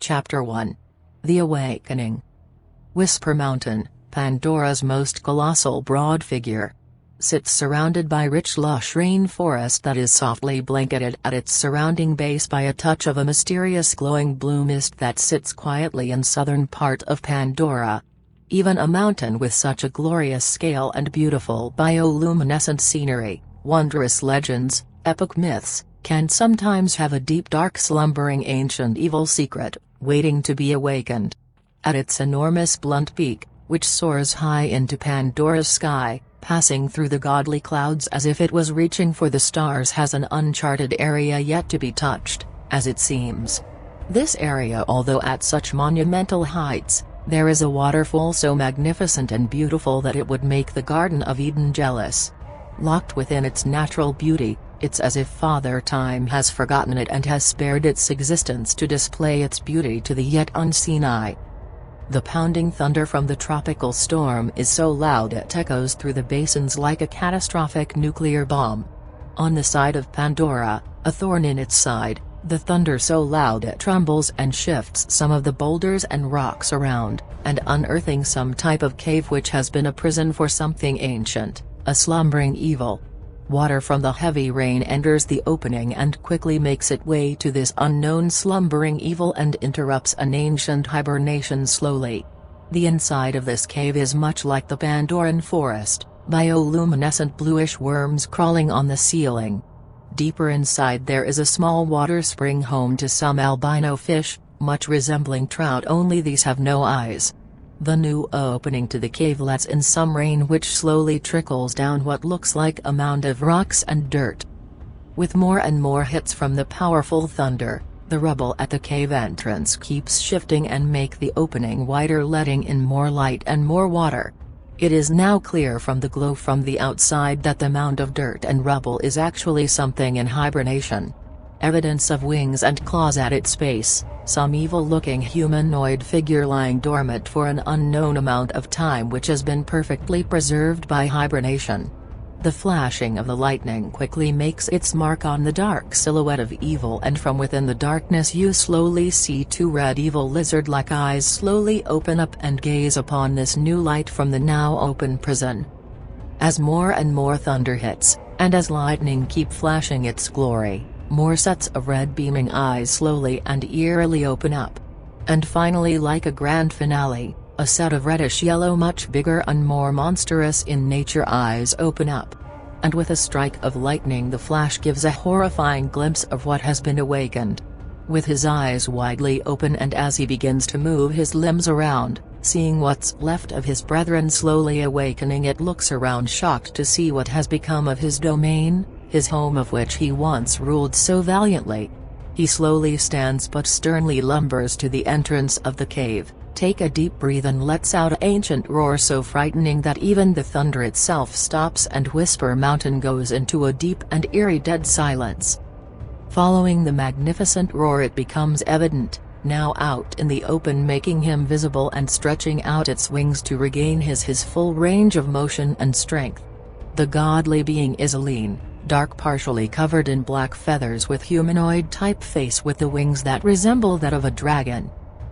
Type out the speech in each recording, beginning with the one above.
Chapter 1. The Awakening. Whisper Mountain, Pandora's most colossal broad figure, sits surrounded by rich lush rainforest that is softly blanketed at its surrounding base by a touch of a mysterious glowing blue mist that sits quietly in southern part of Pandora. Even a mountain with such a glorious scale and beautiful bioluminescent scenery, wondrous legends, epic myths, can sometimes have a deep dark slumbering ancient evil secret, waiting to be awakened. At its enormous blunt peak, which soars high into Pandora's sky, passing through the godly clouds as if it was reaching for the stars, has an uncharted area yet to be touched, as it seems. This area, although at such monumental heights, there is a waterfall so magnificent and beautiful that it would make the Garden of Eden jealous. Locked within its natural beauty, it's as if Father Time has forgotten it and has spared its existence to display its beauty to the yet unseen eye. The pounding thunder from the tropical storm is so loud it echoes through the basins like a catastrophic nuclear bomb. On the side of Pandora, a thorn in its side, the thunder so loud it trembles and shifts some of the boulders and rocks around, and unearthing some type of cave which has been a prison for something ancient, a slumbering evil. Water from the heavy rain enters the opening and quickly makes its way to this unknown slumbering evil and interrupts an ancient hibernation slowly. The inside of this cave is much like the Pandoran forest, bioluminescent bluish worms crawling on the ceiling. Deeper inside there is a small water spring home to some albino fish, much resembling trout, only these have no eyes. The new opening to the cave lets in some rain which slowly trickles down what looks like a mound of rocks and dirt. With more and more hits from the powerful thunder, the rubble at the cave entrance keeps shifting and make the opening wider, letting in more light and more water. It is now clear from the glow from the outside that the mound of dirt and rubble is actually something in hibernation. Evidence of wings and claws at its base, some evil-looking humanoid figure lying dormant for an unknown amount of time which has been perfectly preserved by hibernation. The flashing of the lightning quickly makes its mark on the dark silhouette of evil, and from within the darkness you slowly see two red evil lizard-like eyes slowly open up and gaze upon this new light from the now open prison. As more and more thunder hits, and as lightning keep flashing its glory, more sets of red beaming eyes slowly and eerily open up. And finally, like a grand finale, a set of reddish-yellow, much bigger and more monstrous in nature eyes open up. And with a strike of lightning the flash gives a horrifying glimpse of what has been awakened. With his eyes widely open and as he begins to move his limbs around, seeing what's left of his brethren slowly awakening, it looks around shocked to see what has become of his domain, his home of which he once ruled so valiantly. He slowly stands but sternly lumbers to the entrance of the cave, take a deep breath and lets out an ancient roar so frightening that even the thunder itself stops, and Whisper Mountain goes into a deep and eerie dead silence. Following the magnificent roar it becomes evident, now out in the open, making him visible and stretching out its wings to regain his full range of motion and strength. The godly being is a lean, dark, partially covered in black feathers with humanoid-type face with the wings that resemble that of a dragon.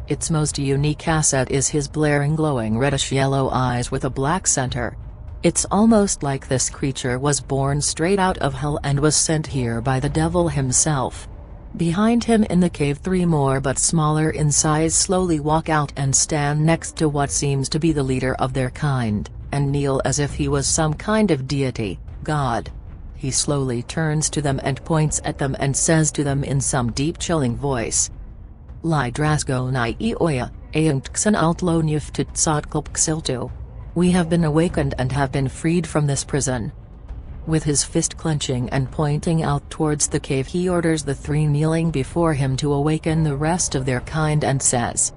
Its most unique asset is his blaring glowing reddish-yellow eyes with a black center. It's almost like this creature was born straight out of hell and was sent here by the devil himself. Behind him in the cave, three more but smaller in size slowly walk out and stand next to what seems to be the leader of their kind, and kneel as if he was some kind of deity, god. He slowly turns to them and points at them and says to them in some deep chilling voice, We have been awakened and have been freed from this prison. With his fist clenching and pointing out towards the cave, he orders the three kneeling before him to awaken the rest of their kind and says,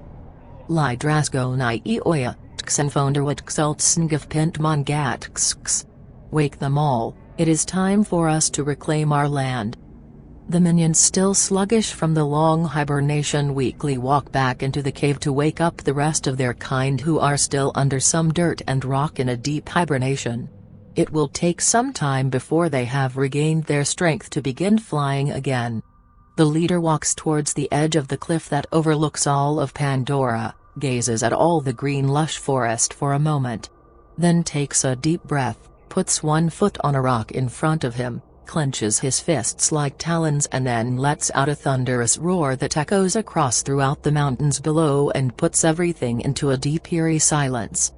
Wake them all, it is time for us to reclaim our land. The minions, still sluggish from the long hibernation, weakly walk back into the cave to wake up the rest of their kind who are still under some dirt and rock in a deep hibernation. It will take some time before they have regained their strength to begin flying again. The leader walks towards the edge of the cliff that overlooks all of Pandora, gazes at all the green lush forest for a moment. Then takes a deep breath, puts one foot on a rock in front of him, clenches his fists like talons and then lets out a thunderous roar that echoes across throughout the mountains below and puts everything into a deep eerie silence.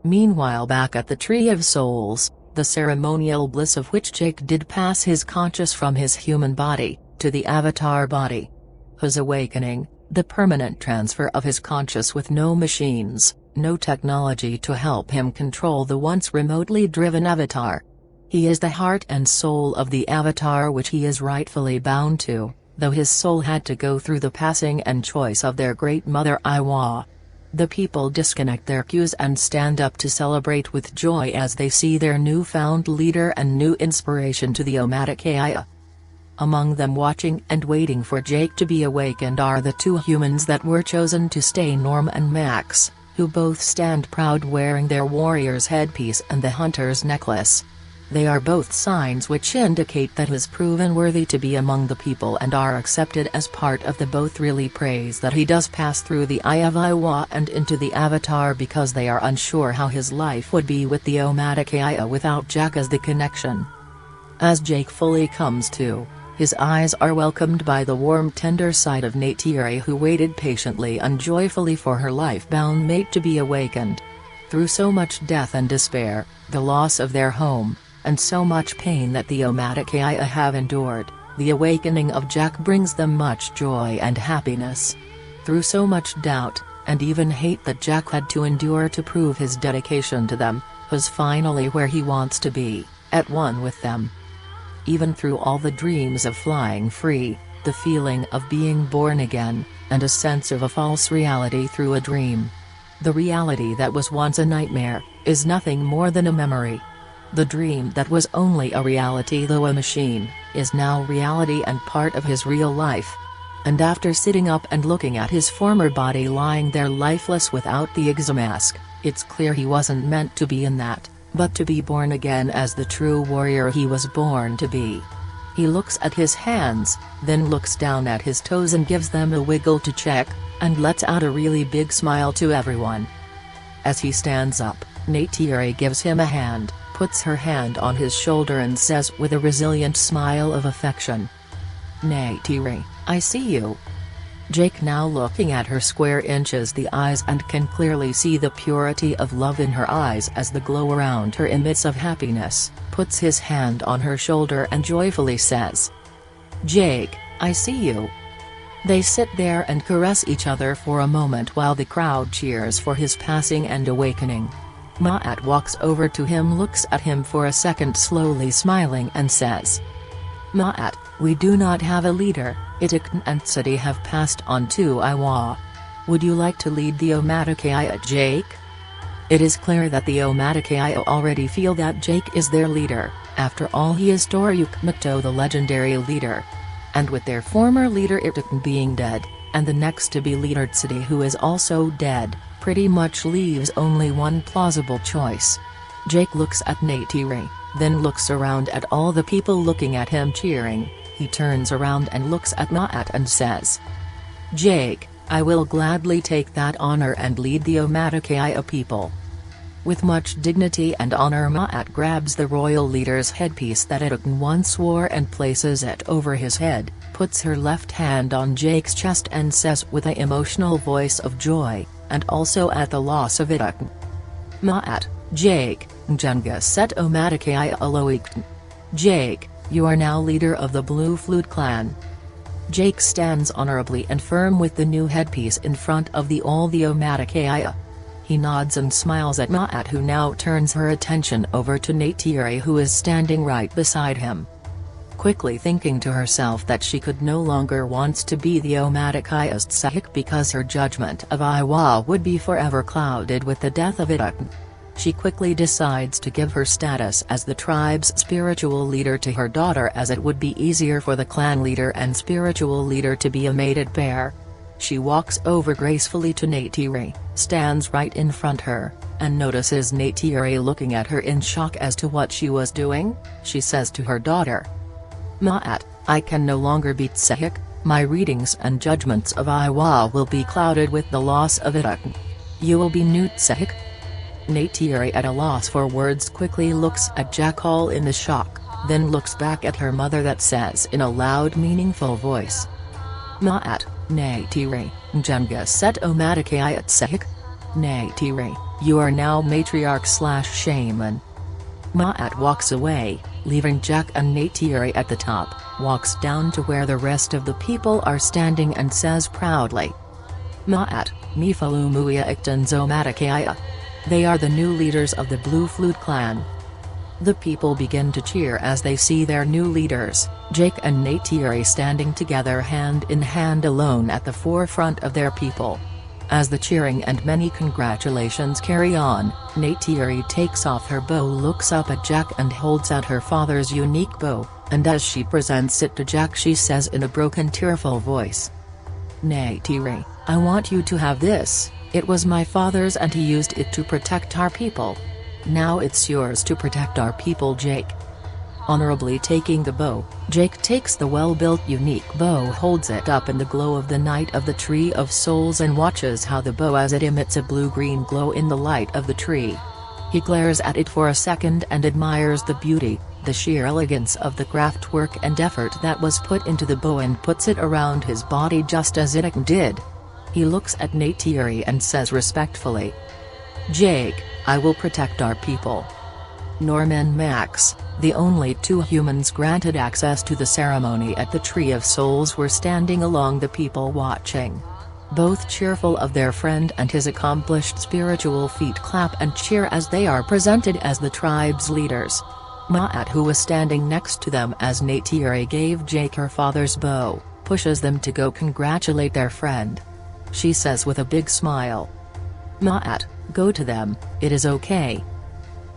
Meanwhile, back at the Tree of Souls, the ceremonial bliss of which Jake did pass his conscious from his human body to the avatar body. His awakening, the permanent transfer of his conscious with no machines, no technology to help him control the once remotely driven avatar. He is the heart and soul of the avatar which he is rightfully bound to, though his soul had to go through the passing and choice of their great mother Iwa. The people disconnect their cues and stand up to celebrate with joy as they see their newfound leader and new inspiration to the Omatic Aya. Among them watching and waiting for Jake to be awakened are the two humans that were chosen to stay, Norm and Max, who both stand proud wearing their warrior's headpiece and the hunter's necklace. They are both signs which indicate that he is proven worthy to be among the people and are accepted as part of the both. Really praise that he does pass through the Eye of Iwa and into the Avatar, because they are unsure how his life would be with the Omatic Aya without Jack as the connection. As Jake fully comes to, his eyes are welcomed by the warm tender sight of Neytiri, who waited patiently and joyfully for her life-bound mate to be awakened. Through so much death and despair, the loss of their home, and so much pain that the Omatic Aya have endured, the awakening of Jack brings them much joy and happiness. Through so much doubt, and even hate that Jack had to endure to prove his dedication to them, was finally where he wants to be, at one with them. Even through all the dreams of flying free, the feeling of being born again, and a sense of a false reality through a dream. The reality that was once a nightmare, is nothing more than a memory. The dream that was only a reality though a machine, is now reality and part of his real life. And after sitting up and looking at his former body lying there lifeless without the exomask, it's clear he wasn't meant to be in that, but to be born again as the true warrior he was born to be. He looks at his hands, then looks down at his toes and gives them a wiggle to check, and lets out a really big smile to everyone. As he stands up, Neytiri gives him a hand, puts her hand on his shoulder and says with a resilient smile of affection, "Neytiri, I see you." Jake, now looking at her square inches the eyes and can clearly see the purity of love in her eyes as the glow around her emits of happiness, puts his hand on her shoulder and joyfully says, "Jake, I see you." They sit there and caress each other for a moment while the crowd cheers for his passing and awakening. Ma'at walks over to him, looks at him for a second, slowly smiling and says, "Ma'at, we do not have a leader. Ikran and Sadi have passed on to Iwa. Would you like to lead the Omatic Aya, Jake?" It is clear that the Omatic Aya already feel that Jake is their leader. After all, he is Toryukmato, the legendary leader. And with their former leader Ikran being dead, and the next to be leader Sadi who is also dead, pretty much leaves only one plausible choice. Jake looks at Neytiri, then looks around at all the people looking at him cheering. He turns around and looks at Ma'at and says, "Jake, I will gladly take that honor and lead the Omatic Aya people." With much dignity and honor, Ma'at grabs the royal leader's headpiece that Ikran once wore and places it over his head, puts her left hand on Jake's chest and says with an emotional voice of joy, and also at the loss of Ikran, "Ma'at, Jake, Njenga set Omatic Aya Aloiktan. Jake, you are now leader of the Blue Flute clan." Jake stands honorably and firm with the new headpiece in front of all the Omatic Aya. He nods and smiles at Ma'at, who now turns her attention over to Neytiri, who is standing right beside him. Quickly thinking to herself that she could no longer wants to be the Omatic Aya's Sahik because her judgment of Iwa would be forever clouded with the death of Ikran. She quickly decides to give her status as the tribe's spiritual leader to her daughter, as it would be easier for the clan leader and spiritual leader to be a mated pair. She walks over gracefully to Neytiri, stands right in front her, and notices Neytiri looking at her in shock as to what she was doing. She says to her daughter, "Ma'at, I can no longer beat Sehik, my readings and judgments of Iwa will be clouded with the loss of Ikran. You will be Newt Sehik? Neytiri, at a loss for words, quickly looks at Jack, all in the shock, then looks back at her mother that says in a loud meaningful voice, Ma'at, Neytiri, Jenga set Omadakayat Sehik? Neytiri, you are now matriarch/shaman. Ma'at walks away, leaving Jack and Neytiri at the top, walks down to where the rest of the people are standing and says proudly, Ma'at, Mifalumuia Iktanzomadakaya. They are the new leaders of the Blue Flute clan. The people begin to cheer as they see their new leaders, Jake and Neytiri, standing together hand in hand alone at the forefront of their people. As the cheering and many congratulations carry on, Neytiri takes off her bow, looks up at Jack and holds out her father's unique bow, and as she presents it to Jack she says in a broken, tearful voice, Neytiri, I want you to have this. It was my father's and he used it to protect our people. Now it's yours to protect our people, Jake. Honorably taking the bow, Jake takes the well-built unique bow, holds it up in the glow of the night of the Tree of Souls and watches how the bow as it emits a blue-green glow in the light of the tree. He glares at it for a second and admires the beauty, the sheer elegance of the craftwork and effort that was put into the bow, and puts it around his body just as it did. He looks at Neytiri and says respectfully, Jake, I will protect our people. Norm and Max, the only two humans granted access to the ceremony at the Tree of Souls, were standing along the people watching. Both cheerful of their friend and his accomplished spiritual feat, clap and cheer as they are presented as the tribe's leaders. Ma'at, who was standing next to them as Neytiri gave Jake her father's bow, pushes them to go congratulate their friend. She says with a big smile, Ma'at, go to them, it is okay.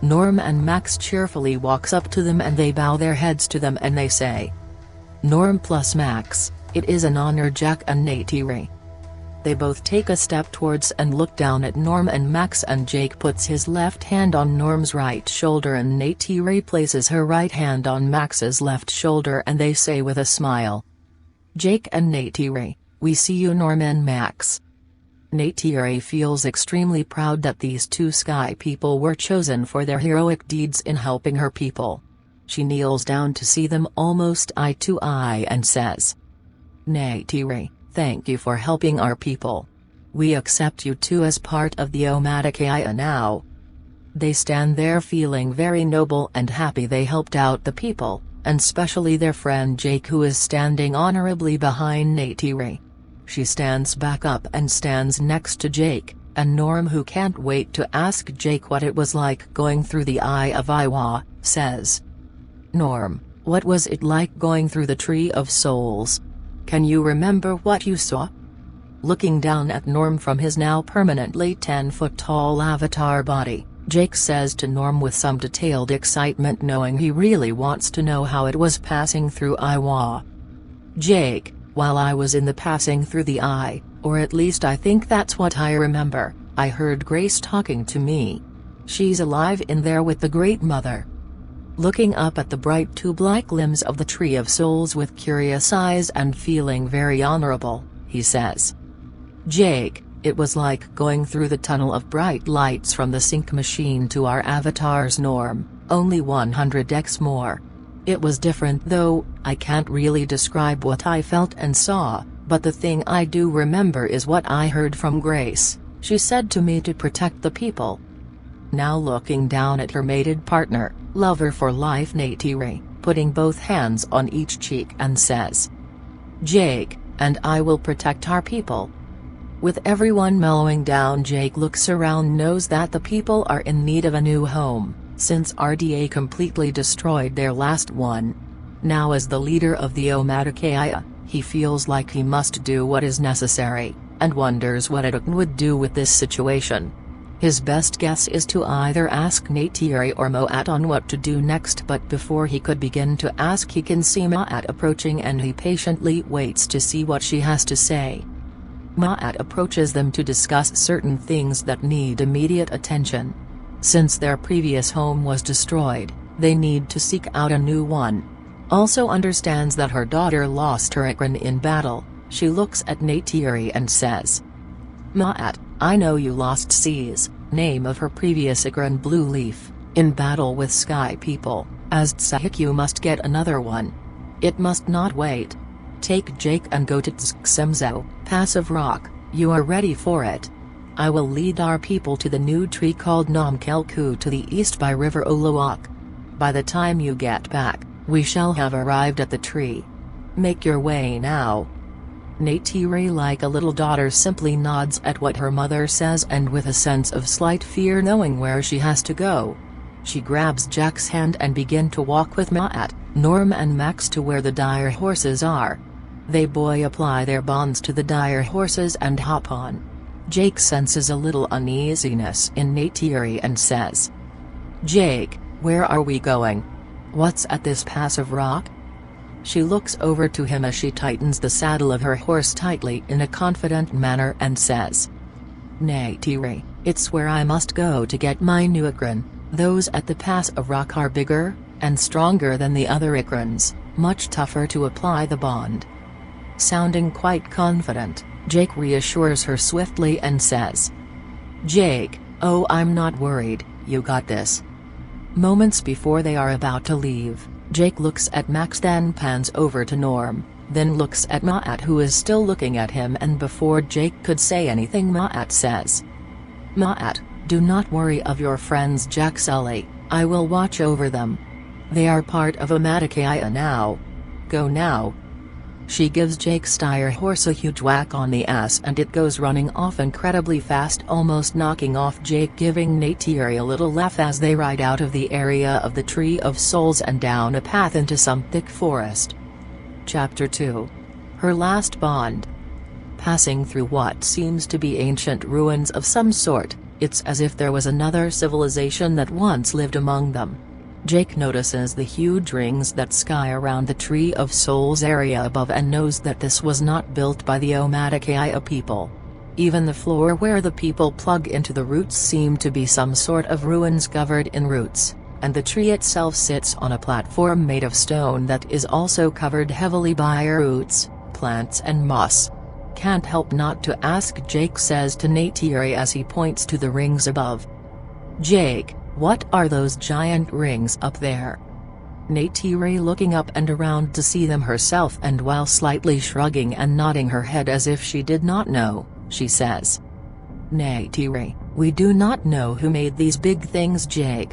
Norm and Max cheerfully walks up to them and they bow their heads to them and they say, Norm plus Max, it is an honor, Jack and Neytiri. They both take a step towards and look down at Norm and Max, and Jake puts his left hand on Norm's right shoulder and Neytiri places her right hand on Max's left shoulder, and they say with a smile, Jake and Neytiri, we see you, Norm and Max. Neytiri feels extremely proud that these two sky people were chosen for their heroic deeds in helping her people. She kneels down to see them almost eye to eye and says, Neytiri, thank you for helping our people. We accept you too as part of the Omadakaya now. They stand there feeling very noble and happy they helped out the people, and especially their friend Jake, who is standing honorably behind Neytiri. She stands back up and stands next to Jake, and Norm, who can't wait to ask Jake what it was like going through the Eye of Iwa, says, Norm, what was it like going through the Tree of Souls? Can you remember what you saw? Looking down at Norm from his now permanently 10-foot-tall avatar body, Jake says to Norm with some detailed excitement, knowing he really wants to know how it was passing through Iwa. Jake, while I was in the passing through the eye, or at least I think that's what I remember, I heard Grace talking to me. She's alive in there with the Great Mother. Looking up at the bright tube-like limbs of the Tree of Souls with curious eyes and feeling very honorable, he says, Jake, it was like going through the tunnel of bright lights from the sync machine to our avatars, Norm, only 100x more. It was different though, I can't really describe what I felt and saw, but the thing I do remember is what I heard from Grace. She said to me to protect the people. Now looking down at her mated partner, lover for life Neytiri, putting both hands on each cheek and says, Jake, and I will protect our people. With everyone mellowing down, Jake looks around, knows that the people are in need of a new home, since RDA completely destroyed their last one. Now as the leader of the Omadakaya, he feels like he must do what is necessary, and wonders what Ikran would do with this situation. His best guess is to either ask Neytiri or Ma'at on what to do next, but before he could begin to ask, he can see Ma'at approaching and he patiently waits to see what she has to say. Ma'at approaches them to discuss certain things that need immediate attention. Since their previous home was destroyed, they need to seek out a new one. Also understands that her daughter lost her Ikran in battle. She looks at Neytiri and says, "Ma'at, I know you lost C's, name of her previous Ikran Blue Leaf, in battle with Sky People, as Tsahik you must get another one. It must not wait. Take Jake and go to Tsksemzo, Passive Rock, you are ready for it. I will lead our people to the new tree called Namkelku to the east by River Oluwak. By the time you get back, we shall have arrived at the tree. Make your way now." Neytiri, like a little daughter, simply nods at what her mother says, and with a sense of slight fear knowing where she has to go, she grabs Jack's hand and begin to walk with Ma'at, Norm and Max to where the dire horses are. They both apply their bonds to the dire horses and hop on. Jake senses a little uneasiness in Neytiri and says, "Jake, where are we going? What's at this Passive Rock?" She looks over to him as she tightens the saddle of her horse tightly in a confident manner and says, "Neytiri, it's where I must go to get my new Ikran. Those at the Passive Rock are bigger and stronger than the other Ikrans, much tougher to apply the bond." Sounding quite confident, Jake reassures her swiftly and says, "Jake, oh, I'm not worried, you got this." Moments before they are about to leave, Jake looks at Max, then pans over to Norm, then looks at Ma'at, who is still looking at him, and before Jake could say anything, Ma'at says, "Ma'at, do not worry of your friends Jack Sully, I will watch over them. They are part of Amadakaya now. Go now." She gives Jake's dire horse a huge whack on the ass and it goes running off incredibly fast, almost knocking off Jake, giving Neytiri a little laugh as they ride out of the area of the Tree of Souls and down a path into some thick forest. Chapter 2. Her Last Bond. Passing through what seems to be ancient ruins of some sort, it's as if there was another civilization that once lived among them. Jake notices the huge rings that sky around the Tree of Souls area above and knows that this was not built by the Omadakaya people. Even the floor where the people plug into the roots seem to be some sort of ruins covered in roots, and the tree itself sits on a platform made of stone that is also covered heavily by roots, plants and moss. "Can't help not to ask," Jake says to Neytiri as he points to the rings above. "Jake, what are those giant rings up there?" Neytiri, looking up and around to see them herself, and while slightly shrugging and nodding her head as if she did not know, she says, "Neytiri, we do not know who made these big things, Jake.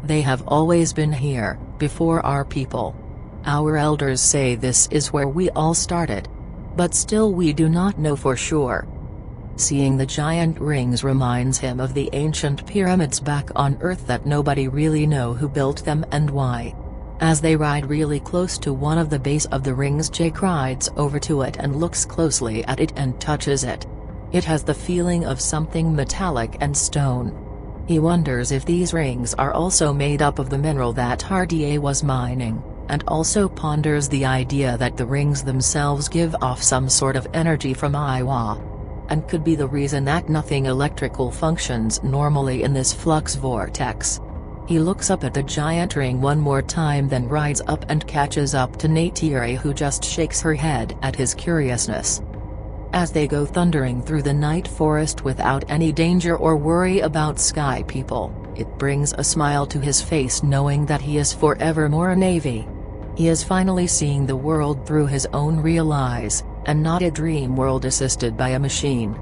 They have always been here, before our people. Our elders say this is where we all started. But still we do not know for sure." Seeing the giant rings reminds him of the ancient pyramids back on Earth that nobody really know who built them and why. As they ride really close to one of the base of the rings, Jake rides over to it and looks closely at it and touches it. It has the feeling of something metallic and stone. He wonders if these rings are also made up of the mineral that RDA was mining, and also ponders the idea that the rings themselves give off some sort of energy from Iwa, and could be the reason that nothing electrical functions normally in this flux vortex. He looks up at the giant ring one more time, then rides up and catches up to Neytiri, who just shakes her head at his curiousness. As they go thundering through the night forest without any danger or worry about Sky People, it brings a smile to his face knowing that he is forevermore a Navi. He is finally seeing the world through his own real eyes, and not a dream world assisted by a machine.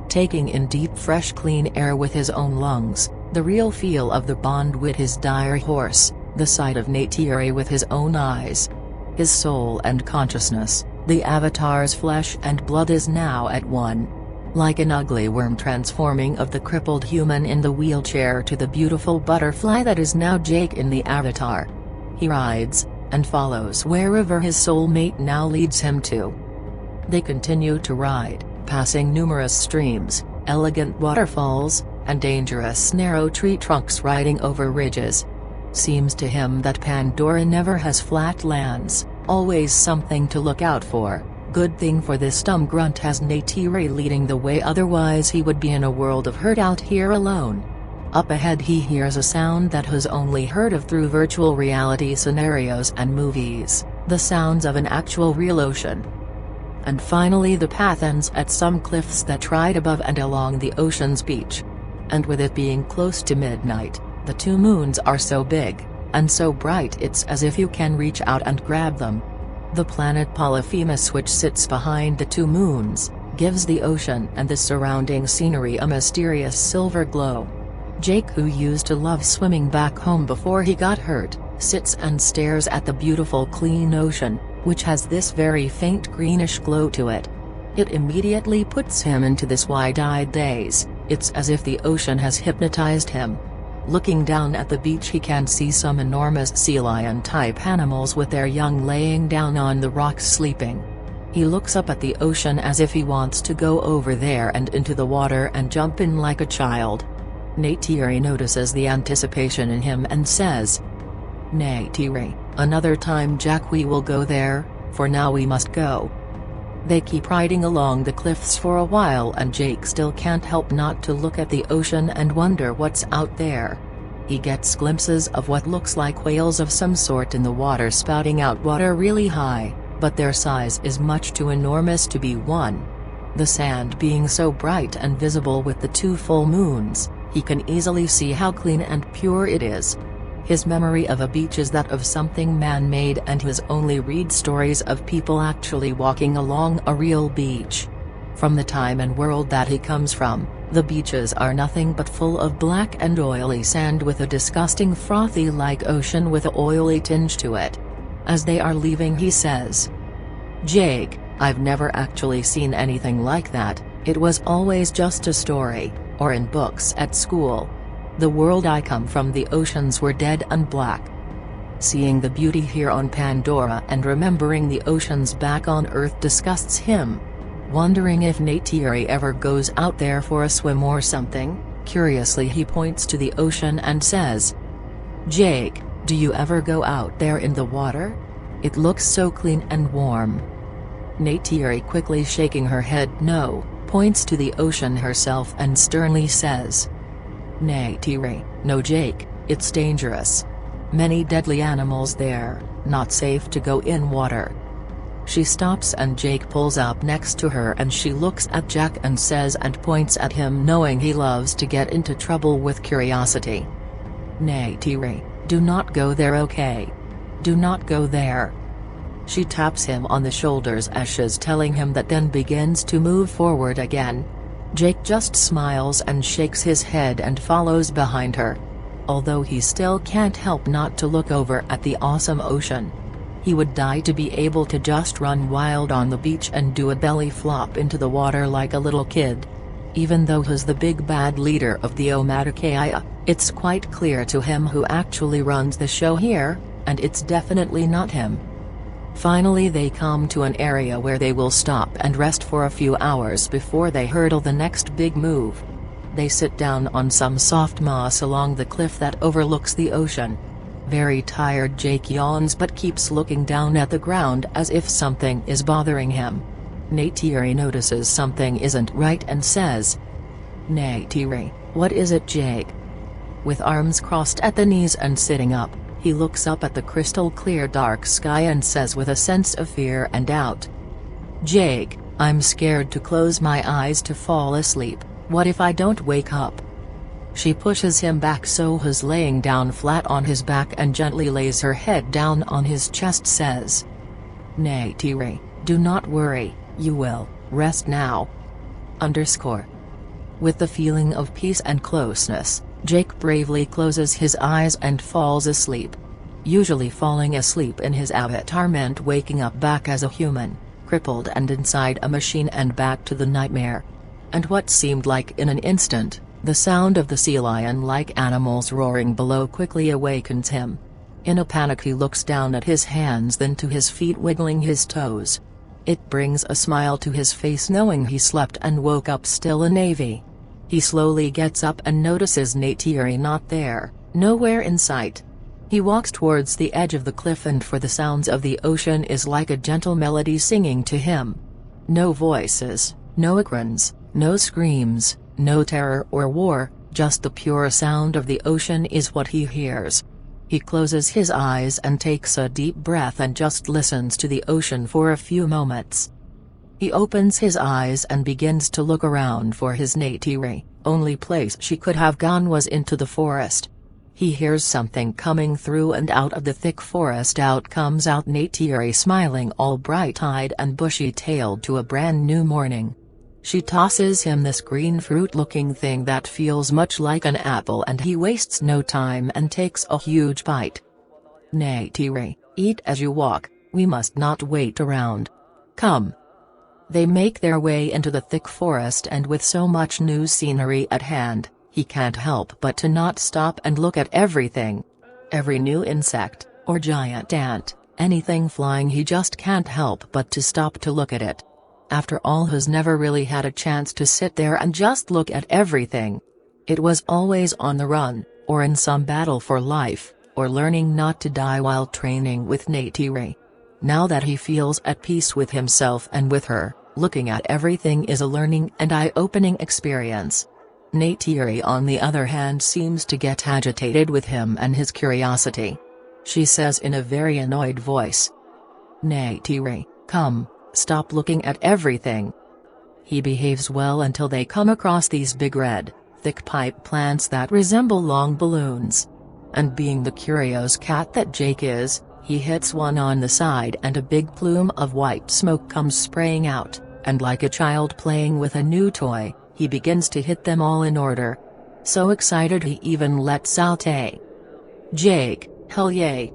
Taking in deep fresh clean air with his own lungs, the real feel of the bond with his dire horse, the sight of Neytiri with his own eyes. His soul and consciousness, the avatar's flesh and blood, is now at one. Like an ugly worm transforming of the crippled human in the wheelchair to the beautiful butterfly that is now Jake in the avatar. He rides, and follows wherever his soulmate now leads him to. They continue to ride, passing numerous streams, elegant waterfalls, and dangerous narrow tree trunks riding over ridges. Seems to him that Pandora never has flat lands, always something to look out for. Good thing for this dumb grunt has Neytiri leading the way, otherwise he would be in a world of hurt out here alone. Up ahead he hears a sound that has only heard of through virtual reality scenarios and movies. the sounds of an actual real ocean. And finally the path ends at some cliffs that ride above and along the ocean's beach. And with it being close to midnight, the two moons are so big, and so bright it's as if you can reach out and grab them. The planet Polyphemus, which sits behind the two moons, gives the ocean and the surrounding scenery a mysterious silver glow. Jake, who used to love swimming back home before he got hurt, sits and stares at the beautiful clean ocean, which has this very faint greenish glow to it. It immediately puts him into this wide-eyed daze. It's as if the ocean has hypnotized him. Looking down at the beach, he can see some enormous sea lion-type animals with their young laying down on the rocks sleeping. He looks up at the ocean as if he wants to go over there and into the water and jump in like a child. Neytiri notices the anticipation in him and says, "Neytiri, another time Jack, we will go there, for now we must go." They keep riding along the cliffs for a while and Jake still can't help not to look at the ocean and wonder what's out there. He gets glimpses of what looks like whales of some sort in the water spouting out water really high, but their size is much too enormous to be one. The sand being so bright and visible with the two full moons, he can easily see how clean and pure it is. His memory of a beach is that of something man-made, and his only read stories of people actually walking along a real beach. From the time and world that he comes from, the beaches are nothing but full of black and oily sand with a disgusting frothy-like ocean with an oily tinge to it. As they are leaving, he says, "Jake, I've never actually seen anything like that. It was always just a story, or in books at school. The world I come from, the oceans were dead and black." Seeing the beauty here on Pandora and remembering the oceans back on Earth disgusts him. Wondering if Neytiri ever goes out there for a swim or something, curiously he points to the ocean and says, "Jake, do you ever go out there in the water? It looks so clean and warm." Neytiri, quickly shaking her head no, points to the ocean herself and sternly says, "Neytiri, no Jake, it's dangerous. Many deadly animals there, not safe to go in water." She stops and Jake pulls up next to her and she looks at Jack and says and points at him, knowing he loves to get into trouble with curiosity. "Neytiri, do not go there, okay? Do not go there." She taps him on the shoulders as she's telling him that, then begins to move forward again. Jake just smiles and shakes his head and follows behind her. Although he still can't help not to look over at the awesome ocean. He would die to be able to just run wild on the beach and do a belly flop into the water like a little kid. Even though he's the big bad leader of the Omaticaya, it's quite clear to him who actually runs the show here, and it's definitely not him. Finally they come to an area where they will stop and rest for a few hours before they hurdle the next big move. They sit down on some soft moss along the cliff that overlooks the ocean. Very tired, Jake yawns but keeps looking down at the ground as if something is bothering him. Neytiri notices something isn't right and says, "Neytiri, what is it, Jake?" With arms crossed at the knees and sitting up, he looks up at the crystal clear dark sky and says with a sense of fear and doubt, "Jake, I'm scared to close my eyes to fall asleep. What if I don't wake up?" She pushes him back so he's laying down flat on his back and gently lays her head down on his chest, says, "Neytiri, do not worry, you will rest now." With the feeling of peace and closeness, Jake bravely closes his eyes and falls asleep. Usually falling asleep in his avatar meant waking up back as a human, crippled and inside a machine and back to the nightmare. And what seemed like in an instant, the sound of the sea lion-like animals roaring below quickly awakens him. In a panic he looks down at his hands, then to his feet, wiggling his toes. It brings a smile to his face knowing he slept and woke up still in Navi. He slowly gets up and notices Neytiri not there, nowhere in sight. He walks towards the edge of the cliff, and for the sounds of the ocean is like a gentle melody singing to him. No voices, no Ikrans, no screams, no terror or war, just the pure sound of the ocean is what he hears. He closes his eyes and takes a deep breath and just listens to the ocean for a few moments. He opens his eyes and begins to look around for his Neytiri. Only place she could have gone was into the forest. He hears something coming through, and out of the thick forest comes Neytiri, smiling all bright-eyed and bushy-tailed to a brand new morning. She tosses him this green fruit-looking thing that feels much like an apple, and he wastes no time and takes a huge bite. Neytiri, eat as you walk, we must not wait around. Come. They make their way into the thick forest, and with so much new scenery at hand, he can't help but to not stop and look at everything. Every new insect, or giant ant, anything flying, he just can't help but to stop to look at it. After all, he's never really had a chance to sit there and just look at everything. It was always on the run, or in some battle for life, or learning not to die while training with Neytiri. Now that he feels at peace with himself and with her, looking at everything is a learning and eye-opening experience. Neytiri, on the other hand, seems to get agitated with him and his curiosity. She says in a very annoyed voice, "Neytiri, come, stop looking at everything." He behaves well until they come across these big red, thick pipe plants that resemble long balloons. And being the curious cat that Jake is, he hits one on the side and a big plume of white smoke comes spraying out, and like a child playing with a new toy, he begins to hit them all in order. So excited he even lets out a "Jake, hell yay!"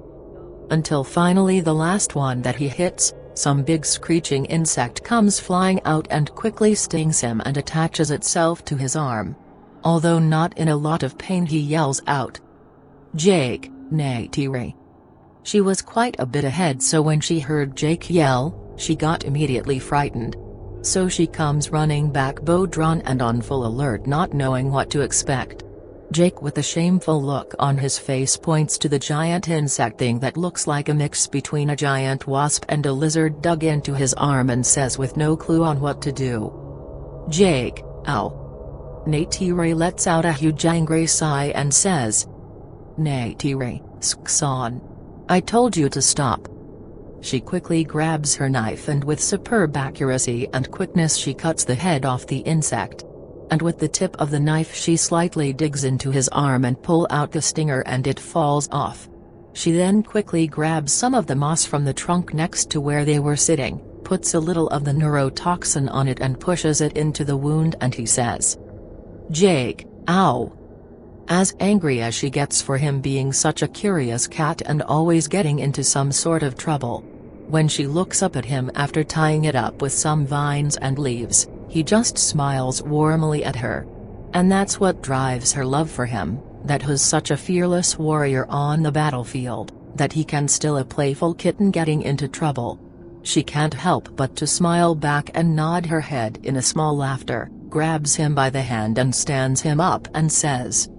Until finally the last one that he hits, some big screeching insect comes flying out and quickly stings him and attaches itself to his arm. Although not in a lot of pain, he yells out, "Jake, Neytiri." She was quite a bit ahead, so when she heard Jake yell, she got immediately frightened. So she comes running back, bow drawn and on full alert, not knowing what to expect. Jake, with a shameful look on his face, points to the giant insect thing that looks like a mix between a giant wasp and a lizard dug into his arm, and says with no clue on what to do, "Jake, ow." Neytiri lets out a huge angry sigh and says, "Neytiri, skson. I told you to stop." She quickly grabs her knife and with superb accuracy and quickness she cuts the head off the insect. And with the tip of the knife she slightly digs into his arm and pull out the stinger, and it falls off. She then quickly grabs some of the moss from the trunk next to where they were sitting, puts a little of the neurotoxin on it and pushes it into the wound, and he says, "Jake, ow." As angry as she gets for him being such a curious cat and always getting into some sort of trouble. When she looks up at him after tying it up with some vines and leaves, he just smiles warmly at her. And that's what drives her love for him, that he's such a fearless warrior on the battlefield, that he can still a playful kitten getting into trouble. She can't help but to smile back and nod her head in a small laughter, grabs him by the hand and stands him up and says,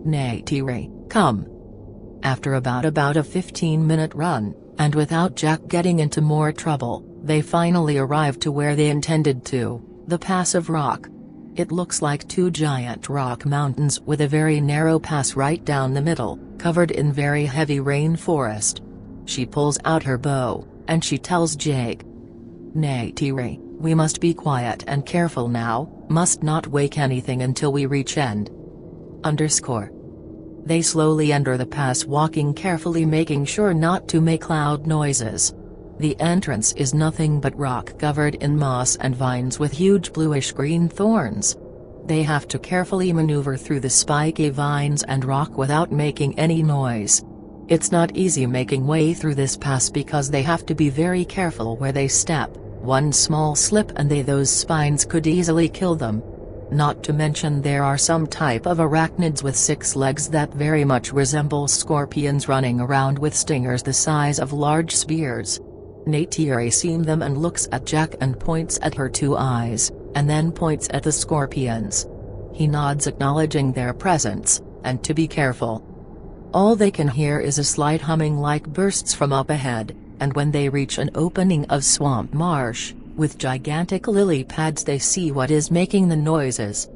"Neytiri, come." After about a 15-minute run, and without Jack getting into more trouble, they finally arrive to where they intended to, the pass of rock. It looks like two giant rock mountains with a very narrow pass right down the middle, covered in very heavy rainforest. She pulls out her bow, and she tells Jake, "Neytiri, we must be quiet and careful now, must not wake anything until we reach end." They slowly enter the pass, walking carefully, making sure not to make loud noises. The entrance is nothing but rock covered in moss and vines with huge bluish-green thorns. They have to carefully maneuver through the spiky vines and rock without making any noise. It's not easy making way through this pass because they have to be very careful where they step. One small slip and those spines could easily kill them. Not to mention there are some type of arachnids with 6 legs that very much resemble scorpions running around with stingers the size of large spears. Neytiri sees them and looks at Jack and points at her 2 eyes, and then points at the scorpions. He nods acknowledging their presence, and to be careful. All they can hear is a slight humming like bursts from up ahead, and when they reach an opening of swamp marsh, with gigantic lily pads, they see what is making the noises.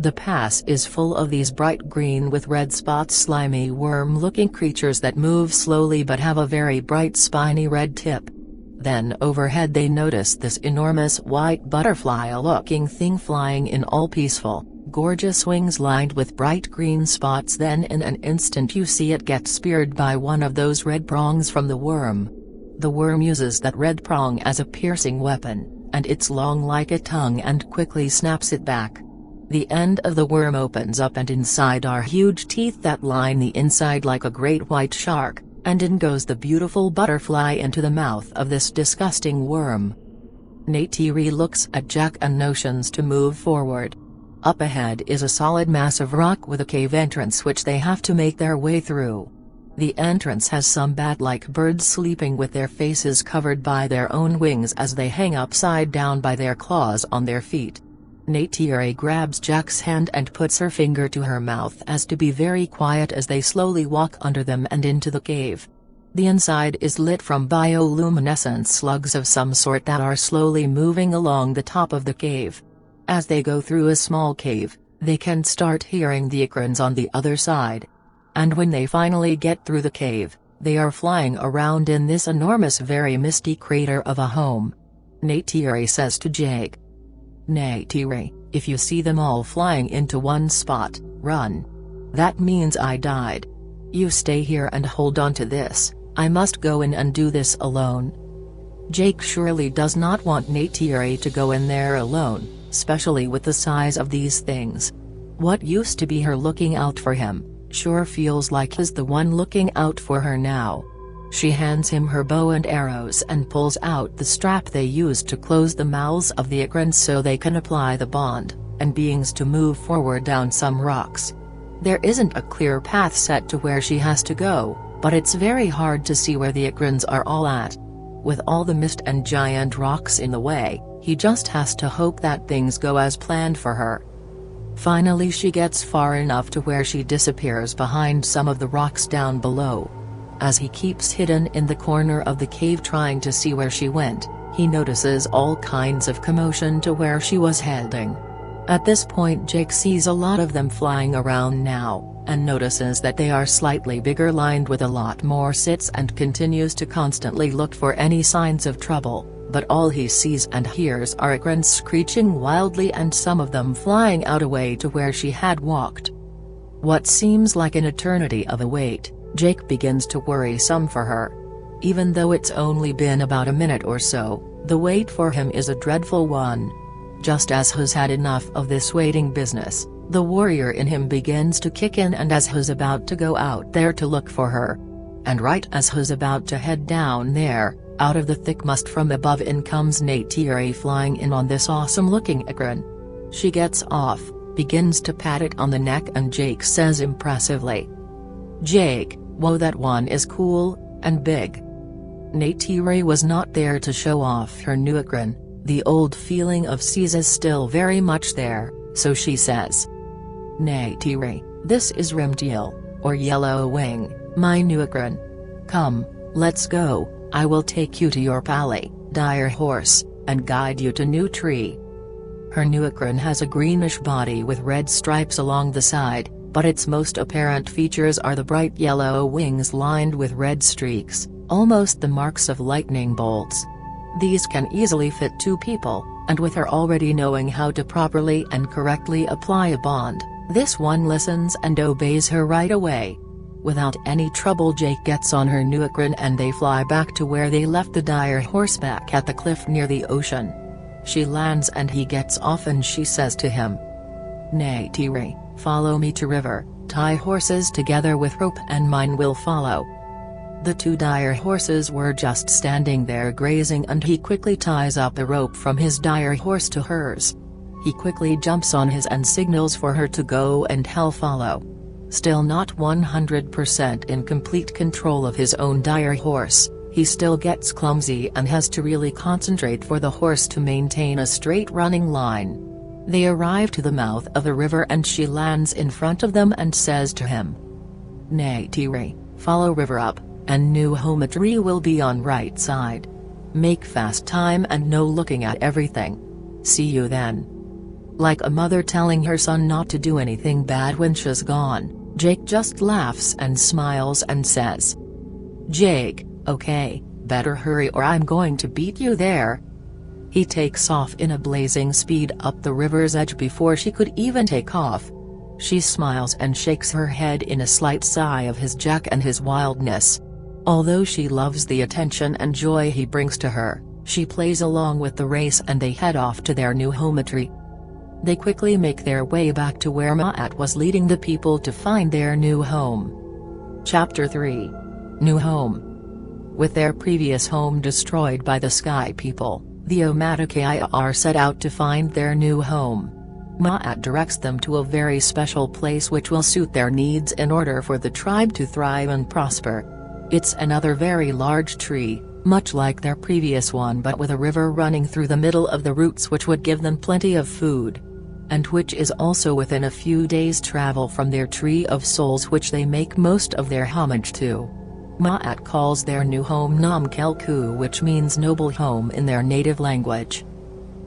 The pass is full of these bright green with red spots slimy worm-looking creatures that move slowly but have a very bright spiny red tip. Then overhead they notice this enormous white butterfly-looking thing flying in all peaceful, gorgeous wings lined with bright green spots. Then in an instant you see it get speared by one of those red prongs from the worm. The worm uses that red prong as a piercing weapon, and it's long like a tongue and quickly snaps it back. The end of the worm opens up and inside are huge teeth that line the inside like a great white shark, and in goes the beautiful butterfly into the mouth of this disgusting worm. Neytiri looks at Jack and motions to move forward. Up ahead is a solid mass of rock with a cave entrance which they have to make their way through. The entrance has some bat-like birds sleeping with their faces covered by their own wings as they hang upside down by their claws on their feet. Neytiri grabs Jack's hand and puts her finger to her mouth as to be very quiet as they slowly walk under them and into the cave. The inside is lit from bioluminescent slugs of some sort that are slowly moving along the top of the cave. As they go through a small cave, they can start hearing the Ikrans on the other side. And when they finally get through the cave, they are flying around in this enormous very misty crater of a home. Neytiri says to Jake, "Neytiri, if you see them all flying into one spot, run. That means I died. You stay here and hold on to this, I must go in and do this alone." Jake surely does not want Neytiri to go in there alone, especially with the size of these things. What used to be her looking out for him, sure feels like he's the one looking out for her now. She hands him her bow and arrows and pulls out the strap they used to close the mouths of the Ikrans so they can apply the bond, and beings to move forward down some rocks. There isn't a clear path set to where she has to go, but it's very hard to see where the Ikrans are all at. With all the mist and giant rocks in the way, he just has to hope that things go as planned for her. Finally she gets far enough to where she disappears behind some of the rocks down below. As he keeps hidden in the corner of the cave trying to see where she went, he notices all kinds of commotion to where she was heading. At this point Jake sees a lot of them flying around now, and notices that they are slightly bigger, lined with a lot more sits, and continues to constantly look for any signs of trouble, but all he sees and hears are Ikrans screeching wildly and some of them flying out away to where she had walked. What seems like an eternity of a wait, Jake begins to worry some for her. Even though it's only been about a minute or so, the wait for him is a dreadful one. Just as he's had enough of this waiting business, the warrior in him begins to kick in, and as he's about to go out there to look for her. And right as he's about to head down there, out of the thick mist from above in comes Neytiri flying in on this awesome looking Ikran. She gets off, begins to pat it on the neck, and Jake says impressively, "Jake, whoa, that one is cool, and big." Neytiri was not there to show off her new Ikran. The old feeling of Seas is still very much there, so she says, "Neytiri, this is Rimtail, or Yellow Wing, my new Ikran. Come, let's go, I will take you to your pally, Dire Horse, and guide you to New Tree." Her new Ikran has a greenish body with red stripes along the side, but its most apparent features are the bright yellow wings lined with red streaks, almost the marks of lightning bolts. These can easily fit 2 people, and with her already knowing how to properly and correctly apply a bond, this one listens and obeys her right away. Without any trouble Jake gets on her new Ikran and they fly back to where they left the Dire Horse, back at the cliff near the ocean. She lands and he gets off and she says to him, "Neytiri, follow me to river, tie horses together with rope and mine will follow." The 2 Dire Horses were just standing there grazing and he quickly ties up the rope from his Dire Horse to hers. He quickly jumps on his and signals for her to go and he'll follow. Still not 100% in complete control of his own Dire Horse, he still gets clumsy and has to really concentrate for the horse to maintain a straight running line. They arrive to the mouth of the river and she lands in front of them and says to him, "Neytiri, follow river up, and new home tree will be on right side. Make fast time and no looking at everything. See you then." Like a mother telling her son not to do anything bad when she's gone, Jake just laughs and smiles and says, "Jake, okay, better hurry or I'm going to beat you there." He takes off in a blazing speed up the river's edge before she could even take off. She smiles and shakes her head in a slight sigh of his Jack and his wildness. Although she loves the attention and joy he brings to her, she plays along with the race and they head off to their new home tree. They quickly make their way back to where Ma'at was leading the people to find their new home. Chapter 3. New Home. With their previous home destroyed by the Sky People, the Omatakai are set out to find their new home. Ma'at directs them to a very special place which will suit their needs in order for the tribe to thrive and prosper. It's another very large tree, much like their previous one but with a river running through the middle of the roots which would give them plenty of food. And which is also within a few days' travel from their Tree of Souls which they make most of their homage to. Ma'at calls their new home Nam Kelku, which means noble home in their native language.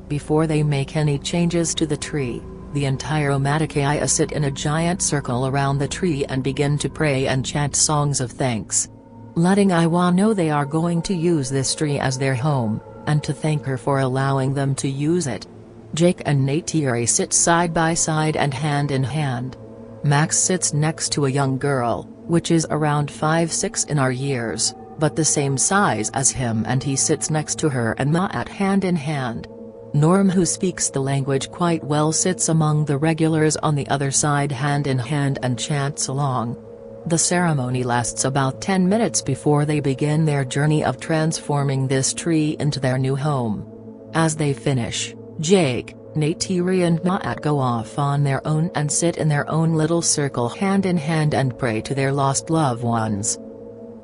Before they make any changes to the tree, the entire Omatakai sit in a giant circle around the tree and begin to pray and chant songs of thanks. Letting Iwa know they are going to use this tree as their home, and to thank her for allowing them to use it. Jake and Neytiri sit side by side and hand in hand. Max sits next to a young girl, which is around 5-6 in our years, but the same size as him, and he sits next to her and Ma'at hand in hand. Norm, who speaks the language quite well, sits among the regulars on the other side hand in hand and chants along. The ceremony lasts about 10 minutes before they begin their journey of transforming this tree into their new home. As they finish, Jake, Neytiri and Ma'at go off on their own and sit in their own little circle hand in hand and pray to their lost loved ones.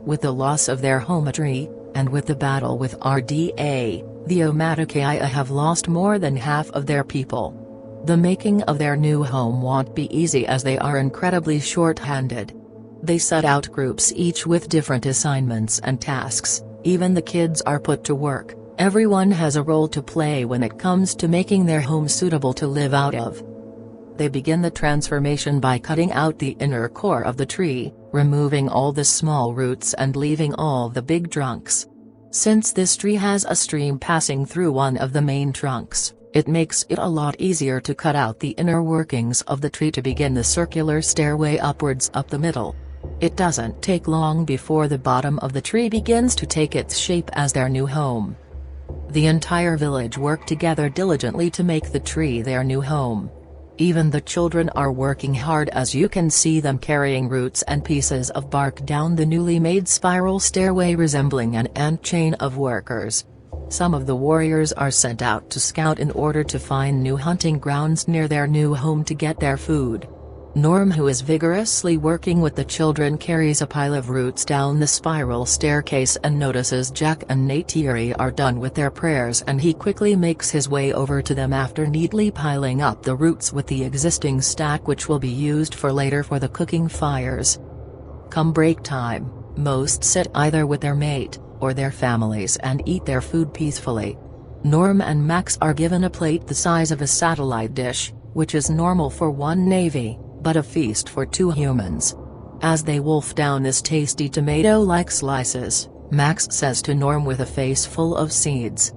With the loss of their home tree, and with the battle with RDA, the Omatakai have lost more than half of their people. The making of their new home won't be easy as they are incredibly short-handed. They set out groups each with different assignments and tasks, even the kids are put to work. Everyone has a role to play when it comes to making their home suitable to live out of. They begin the transformation by cutting out the inner core of the tree, removing all the small roots and leaving all the big trunks. Since this tree has a stream passing through one of the main trunks, it makes it a lot easier to cut out the inner workings of the tree to begin the circular stairway upwards up the middle. It doesn't take long before the bottom of the tree begins to take its shape as their new home. The entire village work together diligently to make the tree their new home. Even the children are working hard, as you can see them carrying roots and pieces of bark down the newly made spiral stairway resembling an ant chain of workers. Some of the warriors are sent out to scout in order to find new hunting grounds near their new home to get their food. Norm, who is vigorously working with the children, carries a pile of roots down the spiral staircase and notices Jack and Neytiri are done with their prayers, and he quickly makes his way over to them after neatly piling up the roots with the existing stack, which will be used for later for the cooking fires. Come break time, most sit either with their mate, or their families and eat their food peacefully. Norm and Max are given a plate the size of a satellite dish, which is normal for one Navy, but a feast for 2 humans. As they wolf down this tasty tomato-like slices, Max says to Norm with a face full of seeds,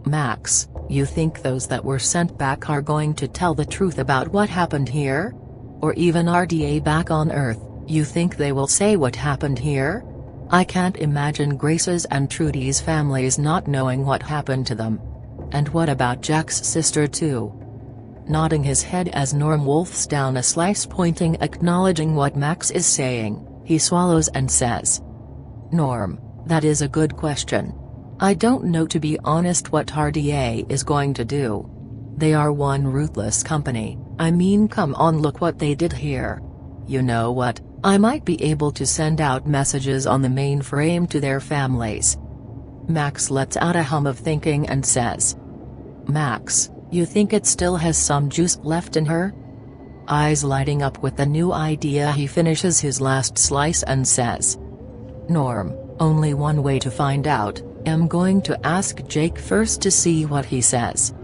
"Max, you think those that were sent back are going to tell the truth about what happened here? Or even RDA back on Earth, you think they will say what happened here? I can't imagine Grace's and Trudy's families not knowing what happened to them. And what about Jack's sister too?" Nodding his head as Norm wolfs down a slice, acknowledging what Max is saying, he swallows and says, "Norm, that is a good question. I don't know, to be honest, what RDA is going to do. They are one ruthless company. I mean, come on, look what they did here. You know what, I might be able to send out messages on the mainframe to their families." Max lets out a hum of thinking and says, "Max, you think it still has some juice left in her?" Eyes lighting up with the new idea, he finishes his last slice and says, "Norm, only one way to find out. I'm going to ask Jake first to see what he says."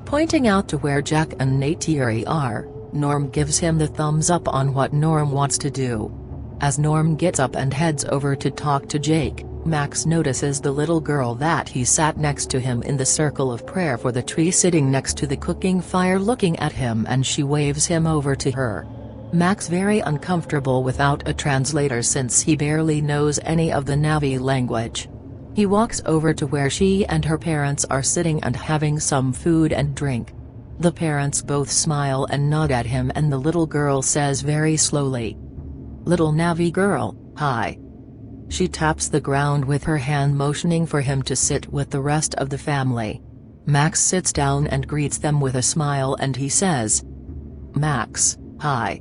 Pointing out to where Jack and Neytiri are, Norm gives him the thumbs up on what Norm wants to do. As Norm gets up and heads over to talk to Jake, Max notices the little girl that he sat next to him in the circle of prayer for the tree sitting next to the cooking fire looking at him, and she waves him over to her. Max very uncomfortable without a translator since he barely knows any of the Navi language. He walks over to where she and her parents are sitting and having some food and drink. The parents both smile and nod at him, and the little girl says very slowly, "Little Navi girl, hi." She taps the ground with her hand motioning for him to sit with the rest of the family. Max sits down and greets them with a smile, and he says, "Max, hi."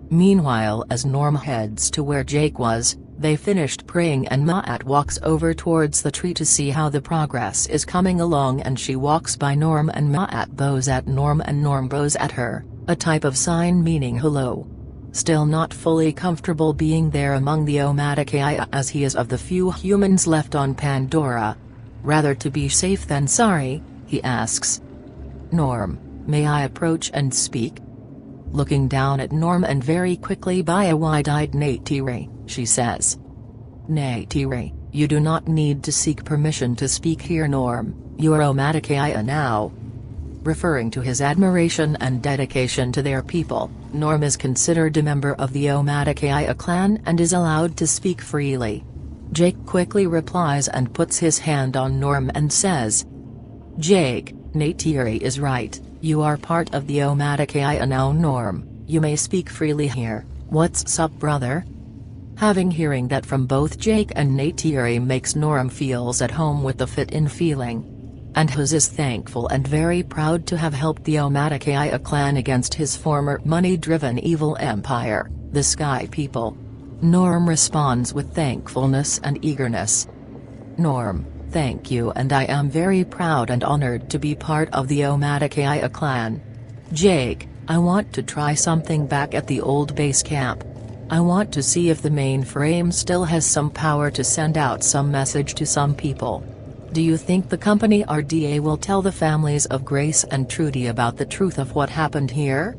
Meanwhile, as Norm heads to where Jake was, they finished praying and Maat walks over towards the tree to see how the progress is coming along, and she walks by Norm and Maat bows at Norm and Norm bows at her, a type of sign meaning hello. Still not fully comfortable being there among the Omatakai as he is of the few humans left on Pandora. Rather to be safe than sorry, he asks, "Norm, may I approach and speak?" Looking down at Norm and very quickly by a wide-eyed Neytiri, she says, "Neytiri, you do not need to seek permission to speak here, Norm, you are Omatakai now." Referring to his admiration and dedication to their people, Norm is considered a member of the Omatakai clan and is allowed to speak freely. Jake quickly replies and puts his hand on Norm and says, "Jake, Neytiri is right, you are part of the Omatakai now, Norm, you may speak freely here. What's up, brother?" Hearing that from both Jake and Neytiri makes Norm feels at home with the fit-in feeling. And Huz is thankful and very proud to have helped the Omatakai clan against his former money-driven evil empire, the Sky People. Norm responds with thankfulness and eagerness. "Norm, thank you, and I am very proud and honored to be part of the Omatakai clan. Jake, I want to try something back at the old base camp. I want to see if the mainframe still has some power to send out some message to some people. Do you think the company RDA will tell the families of Grace and Trudy about the truth of what happened here?"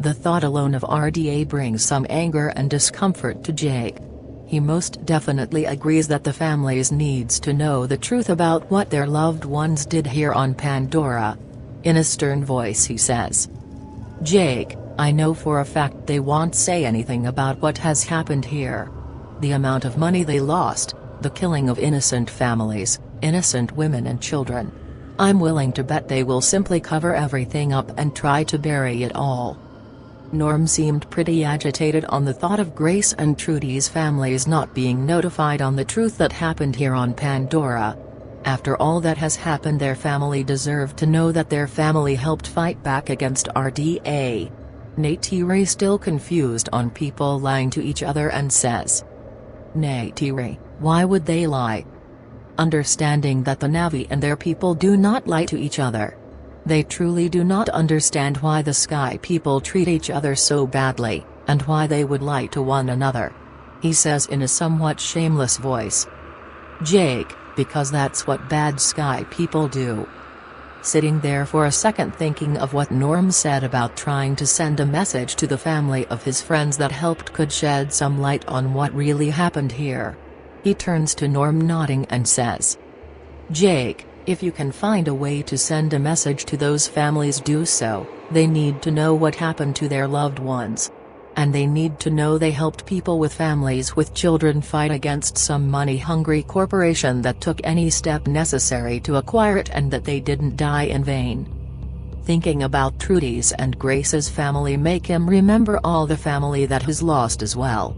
The thought alone of RDA brings some anger and discomfort to Jake. He most definitely agrees that the families needs to know the truth about what their loved ones did here on Pandora. In a stern voice he says, "Jake, I know for a fact they won't say anything about what has happened here. The amount of money they lost, the killing of innocent families, innocent women and children. I'm willing to bet they will simply cover everything up and try to bury it all." Norm seemed pretty agitated on the thought of Grace and Trudy's families not being notified on the truth that happened here on Pandora. After all that has happened, their family deserved to know that their family helped fight back against RDA. Neytiri still confused on people lying to each other and says, "Neytiri, why would they lie?" Understanding that the Navi and their people do not lie to each other. They truly do not understand why the Sky People treat each other so badly, and why they would lie to one another. He says in a somewhat shameless voice, "Jake, because that's what bad Sky People do." Sitting there for a second thinking of what Norm said about trying to send a message to the family of his friends that helped could shed some light on what really happened here. He turns to Norm nodding and says, "Jake, if you can find a way to send a message to those families, do so. They need to know what happened to their loved ones. And they need to know they helped people with families with children fight against some money-hungry corporation that took any step necessary to acquire it, and that they didn't die in vain." Thinking about Trudy's and Grace's family make him remember all the family that has lost as well.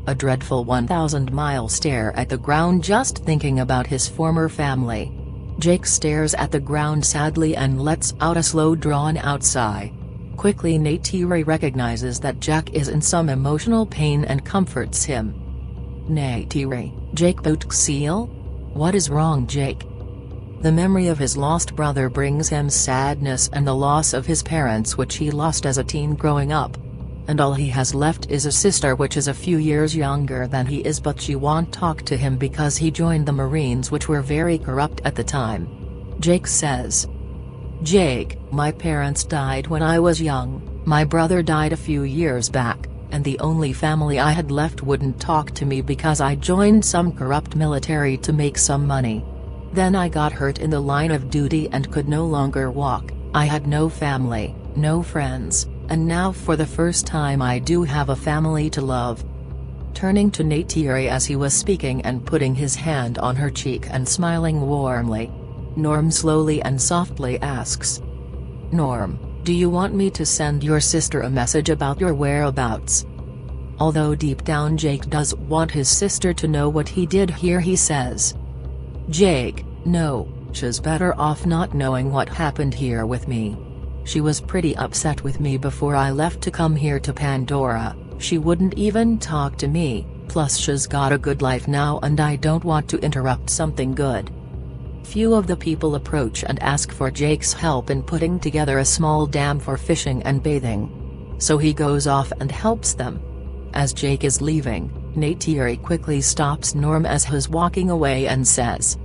A dreadful 1,000-mile stare at the ground just thinking about his former family. Jake stares at the ground sadly and lets out a slow drawn-out sigh. Quickly Neytiri recognizes that Jack is in some emotional pain and comforts him. "Neytiri, Jake Bootseal? What is wrong, Jake?" The memory of his lost brother brings him sadness and the loss of his parents, which he lost as a teen growing up. And all he has left is a sister which is a few years younger than he is, but she won't talk to him because he joined the Marines, which were very corrupt at the time. Jake says. Jake, my parents died when I was young, my brother died a few years back, and the only family I had left wouldn't talk to me because I joined some corrupt military to make some money. Then I got hurt in the line of duty and could no longer walk. I had no family, no friends, and now for the first time I do have a family to love. Turning to Neytiri as he was speaking and putting his hand on her cheek and smiling warmly, Norm slowly and softly asks, Norm, do you want me to send your sister a message about your whereabouts? Although deep down Jake does want his sister to know what he did here, he says. Jake, no, she's better off not knowing what happened here with me. She was pretty upset with me before I left to come here to Pandora. She wouldn't even talk to me, plus she's got a good life now and I don't want to interrupt something good. Few of the people approach and ask for Jake's help in putting together a small dam for fishing and bathing. So he goes off and helps them. As Jake is leaving, Neytiri quickly stops Norm as he's walking away and says,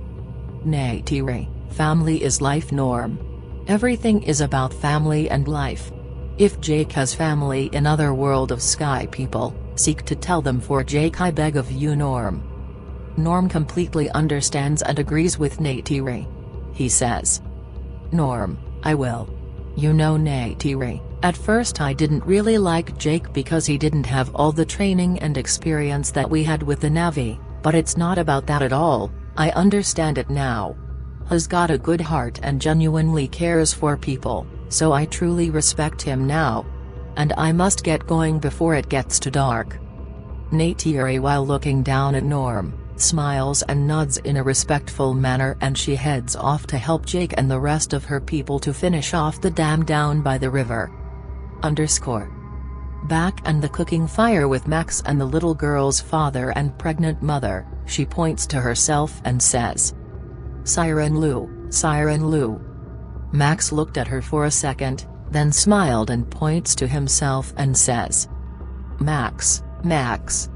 Neytiri, family is life. Norm. Everything is about family and life. If Jake has family in other world of sky people, seek to tell them for Jake, I beg of you. Norm. Norm completely understands and agrees with Neytiri. He says, Norm, I will. You know Neytiri, at first I didn't really like Jake because he didn't have all the training and experience that we had with the Navi, but it's not about that at all, I understand it now. He's got a good heart and genuinely cares for people, so I truly respect him now. And I must get going before it gets too dark. Neytiri, while looking down at Norm, smiles and nods in a respectful manner, and she heads off to help Jake and the rest of her people to finish off the dam down by the river. Back and the cooking fire with Max and the little girl's father and pregnant mother, she points to herself and says, Siren Lou, Siren Lou. Max looked at her for a second, then smiled and points to himself and says, Max, Max.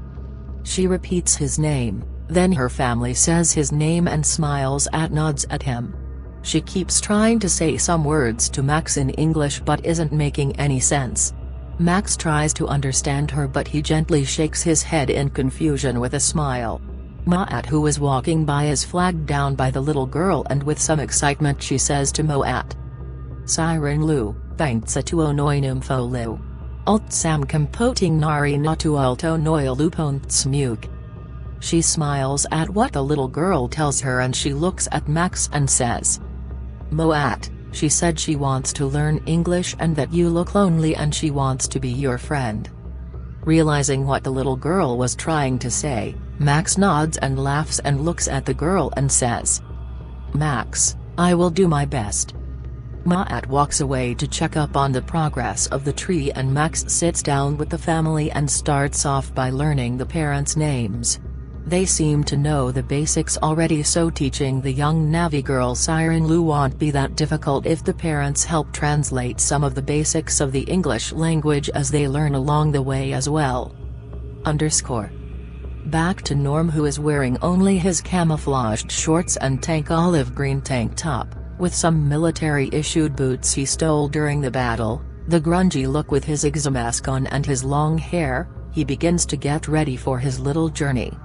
She repeats his name. Then her family says his name and smiles and nods at him. She keeps trying to say some words to Max in English but isn't making any sense. Max tries to understand her but he gently shakes his head in confusion with a smile. Moat, who is walking by, is flagged down by the little girl and with some excitement she says to Moat, Siren Lu, Bangtsa tuonoinum folu. Alt sam compoting nari natu alto noil lupontsmuk. She smiles at what the little girl tells her and she looks at Max and says, Moat, she said she wants to learn English and that you look lonely and she wants to be your friend. Realizing what the little girl was trying to say, Max nods and laughs and looks at the girl and says, Max, I will do my best. Moat walks away to check up on the progress of the tree and Max sits down with the family and starts off by learning the parents' names. They seem to know the basics already, so teaching the young Navi girl Siren Lu won't be that difficult if the parents help translate some of the basics of the English language as they learn along the way as well. Back to Norm, who is wearing only his camouflaged shorts and olive green tank top, with some military-issued boots he stole during the battle, the grungy look with his examask on and his long hair, he begins to get ready for his little journey.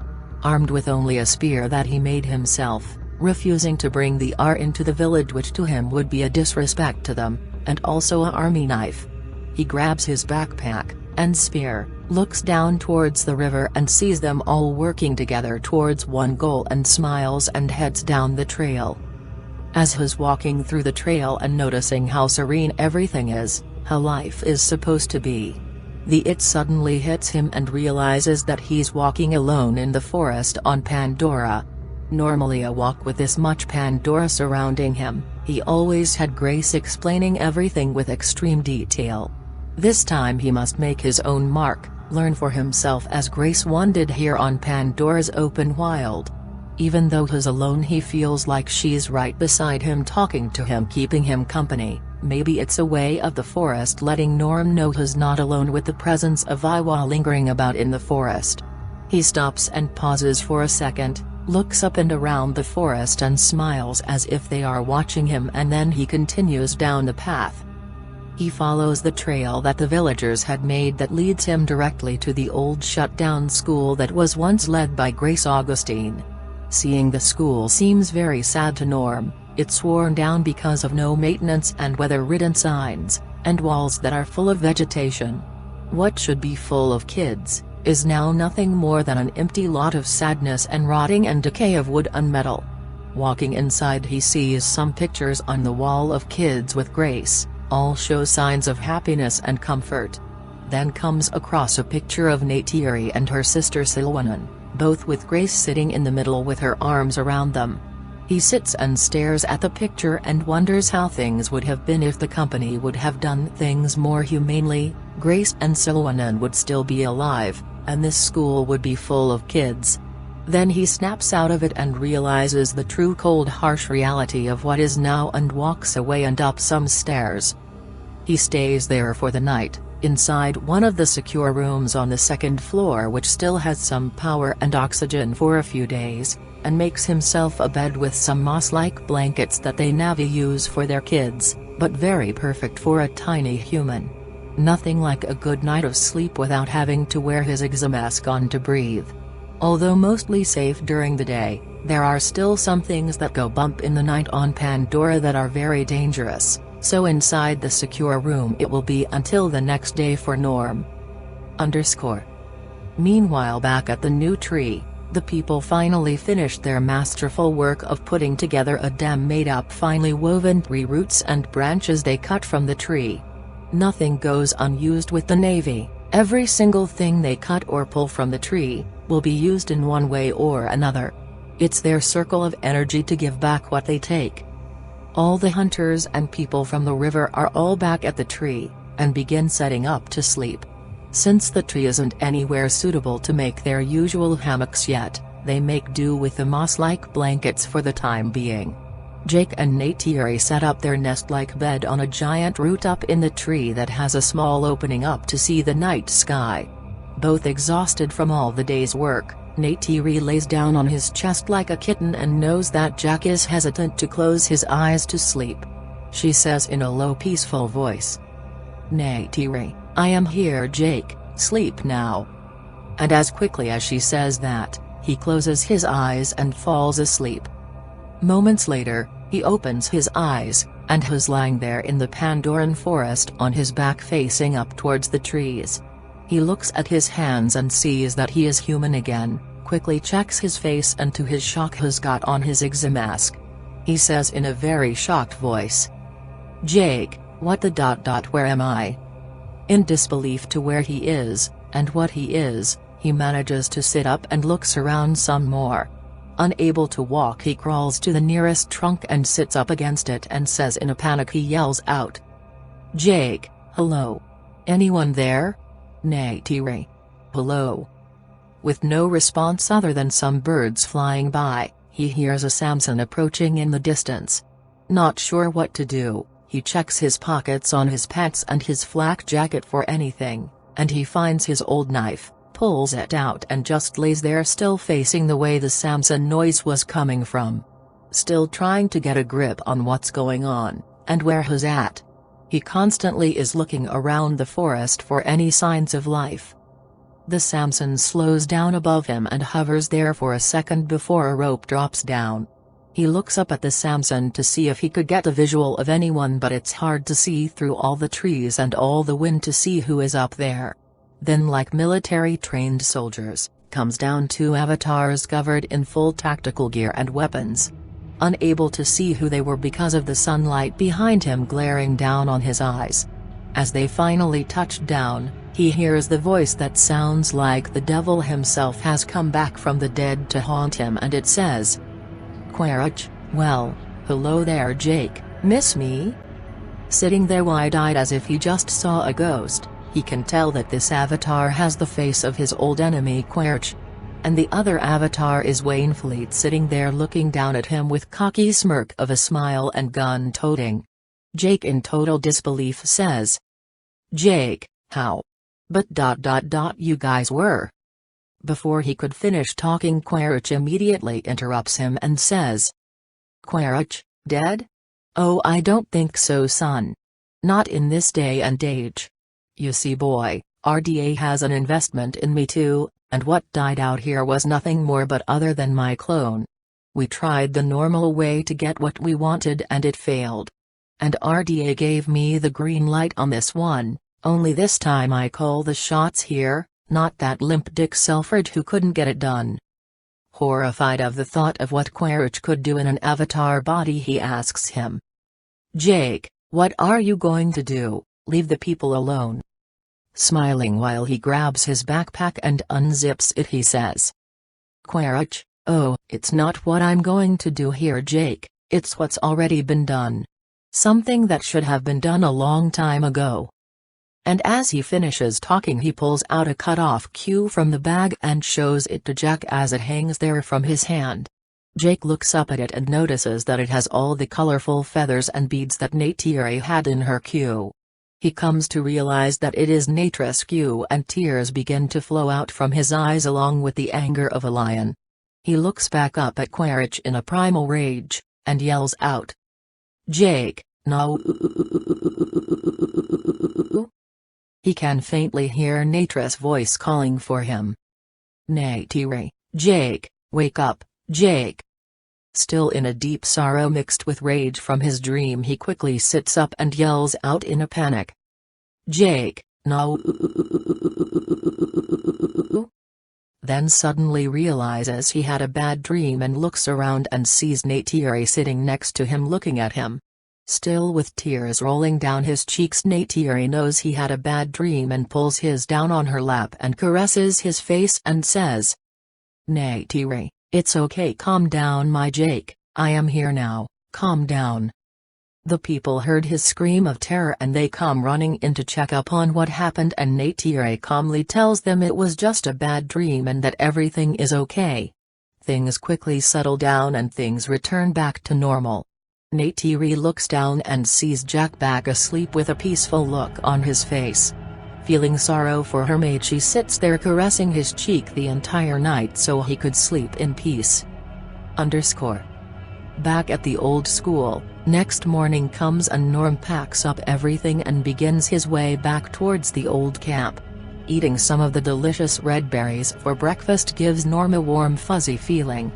Armed with only a spear that he made himself, refusing to bring the R into the village, which to him would be a disrespect to them, and also a army knife. He grabs his backpack and spear, looks down towards the river and sees them all working together towards one goal and smiles and heads down the trail. As he's walking through the trail and noticing how serene everything is, how life is supposed to be, it suddenly hits him and realizes that he's walking alone in the forest on Pandora. Normally a walk with this much Pandora surrounding him, he always had Grace explaining everything with extreme detail. This time he must make his own mark, learn for himself as Grace wanted here on Pandora's open wild. Even though he's alone, he feels like she's right beside him, talking to him, keeping him company. Maybe it's a way of the forest letting Norm know he's not alone with the presence of Iwa lingering about in the forest. He stops and pauses for a second, looks up and around the forest and smiles as if they are watching him, and then he continues down the path. He follows the trail that the villagers had made that leads him directly to the old shut-down school that was once led by Grace Augustine. Seeing the school seems very sad to Norm. It's worn down because of no maintenance and weather-ridden signs, and walls that are full of vegetation. What should be full of kids is now nothing more than an empty lot of sadness and rotting and decay of wood and metal. Walking inside, he sees some pictures on the wall of kids with Grace, all show signs of happiness and comfort. Then comes across a picture of Neytiri and her sister Silwanan, both with Grace sitting in the middle with her arms around them. He sits and stares at the picture and wonders how things would have been if the company would have done things more humanely. Grace and Silwanan would still be alive, and this school would be full of kids. Then he snaps out of it and realizes the true cold harsh reality of what is now and walks away and up some stairs. He stays there for the night, inside one of the secure rooms on the second floor which still has some power and oxygen for a few days, and makes himself a bed with some moss-like blankets that they Navi use for their kids, but very perfect for a tiny human. Nothing like a good night of sleep without having to wear his exomask on to breathe. Although mostly safe during the day, there are still some things that go bump in the night on Pandora that are very dangerous, so inside the secure room it will be until the next day for Norm. Meanwhile, back at the new tree, the people finally finished their masterful work of putting together a dam made up finely woven tree roots and branches they cut from the tree. Nothing goes unused with the Navi. Every single thing they cut or pull from the tree will be used in one way or another. It's their circle of energy to give back what they take. All the hunters and people from the river are all back at the tree, and begin setting up to sleep. Since the tree isn't anywhere suitable to make their usual hammocks yet, they make do with the moss-like blankets for the time being. Jake and Neytiri set up their nest-like bed on a giant root up in the tree that has a small opening up to see the night sky. Both exhausted from all the day's work, Neytiri lays down on his chest like a kitten and knows that Jack is hesitant to close his eyes to sleep. She says in a low peaceful voice, "Neytiri, I am here, Jake, sleep now." And as quickly as she says that, he closes his eyes and falls asleep. Moments later, he opens his eyes, and is lying there in the Pandoran forest on his back facing up towards the trees. He looks at his hands and sees that he is human again, quickly checks his face and to his shock has got on his exomask. He says in a very shocked voice, "Jake, what the ... where am I?" In disbelief to where he is, and what he is, he manages to sit up and looks around some more. Unable to walk, he crawls to the nearest trunk and sits up against it and says in a panic, he yells out, "Jake, hello? Anyone there?" "Neytiri. Hello." With no response other than some birds flying by, he hears a Samson approaching in the distance. Not sure what to do, he checks his pockets on his pants and his flak jacket for anything, and he finds his old knife, pulls it out and just lays there still facing the way the Samson noise was coming from. Still trying to get a grip on what's going on, and where he's at. He constantly is looking around the forest for any signs of life. The Samson slows down above him and hovers there for a second before a rope drops down. He looks up at the Samson to see if he could get a visual of anyone, but it's hard to see through all the trees and all the wind to see who is up there. Then, like military-trained soldiers, comes down two avatars covered in full tactical gear and weapons. Unable to see who they were because of the sunlight behind him glaring down on his eyes. As they finally touch down, he hears the voice that sounds like the devil himself has come back from the dead to haunt him, and it says, "Querch, well, hello there, Jake, miss me?" Sitting there wide-eyed as if he just saw a ghost, he can tell that this avatar has the face of his old enemy Querch. And the other avatar is Wainfleet sitting there looking down at him with cocky smirk of a smile and gun-toting. Jake in total disbelief says, "Jake, how? But ... you guys were Before he could finish talking, Quaritch immediately interrupts him and says, "Quaritch, dead? Oh, I don't think so, son. Not in this day and age. You see, boy, RDA has an investment in me too, and what died out here was nothing more but other than my clone. We tried the normal way to get what we wanted and it failed. And RDA gave me the green light on this one, only this time I call the shots here, not that limp dick Selfridge who couldn't get it done." Horrified of the thought of what Quaritch could do in an avatar body, he asks him, "Jake, what are you going to do? Leave the people alone." Smiling while he grabs his backpack and unzips it, he says, "Quaritch, oh, it's not what I'm going to do here, Jake, it's what's already been done. Something that should have been done a long time ago." And as he finishes talking, he pulls out a cut-off cue from the bag and shows it to Jack as it hangs there from his hand. Jake looks up at it and notices that it has all the colorful feathers and beads that Neytiri had in her cue. He comes to realize that it is Natra's cue, and tears begin to flow out from his eyes along with the anger of a lion. He looks back up at Quaritch in a primal rage, and yells out, "Jake, no!" He can faintly hear Natra's voice calling for him. "Neytiri, Jake, wake up, Jake." Still in a deep sorrow mixed with rage from his dream, he quickly sits up and yells out in a panic, "Jake, no!" Then suddenly realizes he had a bad dream and looks around and sees Neytiri sitting next to him looking at him. Still with tears rolling down his cheeks, Neytiri knows he had a bad dream and pulls his down on her lap and caresses his face and says, "Neytiri, it's okay, calm down my Jake, I am here now, calm down." The people heard his scream of terror and they come running in to check up on what happened, and Neytiri calmly tells them it was just a bad dream and that everything is okay. Things quickly settle down and things return back to normal. Neytiri looks down and sees Jack back asleep with a peaceful look on his face. Feeling sorrow for her mate, she sits there caressing his cheek the entire night so he could sleep in peace. Back at the old school, next morning comes and Norm packs up everything and begins his way back towards the old camp. Eating some of the delicious red berries for breakfast gives Norm a warm fuzzy feeling.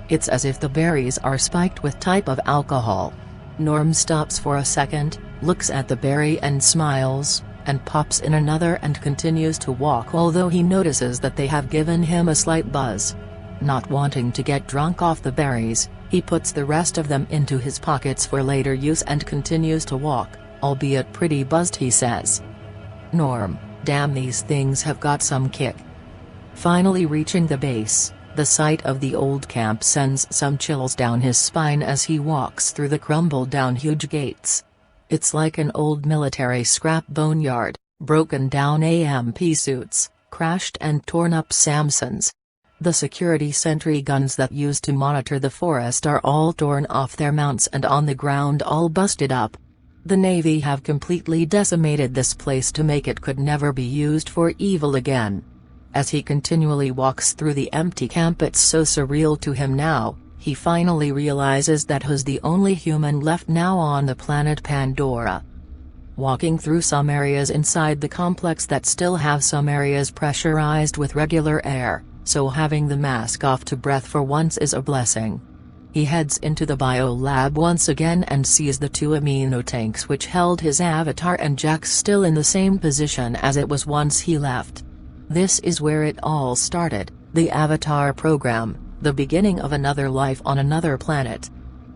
It's as if the berries are spiked with type of alcohol. Norm stops for a second, looks at the berry and smiles, and pops in another and continues to walk, although he notices that they have given him a slight buzz. Not wanting to get drunk off the berries, he puts the rest of them into his pockets for later use and continues to walk, albeit pretty buzzed, he says. Norm, damn, these things have got some kick. Finally reaching the base, the sight of the old camp sends some chills down his spine as he walks through the crumbled down huge gates. It's like an old military scrap boneyard, broken down AMP suits, crashed and torn up Samsons. The security sentry guns that used to monitor the forest are all torn off their mounts and on the ground all busted up. The Navy have completely decimated this place to make it could never be used for evil again. As he continually walks through the empty camp, it's so surreal to him now. He finally realizes that he's the only human left now on the planet Pandora. Walking through some areas inside the complex that still have some areas pressurized with regular air, so having the mask off to breathe for once is a blessing. He heads into the biolab once again and sees the 2 amino tanks which held his avatar and Jack still in the same position as it was once he left. This is where it all started, the avatar program, the beginning of another life on another planet.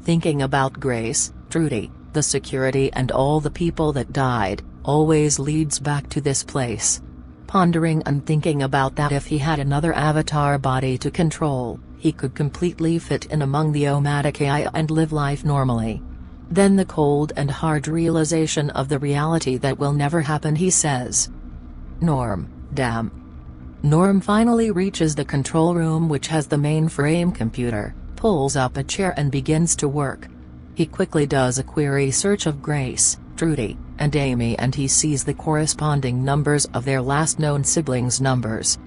Thinking about Grace, Trudy, the security and all the people that died, always leads back to this place. Pondering and thinking about that if he had another avatar body to control, he could completely fit in among the Omaticai and live life normally. Then the cold and hard realization of the reality that will never happen, he says. Norm, damn. Norm finally reaches the control room which has the mainframe computer, pulls up a chair and begins to work. He quickly does a query search of Grace, Trudy, and Amy and he sees the corresponding numbers of their last known siblings' numbers.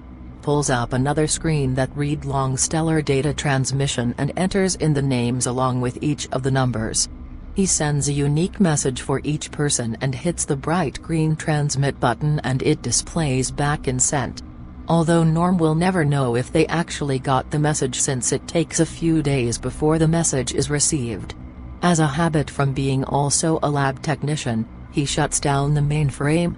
pulls up another screen that reads long stellar data transmission and enters in the names along with each of the numbers. He sends a unique message for each person and hits the bright green transmit button and it displays back in sent. Although Norm will never know if they actually got the message since it takes a few days before the message is received. As a habit from being also a lab technician, he shuts down the mainframe.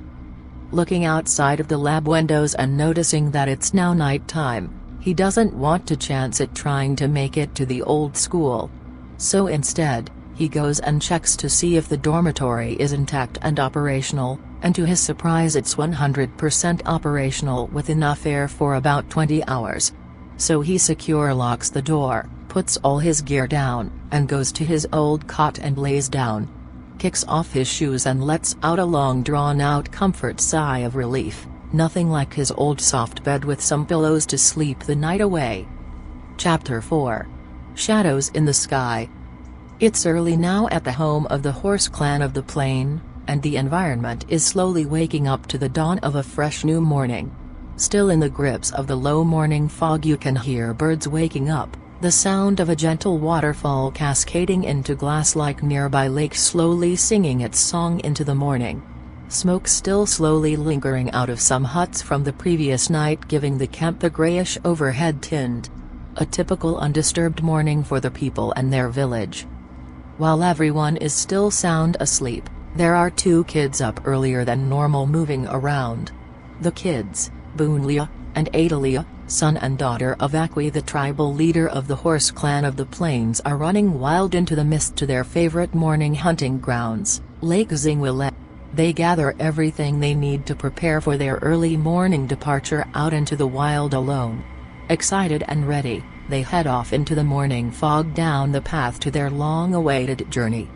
Looking outside of the lab windows and noticing that it's now night time, he doesn't want to chance it trying to make it to the old school. So instead, he goes and checks to see if the dormitory is intact and operational, and to his surprise it's 100% operational with enough air for about 20 hours. So he secure locks the door, puts all his gear down, and goes to his old cot and lays down. Kicks off his shoes and lets out a long drawn-out comfort sigh of relief, nothing like his old soft bed with some pillows to sleep the night away. Chapter 4. Shadows in the Sky. It's early now at the home of the horse clan of the plain, and the environment is slowly waking up to the dawn of a fresh new morning. Still in the grips of the low morning fog, you can hear birds waking up, the sound of a gentle waterfall cascading into glass like nearby lake slowly singing its song into the morning. Smoke still slowly lingering out of some huts from the previous night giving the camp the grayish overhead tint. A typical undisturbed morning for the people and their village. While everyone is still sound asleep, there are two kids up earlier than normal moving around. The kids, Boonlia and Adalia, son and daughter of Akwi, the tribal leader of the horse clan of the plains, are running wild into the mist to their favorite morning hunting grounds, Lake Zingwile. They gather everything they need to prepare for their early morning departure out into the wild alone. Excited and ready, they head off into the morning fog down the path to their long-awaited journey.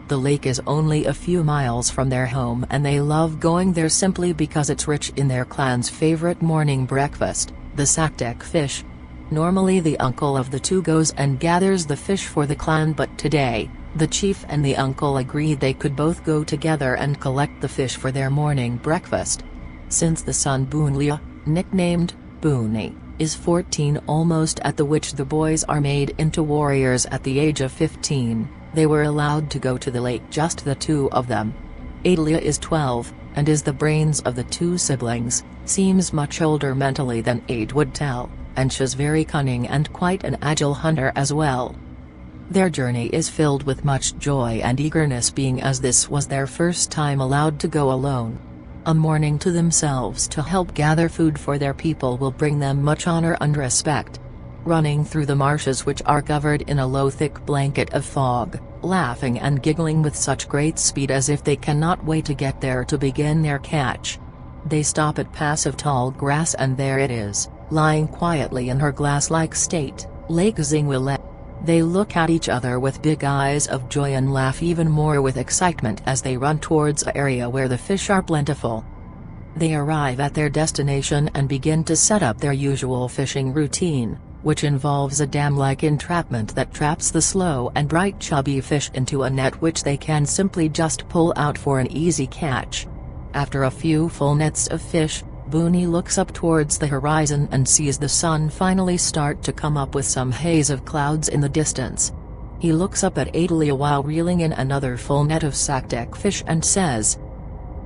The lake is only a few miles from their home and they love going there simply because it's rich in their clan's favorite morning breakfast, the saktek fish. Normally the uncle of the two goes and gathers the fish for the clan, but today, the chief and the uncle agreed they could both go together and collect the fish for their morning breakfast. Since the son Boonlia, nicknamed Booney, is 14, almost at the which the boys are made into warriors at the age of 15, they were allowed to go to the lake, just the two of them. Adalia is 12, and is the brains of the two siblings, seems much older mentally than Ade would tell, and she's very cunning and quite an agile hunter as well. Their journey is filled with much joy and eagerness, being as this was their first time allowed to go alone. A morning to themselves to help gather food for their people will bring them much honor and respect. Running through the marshes which are covered in a low thick blanket of fog, laughing and giggling with such great speed as if they cannot wait to get there to begin their catch. They stop at pass of tall grass and there it is, lying quietly in her glass-like state, Lake Zingwile. They look at each other with big eyes of joy and laugh even more with excitement as they run towards an area where the fish are plentiful. They arrive at their destination and begin to set up their usual fishing routine, which involves a dam-like entrapment that traps the slow and bright chubby fish into a net which they can simply just pull out for an easy catch. After a few full nets of fish, Booney looks up towards the horizon and sees the sun finally start to come up with some haze of clouds in the distance. He looks up at Adalia while reeling in another full net of saktek fish and says,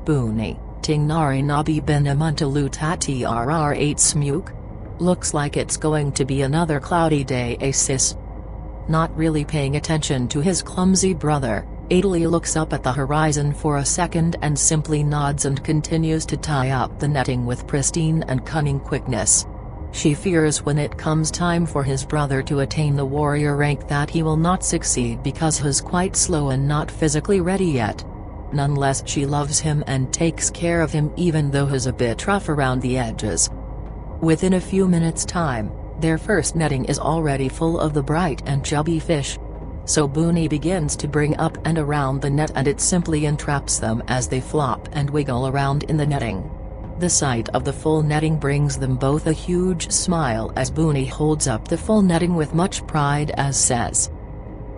"Booney, tingnari nabi benamuntalu tatrr 8 smuk? Looks like it's going to be another cloudy day, sis." Not really paying attention to his clumsy brother, Adalia looks up at the horizon for a second and simply nods and continues to tie up the netting with pristine and cunning quickness. She fears when it comes time for his brother to attain the warrior rank that he will not succeed because he's quite slow and not physically ready yet. Nonetheless, she loves him and takes care of him even though he's a bit rough around the edges. Within a few minutes' time, their first netting is already full of the bright and chubby fish. So Booney begins to bring up and around the net and it simply entraps them as they flop and wiggle around in the netting. The sight of the full netting brings them both a huge smile as Booney holds up the full netting with much pride as says,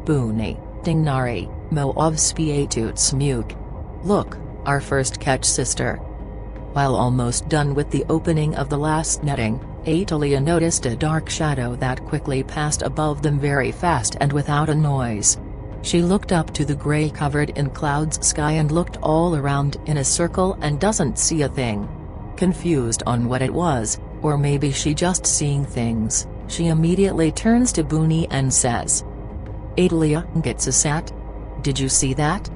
"Booney, dingnari, mo of spiatut smuk. Look, our first catch, sister." While almost done with the opening of the last netting, Atalia noticed a dark shadow that quickly passed above them very fast and without a noise. She looked up to the grey covered in clouds sky and looked all around in a circle and doesn't see a thing. Confused on what it was, or maybe she just seeing things, she immediately turns to Booney and says, "Atalia, gets a sat? Did you see that?"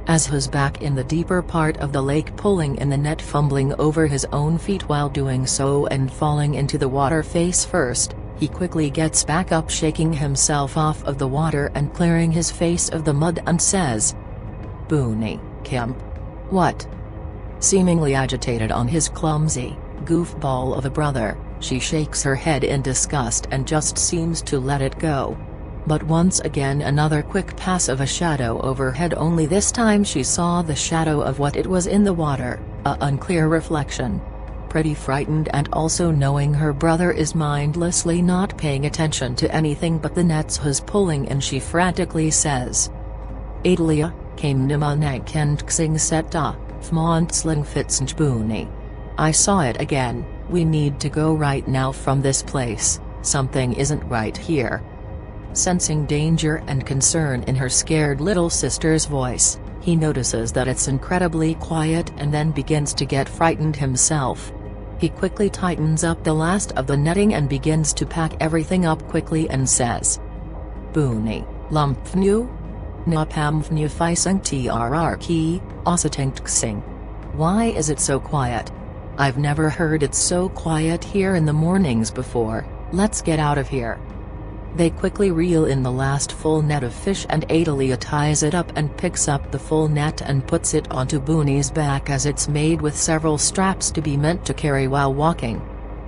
As who's back in the deeper part of the lake pulling in the net, fumbling over his own feet while doing so and falling into the water face first, he quickly gets back up, shaking himself off of the water and clearing his face of the mud, and says, "Booney, Kemp. What?" Seemingly agitated on his clumsy, goofball of a brother, she shakes her head in disgust and just seems to let it go. But once again another quick pass of a shadow overhead, only this time she saw the shadow of what it was in the water, a unclear reflection. Pretty frightened and also knowing her brother is mindlessly not paying attention to anything but the nets who's pulling, and she frantically says, "Atalia, came nimanag kentsing seta, fmontsling fitsnj Booney. I saw it again, we need to go right now from this place, something isn't right here." Sensing danger and concern in her scared little sister's voice, he notices that it's incredibly quiet and then begins to get frightened himself. He quickly tightens up the last of the netting and begins to pack everything up quickly and says, "Booney, lumpfnu? Napamfnu fisung trrk, osatinksing. Why is it so quiet? I've never heard it so quiet here in the mornings before, let's get out of here." They quickly reel in the last full net of fish and Atalia ties it up and picks up the full net and puts it onto Booney's back, as it's made with several straps to be meant to carry while walking.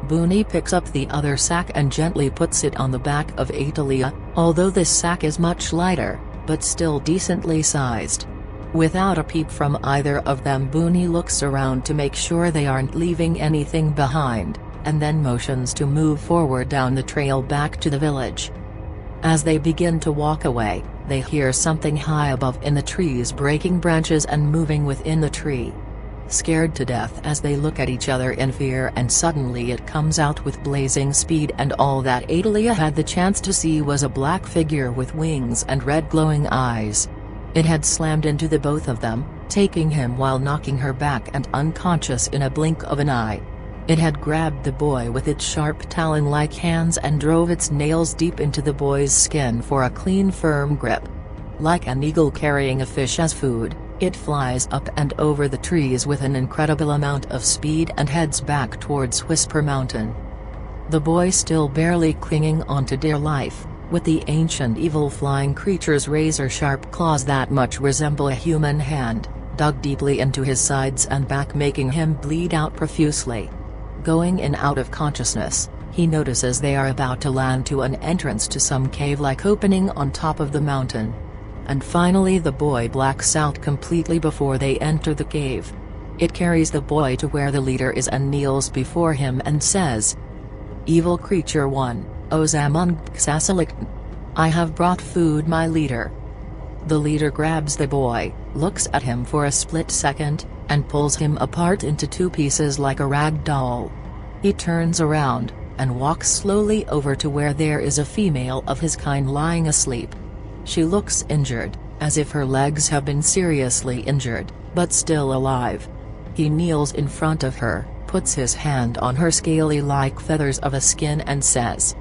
Booney picks up the other sack and gently puts it on the back of Atalia, although this sack is much lighter, but still decently sized. Without a peep from either of them, Booney looks around to make sure they aren't leaving anything behind, and then motions to move forward down the trail back to the village. As they begin to walk away, they hear something high above in the trees breaking branches and moving within the tree. Scared to death as they look at each other in fear, and suddenly it comes out with blazing speed, and all that Atalia had the chance to see was a black figure with wings and red glowing eyes. It had slammed into the both of them, taking him while knocking her back and unconscious in a blink of an eye. It had grabbed the boy with its sharp talon-like hands and drove its nails deep into the boy's skin for a clean, firm grip. Like an eagle carrying a fish as food, it flies up and over the trees with an incredible amount of speed and heads back towards Whisper Mountain. The boy still barely clinging on to dear life, with the ancient evil flying creature's razor-sharp claws that much resemble a human hand, dug deeply into his sides and back, making him bleed out profusely. Going in out of consciousness, he notices they are about to land to an entrance to some cave-like opening on top of the mountain. And finally the boy blacks out completely before they enter the cave. It carries the boy to where the leader is and kneels before him and says, "Evil creature 1, Ozamun Xasalikt. I have brought food, my leader." The leader grabs the boy, looks at him for a split second, and pulls him apart into two pieces like a rag doll. He turns around, and walks slowly over to where there is a female of his kind lying asleep. She looks injured, as if her legs have been seriously injured, but still alive. He kneels in front of her, puts his hand on her scaly-like feathers of a skin and says,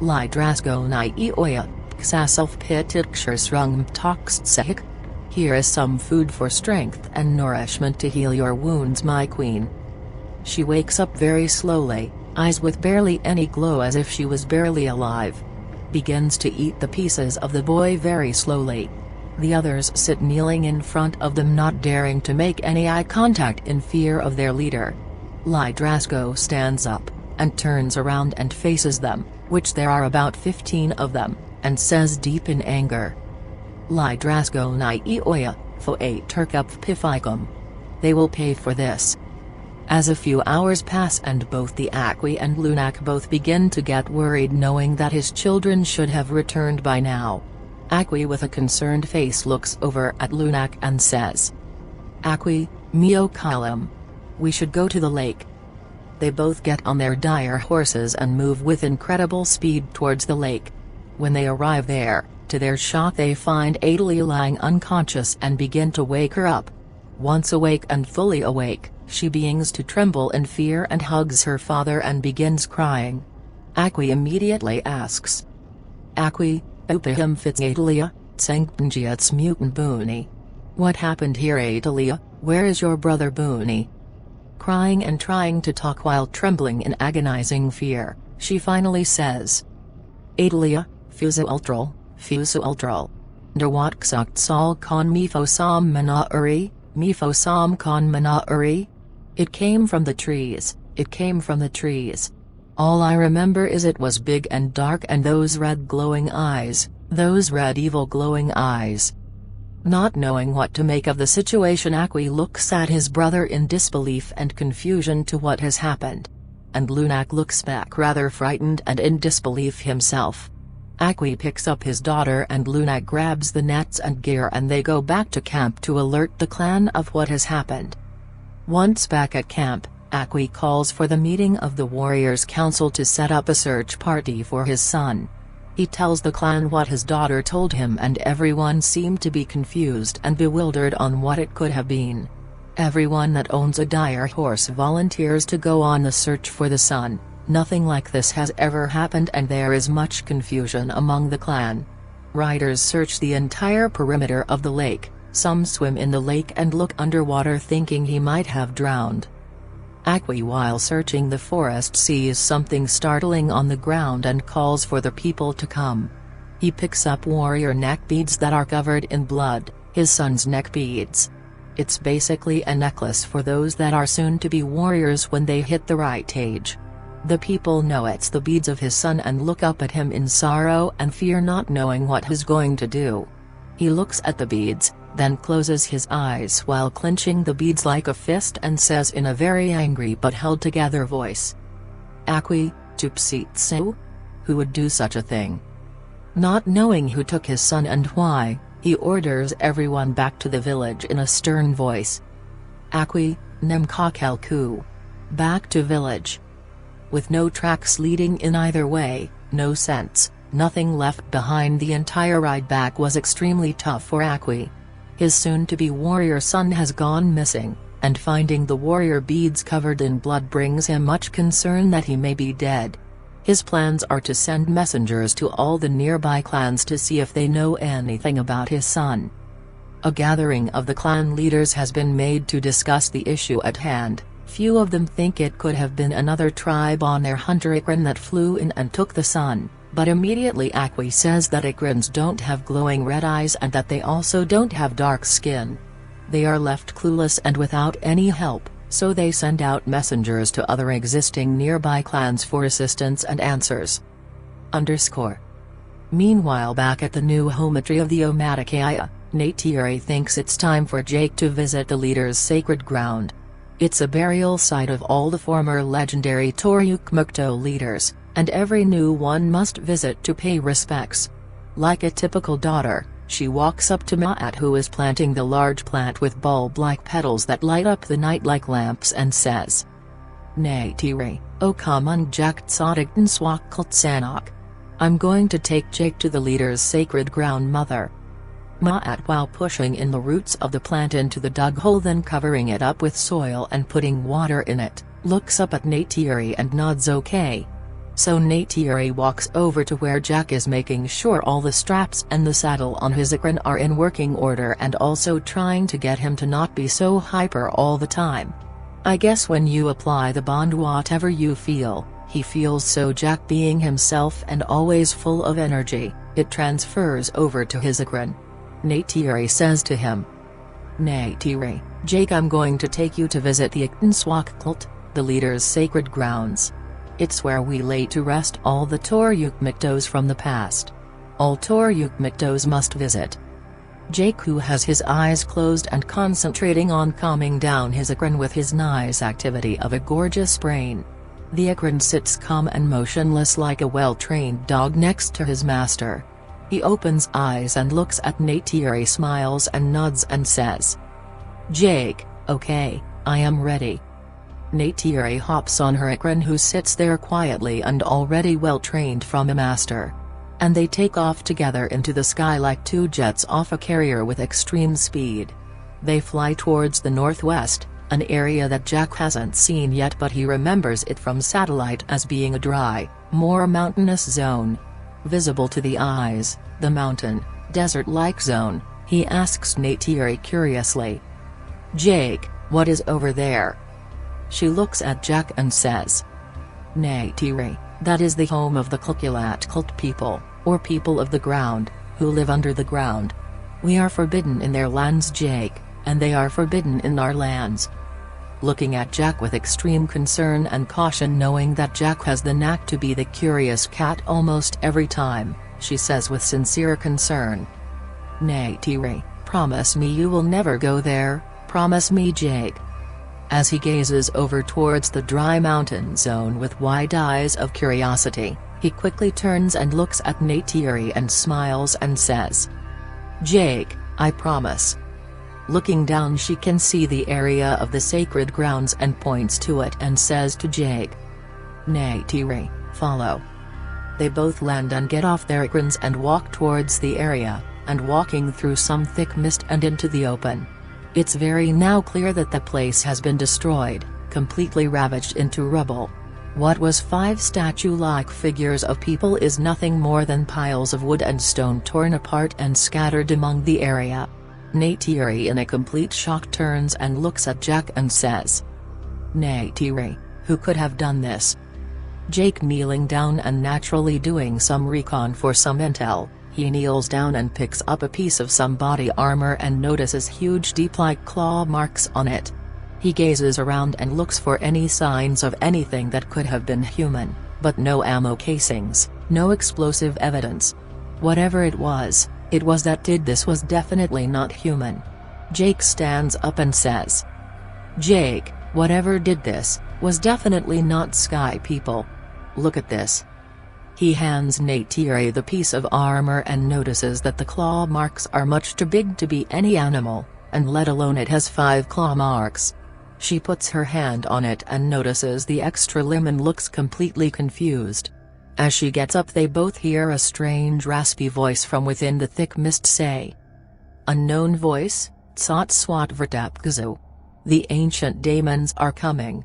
"Lidrasko ni ioya, xaself pitikshrsrung tokstsehik. Here is some food for strength and nourishment to heal your wounds, my queen." She wakes up very slowly, eyes with barely any glow as if she was barely alive. Begins to eat the pieces of the boy very slowly. The others sit kneeling in front of them, not daring to make any eye contact in fear of their leader. Lidrasko stands up, and turns around and faces them, which there are about 15 of them, and says deep in anger, "Lidrasko ni ioya, fo a turkup pificum. They will pay for this." As a few hours pass and both the Akwi and Lunak both begin to get worried, knowing that his children should have returned by now. Akwi with a concerned face looks over at Lunak and says, "Akwi, mio kalam. We should go to the lake." They both get on their dire horses and move with incredible speed towards the lake. When they arrive there, to their shock they find Italia lying unconscious and begin to wake her up. Once awake and fully awake, she begins to tremble in fear and hugs her father and begins crying. Aki immediately asks. Aki, upahim fits Italia, tsengpanjiats mutant Booni. What happened here Italia, where is your brother Booni? Crying and trying to talk while trembling in agonizing fear, she finally says. Italia, fusu ultral, Derwatksakt sal con mifosam manauri? It came from the trees, it came from the trees. All I remember is it was big and dark and those red glowing eyes, those red evil glowing eyes. Not knowing what to make of the situation, Aki looks at his brother in disbelief and confusion to what has happened. And Lunak looks back rather frightened and in disbelief himself. Aki picks up his daughter and Lunak grabs the nets and gear and they go back to camp to alert the clan of what has happened. Once back at camp, Aki calls for the meeting of the Warriors' Council to set up a search party for his son. He tells the clan what his daughter told him and everyone seemed to be confused and bewildered on what it could have been. Everyone that owns a dire horse volunteers to go on the search for the son. Nothing like this has ever happened and there is much confusion among the clan. Riders search the entire perimeter of the lake, some swim in the lake and look underwater thinking he might have drowned. Aki while searching the forest sees something startling on the ground and calls for the people to come. He picks up warrior neck beads that are covered in blood, his son's neck beads. It's basically a necklace for those that are soon to be warriors when they hit the right age. The people know it's the beads of his son and look up at him in sorrow and fear not knowing what he's going to do. He looks at the beads, then closes his eyes while clenching the beads like a fist and says in a very angry but held together voice. Aki, tupsitsu? Who would do such a thing? Not knowing who took his son and why, he orders everyone back to the village in a stern voice. Aki, nemkakelku. Back to village. With no tracks leading in either way, no sense, nothing left behind, the entire ride back was extremely tough for Aki. His soon-to-be warrior son has gone missing, and finding the warrior beads covered in blood brings him much concern that he may be dead. His plans are to send messengers to all the nearby clans to see if they know anything about his son. A gathering of the clan leaders has been made to discuss the issue at hand. Few of them think it could have been another tribe on their hunter Ikran that flew in and took the son, but immediately Aki says that Ikrans don't have glowing red eyes and that they also don't have dark skin. They are left clueless and without any help, so they send out messengers to other existing nearby clans for assistance and answers. Meanwhile, back at the new hometry of the Omaticaya, Neytiri thinks it's time for Jake to visit the leader's sacred ground. It's a burial site of all the former legendary Toryukmukto leaders, and every new one must visit to pay respects. Like a typical daughter, she walks up to Ma'at, who is planting the large plant with bulb-like petals that light up the night like lamps, and says, Neytiri, o kamung jak tsadigtan swakkultsanok. I'm going to take Jake to the leader's sacred ground, mother. Ma'at, while pushing in the roots of the plant into the dug hole, then covering it up with soil and putting water in it, looks up at Neytiri and nods okay. So Neytiri walks over to where Jack is, making sure all the straps and the saddle on his Ikran are in working order and also trying to get him to not be so hyper all the time. I guess when you apply the bond, whatever you feel, he feels, so Jack being himself and always full of energy, it transfers over to his Ikran. Neytiri says to him, Neytiri, Jake, I'm going to take you to visit the Iktanswakkult, the leader's sacred grounds. It's where we lay to rest all the Toryukmiktos from the past. All Toryukmiktos must visit. Jake, who has his eyes closed and concentrating on calming down his Ikran with his nice activity of a gorgeous brain. The Ikran sits calm and motionless like a well-trained dog next to his master. He opens eyes and looks at Neytiri, smiles and nods and says, Jake, okay, I am ready. Neytiri hops on her Ikran, who sits there quietly and already well trained from a master. And they take off together into the sky like two jets off a carrier with extreme speed. They fly towards the northwest, an area that Jack hasn't seen yet, but he remembers it from satellite as being a dry, more mountainous zone. Visible to the eyes, the mountain, desert-like zone. He asks Neytiri curiously. "Jake, what is over there?" She looks at Jack and says. "Neytiri, that is the home of the Klukulat cult people, or people of the ground, who live under the ground. We are forbidden in their lands, Jake, and they are forbidden in our lands." Looking at Jack with extreme concern and caution, knowing that Jack has the knack to be the curious cat almost every time, she says with sincere concern. "Neytiri, promise me you will never go there, promise me, Jake." As he gazes over towards the dry mountain zone with wide eyes of curiosity, he quickly turns and looks at Neytiri and smiles and says, "Jake, I promise." Looking down, she can see the area of the sacred grounds and points to it and says to Jake, "Neytiri, follow." They both land and get off their Ikrans and walk towards the area, and walking through some thick mist and into the open. It's very now clear that the place has been destroyed, completely ravaged into rubble. What was 5 statue-like figures of people is nothing more than piles of wood and stone torn apart and scattered among the area. Neytiri, in a complete shock, turns and looks at Jack and says, "Neytiri, who could have done this?" Jake, kneeling down and naturally doing some recon for some intel, he kneels down and picks up a piece of some body armor and notices huge deep-like claw marks on it. He gazes around and looks for any signs of anything that could have been human, but no ammo casings, no explosive evidence. Whatever it was that did this was definitely not human. Jake stands up and says, "Jake, whatever did this, was definitely not sky people. Look at this." He hands Neytiri the piece of armor and notices that the claw marks are much too big to be any animal, and let alone it has 5 claw marks. She puts her hand on it and notices the extra limb and looks completely confused. As she gets up, they both hear a strange raspy voice from within the thick mist say. Unknown voice, Tsot Swat Vertapkazu. The ancient demons are coming.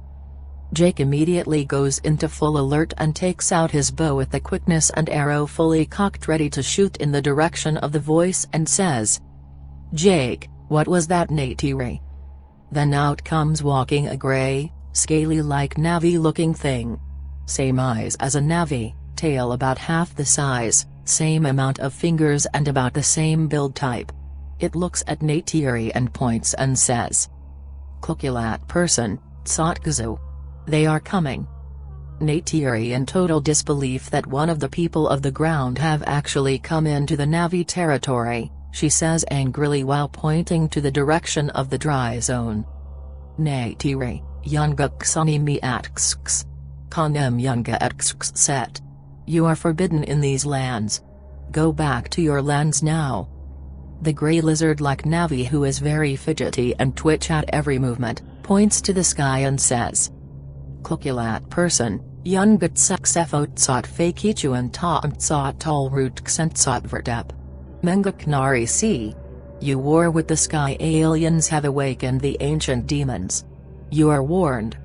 Jake immediately goes into full alert and takes out his bow with the quickness and arrow fully cocked ready to shoot in the direction of the voice and says, "Jake, what was that, Neytiri?" Then out comes walking a grey, scaly-like Navi-looking thing. Same eyes as a Navi, tail about half the size, same amount of fingers and about the same build type. It looks at Neytiri and points and says, "Klukulat person, Tsotkazu. They are coming." Neytiri, in total disbelief that one of the people of the ground have actually come into the Navi territory, she says angrily while pointing to the direction of the dry zone. "Neytiri, yunga ksani mi atksks. Kanem yunga atksks set. You are forbidden in these lands. Go back to your lands now." The grey lizard-like Navi, who is very fidgety and twitch at every movement, points to the sky and says, "Klukulat person, yunga tsaksefo tsot fakichuan taam tsot tol root ksent tsot vertep. Menga knari si. You war with the sky aliens have awakened the ancient demons. You are warned."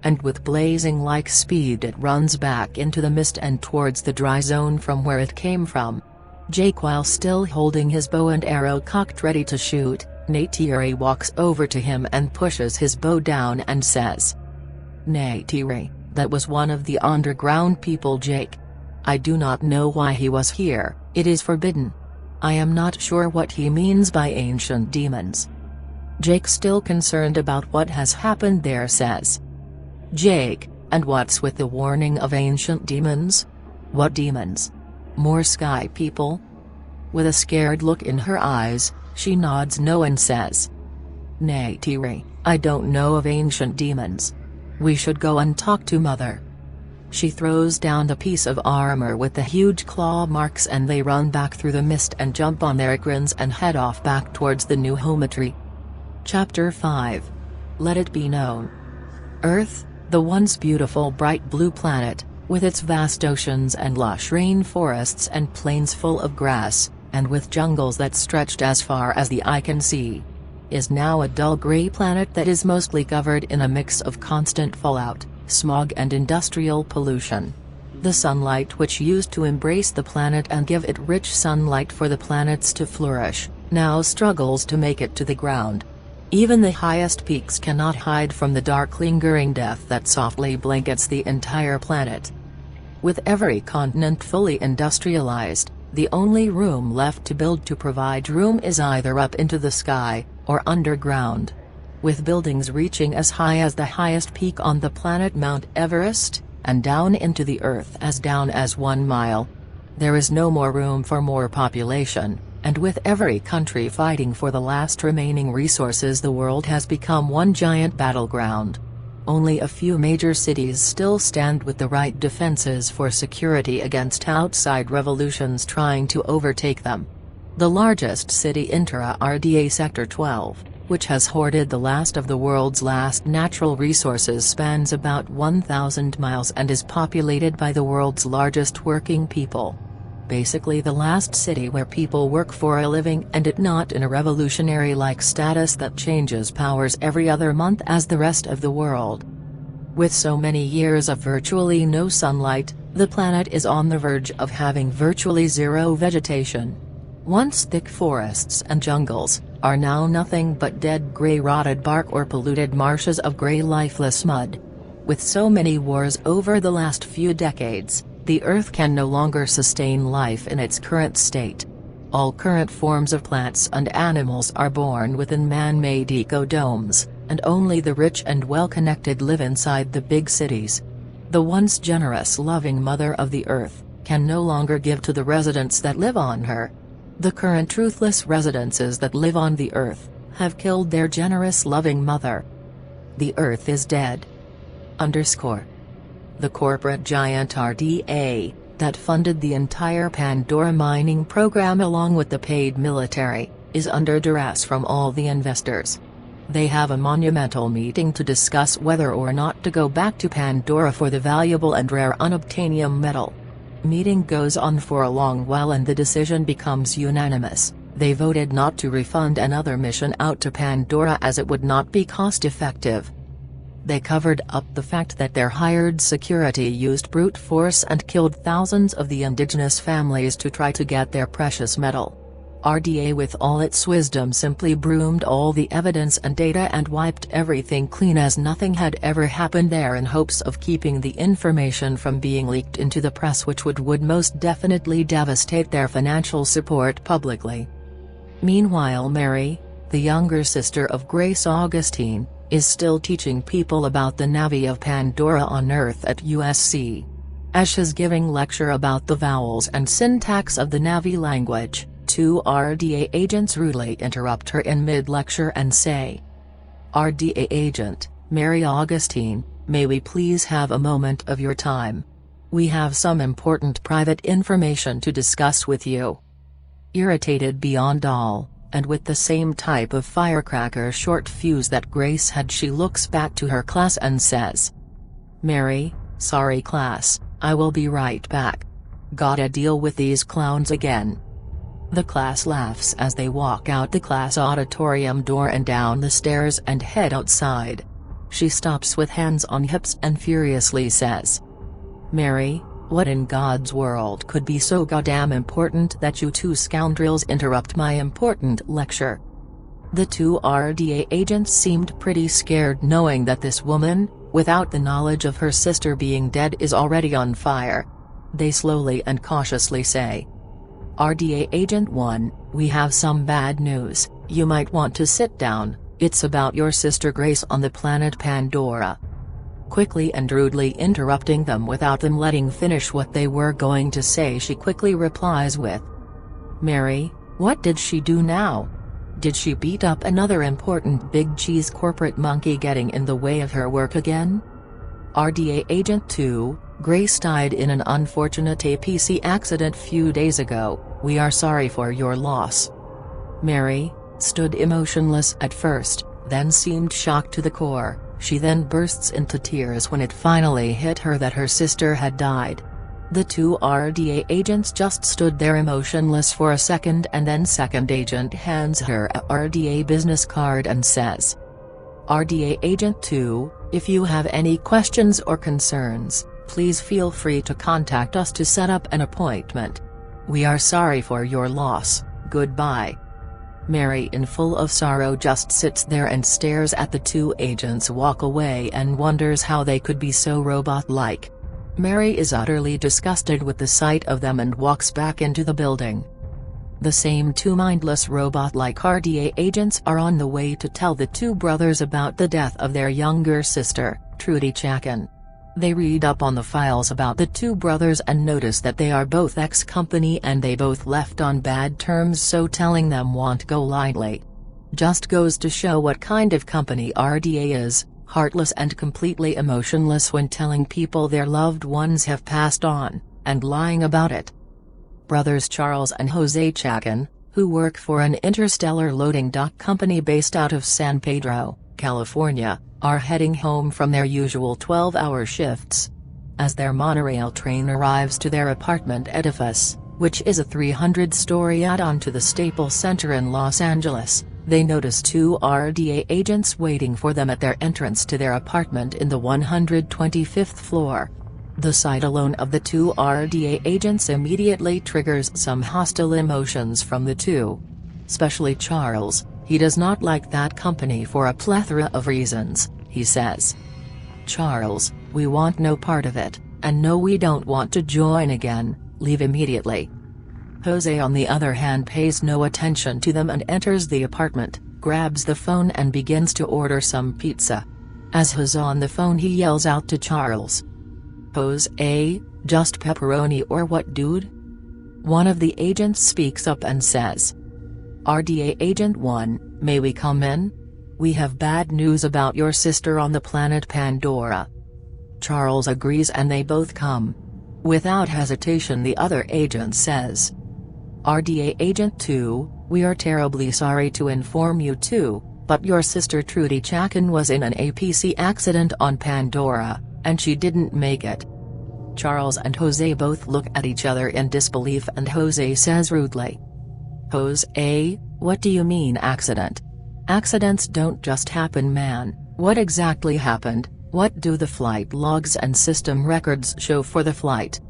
And with blazing-like speed it runs back into the mist and towards the dry zone from where it came from. Jake, while still holding his bow and arrow cocked ready to shoot, Neytiri walks over to him and pushes his bow down and says, "Neytiri, that was one of the underground people, Jake. I do not know why he was here, it is forbidden. I am not sure what he means by ancient demons." Jake, still concerned about what has happened there, says, "Jake, and what's with the warning of ancient demons? What demons? More sky people?" With a scared look in her eyes, she nods no and says, "Neytiri, I don't know of ancient demons. We should go and talk to Mother." She throws down the piece of armor with the huge claw marks and they run back through the mist and jump on their Ikrans and head off back towards the new hometry. Chapter 5. Let it be known. Earth, the once beautiful bright blue planet, with its vast oceans and lush rainforests and plains full of grass, and with jungles that stretched as far as the eye can see, is now a dull gray planet that is mostly covered in a mix of constant fallout, smog and industrial pollution. The sunlight which used to embrace the planet and give it rich sunlight for the planets to flourish, now struggles to make it to the ground. Even the highest peaks cannot hide from the dark lingering death that softly blankets the entire planet. With every continent fully industrialized, the only room left to build to provide room is either up into the sky, or underground. With buildings reaching as high as the highest peak on the planet Mount Everest, and down into the earth as down as 1 mile. There is no more room for more population, and with every country fighting for the last remaining resources, the world has become one giant battleground. Only a few major cities still stand with the right defenses for security against outside revolutions trying to overtake them. The largest city intra-RDA Sector 12, which has hoarded the last of the world's last natural resources, spans about 1,000 miles and is populated by the world's largest working people. Basically the last city where people work for a living, and it not in a revolutionary-like status that changes powers every other month as the rest of the world. With so many years of virtually no sunlight, the planet is on the verge of having virtually zero vegetation. Once thick forests and jungles, are now nothing but dead gray rotted bark or polluted marshes of gray lifeless mud. With so many wars over the last few decades, the Earth can no longer sustain life in its current state. All current forms of plants and animals are born within man-made ecodomes, and only the rich and well-connected live inside the big cities. The once generous loving mother of the Earth, can no longer give to the residents that live on her. The current truthless residences that live on the Earth, have killed their generous loving mother. The Earth is dead. The corporate giant RDA, that funded the entire Pandora mining program along with the paid military, is under duress from all the investors. They have a monumental meeting to discuss whether or not to go back to Pandora for the valuable and rare unobtainium metal. Meeting goes on for a long while and the decision becomes unanimous. They voted not to refund another mission out to Pandora as it would not be cost-effective. They covered up the fact that their hired security used brute force and killed thousands of the indigenous families to try to get their precious metal. RDA with all its wisdom simply broomed all the evidence and data and wiped everything clean as nothing had ever happened there in hopes of keeping the information from being leaked into the press, which would most definitely devastate their financial support publicly. Meanwhile Mary, the younger sister of Grace Augustine, is still teaching people about the Navi of Pandora on Earth at USC. As she's giving lecture about the vowels and syntax of the Navi language, 2 RDA agents rudely interrupt her in mid-lecture and say, "RDA agent, Mary Augustine, may we please have a moment of your time? We have some important private information to discuss with you." Irritated beyond all, and with the same type of firecracker short fuse that Grace had, she looks back to her class and says, "Mary, sorry class, I will be right back. Gotta deal with these clowns again." The class laughs as they walk out the class auditorium door and down the stairs and head outside. She stops with hands on hips and furiously says, "Mary, what in God's world could be so goddamn important that you two scoundrels interrupt my important lecture?" The 2 RDA agents seemed pretty scared knowing that this woman, without the knowledge of her sister being dead, is already on fire. They slowly and cautiously say, "RDA Agent 1, we have some bad news. You might want to sit down. It's about your sister Grace on the planet Pandora." Quickly and rudely interrupting them without them letting finish what they were going to say, she quickly replies with, "Mary, what did she do now? Did she beat up another important big cheese corporate monkey getting in the way of her work again?" RDA Agent 2, Grace died in an unfortunate APC accident few days ago. We are sorry for your loss. Mary stood emotionless at first, then seemed shocked to the core, She then bursts into tears when it finally hit her that her sister had died. The two RDA agents just stood there emotionless for a second, and then second agent hands her a RDA business card and says, "RDA Agent 2, if you have any questions or concerns, please feel free to contact us to set up an appointment. We are sorry for your loss, goodbye." Mary, in full of sorrow, just sits there and stares at the two agents walk away and wonders how they could be so robot-like. Mary is utterly disgusted with the sight of them and walks back into the building. The same two mindless robot-like RDA agents are on the way to tell the two brothers about the death of their younger sister, Trudy Chacon. They read up on the files about the two brothers and notice that they are both ex-company and they both left on bad terms, so telling them won't go lightly. Just goes to show what kind of company RDA is, heartless and completely emotionless when telling people their loved ones have passed on, and lying about it. Brothers Charles and Jose Chacon, who work for an interstellar loading dock company based out of San Pedro, California, are heading home from their usual 12-hour shifts. As their monorail train arrives to their apartment edifice, which is a 300-story add-on to the Staples Center in Los Angeles, they notice two RDA agents waiting for them at their entrance to their apartment in the 125th floor. The sight alone of the two RDA agents immediately triggers some hostile emotions from the two. Especially Charles. He does not like that company for a plethora of reasons, he says. "Charles, we want no part of it, and no, we don't want to join again, leave immediately." Jose, on the other hand, pays no attention to them and enters the apartment, grabs the phone and begins to order some pizza. As he's on the phone, he yells out to Charles, "Jose, just pepperoni or what, dude?" One of the agents speaks up and says, "RDA Agent 1, may we come in? We have bad news about your sister on the planet Pandora." Charles agrees and they both come. Without hesitation, the other agent says, "RDA Agent 2, we are terribly sorry to inform you too, but your sister Trudy Chacon was in an APC accident on Pandora, and she didn't make it." Charles and Jose both look at each other in disbelief and Jose says rudely, "Jose, what do you mean accident? Accidents don't just happen, man. What exactly happened? What do the flight logs and system records show for the flight?"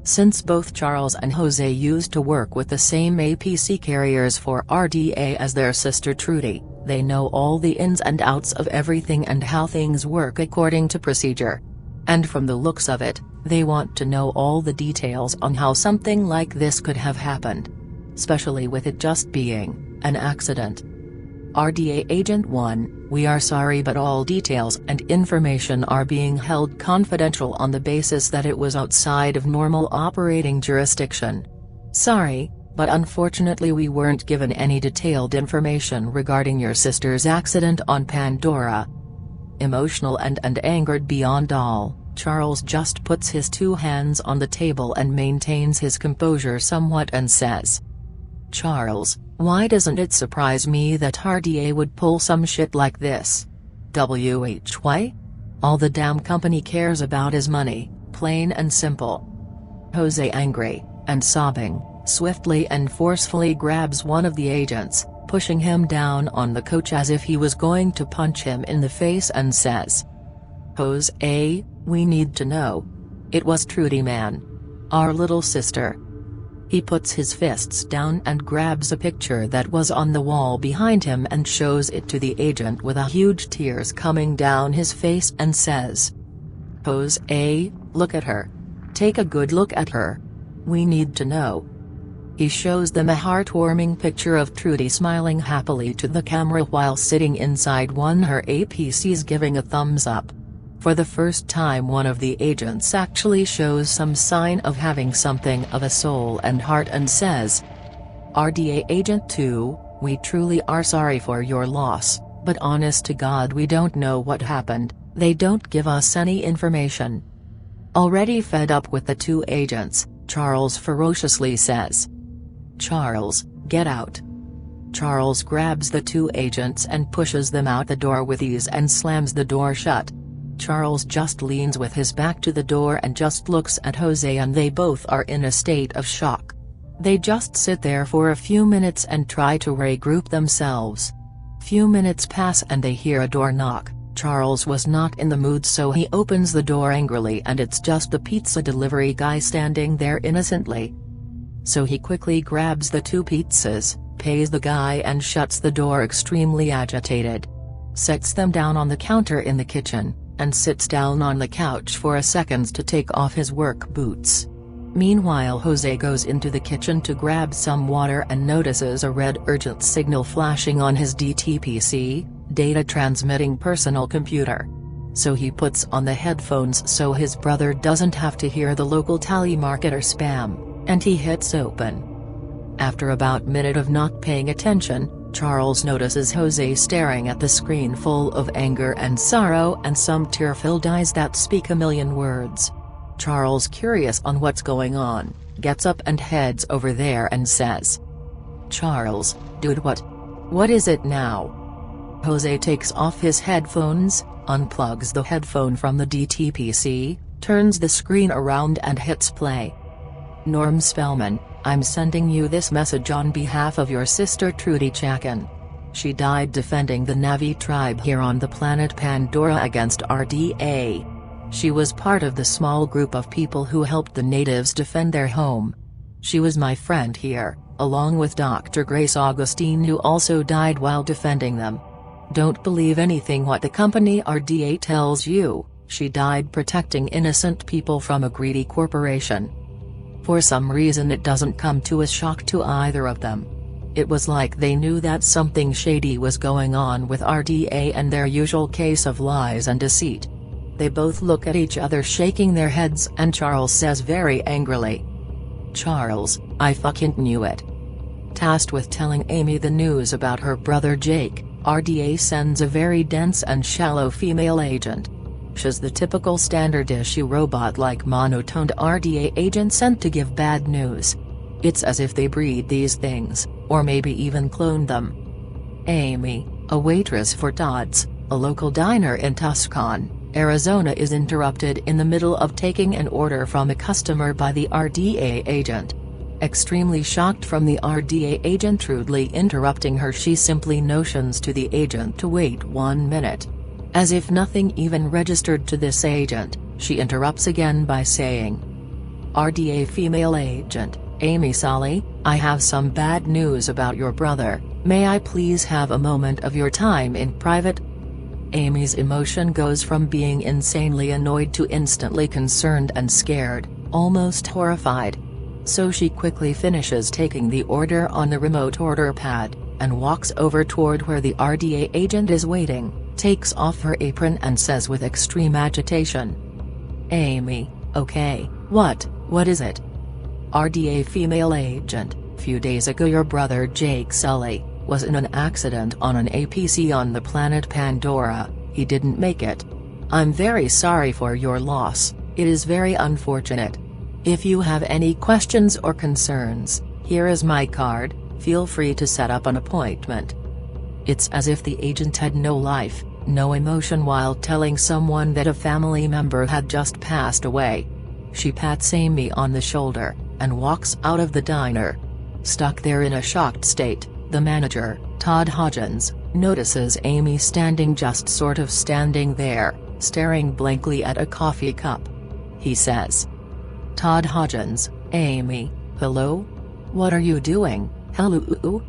Since both Charles and Jose used to work with the same APC carriers for RDA as their sister Trudy, they know all the ins and outs of everything and how things work according to procedure. And from the looks of it, they want to know all the details on how something like this could have happened. Especially with it just being an accident. "RDA Agent 1, we are sorry, but all details and information are being held confidential on the basis that it was outside of normal operating jurisdiction. Sorry, but unfortunately we weren't given any detailed information regarding your sister's accident on Pandora." Emotional and angered beyond all, Charles just puts his two hands on the table and maintains his composure somewhat and says, "Charles, why doesn't it surprise me that RDA would pull some shit like this? Why? All the damn company cares about is money, plain and simple." Jose, angry, and sobbing, swiftly and forcefully grabs one of the agents, pushing him down on the couch as if he was going to punch him in the face and says, "Jose, we need to know. It was Trudy, man. Our little sister." He puts his fists down and grabs a picture that was on the wall behind him and shows it to the agent with a huge tears coming down his face and says, "Jose, look at her. Take a good look at her. We need to know." He shows them a heartwarming picture of Trudy smiling happily to the camera while sitting inside one her APCs, giving a thumbs up. For the first time, one of the agents actually shows some sign of having something of a soul and heart and says, "RDA Agent 2, we truly are sorry for your loss, but honest to God we don't know what happened. They don't give us any information." Already fed up with the two agents, Charles ferociously says, "Charles, get out. Charles grabs the two agents and pushes them out the door with ease and slams the door shut. Charles just leans with his back to the door and just looks at Jose, and they both are in a state of shock. They just sit there for a few minutes and try to regroup themselves. Few minutes pass and they hear a door knock. Charles was not in the mood, so he opens the door angrily, and it's just the pizza delivery guy standing there innocently. So he quickly grabs the two pizzas, pays the guy and shuts the door, extremely agitated. Sets them down on the counter in the kitchen, and sits down on the couch for a second to take off his work boots. Meanwhile, Jose goes into the kitchen to grab some water and notices a red urgent signal flashing on his DTPC, data transmitting personal computer. So he puts on the headphones so his brother doesn't have to hear the local telemarketer spam, and he hits open. After about a minute of not paying attention, Charles notices Jose staring at the screen full of anger and sorrow and some tear-filled eyes that speak a million words. Charles, curious on what's going on, gets up and heads over there and says, "Charles, dude, what is it now?" Jose takes off his headphones, unplugs the headphone from the DTPC, turns the screen around and hits play. "Norm Spellman, I'm sending you this message on behalf of your sister Trudy Chacon. She died defending the Navi tribe here on the planet Pandora against RDA. She was part of the small group of people who helped the natives defend their home. She was my friend here, along with Dr. Grace Augustine, who also died while defending them. Don't believe anything what the company RDA tells you. She died protecting innocent people from a greedy corporation." For some reason it doesn't come to a shock to either of them. It was like they knew that something shady was going on with RDA and their usual case of lies and deceit. They both look at each other, shaking their heads, and Charles says very angrily, "Charles, I fucking knew it." Tasked with telling Amy the news about her brother Jake, RDA sends a very dense and shallow female agent. She's the typical standard-issue robot-like monotoned RDA agent sent to give bad news. It's as if they breed these things, or maybe even clone them. Amy, a waitress for Todd's, a local diner in Tucson, Arizona, is interrupted in the middle of taking an order from a customer by the RDA agent. Extremely shocked from the RDA agent rudely interrupting her, she simply motions to the agent to wait 1 minute. As if nothing even registered to this agent, she interrupts again by saying, "RDA female agent, Amy Solly, I have some bad news about your brother. May I please have a moment of your time in private?" Amy's emotion goes from being insanely annoyed to instantly concerned and scared, almost horrified. So she quickly finishes taking the order on the remote order pad, and walks over toward where the RDA agent is waiting, takes off her apron and says with extreme agitation, "Amy, okay, what is it?" RDA female agent, few days ago your brother Jake Sully was in an accident on an APC on the planet Pandora. He didn't make it. I'm very sorry for your loss, it is very unfortunate. If you have any questions or concerns, here is my card, feel free to set up an appointment. It's as if the agent had no life, no emotion while telling someone that a family member had just passed away. She pats Amy on the shoulder, and walks out of the diner. Stuck there in a shocked state, the manager, Todd Hodgins, notices Amy standing there, staring blankly at a coffee cup. He says, "Todd Hodgins, Amy, hello? What are you doing, hello?"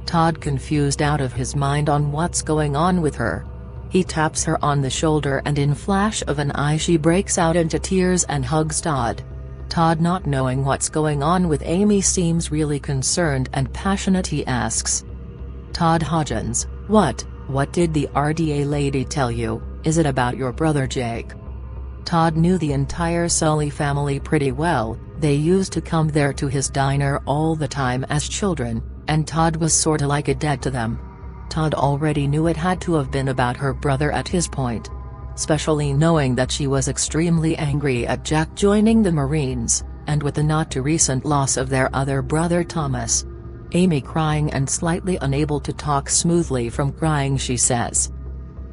Todd, confused out of his mind on what's going on with her. He taps her on the shoulder and in flash of an eye she breaks out into tears and hugs Todd. Todd, not knowing what's going on with Amy, seems really concerned and passionate. He asks, "Todd Hodgins, what did the RDA lady tell you? Is it about your brother Jake?" Todd knew the entire Sully family pretty well. They used to come there to his diner all the time as children, and Todd was sorta like a dad to them. Todd already knew it had to have been about her brother at his point. Especially knowing that she was extremely angry at Jack joining the Marines, and with the not-too-recent loss of their other brother Thomas. Amy crying and slightly unable to talk smoothly from crying, she says.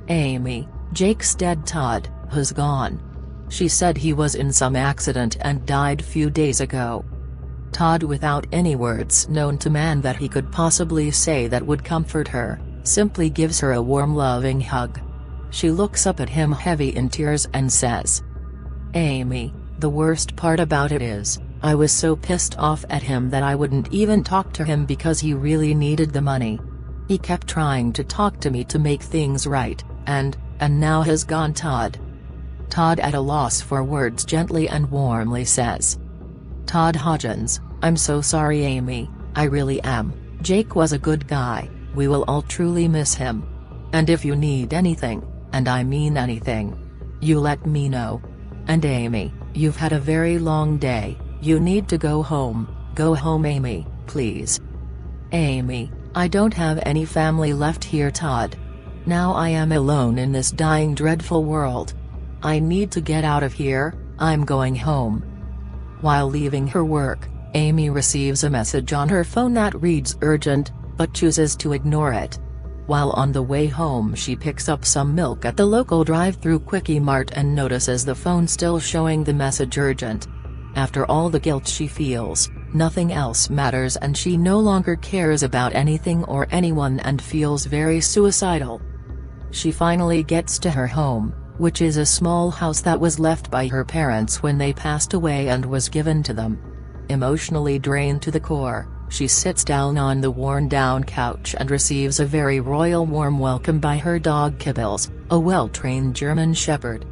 Amy, Jake's dead. Todd, who's gone. She said he was in some accident and died few days ago. Todd, without any words known to man that he could possibly say that would comfort her, simply gives her a warm loving hug. She looks up at him heavy in tears and says, Amy, the worst part about it is, I was so pissed off at him that I wouldn't even talk to him because he really needed the money. He kept trying to talk to me to make things right, and now has gone. Todd, at a loss for words, gently and warmly says. Todd Hodgins, I'm so sorry Amy, I really am. Jake was a good guy, we will all truly miss him. And if you need anything, and I mean anything, you let me know. And Amy, you've had a very long day, you need to go home. Go home Amy, please. Amy, I don't have any family left here. Todd. Now I am alone in this dying dreadful world. I need to get out of here, I'm going home. While leaving her work, Amy receives a message on her phone that reads urgent, but chooses to ignore it. While on the way home, she picks up some milk at the local drive-through Quickie Mart and notices the phone still showing the message urgent. After all the guilt she feels, nothing else matters and she no longer cares about anything or anyone and feels very suicidal. She finally gets to her home, which is a small house that was left by her parents when they passed away and was given to them. Emotionally drained to the core, she sits down on the worn-down couch and receives a very royal warm welcome by her dog Kibbles, a well-trained German Shepherd.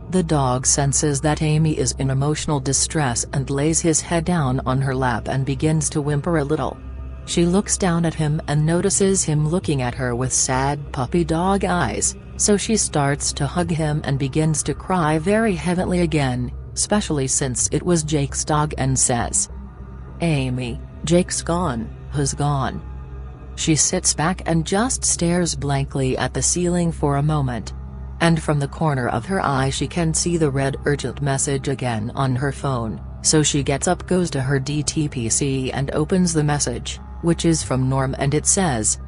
The dog senses that Amy is in emotional distress and lays his head down on her lap and begins to whimper a little. She looks down at him and notices him looking at her with sad puppy dog eyes, so she starts to hug him and begins to cry very heavily again, especially since it was Jake's dog, and says, Amy, Jake's gone. Who's gone? She sits back and just stares blankly at the ceiling for a moment. And from the corner of her eye she can see the red urgent message again on her phone, so she gets up, goes to her DTPC and opens the message, which is from Norm, and it says,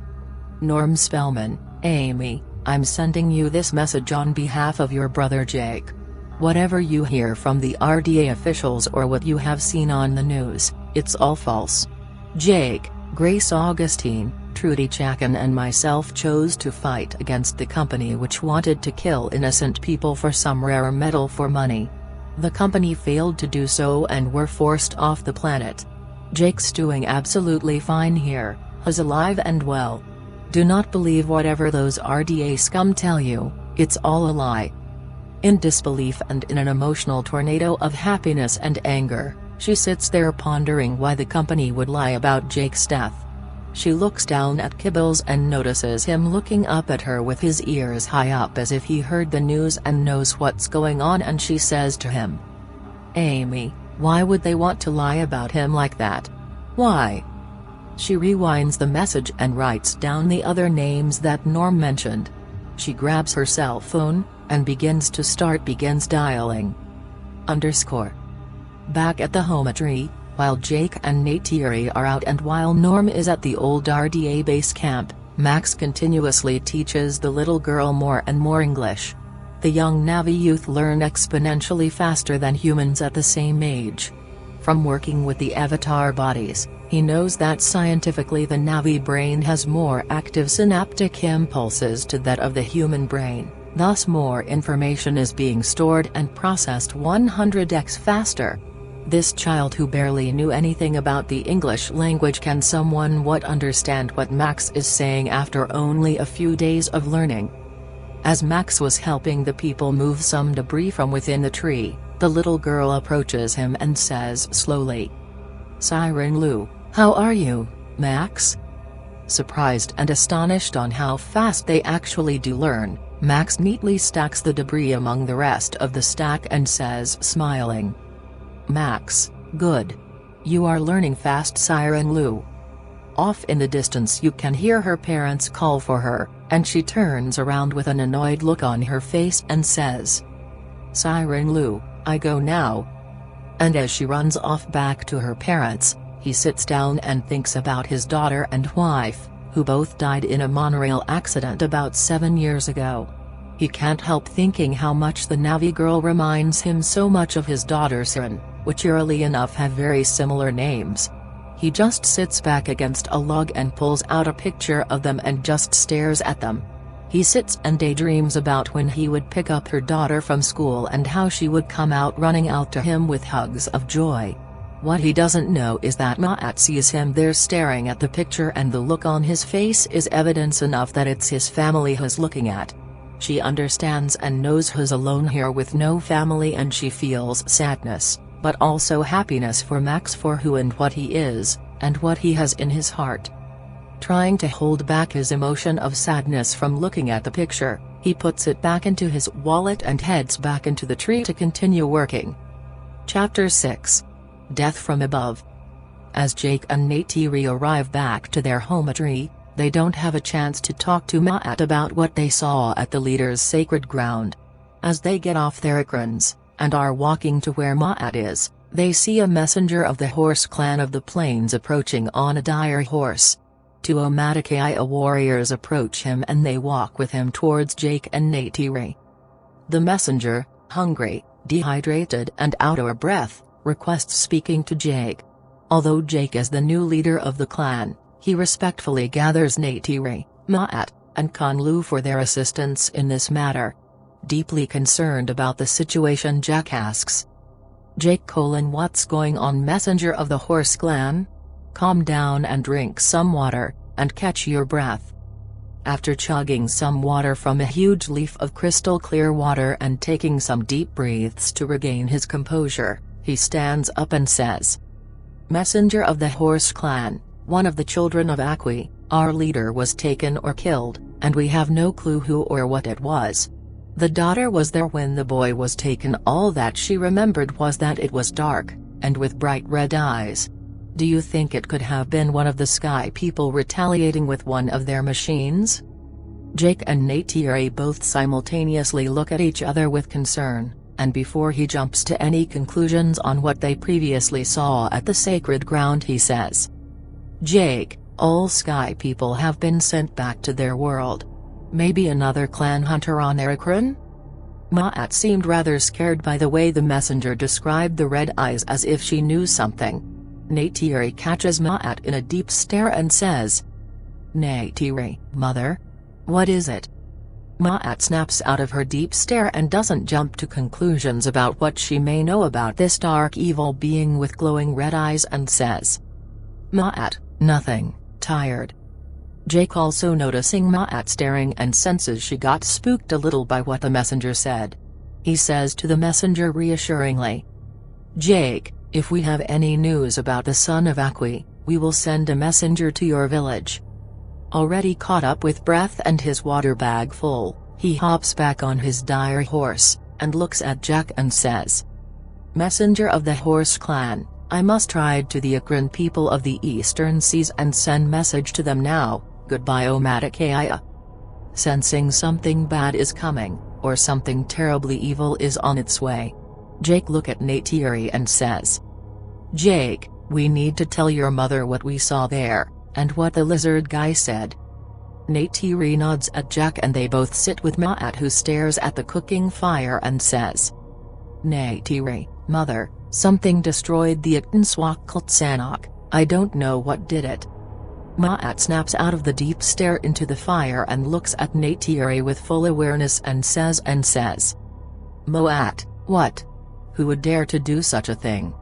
Norm Spellman, Amy, I'm sending you this message on behalf of your brother Jake. Whatever you hear from the RDA officials or what you have seen on the news, it's all false. Jake, Grace Augustine, Trudy Chacon and myself chose to fight against the company which wanted to kill innocent people for some rare metal for money. The company failed to do so and were forced off the planet. Jake's doing absolutely fine here, he's alive and well. Do not believe whatever those RDA scum tell you, it's all a lie. In disbelief and in an emotional tornado of happiness and anger, she sits there pondering why the company would lie about Jake's death. She looks down at Kibbles and notices him looking up at her with his ears high up as if he heard the news and knows what's going on, and she says to him, Amy, why would they want to lie about him like that? Why? She rewinds the message and writes down the other names that Norm mentioned. She grabs her cell phone, and begins dialing. Back at the home tree, while Jake and Neytiri are out and while Norm is at the old RDA base camp, Max continuously teaches the little girl more and more English. The young Navi youth learn exponentially faster than humans at the same age. From working with the avatar bodies, he knows that scientifically the Navi brain has more active synaptic impulses to that of the human brain, thus more information is being stored and processed 100x faster. This child who barely knew anything about the English language can somewhat understand what Max is saying after only a few days of learning. As Max was helping the people move some debris from within the tree, the little girl approaches him and says slowly, Siren Lou, how are you, Max? Surprised and astonished on how fast they actually do learn, Max neatly stacks the debris among the rest of the stack and says, smiling, Max, good. You are learning fast, Siren Lou. Off in the distance you can hear her parents call for her, and she turns around with an annoyed look on her face and says, Siren Lou, I go now. And as she runs off back to her parents, He sits down and thinks about his daughter and wife, who both died in a monorail accident about 7 years ago. He can't help thinking how much the Navi girl reminds him so much of his daughter Siren, which eerily enough have very similar names. He just sits back against a log and pulls out a picture of them and just stares at them. He sits and daydreams about when he would pick up her daughter from school and how she would come out running out to him with hugs of joy. What he doesn't know is that Ma'at sees him there staring at the picture, and the look on his face is evidence enough that it's his family he's looking at. She understands and knows he's alone here with no family, and she feels sadness, but also happiness for Max, for who and what he is, and what he has in his heart. Trying to hold back his emotion of sadness from looking at the picture, he puts it back into his wallet and heads back into the tree to continue working. Chapter 6. Death from Above. As Jake and Neytiri arrive back to their home tree, they don't have a chance to talk to Ma'at about what they saw at the leader's sacred ground. As they get off their Ikrans, and are walking to where Ma'at is, they see a messenger of the horse clan of the plains approaching on a dire horse. Two Omaticaya warriors approach him and they walk with him towards Jake and Neytiri. The messenger, hungry, dehydrated and out of breath, requests speaking to Jake. Although Jake is the new leader of the clan, he respectfully gathers Neytiri, Ma'at, and Kanlu for their assistance in this matter. Deeply concerned about the situation, Jack asks, "Jake: what's going on, messenger of the horse clan? Calm down and drink some water, and catch your breath." After chugging some water from a huge leaf of crystal clear water and taking some deep breaths to regain his composure, he stands up and says, "Messenger of the horse clan, one of the children of Akwi, our leader, was taken or killed, and we have no clue who or what it was. The daughter was there when the boy was taken. All that she remembered was that it was dark, and with bright red eyes. Do you think it could have been one of the sky people retaliating with one of their machines?" Jake and Neytiri both simultaneously look at each other with concern, and before he jumps to any conclusions on what they previously saw at the sacred ground, he says, "Jake, all sky people have been sent back to their world. Maybe another clan hunter on Ikran?" Ma'at seemed rather scared by the way the messenger described the red eyes, as if she knew something. Neytiri catches Ma'at in a deep stare and says, "Neytiri, mother? What is it?" Ma'at snaps out of her deep stare and doesn't jump to conclusions about what she may know about this dark evil being with glowing red eyes, and says, "Ma'at, nothing, tired." Jake, also noticing Ma'at staring and senses she got spooked a little by what the messenger said. He says to the messenger reassuringly, "Jake, if we have any news about the son of Akwi, we will send a messenger to your village." Already caught up with breath and his water bag full, he hops back on his dire horse, and looks at Jack and says, "Messenger of the horse clan, I must ride to the Ikran people of the eastern seas and send message to them now. Goodbye, Omaticaya." Sensing something bad is coming, or something terribly evil is on its way, Jake look at Neytiri and says, "Jake, we need to tell your mother what we saw there, and what the lizard guy said." Neytiri nods at Jack and they both sit with Ma'at, who stares at the cooking fire and says, "Neytiri, mother, something destroyed the Ikran. I don't know what did it." Ma'at snaps out of the deep stare into the fire and looks at Neytiri with full awareness and says, "Moat, what? Who would dare to do such a thing?"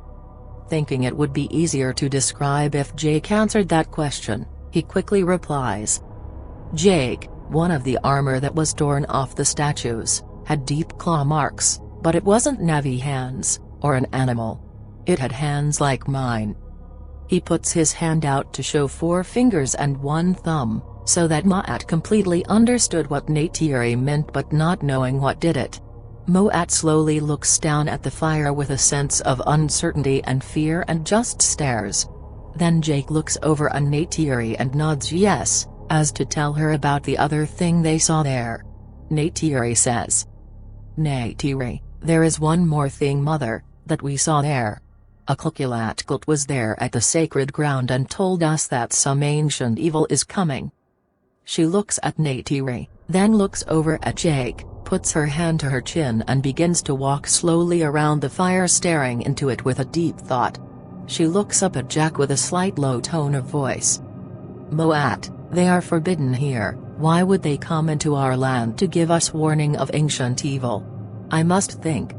Thinking it would be easier to describe if Jake answered that question, he quickly replies, "Jake, one of the armor that was torn off the statues, had deep claw marks, but it wasn't Navi hands, or an animal. It had hands like mine." He puts his hand out to show 4 fingers and 1 thumb, so that Ma'at completely understood what Neytiri meant, but not knowing what did it. Moat slowly looks down at the fire with a sense of uncertainty and fear and just stares. Then Jake looks over at Neytiri and nods yes, as to tell her about the other thing they saw there. Neytiri says, "Neytiri, there is one more thing, mother, that we saw there." A Kulkulatkult was there at the sacred ground and told us that some ancient evil is coming. She looks at Neytiri, then looks over at Jake, puts her hand to her chin and begins to walk slowly around the fire staring into it with a deep thought. She looks up at Jack with a slight low tone of voice. Moat, they are forbidden here, why would they come into our land to give us warning of ancient evil? I must think.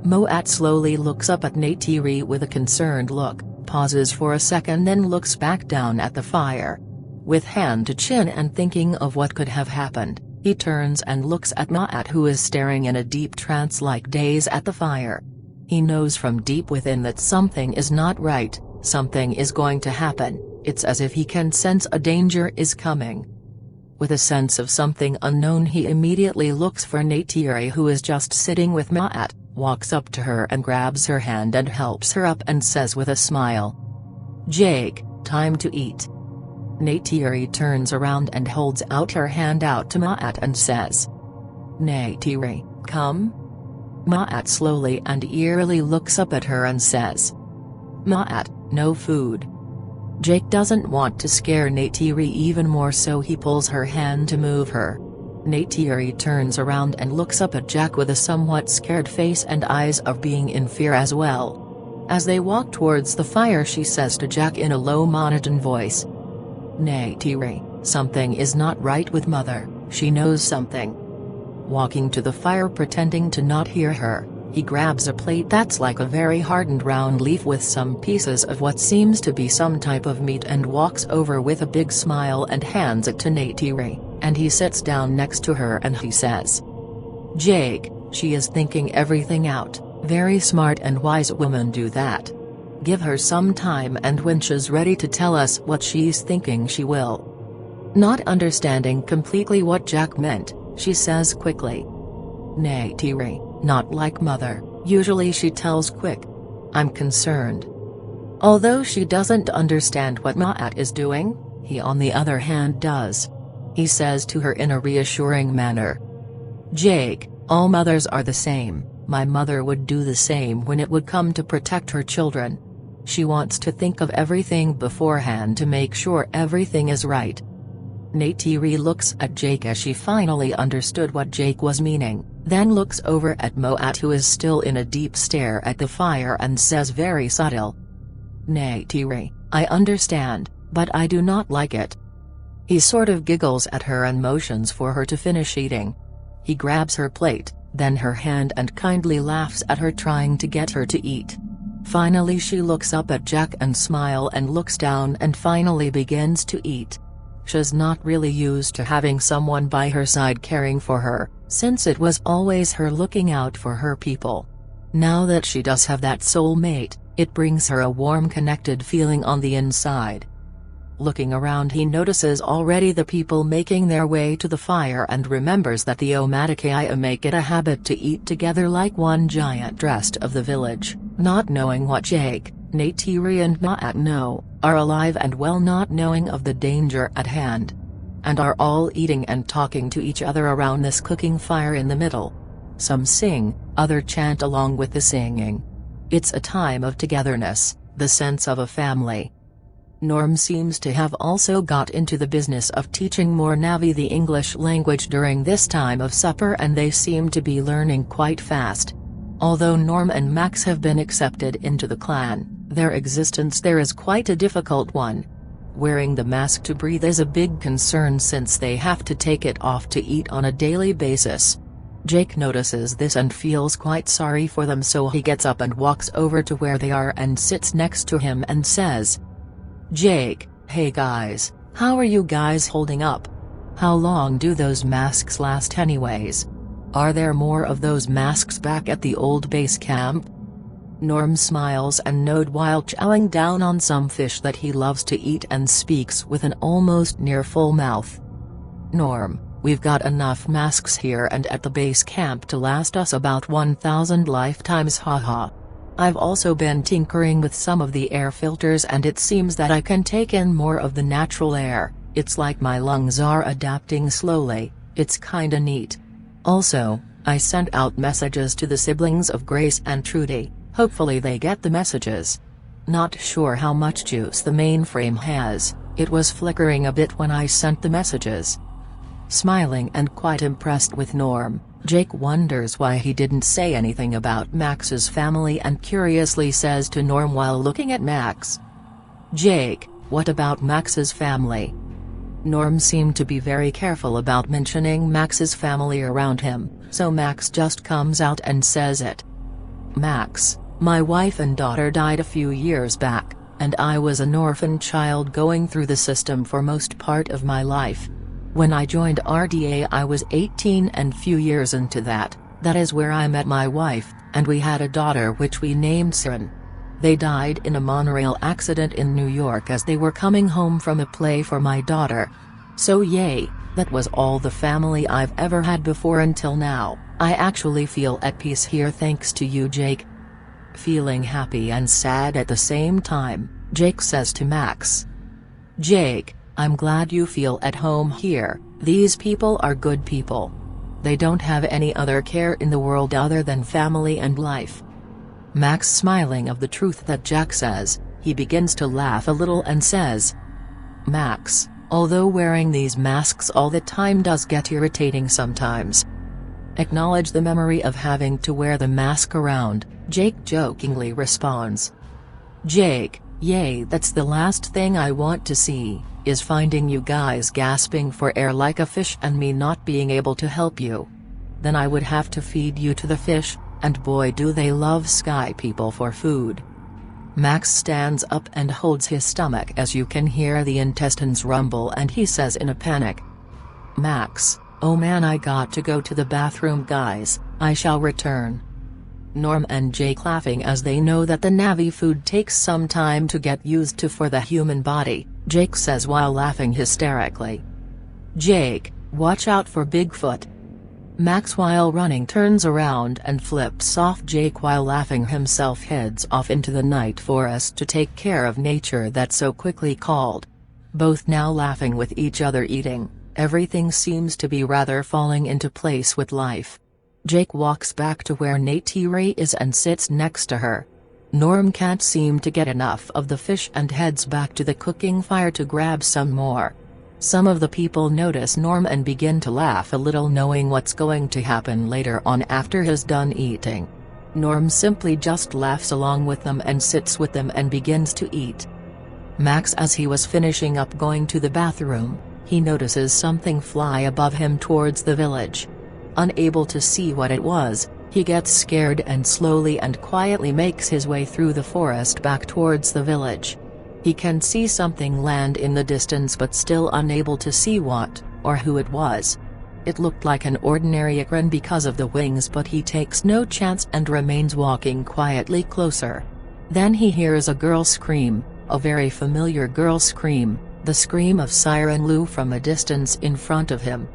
Moat slowly looks up at Neytiri with a concerned look, pauses for a second then looks back down at the fire. With hand to chin and thinking of what could have happened, he turns and looks at Moat who is staring in a deep trance-like daze at the fire. He knows from deep within that something is not right, something is going to happen, it's as if he can sense a danger is coming. With a sense of something unknown he immediately looks for Neytiri who is just sitting with Moat, walks up to her and grabs her hand and helps her up and says with a smile. Jake, time to eat. Neytiri turns around and holds out her hand out to Moat and says. Neytiri, come? Moat slowly and eerily looks up at her and says. Moat, no food. Jake doesn't want to scare Neytiri even more so he pulls her hand to move her. Neytiri turns around and looks up at Jack with a somewhat scared face and eyes of being in fear as well. As they walk towards the fire she says to Jack in a low monotone voice. Neytiri, something is not right with mother, she knows something. Walking to the fire pretending to not hear her, he grabs a plate that's like a very hardened round leaf with some pieces of what seems to be some type of meat and walks over with a big smile and hands it to Neytiri, and he sits down next to her and he says. Jake, she is thinking everything out, very smart and wise woman do that. Give her some time and when she's ready to tell us what she's thinking she will. Not understanding completely what Jack meant, she says quickly. Neytiri, not like mother, usually she tells quick. I'm concerned. Although she doesn't understand what Moat is doing, he on the other hand does. He says to her in a reassuring manner. Jake, all mothers are the same, my mother would do the same when it would come to protect her children. She wants to think of everything beforehand to make sure everything is right. Neytiri looks at Jake as she finally understood what Jake was meaning, then looks over at Moat who is still in a deep stare at the fire and says very subtle. Neytiri, I understand, but I do not like it. He sort of giggles at her and motions for her to finish eating. He grabs her plate, then her hand and kindly laughs at her trying to get her to eat. Finally she looks up at Jack and smile and looks down and finally begins to eat. She's not really used to having someone by her side caring for her, since it was always her looking out for her people. Now that she does have that soulmate, it brings her a warm connected feeling on the inside. Looking around he notices already the people making their way to the fire and remembers that the Omaticaya make it a habit to eat together like one giant rest of the village, not knowing what Jake, Neytiri and Moat know, are alive and well not knowing of the danger at hand. And are all eating and talking to each other around this cooking fire in the middle. Some sing, other chant along with the singing. It's a time of togetherness, the sense of a family. Norm seems to have also got into the business of teaching more Navi the English language during this time of supper and they seem to be learning quite fast. Although Norm and Max have been accepted into the clan, their existence there is quite a difficult one. Wearing the mask to breathe is a big concern since they have to take it off to eat on a daily basis. Jake notices this and feels quite sorry for them so he gets up and walks over to where they are and sits next to him and says. Jake, hey guys, how are you guys holding up? How long do those masks last anyways? Are there more of those masks back at the old base camp? Norm smiles and nods while chowing down on some fish that he loves to eat and speaks with an almost near full mouth. Norm, we've got enough masks here and at the base camp to last us about 1,000 lifetimes haha. I've also been tinkering with some of the air filters and it seems that I can take in more of the natural air, it's like my lungs are adapting slowly, it's kinda neat. Also, I sent out messages to the siblings of Grace and Trudy, Hopefully they get the messages. Not sure how much juice the mainframe has, it was flickering a bit when I sent the messages. Smiling and quite impressed with Norm, Jake wonders why he didn't say anything about Max's family and curiously says to Norm while looking at Max. "Jake, what about Max's family?" Norm seemed to be very careful about mentioning Max's family around him, so Max just comes out and says it. "Max, my wife and daughter died a few years back, and I was an orphan child going through the system for most part of my life. When I joined RDA I was 18 and few years into that is where I met my wife, and we had a daughter which we named Ikran. They died in a monorail accident in New York as they were coming home from a play for my daughter. So yay, that was all the family I've ever had before until now. I actually feel at peace here thanks to you, Jake." Feeling happy and sad at the same time, Jake says to Max. "Jake, I'm glad you feel at home here, these people are good people. They don't have any other care in the world other than family and life." Max smiling of the truth that Jack says, he begins to laugh a little and says, "Max, although wearing these masks all the time does get irritating sometimes." "Acknowledge the memory of having to wear the mask around," Jake jokingly responds. "Jake, yay, that's the last thing I want to see, is finding you guys gasping for air like a fish and me not being able to help you. Then I would have to feed you to the fish, and boy do they love sky people for food." Max stands up and holds his stomach as you can hear the intestines rumble and he says in a panic, "Max, oh man, I got to go to the bathroom guys, I shall return." Norm and Jake laughing as they know that the Navi food takes some time to get used to for the human body. Jake says while laughing hysterically, "Jake, watch out for Bigfoot." Max while running turns around and flips off Jake while laughing himself heads off into the night forest to take care of nature that's so quickly called. Both now laughing with each other eating, everything seems to be rather falling into place with life. Jake walks back to where Naitiri is and sits next to her. Norm can't seem to get enough of the fish and heads back to the cooking fire to grab some more. Some of the people notice Norm and begin to laugh a little knowing what's going to happen later on after he's done eating. Norm simply just laughs along with them and sits with them and begins to eat. Max as he was finishing up going to the bathroom, he notices something fly above him towards the village. Unable to see what it was, he gets scared and slowly and quietly makes his way through the forest back towards the village. He can see something land in the distance but still unable to see what, or who it was. It looked like an ordinary Ikran because of the wings, but he takes no chance and remains walking quietly closer. Then he hears a girl scream, a very familiar girl scream, the scream of Siren Lou from a distance in front of him.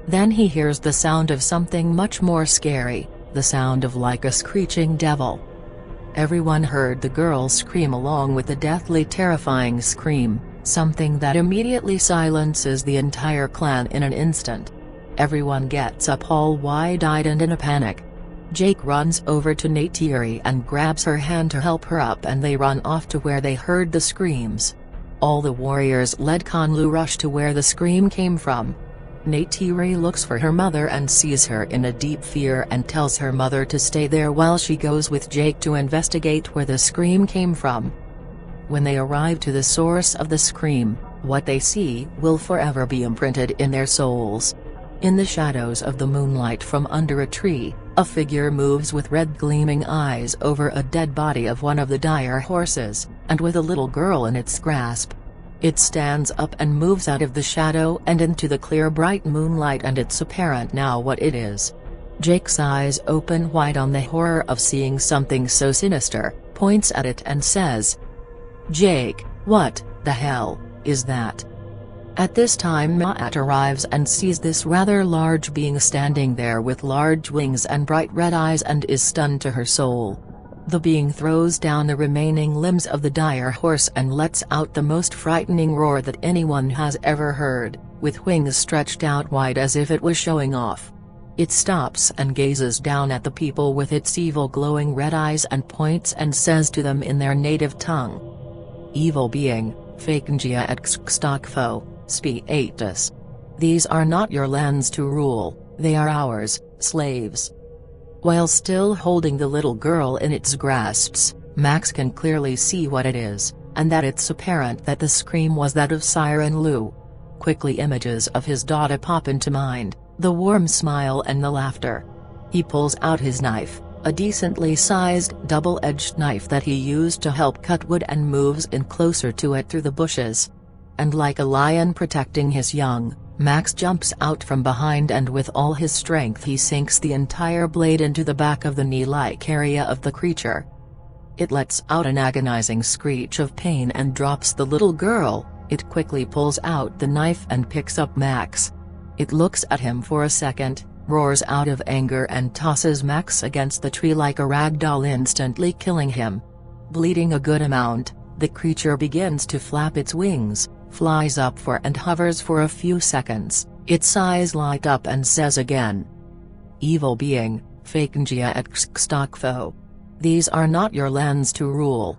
Then he hears the sound of something much more scary, the sound of like a screeching devil. Everyone heard the girl scream along with the deathly terrifying scream, something that immediately silences the entire clan in an instant. Everyone gets up all wide-eyed and in a panic. Jake runs over to Naitiri and grabs her hand to help her up and they run off to where they heard the screams. All the warriors led Kanlu rush to where the scream came from. Naitiri looks for her mother and sees her in a deep fear and tells her mother to stay there while she goes with Jake to investigate where the scream came from. When they arrive to the source of the scream, what they see will forever be imprinted in their souls. In the shadows of the moonlight from under a tree, a figure moves with red gleaming eyes over a dead body of one of the dire horses, and with a little girl in its grasp. It stands up and moves out of the shadow and into the clear bright moonlight, and it's apparent now what it is. Jake's eyes open wide on the horror of seeing something so sinister, points at it and says, "Jake, what the hell is that?" At this time Ma'at arrives and sees this rather large being standing there with large wings and bright red eyes and is stunned to her soul. The being throws down the remaining limbs of the dire horse and lets out the most frightening roar that anyone has ever heard, with wings stretched out wide as if it was showing off. It stops and gazes down at the people with its evil glowing red eyes and points and says to them in their native tongue. Evil being, Fakengia et Xstokfo, Spiatus. These are not your lands to rule, they are ours, slaves. While still holding the little girl in its grasps, Max can clearly see what it is, and that it's apparent that the scream was that of Siren Lu. Quickly images of his daughter pop into mind, the warm smile and the laughter. He pulls out his knife, a decently sized double-edged knife that he used to help cut wood, and moves in closer to it through the bushes. And like a lion protecting his young, Max jumps out from behind, and with all his strength he sinks the entire blade into the back of the knee-like area of the creature. It lets out an agonizing screech of pain and drops the little girl. It quickly pulls out the knife and picks up Max. It looks at him for a second, roars out of anger and tosses Max against the tree like a rag doll, instantly killing him. Bleeding a good amount, the creature begins to flap its wings, flies up for and hovers for a few seconds. Its eyes light up and says again. Evil being, Fakengia et Xstokfo. These are not your lands to rule.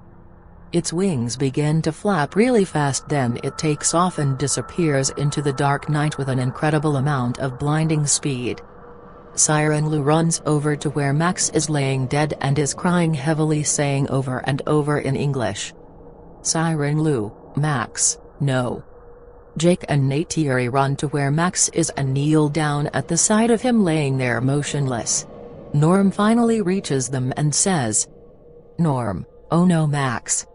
Its wings begin to flap really fast, then it takes off and disappears into the dark night with an incredible amount of blinding speed. Siren Lu runs over to where Max is laying dead and is crying heavily, saying over and over in English. Siren Lu, Max, no. Jake and Neytiri run to where Max is and kneel down at the side of him, laying there motionless. Norm finally reaches them and says. Norm, oh no Max.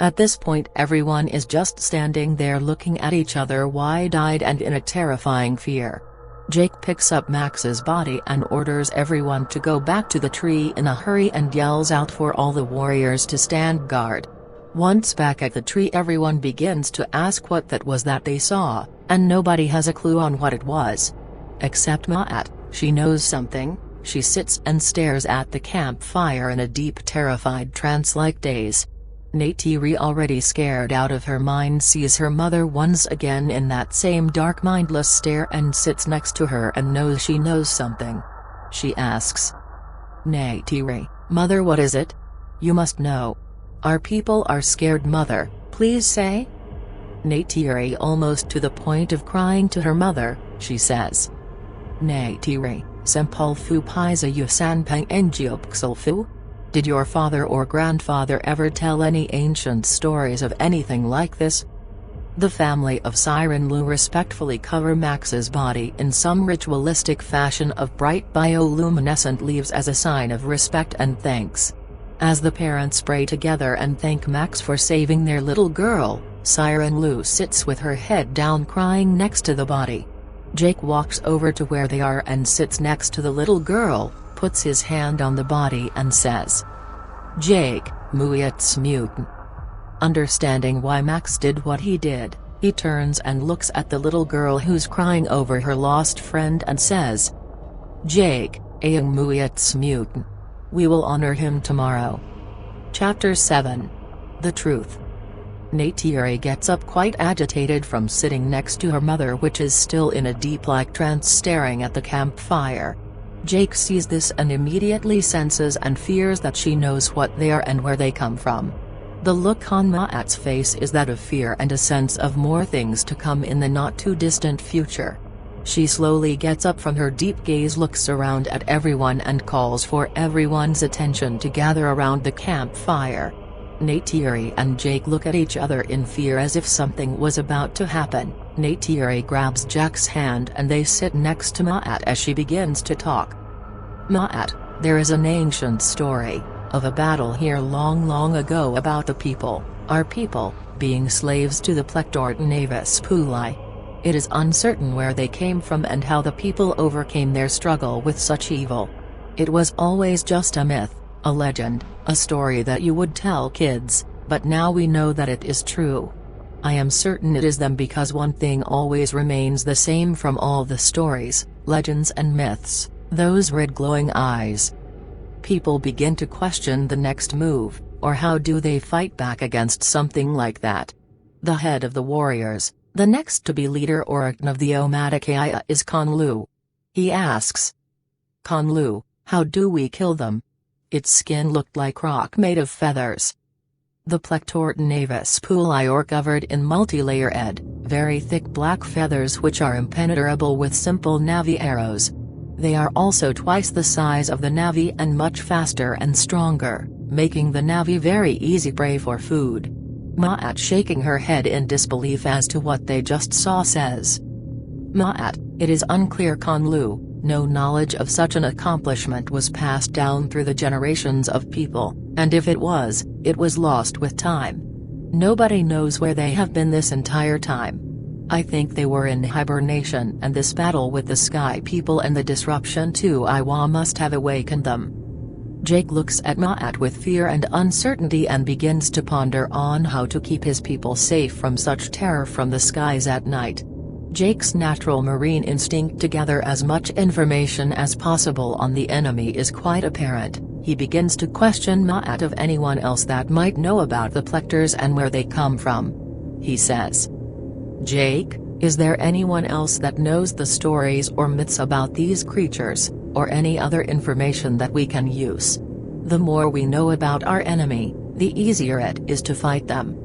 At this point everyone is just standing there looking at each other wide-eyed and in a terrifying fear. Jake picks up Max's body and orders everyone to go back to the tree in a hurry and yells out for all the warriors to stand guard. Once back at the tree, everyone begins to ask what that was that they saw, and nobody has a clue on what it was. Except Ma'at, she knows something. She sits and stares at the campfire in a deep, terrified trance-like daze. Neytiri, already scared out of her mind, sees her mother once again in that same dark, mindless stare and sits next to her and knows she knows something. She asks. Neytiri, mother, what is it? You must know. Our people are scared, mother, please say. Neytiri, almost to the point of crying to her mother, she says. Neytiri, Sempulfu Pisa Yusanpeng Engiopxelfu? Did your father or grandfather ever tell any ancient stories of anything like this? The family of Siren Lu respectfully cover Max's body in some ritualistic fashion of bright bioluminescent leaves as a sign of respect and thanks. As the parents pray together and thank Max for saving their little girl, Siren Lu sits with her head down crying next to the body. Jake walks over to where they are and sits next to the little girl, puts his hand on the body and says. Jake, Muyets mutant. Understanding why Max did what he did, he turns and looks at the little girl who's crying over her lost friend and says. Jake, Ayang Muyets mutant. We will honor him tomorrow. Chapter 7. The Truth. Neytiri gets up quite agitated from sitting next to her mother, which is still in a deep-like trance staring at the campfire. Jake sees this and immediately senses and fears that she knows what they are and where they come from. The look on Ma'at's face is that of fear and a sense of more things to come in the not-too-distant future. She slowly gets up from her deep gaze, looks around at everyone and calls for everyone's attention to gather around the campfire. Neytiri and Jake look at each other in fear as if something was about to happen. Neytiri grabs Jack's hand and they sit next to Ma'at as she begins to talk. Ma'at, there is an ancient story of a battle here long ago about the people, our people, being slaves to the Plectort Navis Puli. It is uncertain where they came from and how the people overcame their struggle with such evil. It was always just a myth, a legend, a story that you would tell kids, but now we know that it is true. I am certain it is them because one thing always remains the same from all the stories, legends and myths, those red glowing eyes. People begin to question the next move, or how do they fight back against something like that. The head of the warriors, the next to be leader or of the Omaticaya is Conlu. He asks, Conlu, how do we kill them? Its skin looked like rock made of feathers. The Plectortonavis puli are covered in multi-layered, very thick black feathers which are impenetrable with simple Navi arrows. They are also twice the size of the Navi and much faster and stronger, making the Navi very easy prey for food. Ma'at, shaking her head in disbelief as to what they just saw, says, Ma'at, it is unclear, Conlu. No knowledge of such an accomplishment was passed down through the generations of people, and if it was lost with time. Nobody knows where they have been this entire time. I think they were in hibernation, and this battle with the Sky People and the disruption to Iwa must have awakened them. Jake looks at Ma'at with fear and uncertainty and begins to ponder on how to keep his people safe from such terror from the skies at night. Jake's natural marine instinct to gather as much information as possible on the enemy is quite apparent. He begins to question Ma'at of anyone else that might know about the Plectors and where they come from. He says, Jake, is there anyone else that knows the stories or myths about these creatures, or any other information that we can use? The more we know about our enemy, the easier it is to fight them.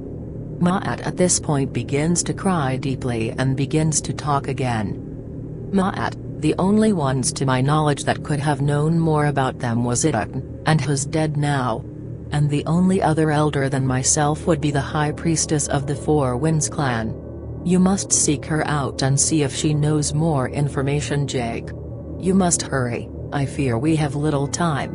Ma'at at this point begins to cry deeply and begins to talk again. Ma'at, the only ones to my knowledge that could have known more about them was Ikran, and who's dead now. And the only other elder than myself would be the High Priestess of the Four Winds clan. You must seek her out and see if she knows more information, Jake. You must hurry, I fear we have little time.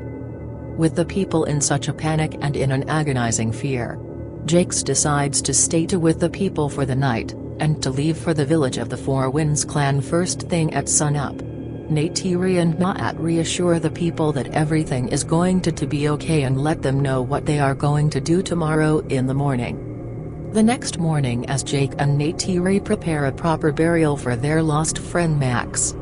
With the people in such a panic and in an agonizing fear, Jake decides to stay with the people for the night, and to leave for the village of the Four Winds clan first thing at sunup. Neytiri and Ma'at reassure the people that everything is going to be okay and let them know what they are going to do tomorrow in the morning. The next morning, as Jake and Neytiri prepare a proper burial for their lost friend Max,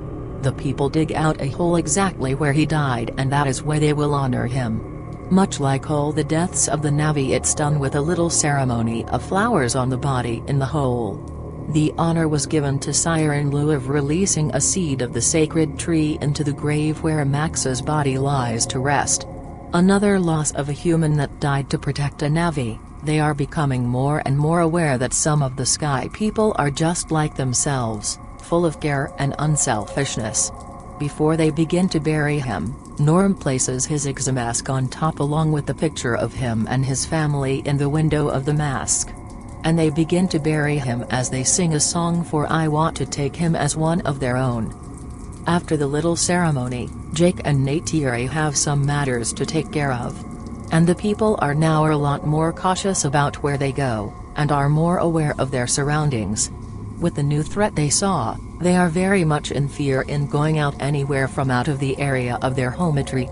the people dig out a hole exactly where he died, and that is where they will honor him. Much like all the deaths of the Navi, it's done with a little ceremony of flowers on the body in the hole. The honor was given to Sire in lieu of releasing a seed of the sacred tree into the grave where Max's body lies to rest. Another loss of a human that died to protect a Navi. They are becoming more and more aware that some of the Sky People are just like themselves, full of care and unselfishness. Before they begin to bury him, Norm places his mask on top along with the picture of him and his family in the window of the mask. And they begin to bury him as they sing a song for I Want to Take Him as one of their own. After the little ceremony, Jake and Neytiri have some matters to take care of. And the people are now a lot more cautious about where they go, and are more aware of their surroundings. With the new threat they saw, they are very much in fear in going out anywhere from out of the area of their hometry.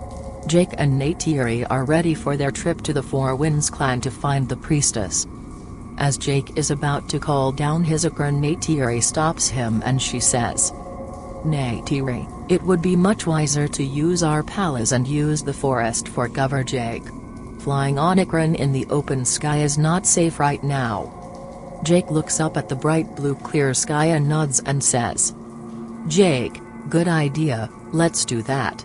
Jake and Neytiri are ready for their trip to the Four Winds clan to find the priestess. As Jake is about to call down his Ikran, Neytiri stops him and she says, Neytiri, it would be much wiser to use our palace and use the forest for cover, Jake. Flying on Ikran in the open sky is not safe right now. Jake looks up at the bright blue clear sky and nods and says, Jake, good idea, let's do that.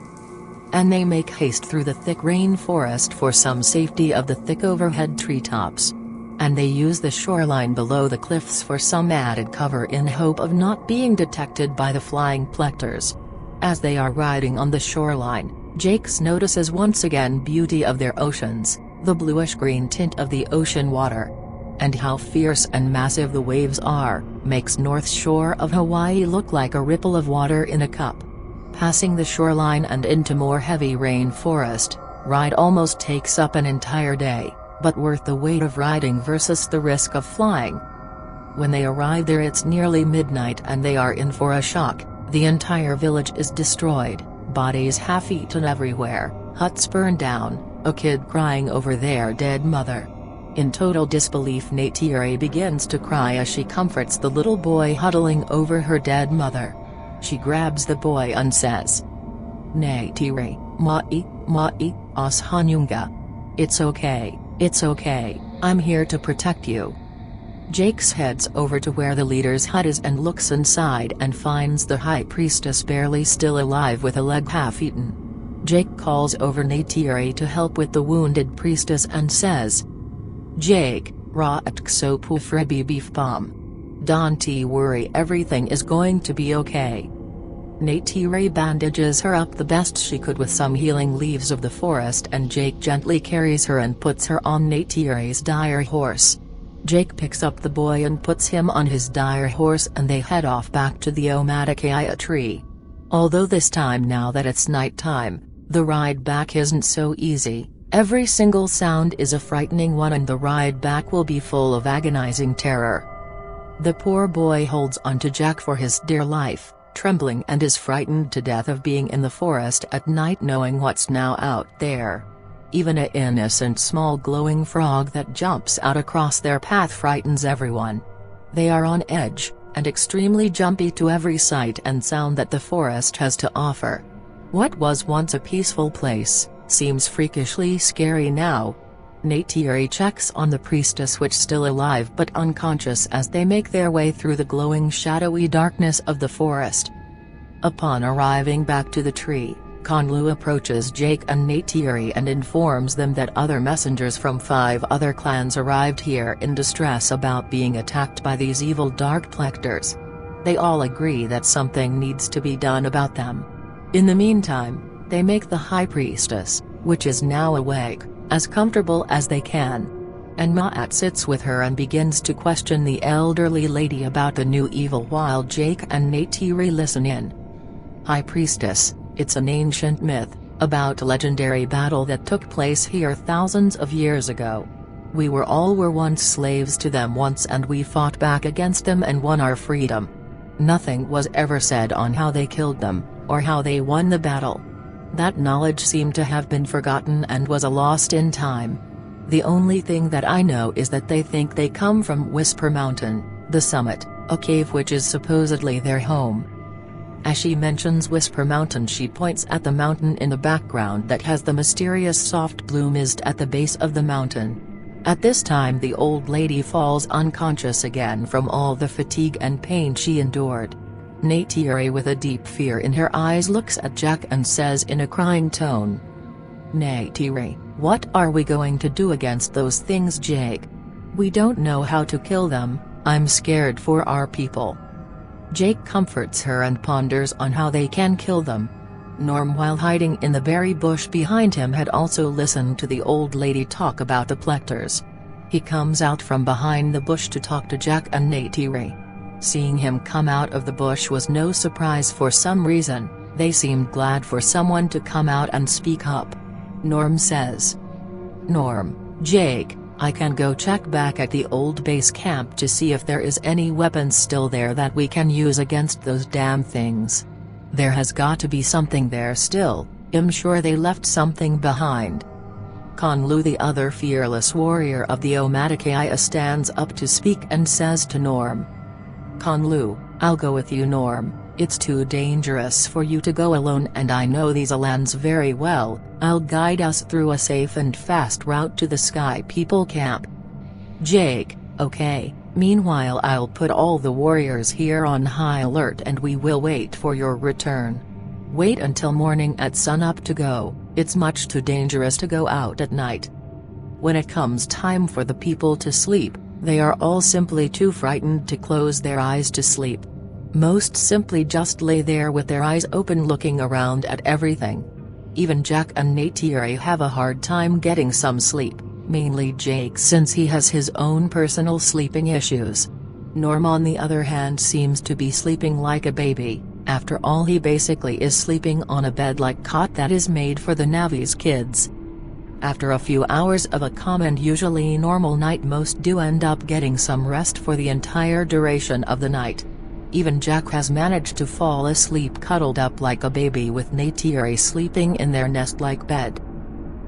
And they make haste through the thick rainforest for some safety of the thick overhead treetops. And they use the shoreline below the cliffs for some added cover in hope of not being detected by the flying Plectors. As they are riding on the shoreline, Jake notices once again beauty of their oceans, the bluish-green tint of the ocean water. And how fierce and massive the waves are, makes North Shore of Hawaii look like a ripple of water in a cup. Passing the shoreline and into more heavy rainforest, ride almost takes up an entire day, but worth the weight of riding versus the risk of flying. When they arrive there it's nearly midnight and they are in for a shock. The entire village is destroyed, bodies half-eaten everywhere, huts burned down, a kid crying over their dead mother. In total disbelief, Neytiri begins to cry as she comforts the little boy huddling over her dead mother. She grabs the boy and says, Neytiri, Ma'i, Ashanyunga. It's okay, I'm here to protect you. Jake heads over to where the leader's hut is and looks inside and finds the High Priestess barely still alive with a leg half-eaten. Jake calls over Neytiri to help with the wounded priestess and says, "Jake, ra atxopu frebi beef bomb. Don't worry, everything is going to be okay." Neytiri bandages her up the best she could with some healing leaves of the forest, and Jake gently carries her and puts her on Neytiri's dire horse. Jake picks up the boy and puts him on his dire horse and they head off back to the Omaticaya tree. Although this time, now that it's night time, the ride back isn't so easy. Every single sound is a frightening one and the ride back will be full of agonizing terror. The poor boy holds onto Jack for his dear life, trembling, and is frightened to death of being in the forest at night knowing what's now out there. Even an innocent small glowing frog that jumps out across their path frightens everyone. They are on edge, and extremely jumpy to every sight and sound that the forest has to offer. What was once a peaceful place seems freakishly scary now. Neytiri checks on the priestess, which still alive but unconscious, as they make their way through the glowing shadowy darkness of the forest. Upon arriving back to the tree, Conlu approaches Jake and Neytiri and informs them that other messengers from 5 other clans arrived here in distress about being attacked by these evil dark plectors. They all agree that something needs to be done about them. In the meantime, they make the High Priestess, which is now awake, as comfortable as they can. And Ma'at sits with her and begins to question the elderly lady about the new evil while Jake and Neytiri listen in. High Priestess, it's an ancient myth, about a legendary battle that took place here thousands of years ago. We were once slaves to them once, and we fought back against them and won our freedom. Nothing was ever said on how they killed them, or how they won the battle. That knowledge seemed to have been forgotten and was lost in time. The only thing that I know is that they think they come from Whisper Mountain, the summit, a cave which is supposedly their home. As she mentions Whisper Mountain, she points at the mountain in the background that has the mysterious soft blue mist at the base of the mountain. At this time the old lady falls unconscious again from all the fatigue and pain she endured. Neytiri, with a deep fear in her eyes, looks at Jack and says in a crying tone, "Neytiri, what are we going to do against those things, Jake? We don't know how to kill them. I'm scared for our people." Jake comforts her and ponders on how they can kill them. Norm, while hiding in the berry bush behind him, had also listened to the old lady talk about the plectors. He comes out from behind the bush to talk to Jack and Neytiri. Seeing him come out of the bush was no surprise for some reason. They seemed glad for someone to come out and speak up. Norm says, "Norm, Jake, I can go check back at the old base camp to see if there is any weapons still there that we can use against those damn things. There has got to be something there still. I'm sure they left something behind." Conlu, the other fearless warrior of the Omaticaya, stands up to speak and says to Norm, "Conlu, I'll go with you, Norm. It's too dangerous for you to go alone, and I know these lands very well. I'll guide us through a safe and fast route to the Sky People camp." Jake, "Okay, meanwhile I'll put all the warriors here on high alert and we will wait for your return. Wait until morning at sunup to go. It's much too dangerous to go out at night." When it comes time for the people to sleep, they are all simply too frightened to close their eyes to sleep. Most simply just lay there with their eyes open, looking around at everything. Even Jack and Neytiri have a hard time getting some sleep, mainly Jake since he has his own personal sleeping issues. Norm, on the other hand, seems to be sleeping like a baby. After all, he basically is sleeping on a bed-like cot that is made for the Navi's kids. After a few hours of a calm and usually normal night, most do end up getting some rest for the entire duration of the night. Even Jack has managed to fall asleep cuddled up like a baby, with Neytiri sleeping in their nest-like bed.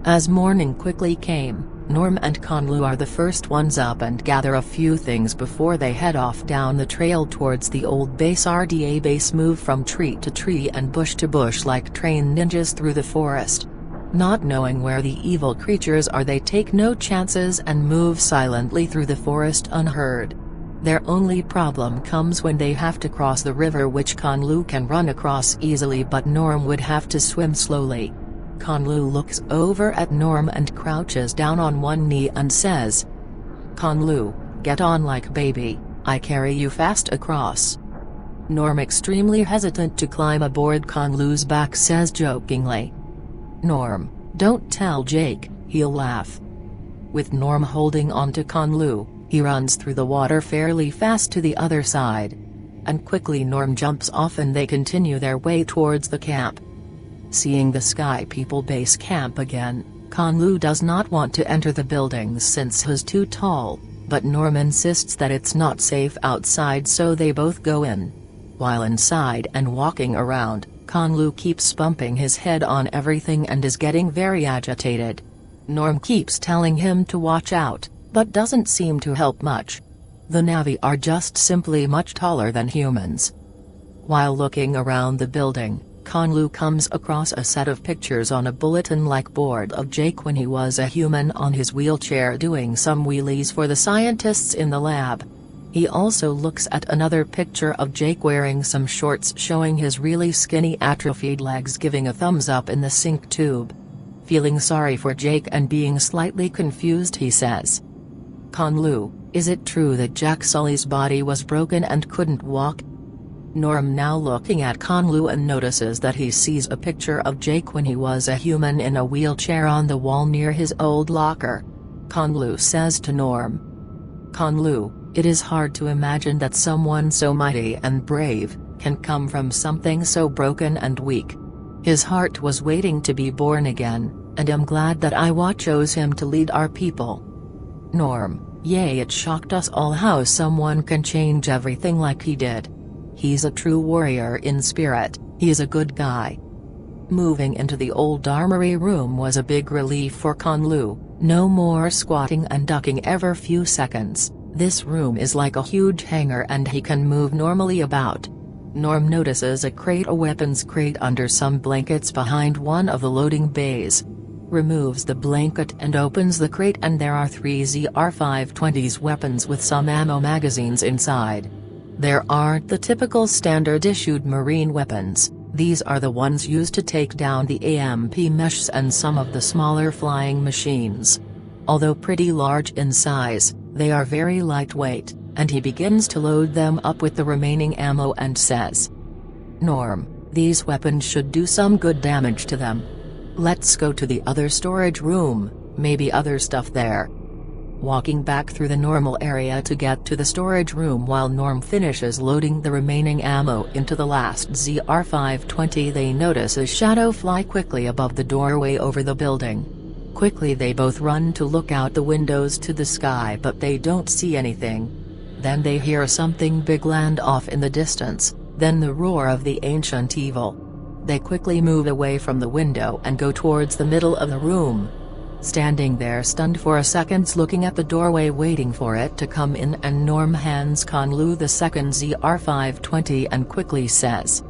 As morning quickly came, Norm and Conlu are the first ones up and gather a few things before they head off down the trail towards the old base. RDA base move from tree to tree and bush to bush like trained ninjas through the forest. Not knowing where the evil creatures are, they take no chances and move silently through the forest unheard. Their only problem comes when they have to cross the river, which Conlu can run across easily but Norm would have to swim slowly. Conlu looks over at Norm and crouches down on one knee and says, "Conlu, get on like baby, I carry you fast across." Norm, extremely hesitant to climb aboard Conlu's back, says jokingly, "Norm, don't tell Jake, he'll laugh." With Norm holding on to Conlu, he runs through the water fairly fast to the other side. And quickly Norm jumps off and they continue their way towards the camp. Seeing the Sky People base camp again, Conlu does not want to enter the buildings since he's too tall, but Norm insists that it's not safe outside, so they both go in. While inside and walking around, Conlu keeps bumping his head on everything and is getting very agitated. Norm keeps telling him to watch out, but doesn't seem to help much. The Navi are just simply much taller than humans. While looking around the building, Conlu comes across a set of pictures on a bulletin-like board of Jake when he was a human on his wheelchair doing some wheelies for the scientists in the lab. He also looks at another picture of Jake wearing some shorts showing his really skinny atrophied legs, giving a thumbs up in the sink tube. Feeling sorry for Jake and being slightly confused, he says, "Conlu, is it true that Jack Sully's body was broken and couldn't walk?" Norm, now looking at Conlu, and notices that he sees a picture of Jake when he was a human in a wheelchair on the wall near his old locker. Conlu says to Norm, "Conlu, it is hard to imagine that someone so mighty and brave can come from something so broken and weak. His heart was waiting to be born again, and I'm glad that I chose him to lead our people." Norm, "Yay, it shocked us all how someone can change everything like he did. He's a true warrior in spirit, he's a good guy." Moving into the old armory room was a big relief for Conlu. No more squatting and ducking every few seconds. This room is like a huge hangar and he can move normally about. Norm notices a weapons crate under some blankets behind one of the loading bays. Removes the blanket and opens the crate, and there are 3 ZR-520s weapons with some ammo magazines inside. There aren't the typical standard-issued marine weapons, these are the ones used to take down the AMP meshes and some of the smaller flying machines. Although pretty large in size, they are very lightweight, and he begins to load them up with the remaining ammo and says, "Norm, these weapons should do some good damage to them. Let's go to the other storage room, maybe other stuff there." Walking back through the normal area to get to the storage room while Norm finishes loading the remaining ammo into the last ZR-520, they notice a shadow fly quickly above the doorway over the building. Quickly they both run to look out the windows to the sky, but they don't see anything. Then they hear something big land off in the distance, then the roar of the ancient evil. They quickly move away from the window and go towards the middle of the room. Standing there stunned for a second, looking at the doorway waiting for it to come in, and Norm hands Conlu the second ZR-520 and quickly says,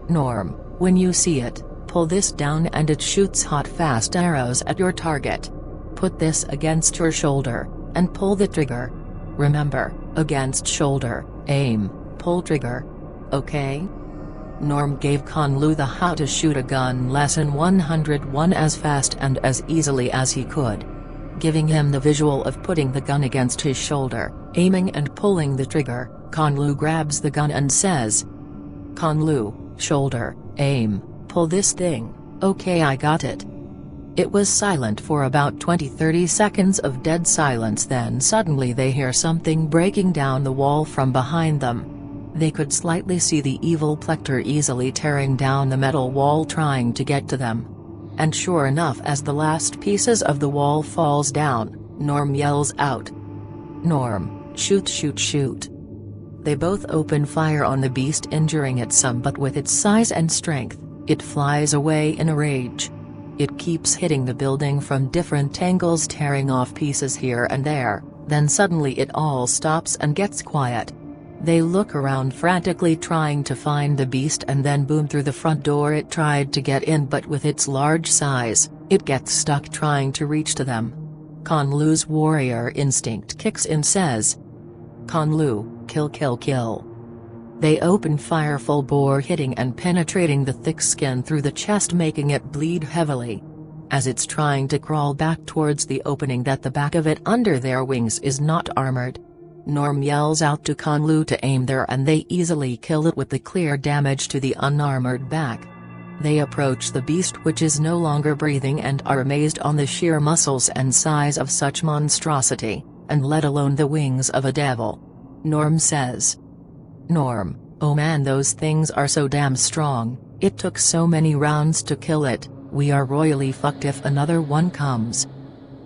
"Norm, when you see it, pull this down and it shoots hot fast arrows at your target. Put this against your shoulder, and pull the trigger. Remember, against shoulder, aim, pull trigger. Okay?" Norm gave Conlu the how to shoot a gun lesson 101 as fast and as easily as he could. Giving him the visual of putting the gun against his shoulder, aiming and pulling the trigger, Conlu grabs the gun and says, "Conlu, shoulder, aim, pull this thing, okay, I got it." It was silent for about 20-30 seconds of dead silence, then suddenly they hear something breaking down the wall from behind them. They could slightly see the evil Plector easily tearing down the metal wall trying to get to them. And sure enough, as the last pieces of the wall falls down, Norm yells out, "Norm, shoot shoot shoot." They both open fire on the beast, injuring it some, but with its size and strength, it flies away in a rage. It keeps hitting the building from different angles, tearing off pieces here and there, then suddenly it all stops and gets quiet. They look around frantically trying to find the beast, and then boom, through the front door it tried to get in, but with its large size, it gets stuck trying to reach to them. Conlu's warrior instinct kicks in, says, Conlu, kill kill kill. They open fire full bore, hitting and penetrating the thick skin through the chest, making it bleed heavily. As it's trying to crawl back towards the opening that the back of it under their wings is not armored. Norm yells out to Conlu to aim there, and they easily kill it with the clear damage to the unarmored back. They approach the beast, which is no longer breathing, and are amazed on the sheer muscles and size of such monstrosity, and let alone the wings of a devil. Norm says, "Norm, oh man, those things are so damn strong. It took so many rounds to kill it. We are royally fucked if another one comes."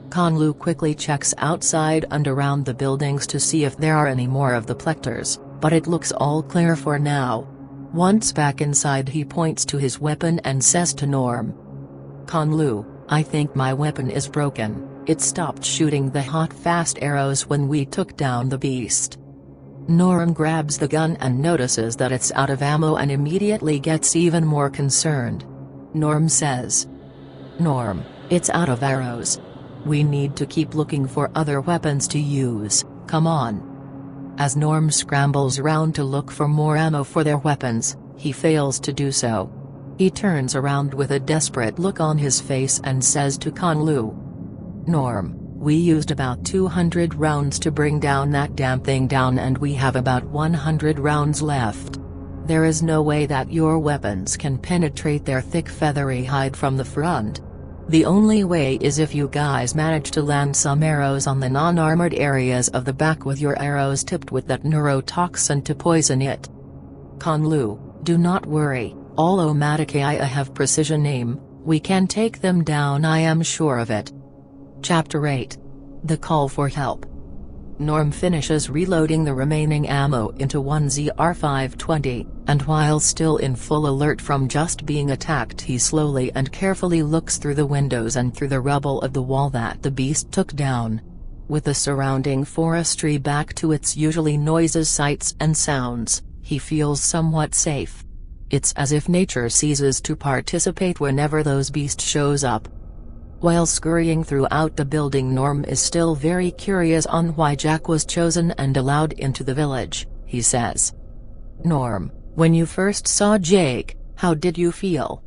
Conlu quickly checks outside and around the buildings to see if there are any more of the plectors, but it looks all clear for now. Once back inside, he points to his weapon and says to Norm, "Conlu, I think my weapon is broken. It stopped shooting the hot fast arrows when we took down the beast." Norm grabs the gun and notices that it's out of ammo and immediately gets even more concerned. Norm says, "Norm, it's out of arrows. We need to keep looking for other weapons to use, come on." As Norm scrambles around to look for more ammo for their weapons, he fails to do so. He turns around with a desperate look on his face and says to Conlu, "Norm, we used about 200 rounds to bring down that damn thing down, and we have about 100 rounds left. There is no way that your weapons can penetrate their thick feathery hide from the front. The only way is if you guys manage to land some arrows on the non-armored areas of the back with your arrows tipped with that neurotoxin to poison it." Conlu, "Do not worry, all Omatic I have precision aim, we can take them down, I am sure of it." Chapter 8. The Call for Help. Norm finishes reloading the remaining ammo into one ZR520, and while still in full alert from just being attacked, he slowly and carefully looks through the windows and through the rubble of the wall that the beast took down. With the surrounding forestry back to its usually noises, sights and sounds, he feels somewhat safe. It's as if nature ceases to participate whenever those beasts shows up. While scurrying throughout the building, Norm is still very curious on why Jack was chosen and allowed into the village. He says, "Norm, when you first saw Jake, how did you feel?"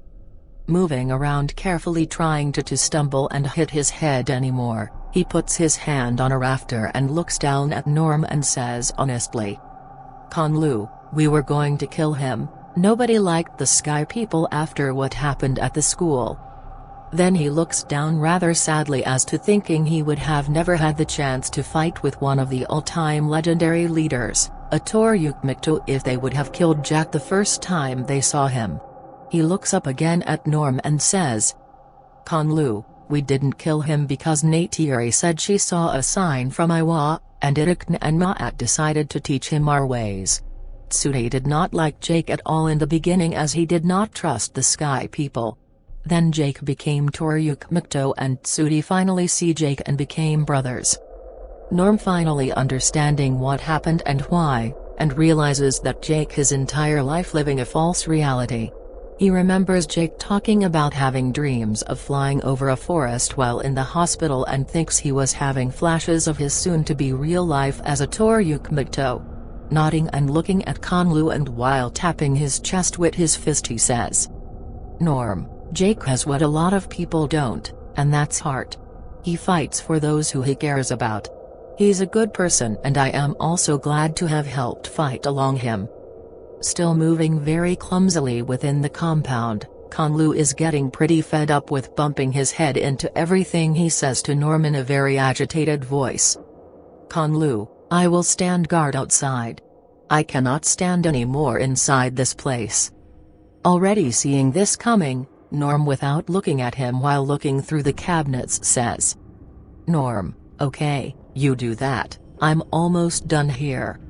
Moving around carefully, trying to stumble and hit his head anymore, he puts his hand on a rafter and looks down at Norm and says honestly, "Conlu, we were going to kill him. Nobody liked the Sky people after what happened at the school." Then he looks down rather sadly as to thinking he would have never had the chance to fight with one of the all-time legendary leaders, a Toryuk Mikto, if they would have killed Jack the first time they saw him. He looks up again at Norm and says, "Conlu, we didn't kill him because Neytiri said she saw a sign from Iwa, and Ikran and Ma'at decided to teach him our ways." Tsuri did not like Jake at all in the beginning, as he did not trust the Sky people. Then Jake became Toryuk Mikto, and Tsuri finally see Jake and became brothers. Norm finally understanding what happened and why, and realizes that Jake his entire life living a false reality. He remembers Jake talking about having dreams of flying over a forest while in the hospital, and thinks he was having flashes of his soon-to-be real life as a Toryuk Mikto. Nodding and looking at Conlu, and while tapping his chest with his fist, he says, "Norm, Jake has what a lot of people don't, and that's heart. He fights for those who he cares about. He's a good person, and I am also glad to have helped fight along him." Still moving very clumsily within the compound, Conlu is getting pretty fed up with bumping his head into everything. He says to Norm in a very agitated voice, "Conlu, I will stand guard outside. I cannot stand any more inside this place." Already seeing this coming, Norm, without looking at him while looking through the cabinets, says, "Norm, okay, you do that, I'm almost done here."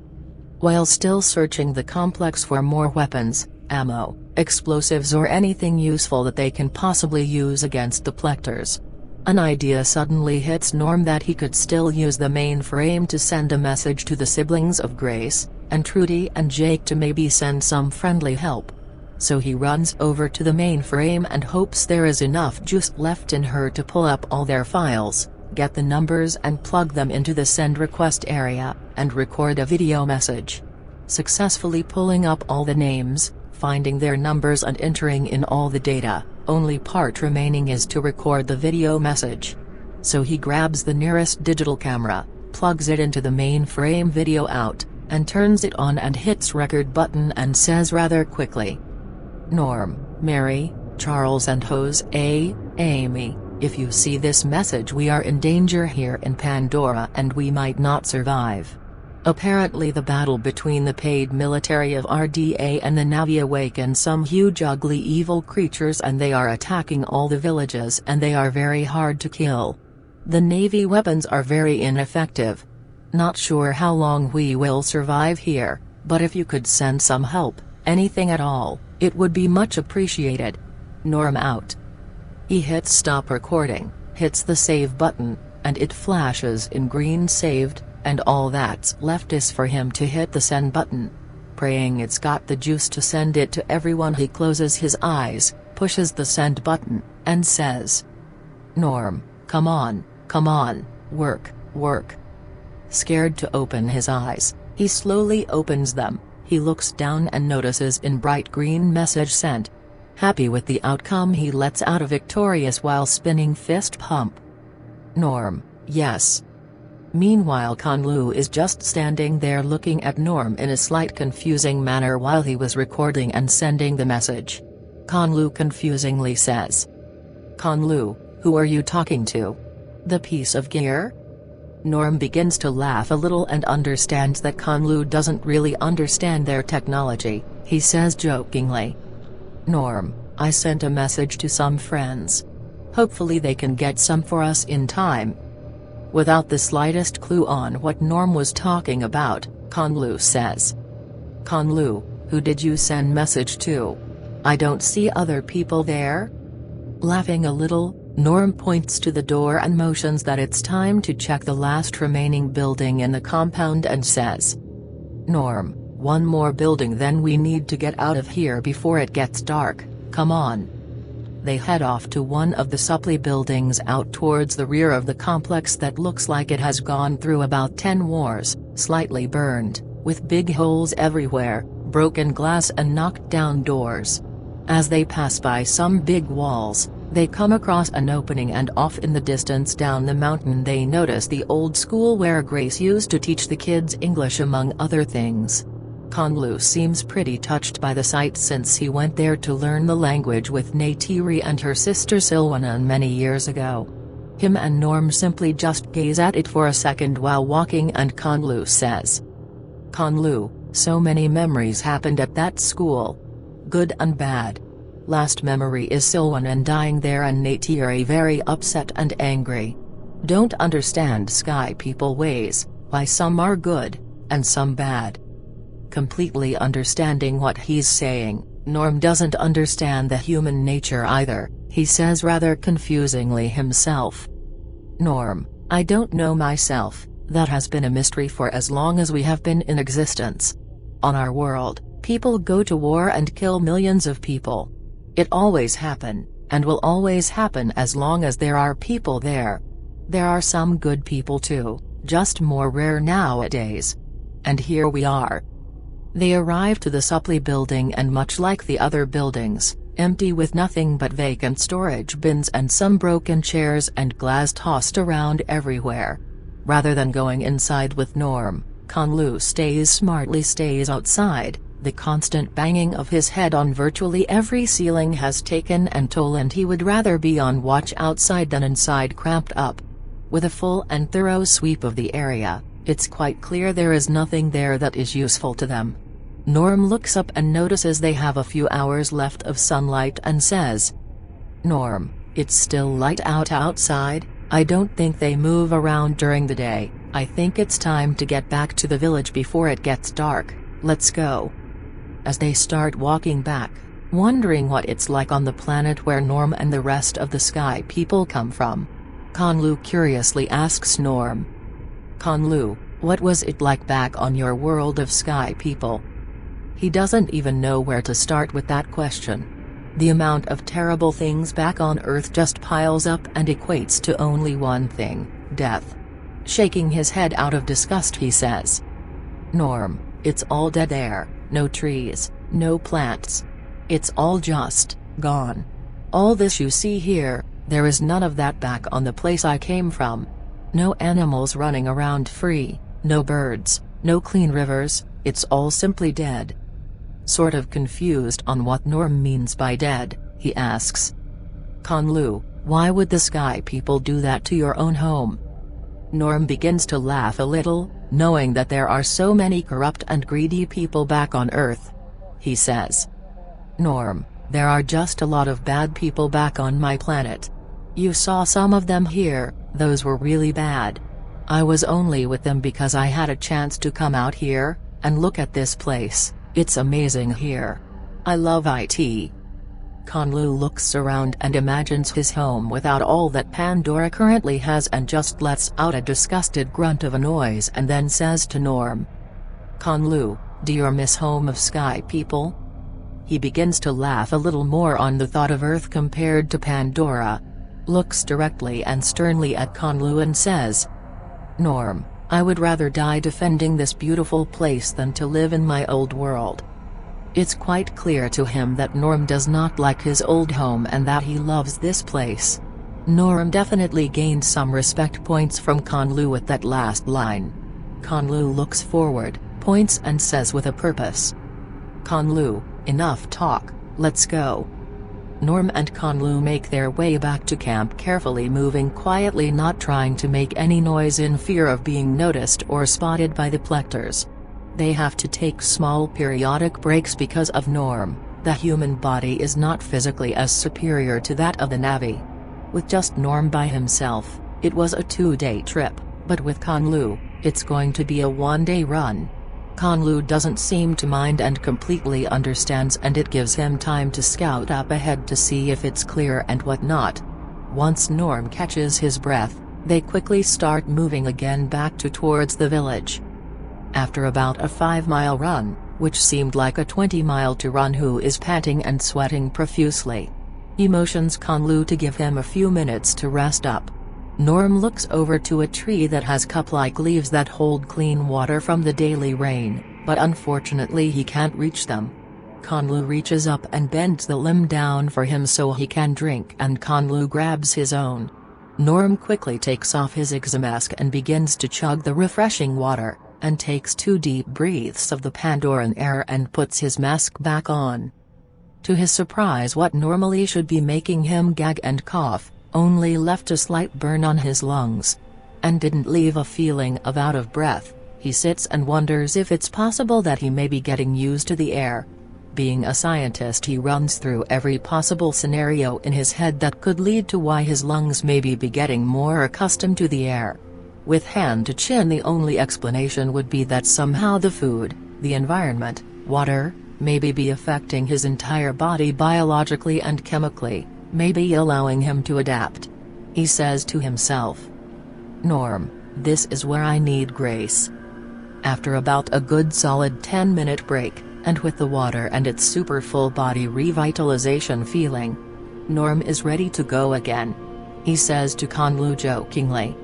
While still searching the complex for more weapons, ammo, explosives or anything useful that they can possibly use against the plectors, an idea suddenly hits Norm that he could still use the mainframe to send a message to the siblings of Grace, and Trudy and Jake to maybe send some friendly help. So he runs over to the mainframe and hopes there is enough juice left in her to pull up all their files, get the numbers and plug them into the send request area, and record a video message. Successfully pulling up all the names, finding their numbers and entering in all the data, only part remaining is to record the video message. So he grabs the nearest digital camera, plugs it into the mainframe video out, and turns it on and hits record button and says rather quickly, "Norm, Mary, Charles and Jose, Amy, if you see this message, we are in danger here in Pandora and we might not survive." Apparently the battle between the paid military of RDA and the Navi awakened some huge ugly evil creatures, and they are attacking all the villages and they are very hard to kill. The Navy weapons are very ineffective. Not sure how long we will survive here, but if you could send some help, anything at all, it would be much appreciated. Norm out. He hits stop recording, hits the save button, and it flashes in green saved, and all that's left is for him to hit the send button. Praying it's got the juice to send it to everyone, he closes his eyes, pushes the send button, and says, "Norm, come on, work, work." Scared to open his eyes, he slowly opens them. He looks down and notices in bright green message sent. Happy with the outcome, he lets out a victorious while spinning fist pump. Norm, yes. Meanwhile Conlu is just standing there looking at Norm in a slight confusing manner while he was recording and sending the message. Conlu confusingly says, "Conlu, who are you talking to? The piece of gear?" Norm begins to laugh a little and understands that Conlu doesn't really understand their technology. He says jokingly, "Norm, I sent a message to some friends. Hopefully they can get some for us in time." Without the slightest clue on what Norm was talking about, Conlu says, "Conlu, who did you send message to? I don't see other people there." Laughing a little, Norm points to the door and motions that it's time to check the last remaining building in the compound and says, "Norm, one more building, then we need to get out of here before it gets dark, come on." They head off to one of the supply buildings out towards the rear of the complex that looks like it has gone through about 10 wars, slightly burned, with big holes everywhere, broken glass and knocked down doors. As they pass by some big walls, they come across an opening, and off in the distance down the mountain they notice the old school where Grace used to teach the kids English among other things. Conlu seems pretty touched by the sight since he went there to learn the language with Neytiri and her sister Silwana many years ago. Him and Norm simply just gaze at it for a second while walking, and Conlu says, "Conlu, so many memories happened at that school. Good and bad. Last memory is Silwana dying there and Neytiri very upset and angry. Don't understand sky people ways, why some are good, and some bad." Completely understanding what he's saying, Norm doesn't understand the human nature either. He says rather confusingly himself, "Norm, I don't know myself, that has been a mystery for as long as we have been in existence. On our world, people go to war and kill millions of people. It always happen, and will always happen as long as there are people there. There are some good people too, just more rare nowadays. And here we are." They arrive to the supply building, and much like the other buildings, empty with nothing but vacant storage bins and some broken chairs and glass tossed around everywhere. Rather than going inside with Norm, Conlu smartly stays outside. The constant banging of his head on virtually every ceiling has taken a toll, and he would rather be on watch outside than inside cramped up. With a full and thorough sweep of the area, it's quite clear there is nothing there that is useful to them. Norm looks up and notices they have a few hours left of sunlight and says, "Norm, it's still light out outside. I don't think they move around during the day. I think it's time to get back to the village before it gets dark. Let's go." As they start walking back, wondering what it's like on the planet where Norm and the rest of the sky people come from, Conlu curiously asks Norm, "Conlu, what was it like back on your world of sky people?" He doesn't even know where to start with that question. The amount of terrible things back on Earth just piles up and equates to only one thing: Death. Shaking his head out of disgust, he says. Norm, it's all dead there, no trees, no plants. It's all just gone. All this you see here, there is none of that back on the place I came from. No animals running around free, no birds, no clean rivers, it's all simply dead. Sort of confused on what Norm means by dead, he asks. Conlu, why would the sky people do that to your own home? Norm begins to laugh a little, knowing that there are so many corrupt and greedy people back on Earth. He says. Norm, there are just a lot of bad people back on my planet. You saw some of them here, those were really bad. I was only with them because I had a chance to come out here, and look at this place, it's amazing here. I love it. Conlu looks around and imagines his home without all that Pandora currently has and just lets out a disgusted grunt of a noise and then says to Norm. Conlu, do you miss home of sky people? He begins to laugh a little more on the thought of Earth compared to Pandora. Looks directly and sternly at Conlu and says. Norm, I would rather die defending this beautiful place than to live in my old world. It's quite clear to him that Norm does not like his old home and that he loves this place. Norm definitely gained some respect points from Conlu with that last line. Conlu looks forward, points and says with a purpose. Conlu, enough talk, let's go. Norm and Conlu make their way back to camp, carefully moving quietly, not trying to make any noise in fear of being noticed or spotted by the plectors. They have to take small periodic breaks because of Norm. The human body is not physically as superior to that of the Navi. With just Norm by himself, it was a 2-day trip, but with Conlu, it's going to be a 1-day run. Conlu doesn't seem to mind and completely understands, and it gives him time to scout up ahead to see if it's clear and whatnot. Once Norm catches his breath, they quickly start moving again back towards the village. After about a 5-mile run, which seemed like a 20-mile to run, who is panting and sweating profusely. He motions Conlu to give him a few minutes to rest up. Norm looks over to a tree that has cup-like leaves that hold clean water from the daily rain, but unfortunately he can't reach them. Conlu reaches up and bends the limb down for him so he can drink, and Conlu grabs his own. Norm quickly takes off his mask and begins to chug the refreshing water, and takes 2 deep breaths of the Pandoran air and puts his mask back on. To his surprise, what normally should be making him gag and cough, only left a slight burn on his lungs. And didn't leave a feeling of out of breath. He sits and wonders if it's possible that he may be getting used to the air. Being a scientist, he runs through every possible scenario in his head that could lead to why his lungs may be getting more accustomed to the air. With hand to chin, the only explanation would be that somehow the food, the environment, water, maybe be affecting his entire body biologically and chemically, maybe allowing him to adapt. He says to himself. Norm, this is where I need grace. After about a good solid 10-minute break, and with the water and its super full body revitalization feeling, Norm is ready to go again. He says to Conlu jokingly.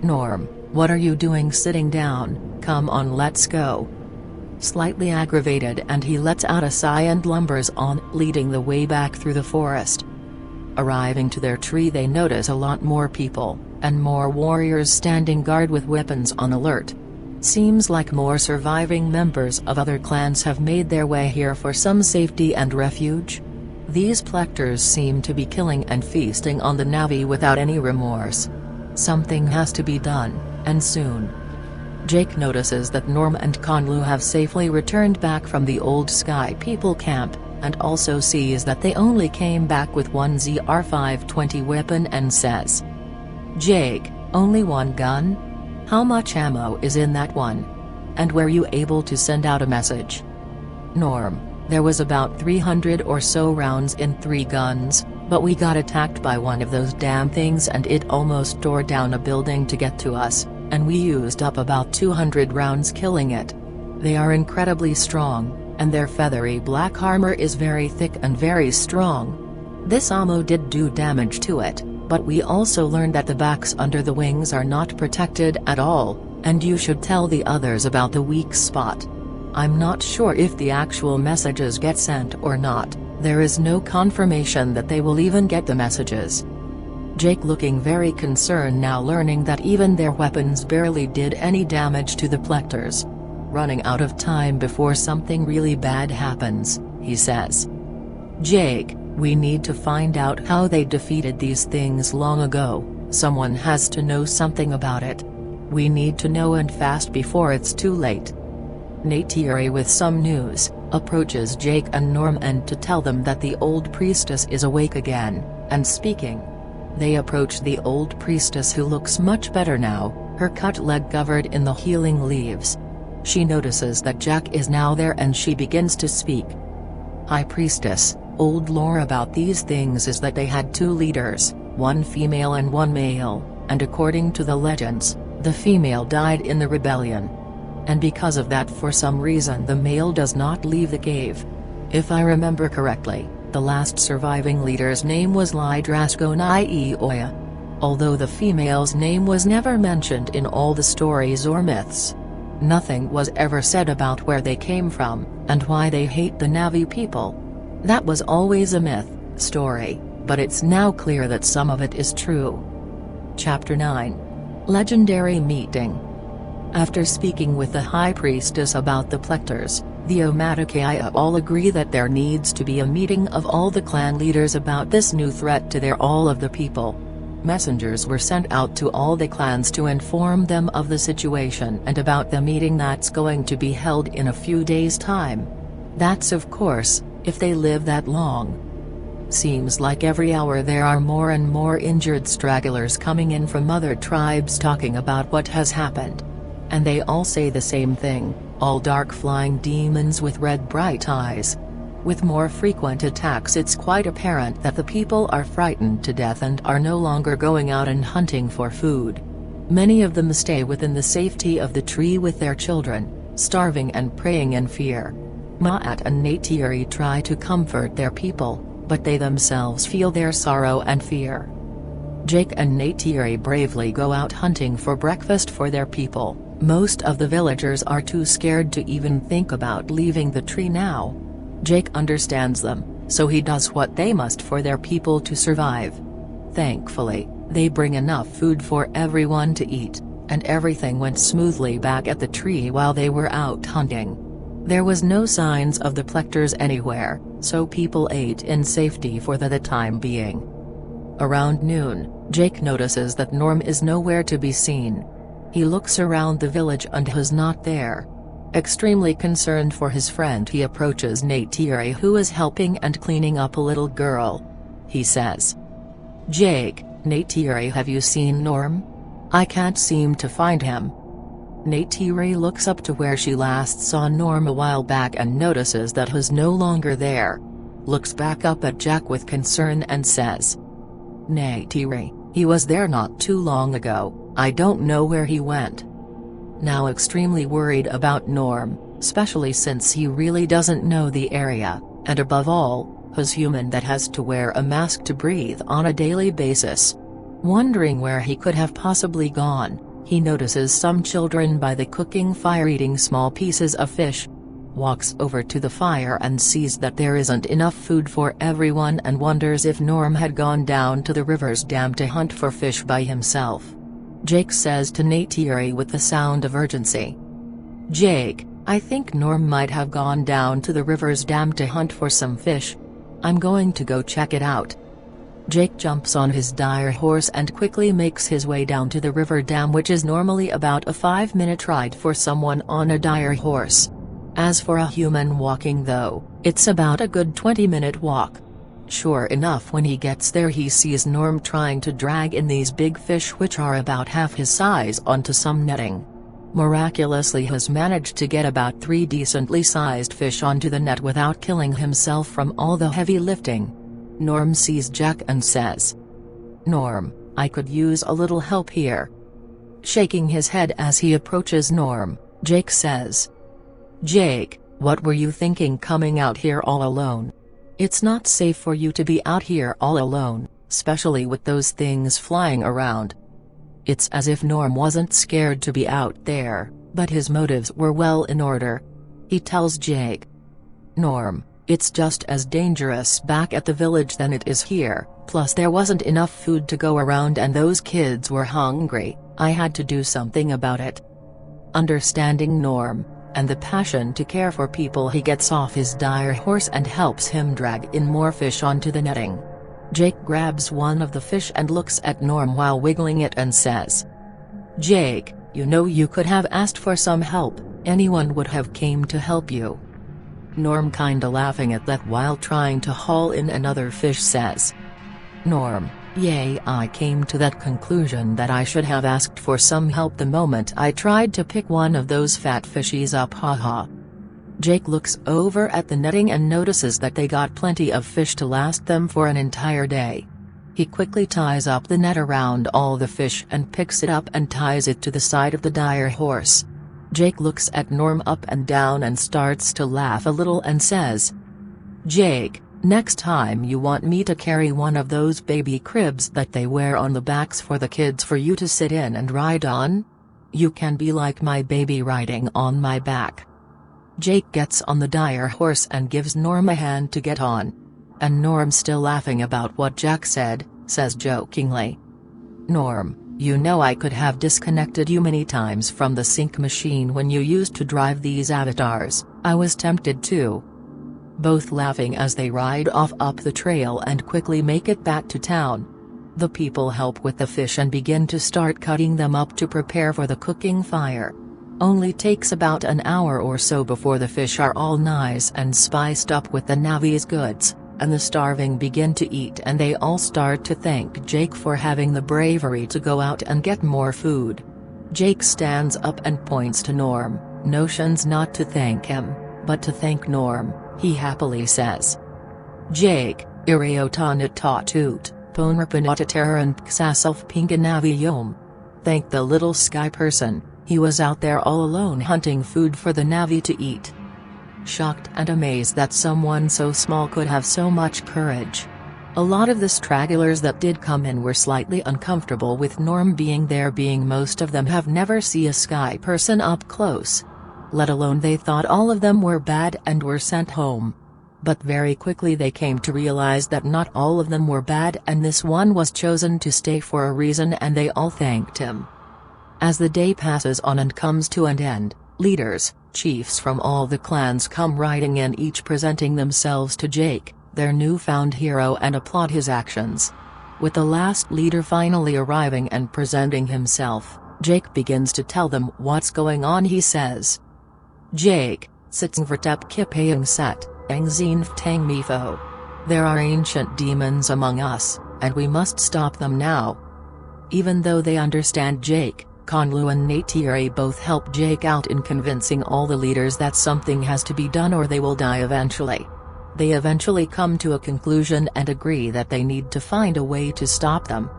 Norm, what are you doing sitting down? Come on, let's go. Slightly aggravated, and he lets out a sigh and lumbers on, leading the way back through the forest. Arriving to their tree, they notice a lot more people, and more warriors standing guard with weapons on alert. Seems like more surviving members of other clans have made their way here for some safety and refuge. These plectors seem to be killing and feasting on the Navi without any remorse. Something has to be done, and soon. Jake notices that Norm and Conlu have safely returned back from the old Sky People camp, and also sees that they only came back with one ZR-520 weapon and says, Jake, only one gun? How much ammo is in that one? And were you able to send out a message? Norm, there was about 300 or so rounds in 3 guns, but we got attacked by one of those damn things and it almost tore down a building to get to us, and we used up about 200 rounds killing it. They are incredibly strong, and their feathery black armor is very thick and very strong. This ammo did do damage to it, But we also learn that the backs under the wings are not protected at all, and you should tell the others about the weak spot. I'm not sure if the actual messages get sent or not. There is no confirmation that they will even get the messages. Jake looking very concerned now, learning that even their weapons barely did any damage to the Plectors. Running out of time before something really bad happens, he says. Jake, we need to find out how they defeated these things long ago. Someone has to know something about it. We need to know, and fast, before it's too late. Neytiri, with some news, approaches Jake and Norm and to tell them that the old priestess is awake again, and speaking. They approach the old priestess, who looks much better now, her cut leg covered in the healing leaves. She notices that Jack is now there and she begins to speak. High Priestess, old lore about these things is that they had two leaders, one female and one male, and according to the legends, the female died in the rebellion. And because of that, for some reason, the male does not leave the cave. If I remember correctly, the last surviving leader's name was Lydrasgonioia. Although the female's name was never mentioned in all the stories or myths. Nothing was ever said about where they came from, and why they hate the Navi people. That was always a myth story, but it's now clear that some of it is true. Chapter 9. Legendary Meeting. After speaking with the High Priestess about the Plectors, the Omatakia all agree that there needs to be a meeting of all the clan leaders about this new threat to all of the people. Messengers were sent out to all the clans to inform them of the situation and about the meeting that's going to be held in a few days' time. That's of course, if they live that long. Seems like every hour there are more and more injured stragglers coming in from other tribes talking about what has happened. And they all say the same thing, all dark flying demons with red bright eyes. With more frequent attacks, it's quite apparent that the people are frightened to death and are no longer going out and hunting for food. Many of them stay within the safety of the tree with their children, starving and praying in fear. Ma'at and Neytiri try to comfort their people, but they themselves feel their sorrow and fear. Jake and Neytiri bravely go out hunting for breakfast for their people. Most of the villagers are too scared to even think about leaving the tree now. Jake understands them, so he does what they must for their people to survive. Thankfully, they bring enough food for everyone to eat, and everything went smoothly back at the tree while they were out hunting. There was no signs of the Plectors anywhere, so people ate in safety for the time being. Around noon, Jake notices that Norm is nowhere to be seen. He looks around the village and he's not there. Extremely concerned for his friend, he approaches Neytiri, who is helping and cleaning up a little girl. He says, "Jake, Neytiri, have you seen Norm? I can't seem to find him." Neytiri looks up to where she last saw Norm a while back and notices that he's no longer there. Looks back up at Jack with concern and says, "Neytiri, he was there not too long ago. I don't know where he went." Now extremely worried about Norm, especially since he really doesn't know the area, and above all, he's human that has to wear a mask to breathe on a daily basis. Wondering where he could have possibly gone, he notices some children by the cooking fire eating small pieces of fish. Walks over to the fire and sees that there isn't enough food for everyone and wonders if Norm had gone down to the river's dam to hunt for fish by himself. Jake says to Neytiri with the sound of urgency, "Jake, I think Norm might have gone down to the river's dam to hunt for some fish. I'm going to go check it out." Jake jumps on his dire horse and quickly makes his way down to the river dam, which is normally about a 5-minute ride for someone on a dire horse. As for a human walking though, it's about a good 20-minute walk. Sure enough, when he gets there he sees Norm trying to drag in these big fish which are about half his size onto some netting. Miraculously has managed to get about 3 decently sized fish onto the net without killing himself from all the heavy lifting. Norm sees Jack and says, "Norm, I could use a little help here." Shaking his head as he approaches Norm, Jake says, "Jake, what were you thinking coming out here all alone? It's not safe for you to be out here all alone. especially with those things flying around. It's as if Norm wasn't scared to be out there, but his motives were well in order. He tells Jake, "Norm, it's just as dangerous back at the village than it is here, plus there wasn't enough food to go around and those kids were hungry. I had to do something about it." Understanding Norm, and the passion to care for people, he gets off his dire horse and helps him drag in more fish onto the netting. Jake grabs one of the fish and looks at Norm while wiggling it and says, "Jake, you know you could have asked for some help, anyone would have came to help you." Norm, kinda laughing at that while trying to haul in another fish, says, "Norm, yay, I came to that conclusion that I should have asked for some help the moment I tried to pick one of those fat fishies up, haha." Jake looks over at the netting and notices that they got plenty of fish to last them for an entire day. He quickly ties up the net around all the fish and picks it up and ties it to the side of the dire horse. Jake looks at Norm up and down and starts to laugh a little and says, "Jake, next time you want me to carry one of those baby cribs that they wear on the backs for the kids for you to sit in and ride on? You can be like my baby riding on my back." Jake gets on the dire horse and gives Norm a hand to get on. And Norm, still laughing about what Jack said, says jokingly, "Norm, you know I could have disconnected you many times from the sync machine when you used to drive these avatars. I was tempted to." Both laughing as they ride off up the trail and quickly make it back to town. The people help with the fish and begin to start cutting them up to prepare for the cooking fire. Only takes about an hour or so before the fish are all nice and spiced up with the Navi's goods, and the starving begin to eat, and they all start to thank Jake for having the bravery to go out and get more food. Jake stands up and points to Norm, notions not to thank him, but to thank Norm. He happily says, "Jake, Iriotana tatut, ponrapanatateran pxaself pinganaviyom." Thank the little sky person, he was out there all alone hunting food for the Navi to eat. Shocked and amazed that someone so small could have so much courage. A lot of the stragglers that did come in were slightly uncomfortable with Norm being there, being most of them have never seen a sky person up close. Let alone they thought all of them were bad and were sent home. But very quickly they came to realize that not all of them were bad, and this one was chosen to stay for a reason, and they all thanked him. As the day passes on and comes to an end, leaders, chiefs from all the clans come riding in, each presenting themselves to Jake, their newfound hero, and applaud his actions. With the last leader finally arriving and presenting himself, Jake begins to tell them what's going on. He says, "Jake, sitsingvertep kipayang set, angzin ftang mifo. There are ancient demons among us, and we must stop them now." Even though they understand Jake, Conlu and Natiri both help Jake out in convincing all the leaders that something has to be done or they will die eventually. They eventually come to a conclusion and agree that they need to find a way to stop them.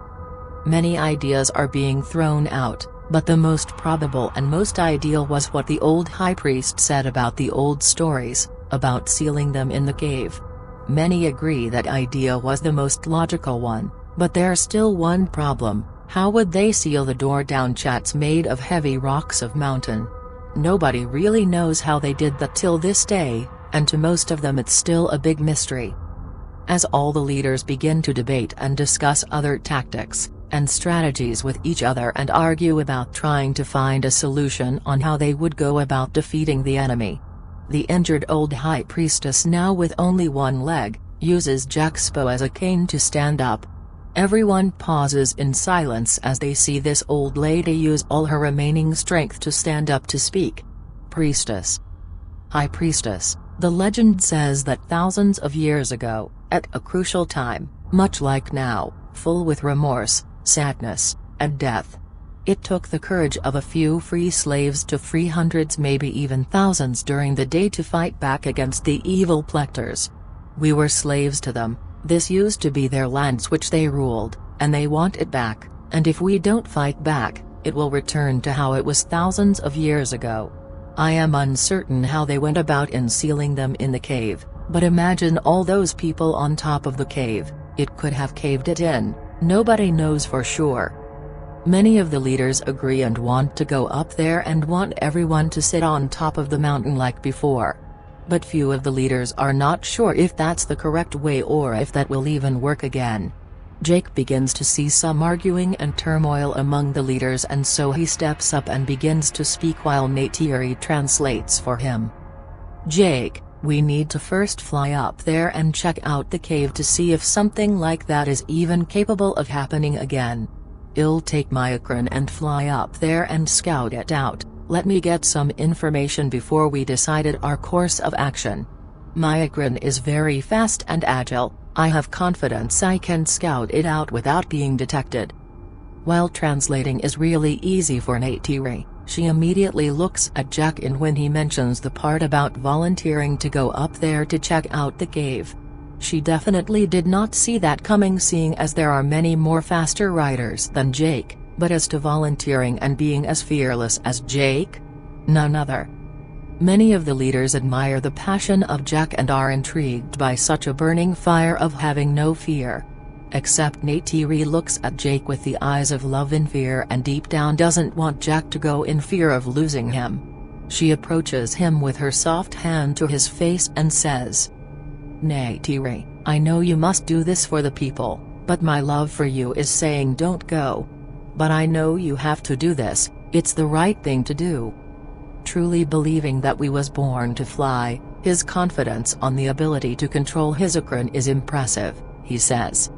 Many ideas are being thrown out, but the most probable and most ideal was what the old high priest said about the old stories, about sealing them in the cave. Many agree that idea was the most logical one, but there's still one problem. How would they seal the door down? Chats made of heavy rocks of mountain. Nobody really knows how they did that till this day, and to most of them it's still a big mystery. As all the leaders begin to debate and discuss other tactics and strategies with each other and argue about trying to find a solution on how they would go about defeating the enemy, the injured old high priestess, now with only one leg, uses Jack's bow as a cane to stand up. Everyone pauses in silence as they see this old lady use all her remaining strength to stand up to speak. Priestess. High priestess, the legend says that thousands of years ago, at a crucial time, much like now, full with remorse, sadness, and death, it took the courage of a few free slaves to free hundreds, maybe even thousands during the day to fight back against the evil plectors. We were slaves to them. This used to be their lands which they ruled, and they want it back, and if we don't fight back, it will return to how it was thousands of years ago. I am uncertain how they went about in sealing them in the cave, but imagine all those people on top of the cave, It could have caved it in, nobody knows for sure. Many of the leaders agree and want to go up there and want everyone to sit on top of the mountain like before. But few of the leaders are not sure if that's the correct way or if that will even work again. Jake begins to see some arguing and turmoil among the leaders, and so he steps up and begins to speak while Neytiri translates for him. "Jake, we need to first fly up there and check out the cave to see if something like that is even capable of happening again. I'll take my Ikran and fly up there and scout it out. Let me get some information before we decided our course of action. My Ikran is very fast and agile. I have confidence I can scout it out without being detected." While translating is really easy for Neytiri, she immediately looks at Jack in when he mentions the part about volunteering to go up there to check out the cave. She definitely did not see that coming, seeing as there are many more faster riders than Jake, but as to volunteering and being as fearless as Jake? None other. Many of the leaders admire the passion of Jack and are intrigued by such a burning fire of having no fear. Except Neytiri looks at Jake with the eyes of love and fear, and deep down doesn't want Jack to go in fear of losing him. She approaches him with her soft hand to his face and says, "Neytiri, I know you must do this for the people, but my love for you is saying don't go. But I know you have to do this, it's the right thing to do." Truly believing that we was born to fly, his confidence on the ability to control his Ikran is impressive, he says.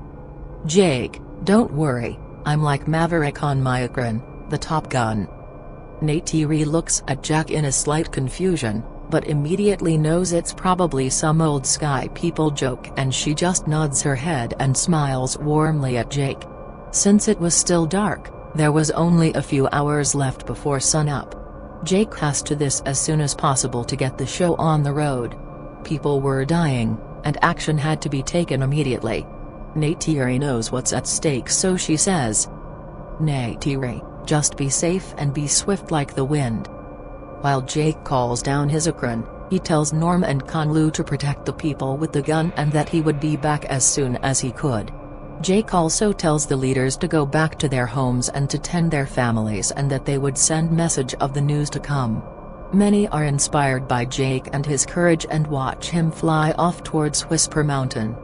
"Jake, don't worry, I'm like Maverick on my Ikran, the Top Gun." Neytiri looks at Jack in a slight confusion, but immediately knows it's probably some old Sky People joke, and she just nods her head and smiles warmly at Jake. Since it was still dark, there was only a few hours left before sunup. Jake has to this as soon as possible to get the show on the road. People were dying, and action had to be taken immediately. Neytiri knows what's at stake, so she says, "Neytiri, just be safe and be swift like the wind." While Jake calls down his Ikran, he tells Norm and Conlu to protect the people with the gun and that he would be back as soon as he could. Jake also tells the leaders to go back to their homes and to tend their families, and that they would send message of the news to come. Many are inspired by Jake and his courage and watch him fly off towards Whisper Mountain.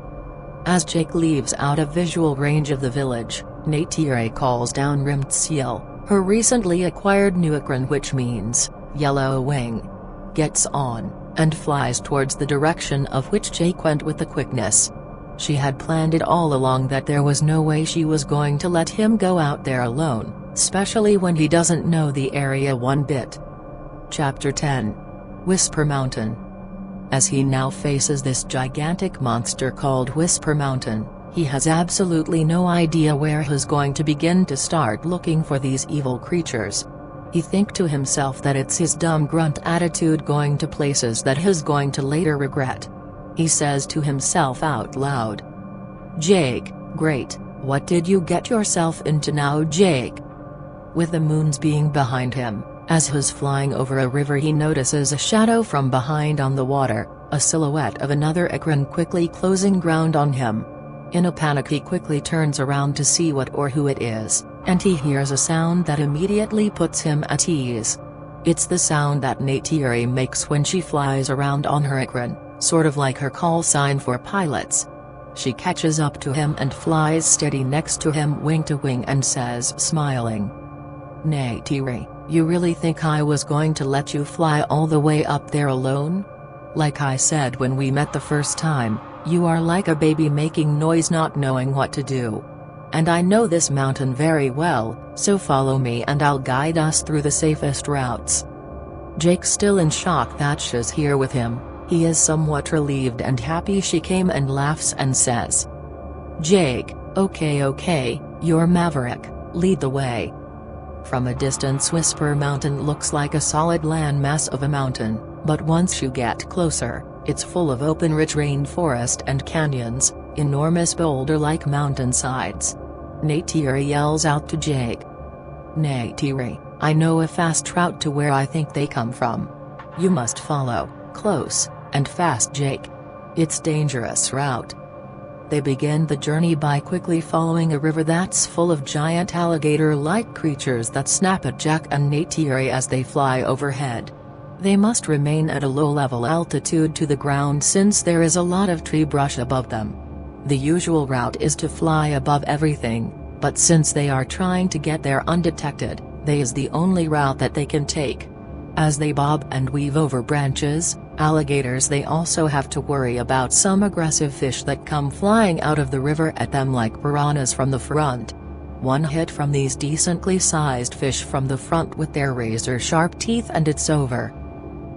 As Jake leaves out of visual range of the village, Neytiri calls down Rimtsiel, her recently acquired new Ikran, which means yellow wing, gets on, and flies towards the direction of which Jake went with the quickness. She had planned it all along that there was no way she was going to let him go out there alone, especially when he doesn't know the area one bit. Chapter 10. Whisper Mountain. As he now faces this gigantic monster called Whisper Mountain, he has absolutely no idea where he's going to begin to start looking for these evil creatures. He thinks to himself that it's his dumb grunt attitude going to places that he's going to later regret. He says to himself out loud, "Jake, great, what did you get yourself into now, Jake?" With the moons being behind him, as he's flying over a river, he notices a shadow from behind on the water, a silhouette of another Ikran quickly closing ground on him. In a panic he quickly turns around to see what or who it is, and he hears a sound that immediately puts him at ease. It's the sound that Neytiri makes when she flies around on her Ikran, sort of like her call sign for pilots. She catches up to him and flies steady next to him wing to wing and says, smiling, "Neytiri, you really think I was going to let you fly all the way up there alone? Like I said when we met the first time, you are like a baby making noise not knowing what to do. And I know this mountain very well, so follow me and I'll guide us through the safest routes." Jake, still in shock that she's here with him, he is somewhat relieved and happy she came, and laughs and says, "Jake, okay, you're Maverick, lead the way." From a distance Whisper Mountain looks like a solid landmass of a mountain, but once you get closer, it's full of open rich rainforest and canyons, enormous boulder-like mountainsides. Neytiri yells out to Jake, "Neytiri, I know a fast route to where I think they come from. You must follow, close, and fast, Jake. It's dangerous route." They begin the journey by quickly following a river that's full of giant alligator-like creatures that snap at Jack and Neytiri as they fly overhead. They must remain at a low-level altitude to the ground since there is a lot of tree brush above them. The usual route is to fly above everything, but since they are trying to get there undetected, that is the only route that they can take. As they bob and weave over branches, alligators, they also have to worry about some aggressive fish that come flying out of the river at them like piranhas from the front. One hit from these decently sized fish from the front with their razor-sharp teeth and it's over.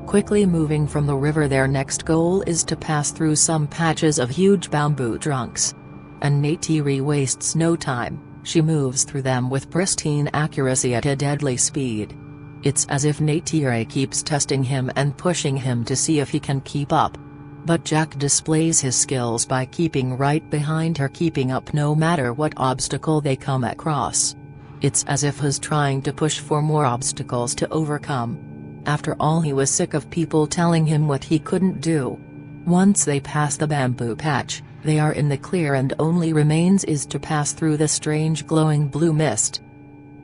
Quickly moving from the river, their next goal is to pass through some patches of huge bamboo trunks. And Neytiri wastes no time, she moves through them with pristine accuracy at a deadly speed. It's as if Neytiri keeps testing him and pushing him to see if he can keep up. But Jack displays his skills by keeping right behind her, keeping up no matter what obstacle they come across. It's as if he's trying to push for more obstacles to overcome. After all, he was sick of people telling him what he couldn't do. Once they pass the bamboo patch, they are in the clear and only remains is to pass through the strange glowing blue mist.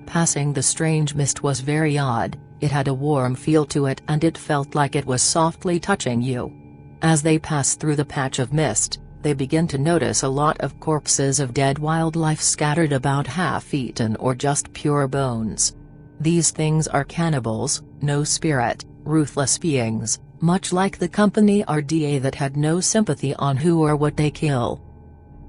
Passing the strange mist was very odd, it had a warm feel to it and it felt like it was softly touching you. As they pass through the patch of mist, they begin to notice a lot of corpses of dead wildlife scattered about, half-eaten or just pure bones. These things are cannibals, no spirit, ruthless beings, much like the company RDA that had no sympathy on who or what they kill.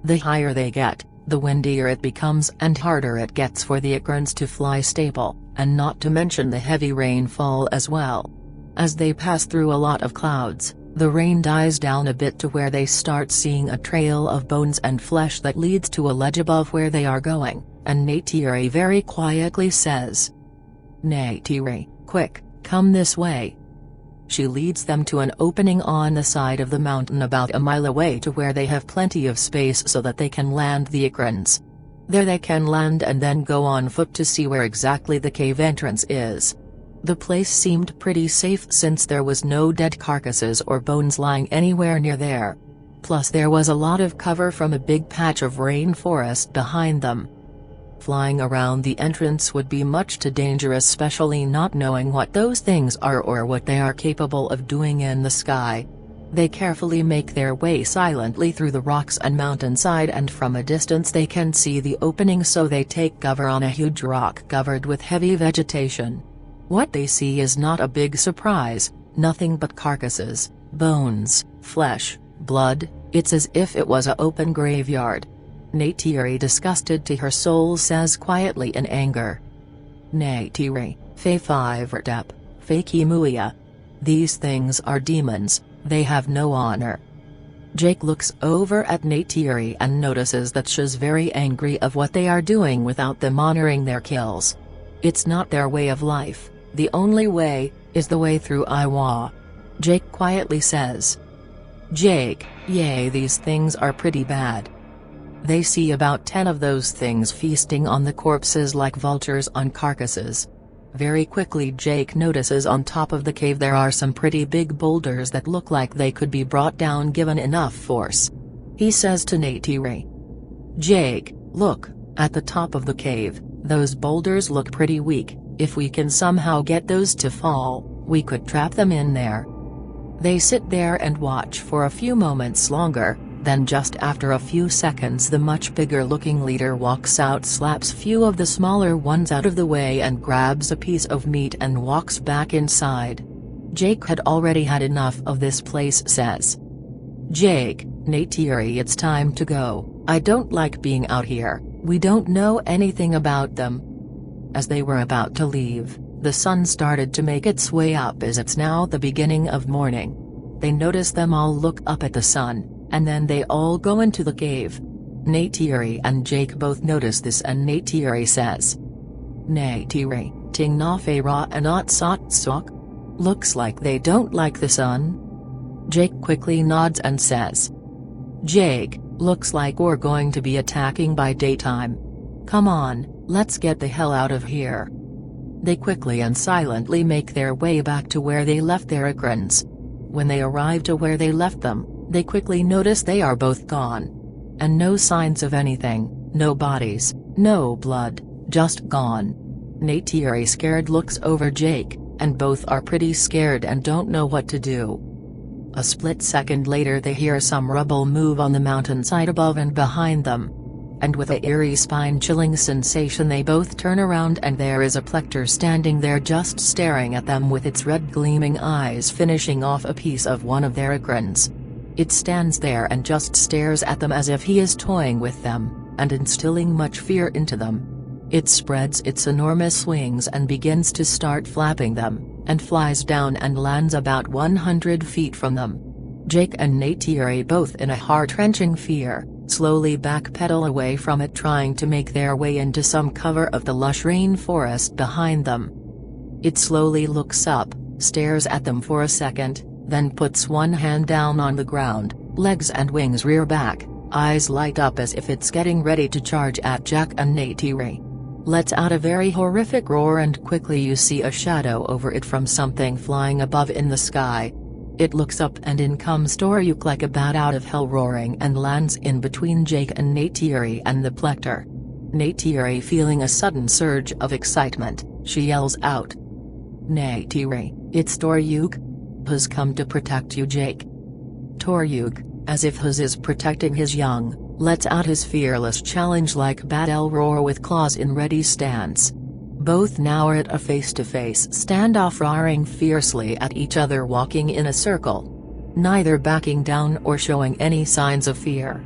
The higher they get, the windier it becomes and harder it gets for the Ikrans to fly stable, and not to mention the heavy rainfall as well. As they pass through a lot of clouds, the rain dies down a bit to where they start seeing a trail of bones and flesh that leads to a ledge above where they are going, and Neytiri very quietly says, "Neytiri, quick, come this way." She leads them to an opening on the side of the mountain about a mile away to where they have plenty of space so that they can land the Ikrans. There they can land and then go on foot to see where exactly the cave entrance is. The place seemed pretty safe since there was no dead carcasses or bones lying anywhere near there. Plus there was a lot of cover from a big patch of rainforest behind them. Flying around the entrance would be much too dangerous, especially not knowing what those things are or what they are capable of doing in the sky. They carefully make their way silently through the rocks and mountainside, and from a distance they can see the opening, so they take cover on a huge rock covered with heavy vegetation. What they see is not a big surprise, nothing but carcasses, bones, flesh, blood. It's as if it was an open graveyard. Neytiri, disgusted to her soul, says quietly in anger, "Neytiri, Fay Fivertep, Faki Muia. These things are demons, they have no honor." Jake looks over at Neytiri and notices that she's very angry of what they are doing without them honoring their kills. It's not their way of life, the only way is the way through Iwa. Jake quietly says, "Jake, yay, these things are pretty bad." They see about 10 of those things feasting on the corpses like vultures on carcasses. Very quickly Jake notices on top of the cave there are some pretty big boulders that look like they could be brought down given enough force. He says to Neytiri, "Jake, look, at the top of the cave, those boulders look pretty weak. If we can somehow get those to fall, we could trap them in there." They sit there and watch for a few moments longer. Then just after a few seconds the much bigger looking leader walks out, slaps few of the smaller ones out of the way and grabs a piece of meat and walks back inside. Jake had already had enough of this place, says, "Jake, Neytiri, it's time to go. I don't like being out here, we don't know anything about them." As they were about to leave, the sun started to make its way up as it's now the beginning of morning. They notice them all look up at the sun, and then they all go into the cave. Neytiri and Jake both notice this, and Neytiri says, "Neytiri, ting na fe ra anot sot sok? Looks like they don't like the sun." Jake quickly nods and says, "Jake, looks like we're going to be attacking by daytime. Come on, let's get the hell out of here." They quickly and silently make their way back to where they left their Ikrans. When they arrive to where they left them, they quickly notice they are both gone. and no signs of anything, no bodies, no blood, just gone. Neytiri scared looks over Jake, and both are pretty scared and don't know what to do. A split second later they hear some rubble move on the mountainside above and behind them. And with a eerie spine-chilling sensation they both turn around and there is a plecter standing there just staring at them with its red gleaming eyes finishing off a piece of one of their Ikrans. It stands there and just stares at them as if he is toying with them, and instilling much fear into them. It spreads its enormous wings and begins to start flapping them, and flies down and lands about 100 feet from them. Jake and Neytiri, both in a heart-wrenching fear, slowly backpedal away from it, trying to make their way into some cover of the lush rainforest behind them. It slowly looks up, stares at them for a second, then puts one hand down on the ground, legs and wings rear back, eyes light up as if it's getting ready to charge at Jack and Neytiri. Lets out a very horrific roar and quickly you see a shadow over it from something flying above in the sky. It looks up and in comes Toryuk like a bat out of hell roaring and lands in between Jake and Neytiri and the plecter. Neytiri, feeling a sudden surge of excitement, she yells out, "Neytiri, it's Toryuk. Has come to protect you, Jake." Toryuk, as if Huz is protecting his young, lets out his fearless challenge like battle roar with claws in ready stance. Both now are at a face-to-face standoff, roaring fiercely at each other, walking in a circle. Neither backing down or showing any signs of fear.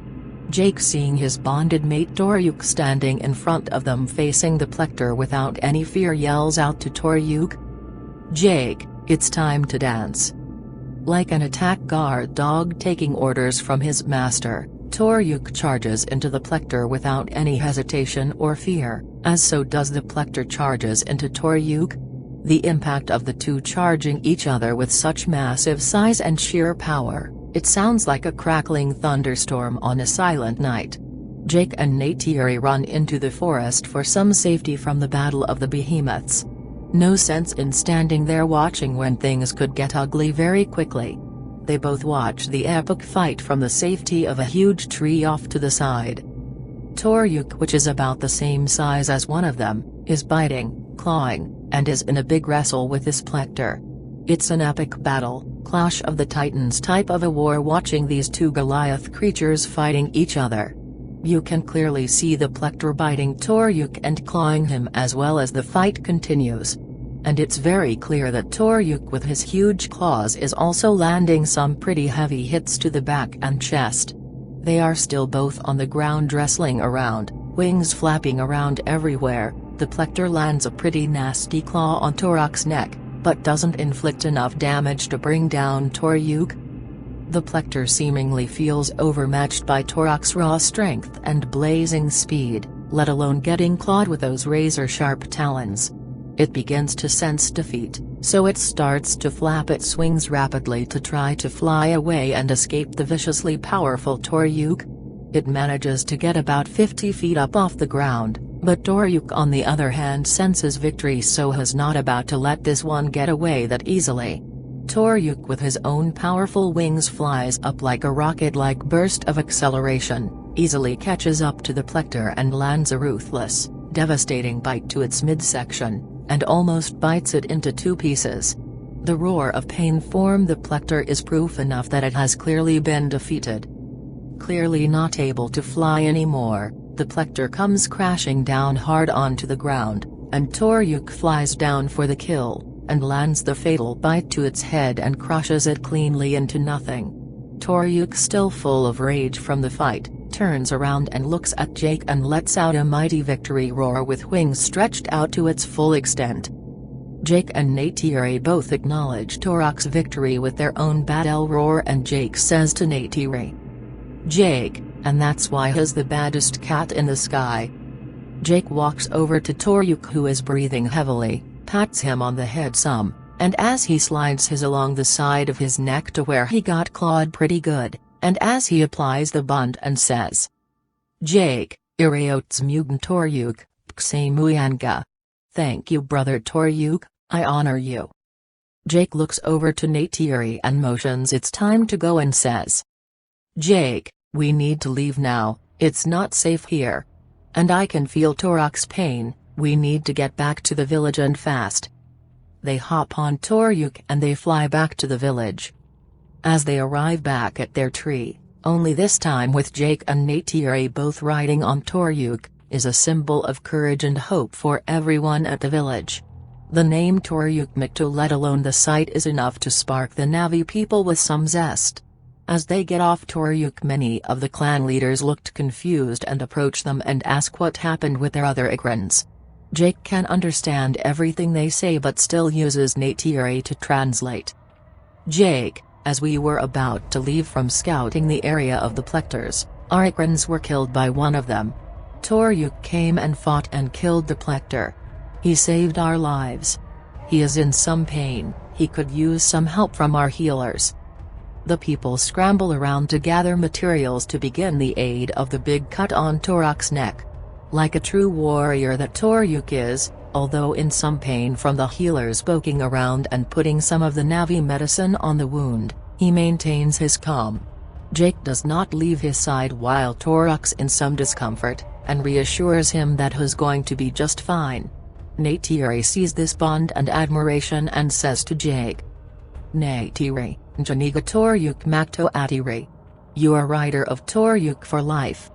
Jake, seeing his bonded mate Toryuk standing in front of them facing the plecter without any fear, yells out to Toryuk, "Jake, it's time to dance." Like an attack guard dog taking orders from his master, Toryuk charges into the plecter without any hesitation or fear, as so does the plecter charges into Toryuk. The impact of the two charging each other with such massive size and sheer power, it sounds like a crackling thunderstorm on a silent night. Jake and Neytiri run into the forest for some safety from the battle of the behemoths. No sense in standing there watching when things could get ugly very quickly. They both watch the epic fight from the safety of a huge tree off to the side. Toryuk, which is about the same size as one of them, is biting, clawing, and is in a big wrestle with this plecter. It's an epic battle, Clash of the Titans type of a war, watching these two Goliath creatures fighting each other. You can clearly see the plecter biting Toryuk and clawing him as well as the fight continues. And it's very clear that Toryuk with his huge claws is also landing some pretty heavy hits to the back and chest. They are still both on the ground wrestling around, wings flapping around everywhere. The plecter lands a pretty nasty claw on Toryuk's neck, but doesn't inflict enough damage to bring down Toryuk. The plecter seemingly feels overmatched by Toryuk's raw strength and blazing speed, let alone getting clawed with those razor-sharp talons. It begins to sense defeat, so it starts to flap its wings rapidly to try to fly away and escape the viciously powerful Toryuk. It manages to get about 50 feet up off the ground, but Toryuk on the other hand senses victory, so he's not about to let this one get away that easily. Toryuk with his own powerful wings flies up like a rocket-like burst of acceleration, easily catches up to the plecter and lands a ruthless, devastating bite to its midsection, and almost bites it into two pieces. The roar of pain from the plecter is proof enough that it has clearly been defeated. Clearly not able to fly anymore, the plecter comes crashing down hard onto the ground, and Toryuk flies down for the kill, and lands the fatal bite to its head and crushes it cleanly into nothing. Toryuk, still full of rage from the fight, turns around and looks at Jake and lets out a mighty victory roar with wings stretched out to its full extent. Jake and Neytiri both acknowledge Toryuk's victory with their own battle roar, and Jake says to Neytiri, "Jake, and that's why he's the baddest cat in the sky." Jake walks over to Toryuk, who is breathing heavily, pats him on the head some, and as he slides his along the side of his neck to where he got clawed pretty good, and as he applies the bond and says, "Jake, Iriots Mugen Toryuk, Pxe Muyanga. Thank you, brother Toryuk, I honor you." Jake looks over to Neytiri and motions it's time to go and says, "Jake, We need to leave now, it's not safe here. And I can feel Toruk's pain, we need to get back to the village and fast. They hop on Toruk and they fly back to the village. As they arrive back at their tree, only this time with Jake and Neytiri both riding on Toruk, is a symbol of courage and hope for everyone at the village. The name Toruk Mikto, let alone the sight, is enough to spark the Navi people with some zest. As they get off Toruk, many of the clan leaders looked confused and approach them and ask what happened with their other Ikrans. Jake can understand everything they say but still uses Neytiri to translate. Jake, as we were about to leave from scouting the area of the Plectors, our Ikrans were killed by one of them. Toruk came and fought and killed the Plector. He saved our lives. He is in some pain, he could use some help from our healers. The people scramble around to gather materials to begin the aid of the big cut on Toruk's neck. Like a true warrior that Toruk is, although in some pain from the healers poking around and putting some of the Navi medicine on the wound, he maintains his calm. Jake does not leave his side while Toruk's in some discomfort, and reassures him that he's going to be just fine. Neytiri sees this bond and admiration and says to Jake, "Neytiri, Janiga Toruk Makto Atiri. You are rider of Toruk for life."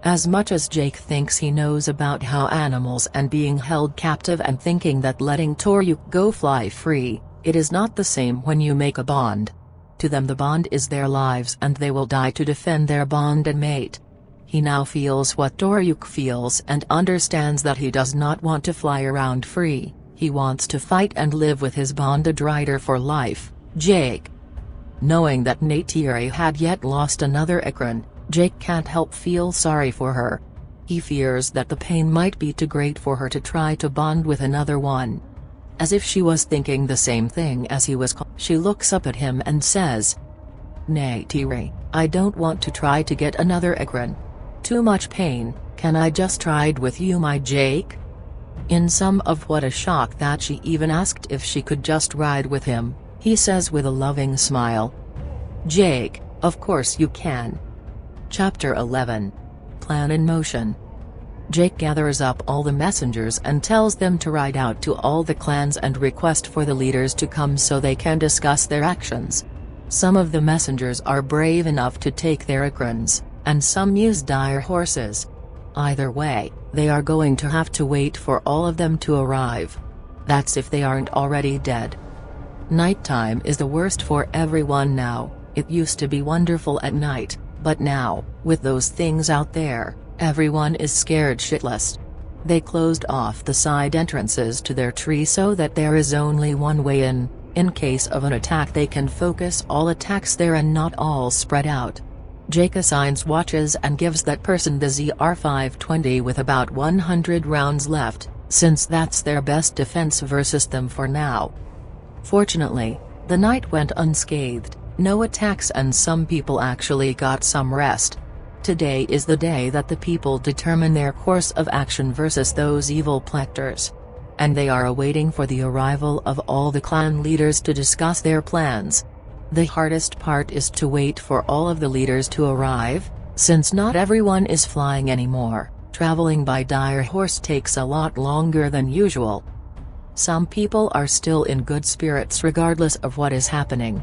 As much as Jake thinks he knows about how animals and being held captive and thinking that letting Toruk go fly free, it is not the same when you make a bond. To them the bond is their lives and they will die to defend their bond and mate. He now feels what Toruk feels and understands that he does not want to fly around free, he wants to fight and live with his bonded rider for life, Jake. Knowing that Neytiri had yet lost another Ikran, Jake can't help feel sorry for her. He fears that the pain might be too great for her to try to bond with another one. As if she was thinking the same thing as he was, she looks up at him and says, "Neytiri, I don't want to try to get another Ikran. Too much pain, can I just ride with you, my Jake?" In some of what a shock that she even asked if she could just ride with him, he says with a loving smile, "Jake, of course you can." Chapter 11. Plan in Motion. Jake gathers up all the messengers and tells them to ride out to all the clans and request for the leaders to come so they can discuss their actions. Some of the messengers are brave enough to take their Ikrans, and some use dire horses. Either way, they are going to have to wait for all of them to arrive. That's if they aren't already dead. Nighttime is the worst for everyone now. It used to be wonderful at night, but now, with those things out there, everyone is scared shitless. They closed off the side entrances to their tree so that there is only one way in case of an attack they can focus all attacks there and not all spread out. Jake assigns watches and gives that person the ZR520 with about 100 rounds left, since that's their best defense versus them for now. Fortunately, the night went unscathed, no attacks, and some people actually got some rest. Today is the day that the people determine their course of action versus those evil Plectors. And they are awaiting for the arrival of all the clan leaders to discuss their plans. The hardest part is to wait for all of the leaders to arrive, since not everyone is flying anymore. Traveling by dire horse takes a lot longer than usual. Some people are still in good spirits regardless of what is happening.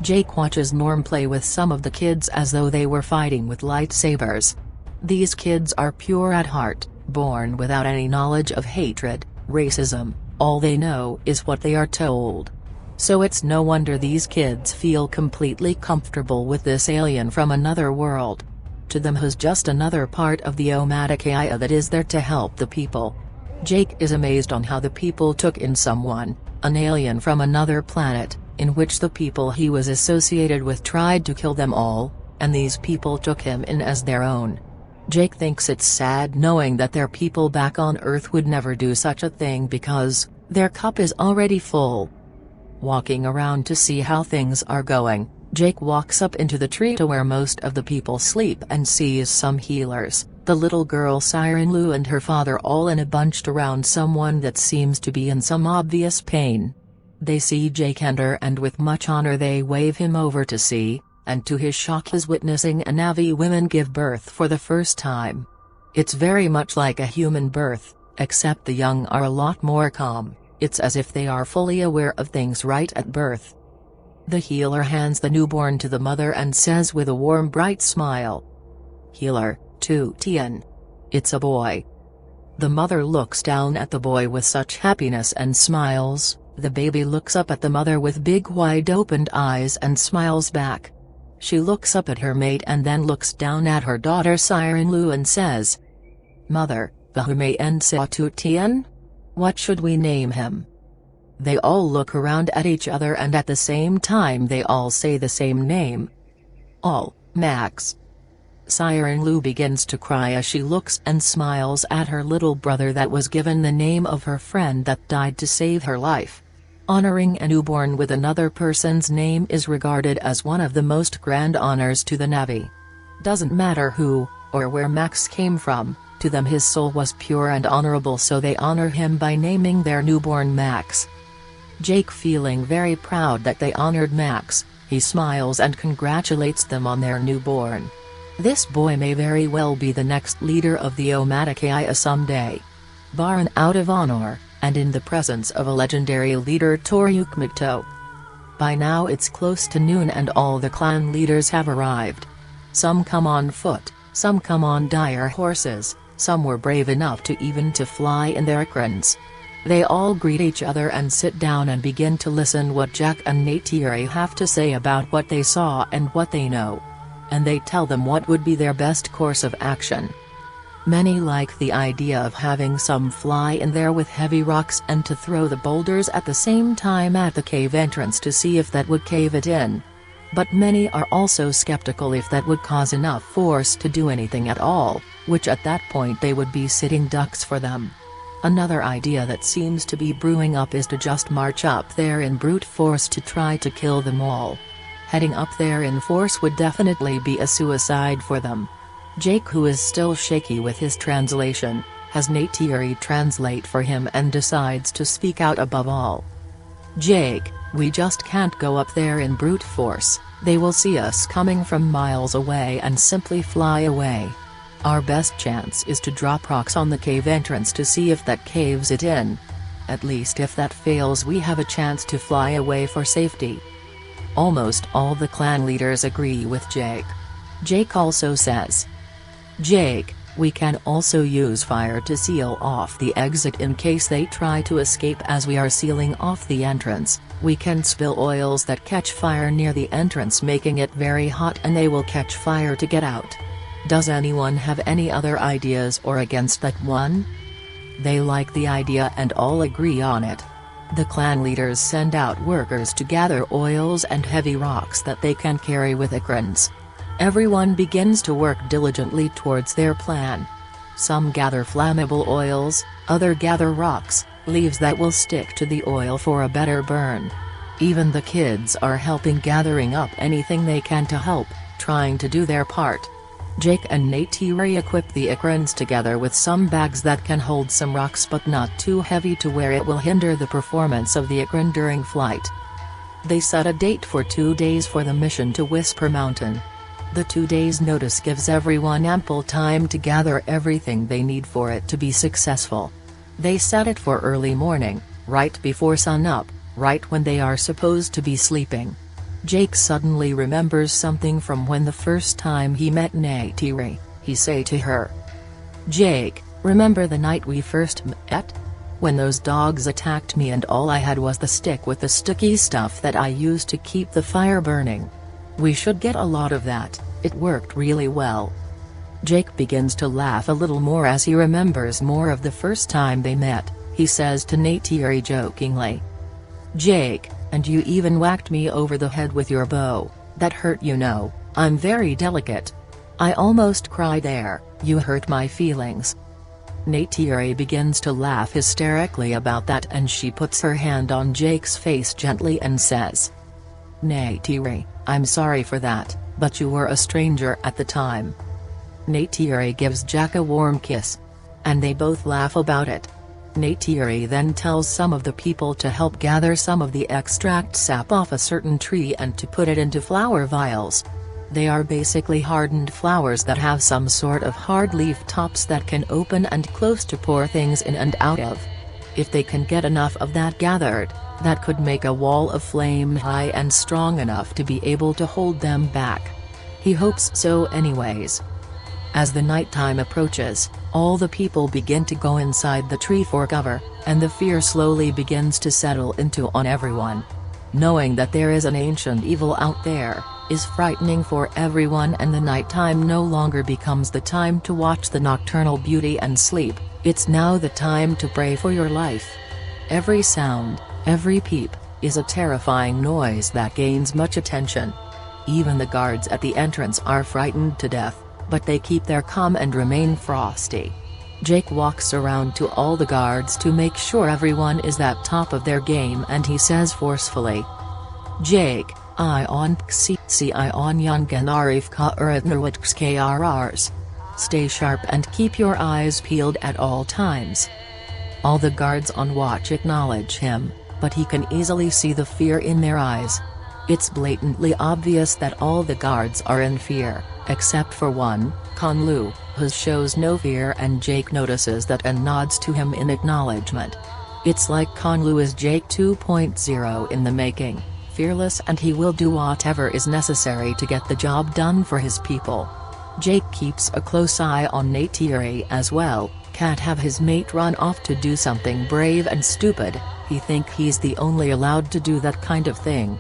Jake watches Norm play with some of the kids as though they were fighting with lightsabers. These kids are pure at heart, born without any knowledge of hatred, racism, all they know is what they are told. So it's no wonder these kids feel completely comfortable with this alien from another world. To them who's just another part of the Omatic AI that is there to help the people. Jake is amazed on how the people took in someone, an alien from another planet, in which the people he was associated with tried to kill them all, and these people took him in as their own. Jake thinks it's sad knowing that their people back on Earth would never do such a thing because their cup is already full. Walking around to see how things are going, Jake walks up into the tree to where most of the people sleep and sees some healers, the little girl Siren Lu and her father all in a bunched around someone that seems to be in some obvious pain. They see Jake enter and with much honor they wave him over to see and to his shock is witnessing a Navi woman give birth for the first time. It's very much like a human birth, except the young are a lot more calm. It's as if they are fully aware of things right at birth. The healer hands the newborn to the mother and says with a warm bright smile, "Healer, Tu Tian. It's a boy." The mother looks down at the boy with such happiness and smiles. The baby looks up at the mother with big wide-opened eyes and smiles back. She looks up at her mate and then looks down at her daughter Siren Lu and says, "Mother, Bahume and Tu Tian? What should we name him?" They all look around at each other and at the same time they all say the same name. All, Max. Siren Lu begins to cry as she looks and smiles at her little brother that was given the name of her friend that died to save her life. Honoring a newborn with another person's name is regarded as one of the most grand honors to the Navi. Doesn't matter who, or where Max came from, to them his soul was pure and honorable, so they honor him by naming their newborn Max. Jake, feeling very proud that they honored Max, he smiles and congratulates them on their newborn. This boy may very well be the next leader of the Omaticaya someday. Barren out of honor, and in the presence of a legendary leader Toryuk Mukto. By now it's close to noon and all the clan leaders have arrived. Some come on foot, some come on dire horses, some were brave enough to even to fly in their Ikrans. They all greet each other and sit down and begin to listen what Jack and Neytiri have to say about what they saw and what they know. And they tell them what would be their best course of action. Many like the idea of having some fly in there with heavy rocks and to throw the boulders at the same time at the cave entrance to see if that would cave it in. But many are also skeptical if that would cause enough force to do anything at all, which at that point they would be sitting ducks for them. Another idea that seems to be brewing up is to just march up there in brute force to try to kill them all. Heading up there in force would definitely be a suicide for them. Jake, who is still shaky with his translation, has Neytiri translate for him and decides to speak out above all. "Jake, we just can't go up there in brute force, they will see us coming from miles away and simply fly away. Our best chance is to drop rocks on the cave entrance to see if that caves it in. At least if that fails we have a chance to fly away for safety." Almost all the clan leaders agree with Jake. Jake also says, "Jake, we can also use fire to seal off the exit in case they try to escape. As we are sealing off the entrance, we can spill oils that catch fire near the entrance, making it very hot, and they will catch fire to get out. Does anyone have any other ideas or against that one?" They like the idea and all agree on it. The clan leaders send out workers to gather oils and heavy rocks that they can carry with Ikrans. Everyone begins to work diligently towards their plan. Some gather flammable oils, others gather rocks, leaves that will stick to the oil for a better burn. Even the kids are helping, gathering up anything they can to help, trying to do their part. Jake and Neytiri equip the Ikrans together with some bags that can hold some rocks but not too heavy to where it will hinder the performance of the Ikran during flight. They set a date for 2 days for the mission to Whisper Mountain. The 2 days' notice gives everyone ample time to gather everything they need for it to be successful. They set it for early morning, right before sunup, right when they are supposed to be sleeping. Jake suddenly remembers something from when the first time he met Neytiri. He say to her, "Jake, remember the night we first met? When those dogs attacked me and all I had was the stick with the sticky stuff that I used to keep the fire burning. We should get a lot of that, it worked really well." Jake begins to laugh a little more as he remembers more of the first time they met. He says to Neytiri jokingly, "Jake, and you even whacked me over the head with your bow. That hurt, you know. I'm very delicate. I almost cried there, you hurt my feelings." Neytiri begins to laugh hysterically about that and she puts her hand on Jake's face gently and says, "Neytiri, I'm sorry for that, but you were a stranger at the time." Neytiri gives Jack a warm kiss. And they both laugh about it. Neytiri then tells some of the people to help gather some of the extract sap off a certain tree and to put it into flower vials, They are basically hardened flowers that have some sort of hard leaf tops that can open and close to pour things in and out of. If they can get enough of that gathered, that could make a wall of flame high and strong enough to be able to hold them back. He hopes so anyways. As the nighttime approaches, all the people begin to go inside the tree for cover, and the fear slowly begins to settle into on everyone. Knowing that there is an ancient evil out there, is frightening for everyone, and the nighttime no longer becomes the time to watch the nocturnal beauty and sleep, it's now the time to pray for your life. Every sound, every peep, is a terrifying noise that gains much attention. Even the guards at the entrance are frightened to death, but they keep their calm and remain frosty. Jake walks around to all the guards to make sure everyone is at top of their game, and he says forcefully, "Jake, ion pxi ion yungan arif ka uratnerwatks krrs. Stay sharp and keep your eyes peeled at all times." All the guards on watch acknowledge him, but he can easily see the fear in their eyes. It's blatantly obvious that all the guards are in fear, except for one, Conlu, who shows no fear, and Jake notices that and nods to him in acknowledgement. It's like Conlu is Jake 2.0 in the making, fearless, and he will do whatever is necessary to get the job done for his people. Jake keeps a close eye on Neytiri as well, can't have his mate run off to do something brave and stupid, he think he's the only allowed to do that kind of thing.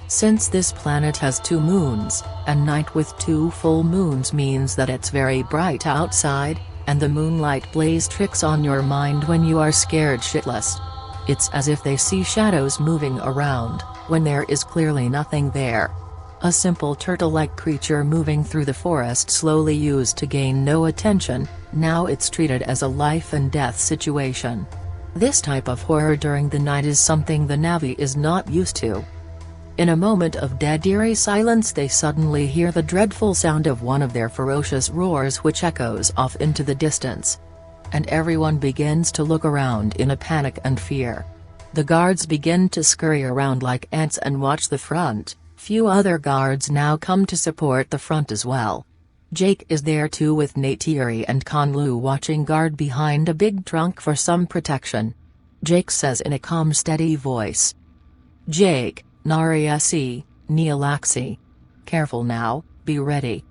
Since this planet has 2 moons, a night with 2 full moons means that it's very bright outside, and the moonlight plays tricks on your mind when you are scared shitless. It's as if they see shadows moving around, when there is clearly nothing there. A simple turtle-like creature moving through the forest slowly used to gain no attention, now it's treated as a life and death situation. This type of horror during the night is something the Navi is not used to. In a moment of dead eerie silence, they suddenly hear the dreadful sound of one of their ferocious roars, which echoes off into the distance. And everyone begins to look around in a panic and fear. The guards begin to scurry around like ants and watch the front. Few other guards now come to support the front as well. Jake is there too, with Neytiri and Conlu watching guard behind a big trunk for some protection. Jake says in a calm, steady voice, "Jake, Nariasi, Nealaxi. Careful now, be ready."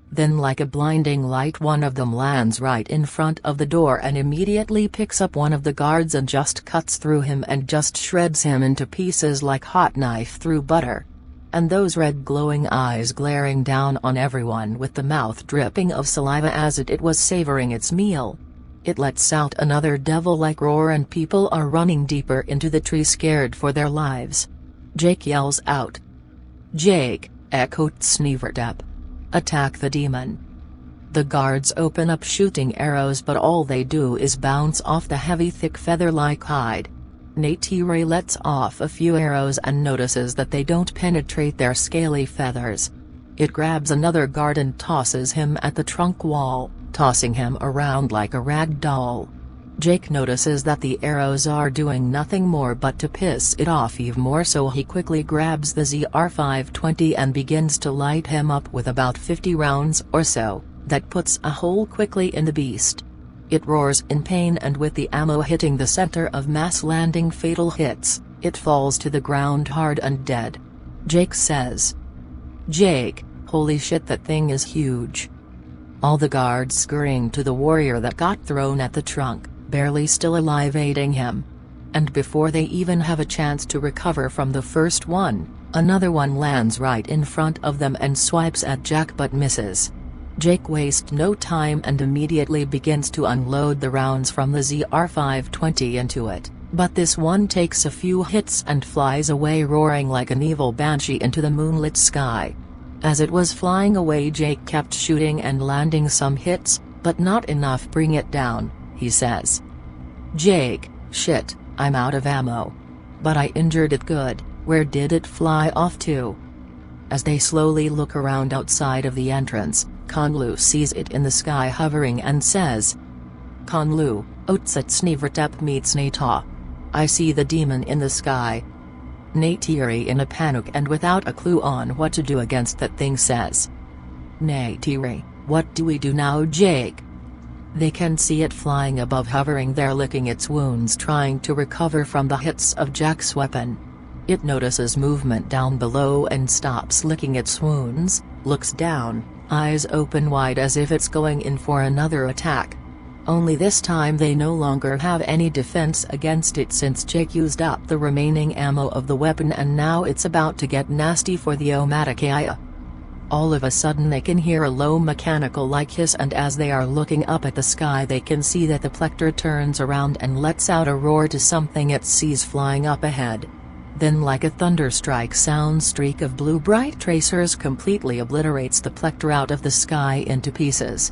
Then, like a blinding light, one of them lands right in front of the door and immediately picks up one of the guards and just cuts through him and just shreds him into pieces like hot knife through butter. And those red glowing eyes glaring down on everyone, with the mouth dripping of saliva as it was savoring its meal. It lets out another devil-like roar and people are running deeper into the tree, scared for their lives. Jake yells out, "Jake, ekot snevertep. Attack the demon." The guards open up shooting arrows, but all they do is bounce off the heavy thick feather-like hide. Neytiri lets off a few arrows and notices that they don't penetrate their scaly feathers. It grabs another guard and tosses him at the trunk wall, tossing him around like a rag doll. Jake notices that the arrows are doing nothing more but to piss it off even more, so he quickly grabs the ZR520 and begins to light him up with about 50 rounds or so, that puts a hole quickly in the beast. It roars in pain, and with the ammo hitting the center of mass, landing fatal hits, it falls to the ground hard and dead. Jake says, "Jake, holy shit, that thing is huge." All the guards scurrying to the warrior that got thrown at the trunk, barely still alive, aiding him. And before they even have a chance to recover from the first one, another one lands right in front of them and swipes at Jack but misses. Jake wastes no time and immediately begins to unload the rounds from the ZR520 into it, but this one takes a few hits and flies away roaring like an evil banshee into the moonlit sky. As it was flying away, Jake kept shooting and landing some hits, but not enough. "Bring it down," he says. "Jake, shit, I'm out of ammo. But I injured it good, where did it fly off to?" As they slowly look around outside of the entrance, Conlu sees it in the sky hovering and says, "Conlu, Otsat Snevertep meets Nata. I see the demon in the sky." Neytiri, in a panic and without a clue on what to do against that thing, says, "Neytiri, what do we do now, Jake?" They can see it flying above, hovering there, licking its wounds, trying to recover from the hits of Jack's weapon. It notices movement down below and stops licking its wounds, looks down, eyes open wide as if it's going in for another attack. Only this time they no longer have any defense against it, since Jake used up the remaining ammo of the weapon and now it's about to get nasty for the Omaticaya. All of a sudden they can hear a low mechanical-like hiss, and as they are looking up at the sky they can see that the Plector turns around and lets out a roar to something it sees flying up ahead. Then, like a thunderstrike sound, streak of blue bright tracers completely obliterates the Plector out of the sky into pieces.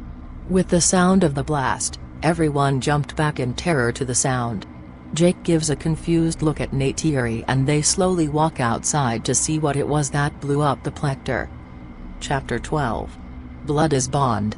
With the sound of the blast, everyone jumped back in terror to the sound. Jake gives a confused look at Neytiri and they slowly walk outside to see what it was that blew up the Plector. Chapter 12. Blood is Bond.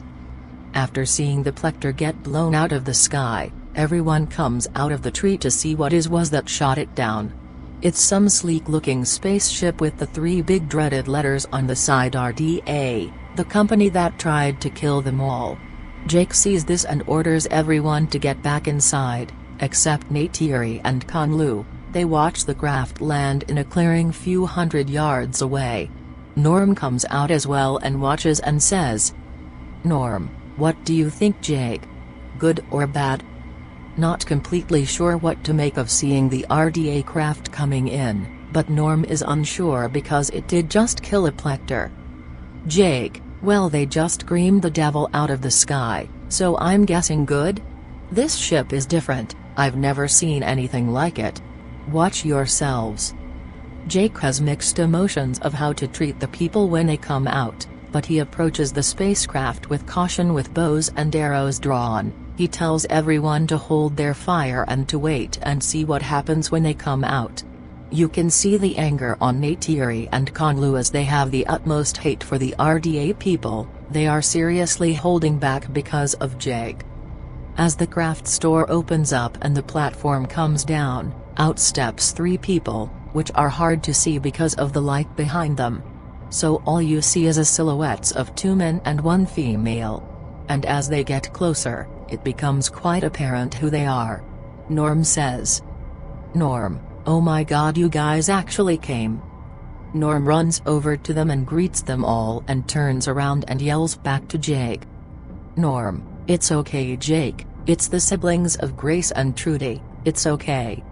After seeing the Plector get blown out of the sky, everyone comes out of the tree to see what it was that shot it down. It's some sleek-looking spaceship with the 3 big dreaded letters on the side: RDA, the company that tried to kill them all. Jake sees this and orders everyone to get back inside, except Neytiri and Conlu. They watch the craft land in a clearing few hundred yards away. Norm comes out as well and watches and says, "Norm, what do you think, Jake? Good or bad?" Not completely sure what to make of seeing the RDA craft coming in, but Norm is unsure because it did just kill a Plector. Jake, well, they just screamed the devil out of the sky, so I'm guessing good? This ship is different, I've never seen anything like it. Watch yourselves. Jake has mixed emotions of how to treat the people when they come out, but he approaches the spacecraft with caution, with bows and arrows drawn. He tells everyone to hold their fire and to wait and see what happens when they come out. You can see the anger on Neytiri and Conlu as they have the utmost hate for the RDA people. They are seriously holding back because of Jake. As the craft's door opens up and the platform comes down, out steps 3 people, which are hard to see because of the light behind them. So all you see is a silhouettes of 2 men and 1 female. And as they get closer, it becomes quite apparent who they are. Norm says, "Norm, oh my god, you guys actually came." Norm runs over to them and greets them all and turns around and yells back to Jake. "Norm, it's okay, Jake, it's the siblings of Grace and Trudy, it's okay."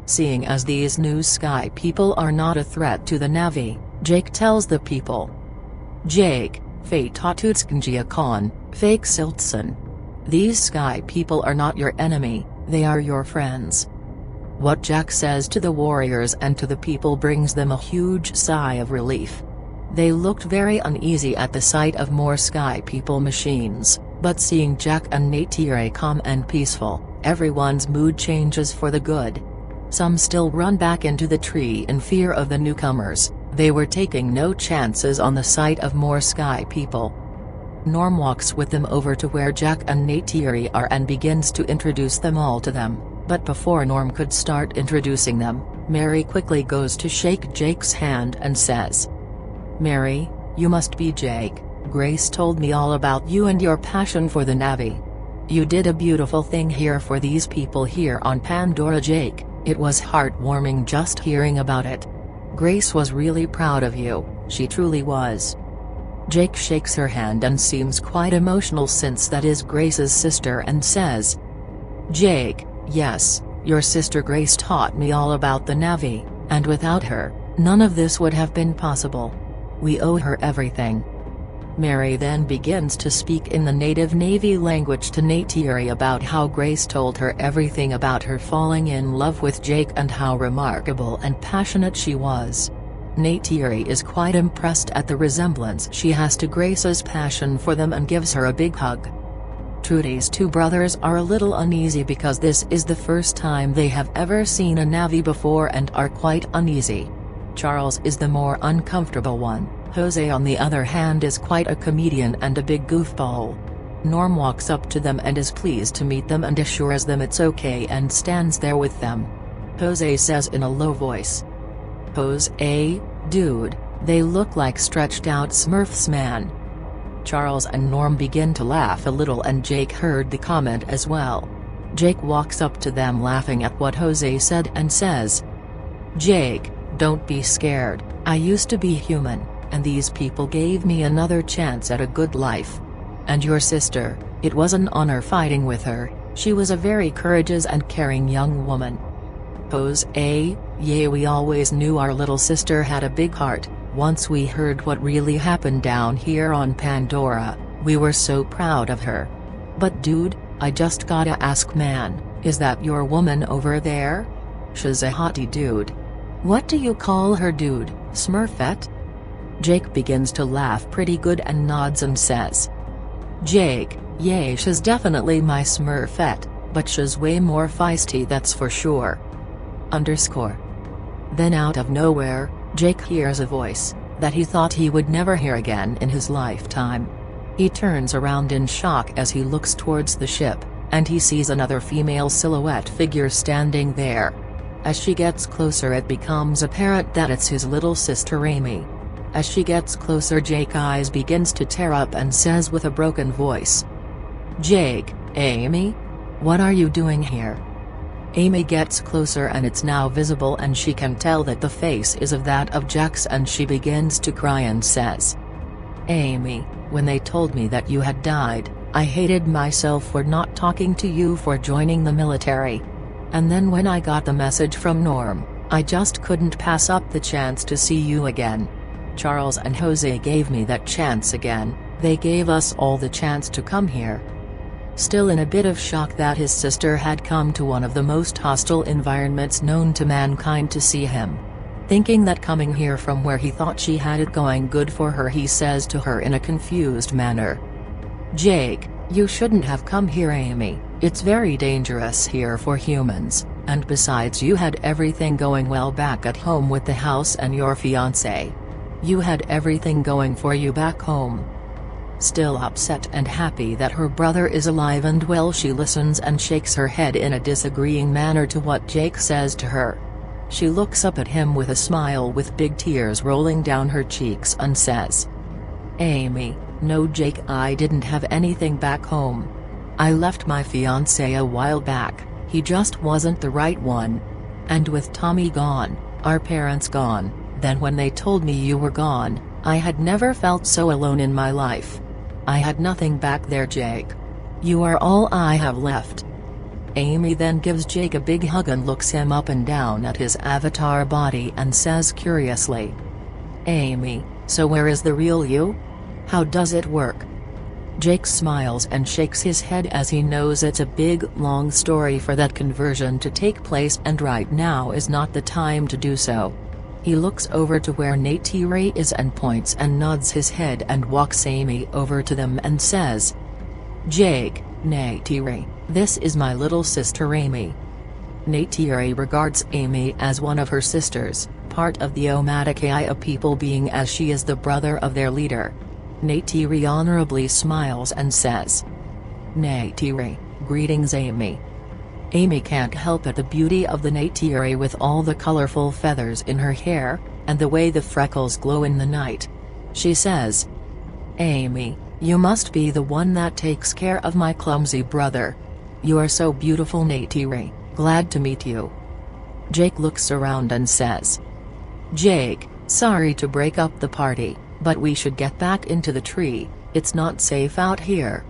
Seeing as these new sky people are not a threat to the Navi, Jake tells the people, "Jake, Feitatutsknjiakon, Fake Siltson. These sky people are not your enemy, they are your friends." What Jack says to the warriors and to the people brings them a huge sigh of relief. They looked very uneasy at the sight of more sky people machines, but seeing Jack and Neytiri calm and peaceful, everyone's mood changes for the good. Some still run back into the tree in fear of the newcomers. They were taking no chances on the sight of more sky people. Norm walks with them over to where Jack and Neytiri are and begins to introduce them all to them, but before Norm could start introducing them, Mary quickly goes to shake Jake's hand and says, "Mary, you must be Jake. Grace told me all about you and your passion for the Navi. You did a beautiful thing here for these people here on Pandora, Jake. It was heartwarming just hearing about it. Grace was really proud of you, she truly was." Jake shakes her hand and seems quite emotional since that is Grace's sister and says, "Jake, yes, your sister Grace taught me all about the Navi, and without her, none of this would have been possible. We owe her everything." Mary then begins to speak in the native Navi language to Neytiri about how Grace told her everything about her falling in love with Jake and how remarkable and passionate she was. Neytiri is quite impressed at the resemblance she has to Grace's passion for them and gives her a big hug. Trudy's 2 brothers are a little uneasy because this is the first time they have ever seen a Navi before and are quite uneasy. Charles is the more uncomfortable one. Jose on the other hand is quite a comedian and a big goofball. Norm walks up to them and is pleased to meet them and assures them it's okay and stands there with them. Jose says in a low voice, Pose A, dude, they look like stretched out Smurfs, man. Charles and Norm begin to laugh a little and Jake heard the comment as well. Jake walks up to them laughing at what Jose said and says, "Jake, don't be scared, I used to be human, and these people gave me another chance at a good life. And your sister, it was an honor fighting with her, she was a very courageous and caring young woman." Pose A, yeah, we always knew our little sister had a big heart. Once we heard what really happened down here on Pandora, we were so proud of her. But dude, I just gotta ask, man, is that your woman over there? She's a hottie, dude. What do you call her, dude, Smurfette? Jake begins to laugh pretty good and nods and says, "Jake, yeah, she's definitely my Smurfette, but she's way more feisty, that's for sure." Then out of nowhere, Jake hears a voice that he thought he would never hear again in his lifetime. He turns around in shock as he looks towards the ship, and he sees another female silhouette figure standing there. As she gets closer, it becomes apparent that it's his little sister Amy. As she gets closer, Jake's eyes begins to tear up and says with a broken voice, "Jake, Amy? What are you doing here?" Amy gets closer and it's now visible and she can tell that the face is of that of Jax, and she begins to cry and says, "Amy, when they told me that you had died, I hated myself for not talking to you, for joining the military. And then when I got the message from Norm, I just couldn't pass up the chance to see you again. Charles and Jose gave me that chance again, they gave us all the chance to come here." Still in a bit of shock that his sister had come to one of the most hostile environments known to mankind to see him. Thinking that coming here from where he thought she had it going good for her, he says to her in a confused manner, "Jake, you shouldn't have come here, Amy, it's very dangerous here for humans, and besides you had everything going well back at home with the house and your fiancé. You had everything going for you back home." Still upset and happy that her brother is alive and well, she listens and shakes her head in a disagreeing manner to what Jake says to her. She looks up at him with a smile with big tears rolling down her cheeks and says, "Amy, no Jake, I didn't have anything back home. I left my fiancé a while back, he just wasn't the right one. And with Tommy gone, our parents gone, then when they told me you were gone, I had never felt so alone in my life. I had nothing back there, Jake. You are all I have left." Amy then gives Jake a big hug and looks him up and down at his avatar body and says curiously, "Amy, so where is the real you? How does it work?" Jake smiles and shakes his head as he knows it's a big long story for that conversion to take place, and right now is not the time to do so. He looks over to where Neytiri is and points and nods his head and walks Amy over to them and says, "Jake, Neytiri, this is my little sister Amy." Neytiri regards Amy as one of her sisters, part of the Omaticaya people, being as she is the brother of their leader. Neytiri honorably smiles and says, "Neytiri, greetings Amy." Amy can't help at the beauty of the Neytiri with all the colorful feathers in her hair, and the way the freckles glow in the night. She says, "Amy, you must be the one that takes care of my clumsy brother. You are so beautiful, Neytiri, glad to meet you." Jake looks around and says, "Jake, sorry to break up the party, but we should get back into the tree, it's not safe out here."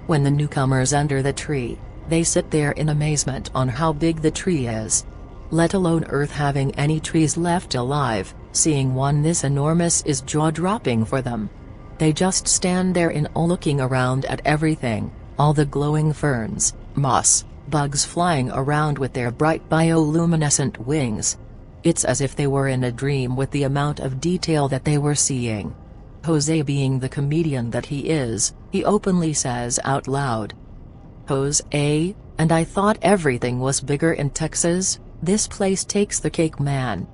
When the newcomers enter the tree, they sit there in amazement on how big the tree is. Let alone Earth having any trees left alive, seeing one this enormous is jaw-dropping for them. They just stand there in awe, looking around at everything, all the glowing ferns, moss, bugs flying around with their bright bioluminescent wings. It's as if they were in a dream with the amount of detail that they were seeing. Jose, being the comedian that he is, he openly says out loud, "Jose, and I thought everything was bigger in Texas, this place takes the cake, man."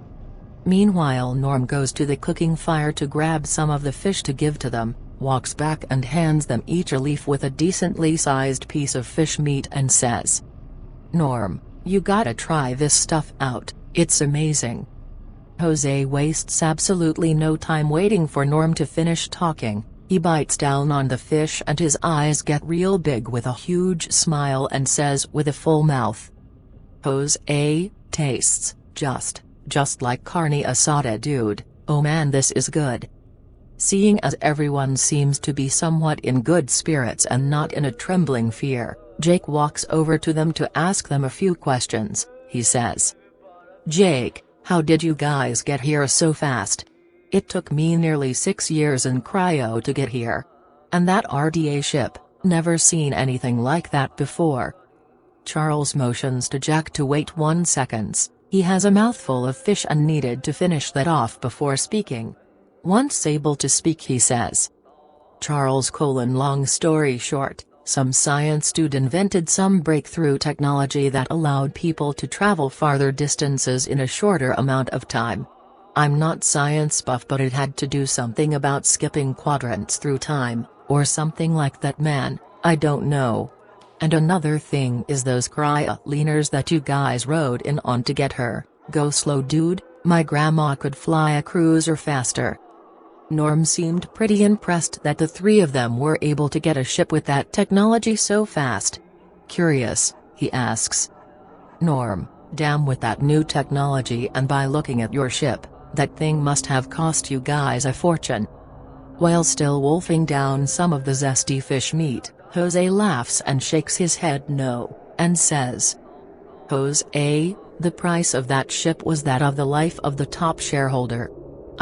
Meanwhile, Norm goes to the cooking fire to grab some of the fish to give to them, walks back and hands them each a leaf with a decently sized piece of fish meat and says, "Norm, you gotta try this stuff out, it's amazing." Jose wastes absolutely no time waiting for Norm to finish talking. He bites down on the fish and his eyes get real big with a huge smile and says with a full mouth, "Jose, tastes just like carne asada, dude. Oh man, this is good." Seeing as everyone seems to be somewhat in good spirits and not in a trembling fear, Jake walks over to them to ask them a few questions. He says, "Jake, how did you guys get here so fast? It took me nearly 6 years in cryo to get here. And that RDA ship, never seen anything like that before." Charles motions to Jack to wait 1 second. He has a mouthful of fish and needed to finish that off before speaking. Once able to speak, he says, "Charles, long story short, some science dude invented some breakthrough technology that allowed people to travel farther distances in a shorter amount of time. I'm not science buff, but it had to do something about skipping quadrants through time, or something like that, man, I don't know. And another thing is those cryoliners that you guys rode in on to get her. Go slow, dude, my grandma could fly a cruiser faster." Norm seemed pretty impressed that the three of them were able to get a ship with that technology so fast. Curious, he asks. "Norm, damn, with that new technology and by looking at your ship, that thing must have cost you guys a fortune." While still wolfing down some of the zesty fish meat, Jose laughs and shakes his head no, and says, "Jose, the price of that ship was that of the life of the top shareholder.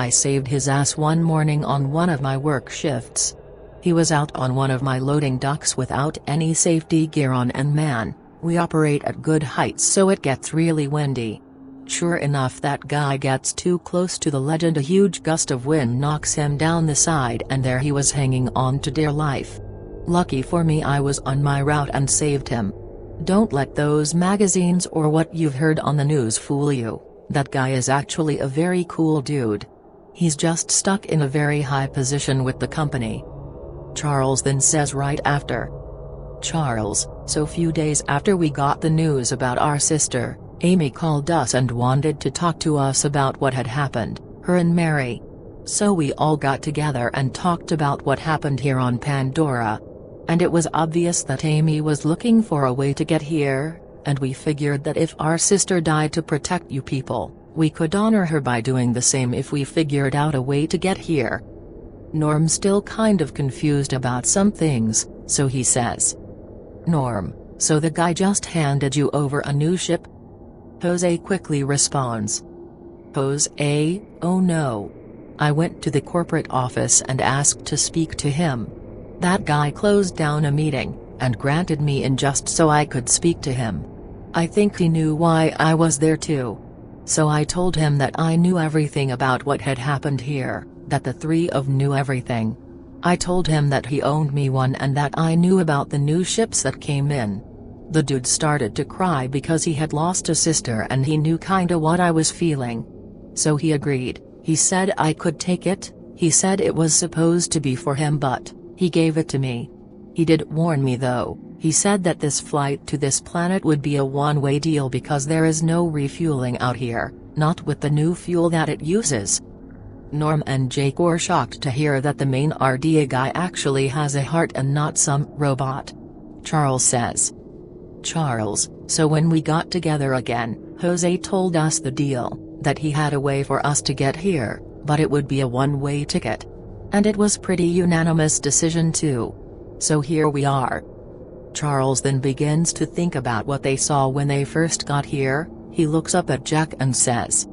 I saved his ass one morning on one of my work shifts. He was out on one of my loading docks without any safety gear on, and man, we operate at good heights so it gets really windy. Sure enough, that guy gets too close to the legend, a huge gust of wind knocks him down the side, and there he was hanging on to dear life. Lucky for me I was on my route and saved him. Don't let those magazines or what you've heard on the news fool you. That guy is actually a very cool dude. He's just stuck in a very high position with the company." Charles then says right after, "Charles, so few days after we got the news about our sister, Amy called us and wanted to talk to us about what had happened, her and Mary. So we all got together and talked about what happened here on Pandora. And it was obvious that Amy was looking for a way to get here, and we figured that if our sister died to protect you people, we could honor her by doing the same if we figured out a way to get here." Norm's still kind of confused about some things, so he says, "Norm, so the guy just handed you over a new ship?" Jose quickly responds, "Jose, oh no. I went to the corporate office and asked to speak to him. That guy closed down a meeting, and granted me in just so I could speak to him. I think he knew why I was there too. So I told him that I knew everything about what had happened here, that the three of knew everything. I told him that he owned me one and that I knew about the new ships that came in. The dude started to cry because he had lost a sister and he knew kinda what I was feeling. So he agreed. He said I could take it. He said it was supposed to be for him, but he gave it to me. He did warn me though. He said that this flight to this planet would be a one-way deal because there is no refueling out here, not with the new fuel that it uses." Norm and Jake were shocked to hear that the main RDA guy actually has a heart and not some robot. Charles says, "Charles, so when we got together again, Jose told us the deal, that he had a way for us to get here, but it would be a one-way ticket. And it was pretty unanimous decision too. So here we are." Charles then begins to think about what they saw when they first got here. He looks up at Jack and says,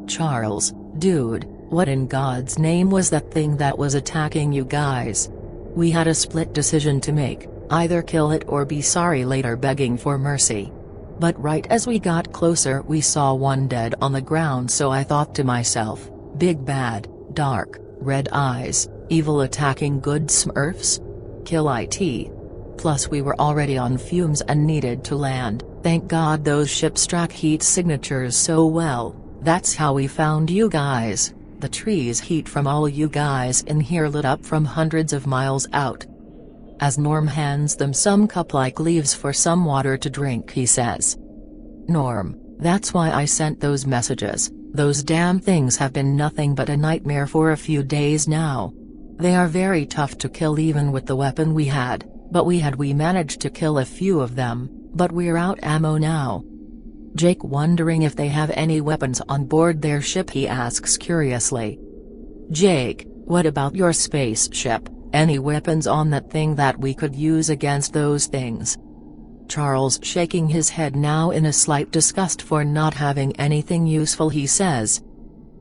"Charles, dude, what in God's name was that thing that was attacking you guys? We had a split decision to make, either kill it or be sorry later, begging for mercy. But right as we got closer we saw one dead on the ground, so I thought to myself, big bad, dark, red eyes, evil attacking good smurfs? Kill it. Plus we were already on fumes and needed to land. Thank God those ships track heat signatures so well. That's how we found you guys. The trees heat from all you guys in here lit up from hundreds of miles out." As Norm hands them some cup-like leaves for some water to drink, he says, "Norm, that's why I sent those messages. Those damn things have been nothing but a nightmare for a few days now. They are very tough to kill even with the weapon we had, but we managed to kill a few of them, but we're out ammo now. Jake wondering if they have any weapons on board their ship, he asks curiously. Jake, what about your spaceship, any weapons on that thing that we could use against those things? Charles shaking his head now in a slight disgust for not having anything useful, he says.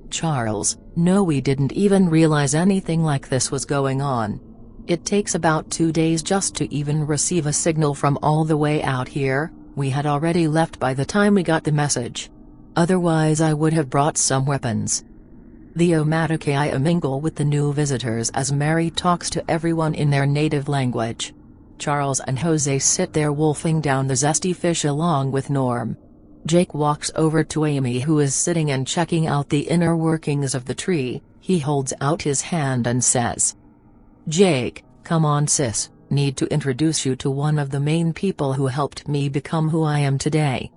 Charles, no, we didn't even realize anything like this was going on. It takes about 2 days just to even receive a signal from all the way out here. We had already left by the time we got the message. Otherwise I would have brought some weapons. The Omaticai mingle with the new visitors as Mary talks to everyone in their native language. Charles and Jose sit there wolfing down the zesty fish along with Norm. Jake walks over to Amy, who is sitting and checking out the inner workings of the tree. He holds out his hand and says, Jake, come on sis, need to introduce you to one of the main people who helped me become who I am today.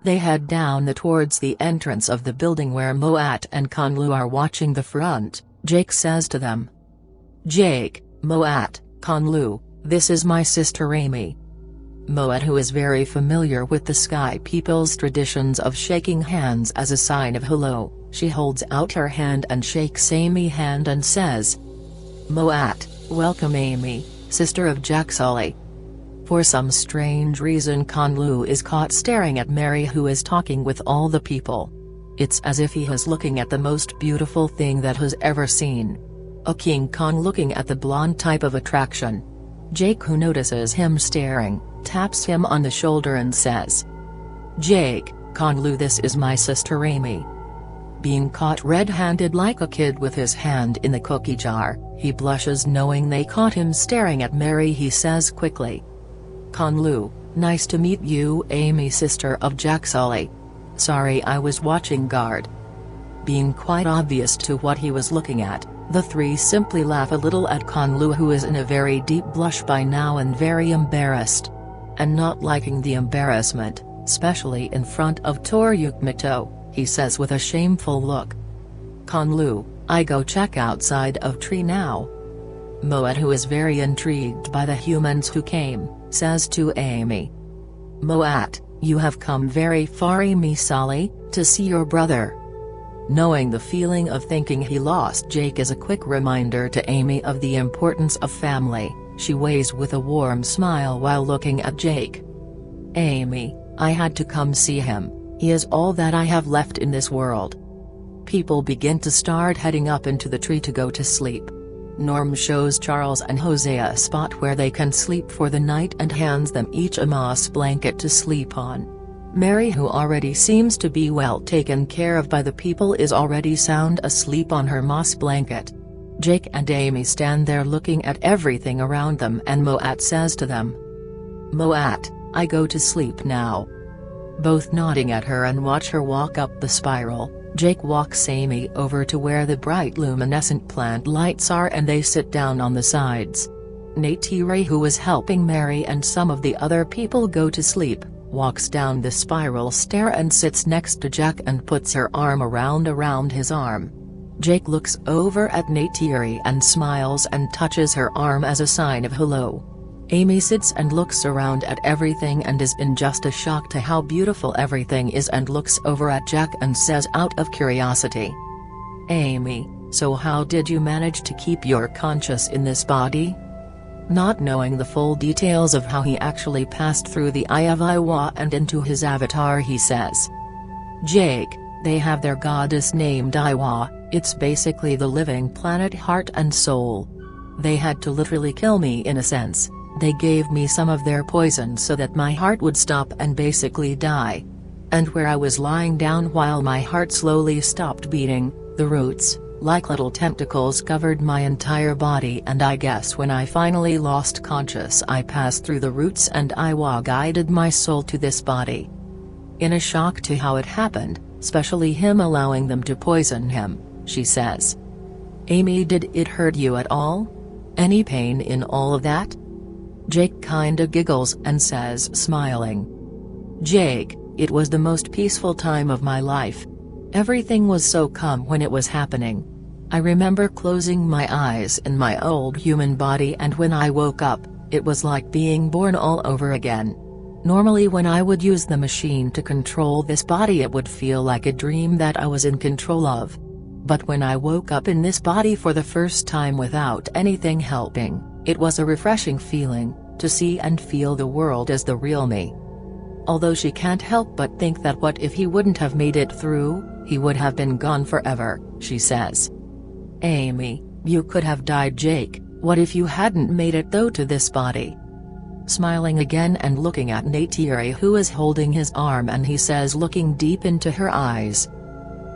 They head down towards the entrance of the building where Moat and Conlu are watching the front. Jake says to them, Jake, Moat, Conlu, this is my sister Amy. Moat, who is very familiar with the Sky people's traditions of shaking hands as a sign of hello, she holds out her hand and shakes Amy's hand and says, Moat, welcome Amy, sister of Jack Sully. For some strange reason Conlu is caught staring at Mary, who is talking with all the people. It's as if he is looking at the most beautiful thing that has ever seen. A King Kong looking at the blonde type of attraction. Jake, who notices him staring, taps him on the shoulder and says, Jake, Conlu, this is my sister Amy. Being caught red-handed like a kid with his hand in the cookie jar, he blushes knowing they caught him staring at Mary. He says quickly, Conlu, nice to meet you, Amy, sister of Jack Sully. Sorry, I was watching guard. Being quite obvious to what he was looking at, the three simply laugh a little at Conlu, who is in a very deep blush by now and very embarrassed. And not liking the embarrassment, especially in front of Toryukmito, he says with a shameful look. Conlu, I go check outside of tree now. Moat, who is very intrigued by the humans who came, says to Amy. Moat, you have come very far, Amy Sully, to see your brother. Knowing the feeling of thinking he lost Jake is a quick reminder to Amy of the importance of family. She waves with a warm smile while looking at Jake. Amy, I had to come see him, he is all that I have left in this world. People begin to start heading up into the tree to go to sleep. Norm shows Charles and Jose a spot where they can sleep for the night and hands them each a moss blanket to sleep on. Mary, who already seems to be well taken care of by the people, is already sound asleep on her moss blanket. Jake and Amy stand there looking at everything around them, and Moat says to them, Moat, I go to sleep now. Both nodding at her and watch her walk up the spiral. Jake walks Amy over to where the bright luminescent plant lights are and they sit down on the sides. Neytiri, who is helping Mary and some of the other people go to sleep, walks down the spiral stair and sits next to Jack and puts her arm around his arm. Jake looks over at Neytiri and smiles and touches her arm as a sign of hello. Amy sits and looks around at everything and is in just a shock to how beautiful everything is, and looks over at Jack and says out of curiosity, Amy, so how did you manage to keep your conscious in this body? Not knowing the full details of how he actually passed through the Eye of Iwa and into his avatar, he says, Jake, they have their goddess named Iwa, it's basically the living planet heart and soul. They had to literally kill me in a sense. They gave me some of their poison so that my heart would stop and basically die. And where I was lying down while my heart slowly stopped beating, the roots, like little tentacles, covered my entire body, and I guess when I finally lost conscious I passed through the roots and Iwa guided my soul to this body. In a shock to how it happened, especially him allowing them to poison him, she says. Amy, did it hurt you at all? Any pain in all of that? Jake kinda giggles and says, smiling, Jake, it was the most peaceful time of my life. Everything was so calm when it was happening. I remember closing my eyes in my old human body, and when I woke up, it was like being born all over again. Normally when I would use the machine to control this body, it would feel like a dream that I was in control of. But when I woke up in this body for the first time without anything helping, it was a refreshing feeling, to see and feel the world as the real me. Although she can't help but think that what if he wouldn't have made it through, he would have been gone forever, she says. Amy, you could have died, Jake. What if you hadn't made it though to this body? Smiling again and looking at Neytiri, who is holding his arm, and he says, looking deep into her eyes,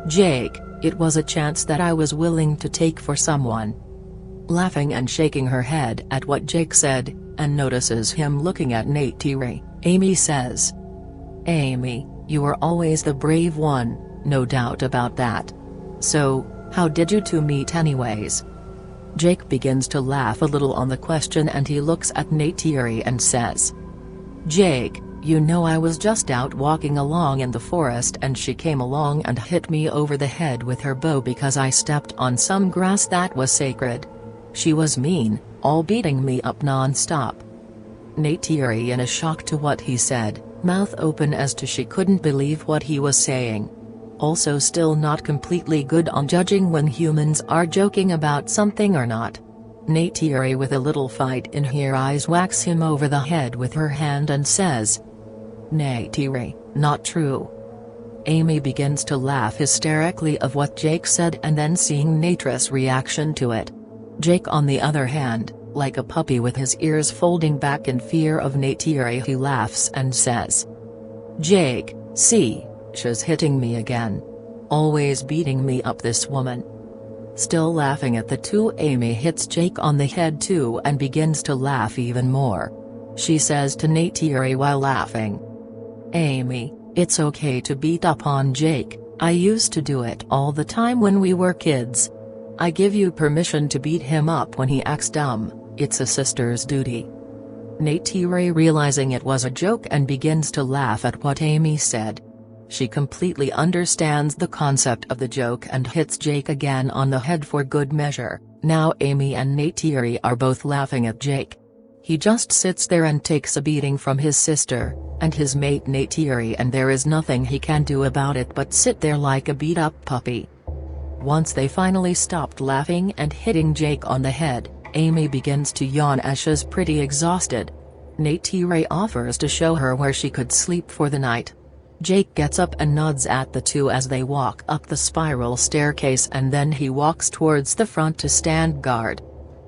Jake, it was a chance that I was willing to take for someone. Laughing and shaking her head at what Jake said, and notices him looking at Neytiri, Amy says, Amy, you were always the brave one, no doubt about that. So, how did you two meet anyways? Jake begins to laugh a little on the question, and he looks at Neytiri and says, Jake, you know, I was just out walking along in the forest and she came along and hit me over the head with her bow because I stepped on some grass that was sacred. She was mean, all beating me up non-stop. Neytiri, in a shock to what he said, mouth open as to she couldn't believe what he was saying. Also still not completely good on judging when humans are joking about something or not. Neytiri, with a little fight in her eyes, whacks him over the head with her hand and says, Neytiri, not true. Amy begins to laugh hysterically of what Jake said, and then seeing Neytiri's reaction to it. Jake, on the other hand, like a puppy with his ears folding back in fear of Neytiri, he laughs and says, Jake, see, she's hitting me again. Always beating me up, this woman. Still laughing at the two, Amy hits Jake on the head too and begins to laugh even more. She says to Neytiri while laughing, Amy, it's okay to beat up on Jake, I used to do it all the time when we were kids. I give you permission to beat him up when he acts dumb, it's a sister's duty. Neytiri, realizing it was a joke, and begins to laugh at what Amy said. She completely understands the concept of the joke and hits Jake again on the head for good measure. Now Amy and Neytiri are both laughing at Jake. He just sits there and takes a beating from his sister, and his mate Neytiri, and there is nothing he can do about it but sit there like a beat-up puppy. Once they finally stopped laughing and hitting Jake on the head, Amy begins to yawn as she's pretty exhausted. Neytiri offers to show her where she could sleep for the night. Jake gets up and nods at the two as they walk up the spiral staircase, and then he walks towards the front to stand guard.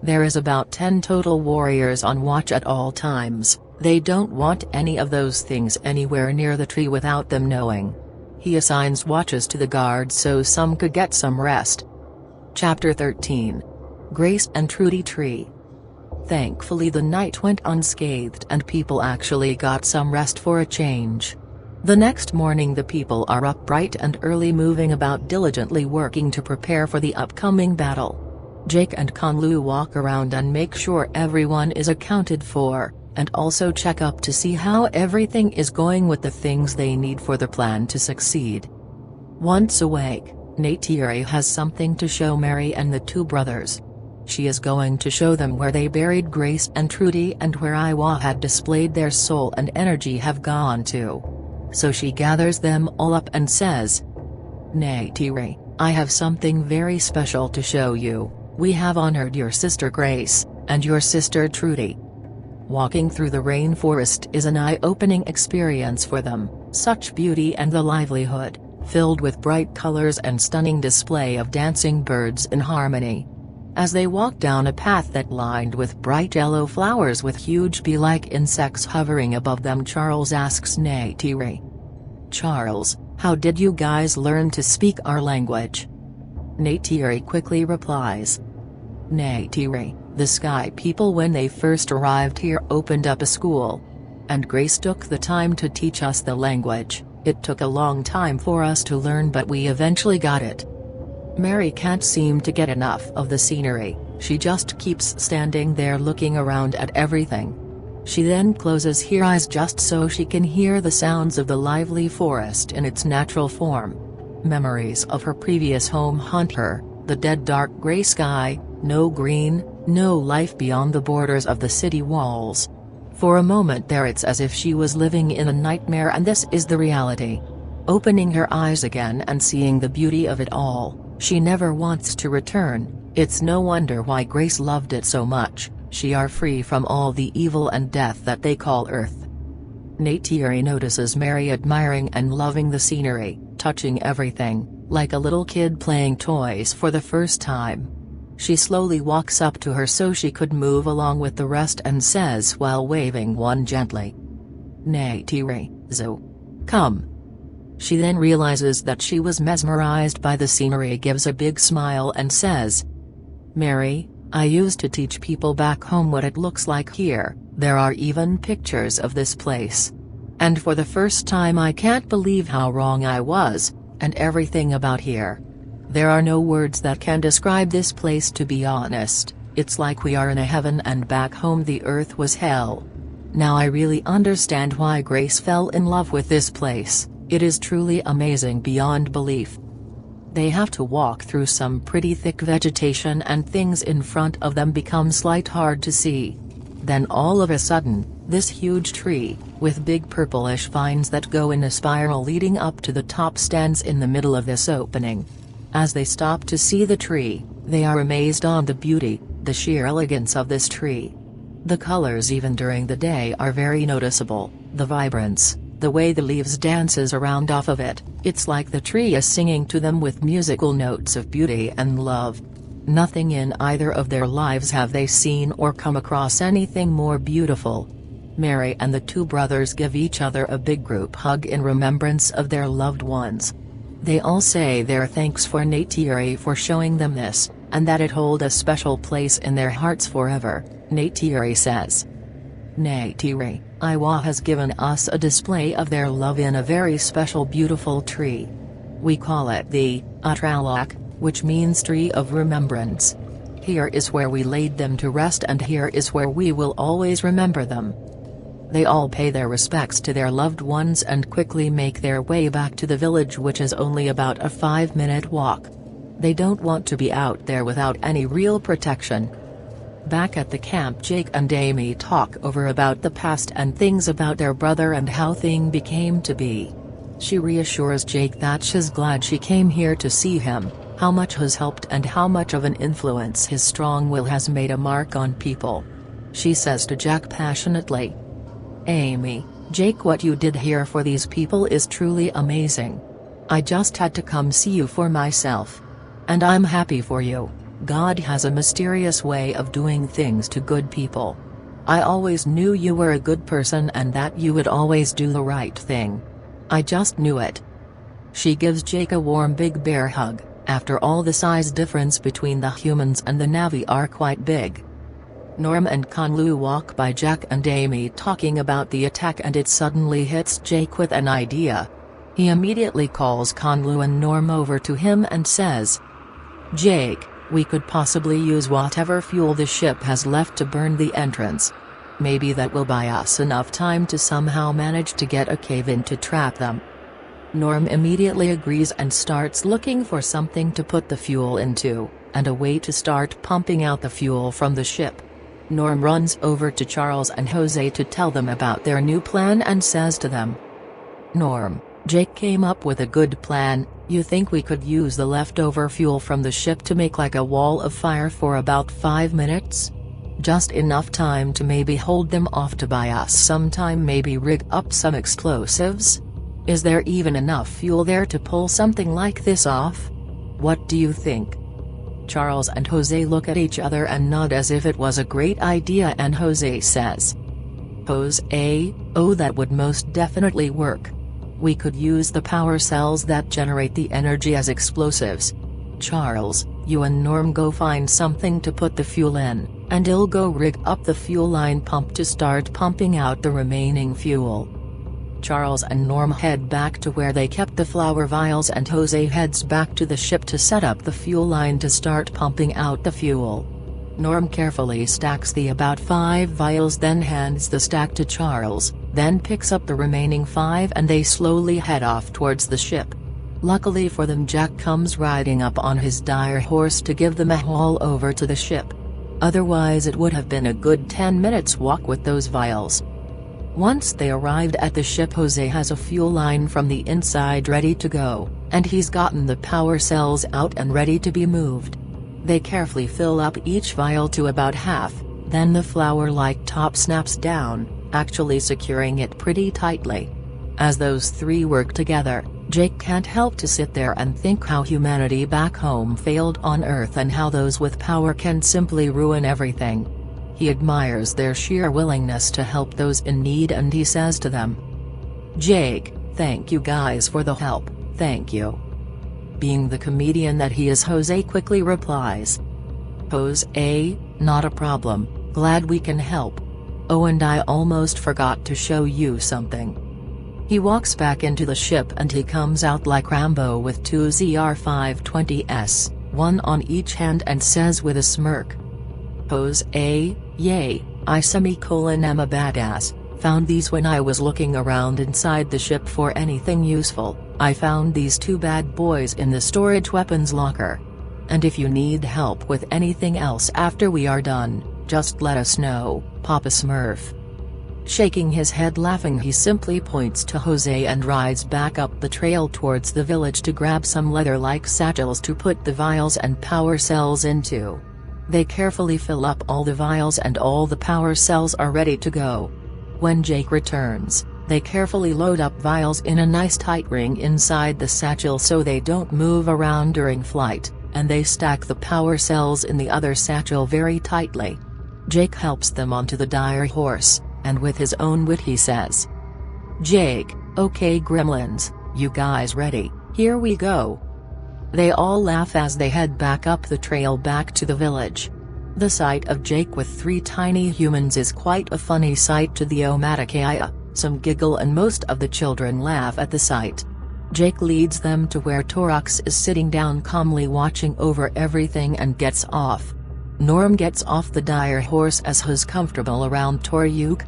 There is about 10 total warriors on watch at all times. They don't want any of those things anywhere near the tree without them knowing. He assigns watches to the guards so some could get some rest. Chapter 13. Grace and Trudy Tree. Thankfully the night went unscathed and people actually got some rest for a change. The next morning the people are up bright and early, moving about diligently, working to prepare for the upcoming battle. Jake and Conlu walk around and make sure everyone is accounted for, and also check up to see how everything is going with the things they need for the plan to succeed. Once awake, Neytiri has something to show Mary and the two brothers. She is going to show them where they buried Grace and Trudy and where Iwa had displayed their soul and energy have gone to. So she gathers them all up and says, Neytiri, I have something very special to show you. We have honored your sister Grace, and your sister Trudy. Walking through the rainforest is an eye-opening experience for them, such beauty and the livelihood, filled with bright colors and stunning display of dancing birds in harmony. As they walk down a path that lined with bright yellow flowers with huge bee-like insects hovering above them, Charles asks Neytiri, Charles, how did you guys learn to speak our language? Neytiri quickly replies, Neytiri, the Sky people when they first arrived here opened up a school. And Grace took the time to teach us the language. It took a long time for us to learn, but we eventually got it. Mary can't seem to get enough of the scenery, she just keeps standing there looking around at everything. She then closes her eyes just so she can hear the sounds of the lively forest in its natural form. Memories of her previous home haunt her, the dead dark gray sky, no green, no life beyond the borders of the city walls. For a moment there it's as if she was living in a nightmare and this is the reality. Opening her eyes again and seeing the beauty of it all, she never wants to return. It's no wonder why Grace loved it so much. She are free from all the evil and death that they call Earth. Neytiri notices Mary admiring and loving the scenery, touching everything, like a little kid playing toys for the first time. She slowly walks up to her so she could move along with the rest and says while waving one gently, "Neytiri, Zo. Come." She then realizes that she was mesmerized by the scenery, gives a big smile and says, "Mary, I used to teach people back home what it looks like here, there are even pictures of this place. And for the first time I can't believe how wrong I was, and everything about here. There are no words that can describe this place, to be honest. It's like we are in a heaven and back home the earth was hell. Now I really understand why Grace fell in love with this place, it is truly amazing beyond belief." They have to walk through some pretty thick vegetation and things in front of them become slight hard to see. Then all of a sudden, this huge tree, with big purplish vines that go in a spiral leading up to the top, stands in the middle of this opening. As they stop to see the tree, they are amazed on the beauty, the sheer elegance of this tree. The colors even during the day are very noticeable, the vibrance, the way the leaves dances around off of it, it's like the tree is singing to them with musical notes of beauty and love. Nothing in either of their lives have they seen or come across anything more beautiful. Mary and the two brothers give each other a big group hug in remembrance of their loved ones. They all say their thanks for Neytiri for showing them this, and that it hold a special place in their hearts forever. Neytiri says, "Neytiri, Iwa has given us a display of their love in a very special beautiful tree. We call it the Atralak, which means tree of remembrance. Here is where we laid them to rest and here is where we will always remember them." They all pay their respects to their loved ones and quickly make their way back to the village, which is only about a 5-minute walk. They don't want to be out there without any real protection. Back at the camp, Jake and Amy talk over about the past and things about their brother and how things became to be. She reassures Jake that she's glad she came here to see him, how much has helped and how much of an influence his strong will has made a mark on people. She says to Jack passionately, "Amy, Jake, what you did here for these people is truly amazing. I just had to come see you for myself. And I'm happy for you. God has a mysterious way of doing things to good people. I always knew you were a good person and that you would always do the right thing. I just knew it." She gives Jake a warm big bear hug. After all, the size difference between the humans and the Navi are quite big. Norm and Conlu walk by Jack and Amy talking about the attack and it suddenly hits Jake with an idea. He immediately calls Conlu and Norm over to him and says, "Jake, we could possibly use whatever fuel the ship has left to burn the entrance. Maybe that will buy us enough time to somehow manage to get a cave in to trap them." Norm immediately agrees and starts looking for something to put the fuel into, and a way to start pumping out the fuel from the ship. Norm runs over to Charles and Jose to tell them about their new plan and says to them, "Norm, Jake came up with a good plan. You think we could use the leftover fuel from the ship to make like a wall of fire for about 5 minutes? Just enough time to maybe hold them off to buy us some time, maybe rig up some explosives? Is there even enough fuel there to pull something like this off? What do you think?" Charles and Jose look at each other and nod as if it was a great idea, and Jose says, "Jose, oh, that would most definitely work. We could use the power cells that generate the energy as explosives. Charles, you and Norm go find something to put the fuel in, and I'll go rig up the fuel line pump to start pumping out the remaining fuel." Charles and Norm head back to where they kept the flour vials and Jose heads back to the ship to set up the fuel line to start pumping out the fuel. Norm carefully stacks the about 5 vials, then hands the stack to Charles, then picks up the remaining 5 and they slowly head off towards the ship. Luckily for them, Jack comes riding up on his dire horse to give them a haul over to the ship. Otherwise it would have been a good 10 minutes walk with those vials. Once they arrived at the ship, Jose has a fuel line from the inside ready to go, and he's gotten the power cells out and ready to be moved. They carefully fill up each vial to about half, then the flower-like top snaps down, actually securing it pretty tightly. As those three work together, Jake can't help to sit there and think how humanity back home failed on Earth and how those with power can simply ruin everything. He admires their sheer willingness to help those in need, and he says to them, "Jake, thank you guys for the help, thank you." Being the comedian that he is, Jose quickly replies, "Jose, not a problem, glad we can help. Oh, and I almost forgot to show you something." He walks back into the ship and he comes out like Rambo with two ZR-520s, one on each hand, and says with a smirk, "Jose, yay, I am a badass, found these when I was looking around inside the ship for anything useful. I found these two bad boys in the storage weapons locker. And if you need help with anything else after we are done, just let us know, Papa Smurf." Shaking his head laughing, he simply points to Jose and rides back up the trail towards the village to grab some leather-like satchels to put the vials and power cells into. They carefully fill up all the vials and all the power cells are ready to go. When Jake returns, they carefully load up vials in a nice tight ring inside the satchel so they don't move around during flight, and they stack the power cells in the other satchel very tightly. Jake helps them onto the dire horse, and with his own wit he says, "Jake, okay gremlins, you guys ready? Here we go." They all laugh as they head back up the trail back to the village. The sight of Jake with three tiny humans is quite a funny sight to the Omaticaya. Some giggle and most of the children laugh at the sight. Jake leads them to where Torux is sitting down calmly watching over everything and gets off. Norm gets off the dire horse as he's comfortable around Toryuk.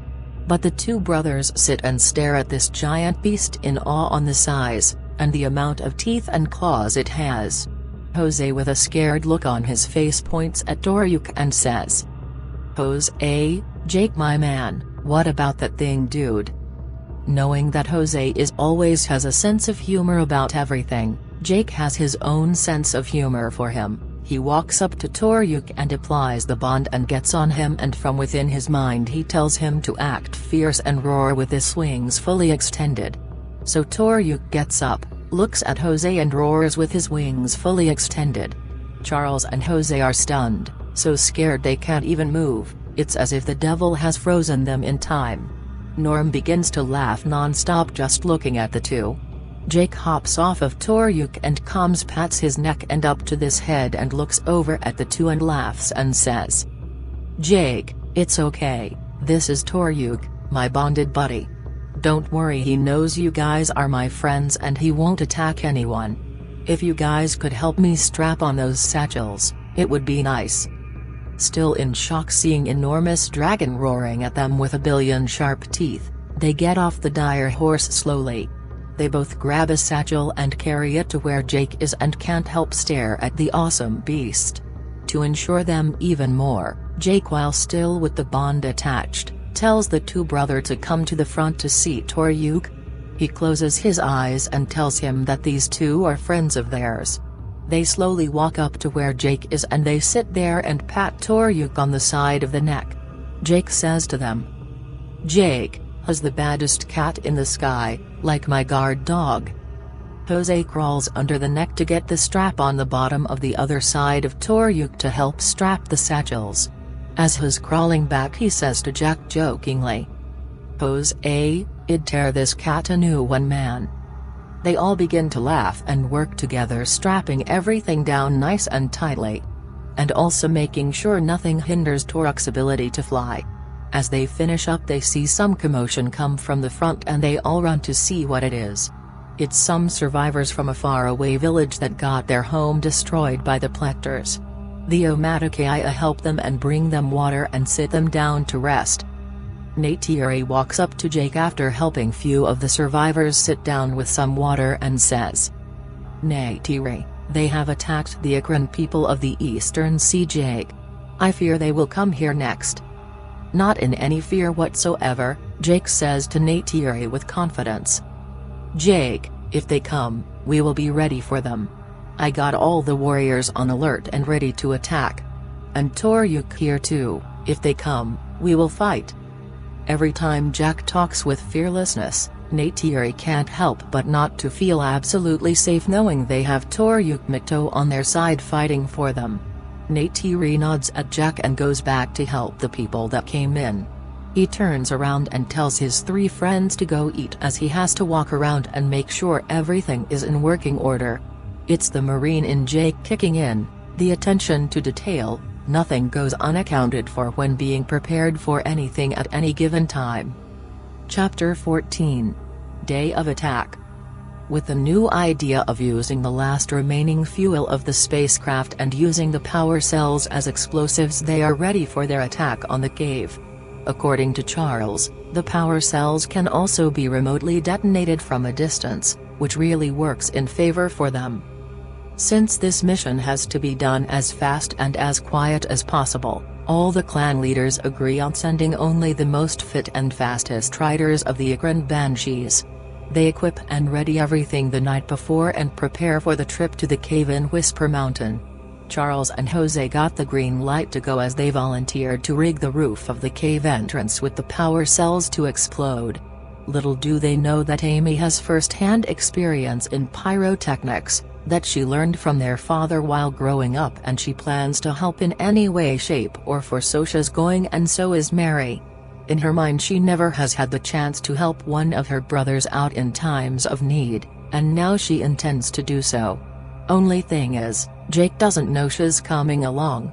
But the two brothers sit and stare at this giant beast in awe on the size, and the amount of teeth and claws it has. Jose with a scared look on his face points at Toryuk and says, "Jose, Jake my man, what about that thing dude?" Knowing that Jose always has a sense of humor about everything, Jake has his own sense of humor for him. He walks up to Toryuk and applies the bond and gets on him, and from within his mind he tells him to act fierce and roar with his wings fully extended. So Toryuk gets up, looks at Jose and roars with his wings fully extended. Charles and Jose are stunned, so scared they can't even move. It's as if the devil has frozen them in time. Norm begins to laugh non-stop just looking at the two. Jake hops off of Toryuk and calms, pats his neck and up to his head and looks over at the two and laughs and says, "Jake, it's okay, this is Toryuk, my bonded buddy. Don't worry, he knows you guys are my friends and he won't attack anyone. If you guys could help me strap on those satchels, it would be nice." Still in shock seeing enormous dragon roaring at them with a billion sharp teeth, they get off the dire horse slowly. They both grab a satchel and carry it to where Jake is and can't help stare at the awesome beast. To ensure them even more, Jake, while still with the bond attached, tells the two brothers to come to the front to see Toryuk. He closes his eyes and tells him that these two are friends of theirs. They slowly walk up to where Jake is and they sit there and pat Toryuk on the side of the neck. Jake says to them, "Jake, has the baddest cat in the sky, like my guard dog." Jose crawls under the neck to get the strap on the bottom of the other side of Toryuk to help strap the satchels. As he's crawling back he says to Jack jokingly, "Jose, I'd tear this cat a new one man." They all begin to laugh and work together, strapping everything down nice and tightly. And also making sure nothing hinders Toryuk's ability to fly. As they finish up they see some commotion come from the front and they all run to see what it is. It's some survivors from a faraway village that got their home destroyed by the plectors. The Omaticaya help them and bring them water and sit them down to rest. Neytiri walks up to Jake after helping few of the survivors sit down with some water and says, Neytiri, they have attacked the Ikran people of the Eastern Sea, Jake. I fear they will come here next. Not in any fear whatsoever, Jake says to Neytiri with confidence. Jake, if they come, we will be ready for them. I got all the warriors on alert and ready to attack. And Toryuk here too, if they come, we will fight. Every time Jack talks with fearlessness, Neytiri can't help but not to feel absolutely safe knowing they have Toryuk Mito on their side fighting for them. Neytiri nods at Jack and goes back to help the people that came in. He turns around and tells his 3 friends to go eat as he has to walk around and make sure everything is in working order. It's the Marine in Jake kicking in, the attention to detail. Nothing goes unaccounted for when being prepared for anything at any given time. Chapter 14. Day of Attack. With the new idea of using the last remaining fuel of the spacecraft and using the power cells as explosives, they are ready for their attack on the cave. According to Charles, the power cells can also be remotely detonated from a distance, which really works in favor for them. Since this mission has to be done as fast and as quiet as possible, all the clan leaders agree on sending only the most fit and fastest riders of the Ikran Banshees. They equip and ready everything the night before and prepare for the trip to the cave in Whisper Mountain. Charles and Jose got the green light to go as they volunteered to rig the roof of the cave entrance with the power cells to explode. Little do they know that Amy has first-hand experience in pyrotechnics, that she learned from their father while growing up, and she plans to help in any way, shape or form. Sosha's going, and so is Mary. In her mind she never has had the chance to help one of her brothers out in times of need, and now she intends to do so. Only thing is, Jake doesn't know she's coming along.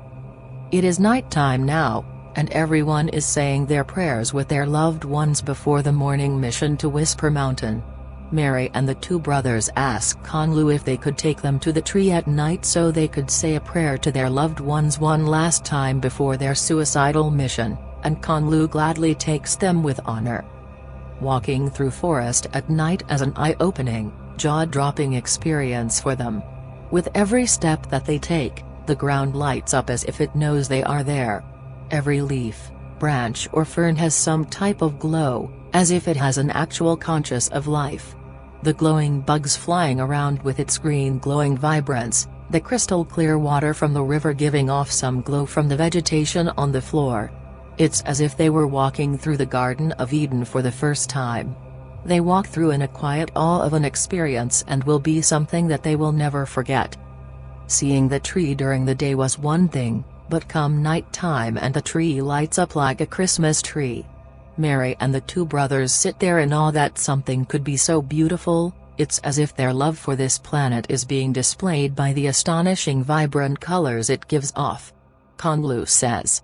It is nighttime now, and everyone is saying their prayers with their loved ones before the morning mission to Whisper Mountain. Mary and the 2 brothers ask Conlu if they could take them to the tree at night so they could say a prayer to their loved ones one last time before their suicidal mission, and Conlu gladly takes them with honor. Walking through forest at night is an eye-opening, jaw-dropping experience for them. With every step that they take, the ground lights up as if it knows they are there. Every leaf, branch or fern has some type of glow, as if it has an actual conscious of life. The glowing bugs flying around with its green glowing vibrance, the crystal clear water from the river giving off some glow from the vegetation on the floor. It's as if they were walking through the Garden of Eden for the first time. They walk through in a quiet awe of an experience and will be something that they will never forget. Seeing the tree during the day was one thing, but come night time and the tree lights up like a Christmas tree. Mary and the 2 brothers sit there in awe that something could be so beautiful. It's as if their love for this planet is being displayed by the astonishing vibrant colors it gives off. Conlu says.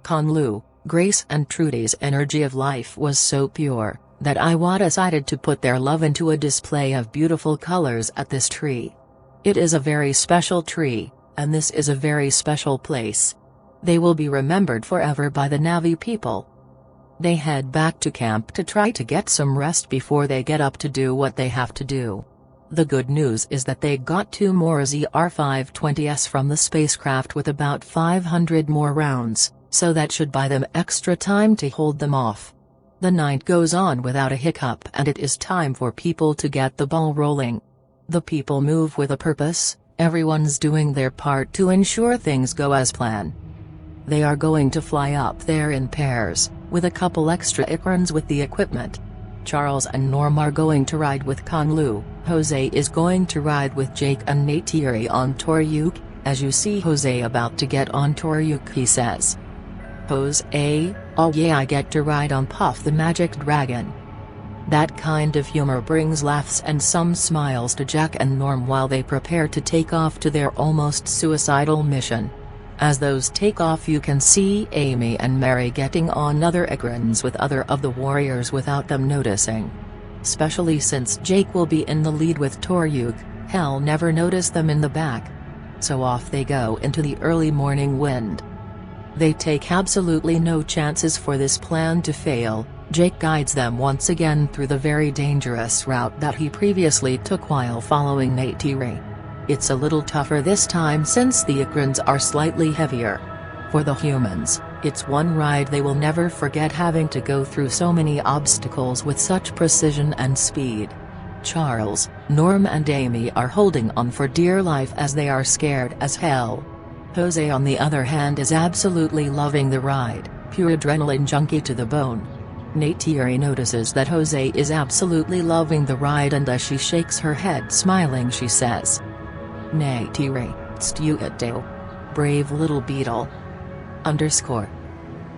Conlu, Grace and Trudy's energy of life was so pure, that Iwa decided to put their love into a display of beautiful colors at this tree. It is a very special tree, and this is a very special place. They will be remembered forever by the Navi people. They head back to camp to try to get some rest before they get up to do what they have to do. The good news is that they got 2 more ZR-520s from the spacecraft with about 500 more rounds, so that should buy them extra time to hold them off. The night goes on without a hiccup and it is time for people to get the ball rolling. The people move with a purpose, everyone's doing their part to ensure things go as planned. They are going to fly up there in pairs, with a couple extra Ikrans with the equipment. Charles and Norm are going to ride with Conlu, Jose is going to ride with Jake and Neytiri on Toryuk. As you see Jose about to get on Toryuk, he says. Jose, oh yeah, I get to ride on Puff the Magic Dragon. That kind of humor brings laughs and some smiles to Jack and Norm while they prepare to take off to their almost suicidal mission. As those take off you can see Amy and Mary getting on other Ikrans with other of the warriors without them noticing. Especially since Jake will be in the lead with Toryuk, he'll never notice them in the back. So off they go into the early morning wind. They take absolutely no chances for this plan to fail, Jake guides them once again through the very dangerous route that he previously took while following Neytiri. It's a little tougher this time since the Ikrans are slightly heavier. For the humans, it's one ride they will never forget, having to go through so many obstacles with such precision and speed. Charles, Norm and Amy are holding on for dear life as they are scared as hell. Jose on the other hand is absolutely loving the ride, pure adrenaline junkie to the bone. Neytiri notices that Jose is absolutely loving the ride, and as she shakes her head smiling she says, "Neytiri, tstuito. Brave little beetle."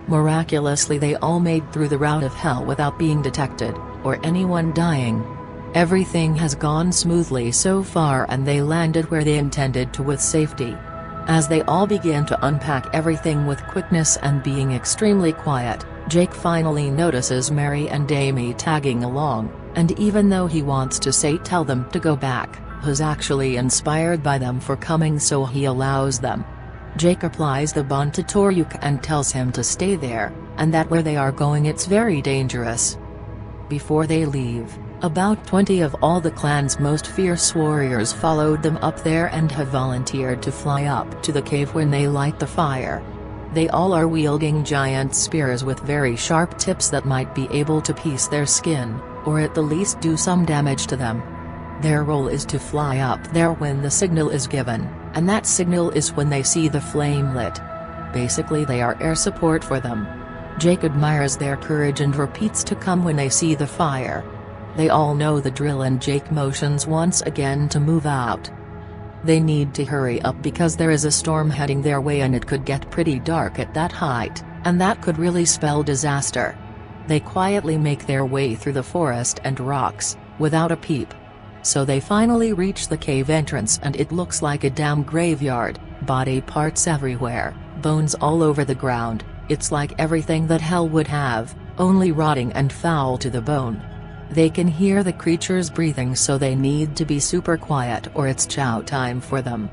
Miraculously they all made through the route of hell without being detected, or anyone dying. Everything has gone smoothly so far and they landed where they intended to with safety. As they all begin to unpack everything with quickness and being extremely quiet, Jake finally notices Mary and Amy tagging along, and even though he wants to tell them to go back, he's actually inspired by them for coming, so he allows them. Jake applies the bond to Toryuk and tells him to stay there, and that where they are going it's very dangerous. Before they leave, about 20 of all the clan's most fierce warriors followed them up there and have volunteered to fly up to the cave when they light the fire. They all are wielding giant spears with very sharp tips that might be able to piece their skin, or at the least do some damage to them. Their role is to fly up there when the signal is given, and that signal is when they see the flame lit. Basically they are air support for them. Jake admires their courage and repeats to come when they see the fire. They all know the drill and Jake motions once again to move out. They need to hurry up because there is a storm heading their way and it could get pretty dark at that height, and that could really spell disaster. They quietly make their way through the forest and rocks, without a peep. So they finally reach the cave entrance and it looks like a damn graveyard, body parts everywhere, bones all over the ground. It's like everything that hell would have, only rotting and foul to the bone. They can hear the creatures breathing, so they need to be super quiet or it's chow time for them.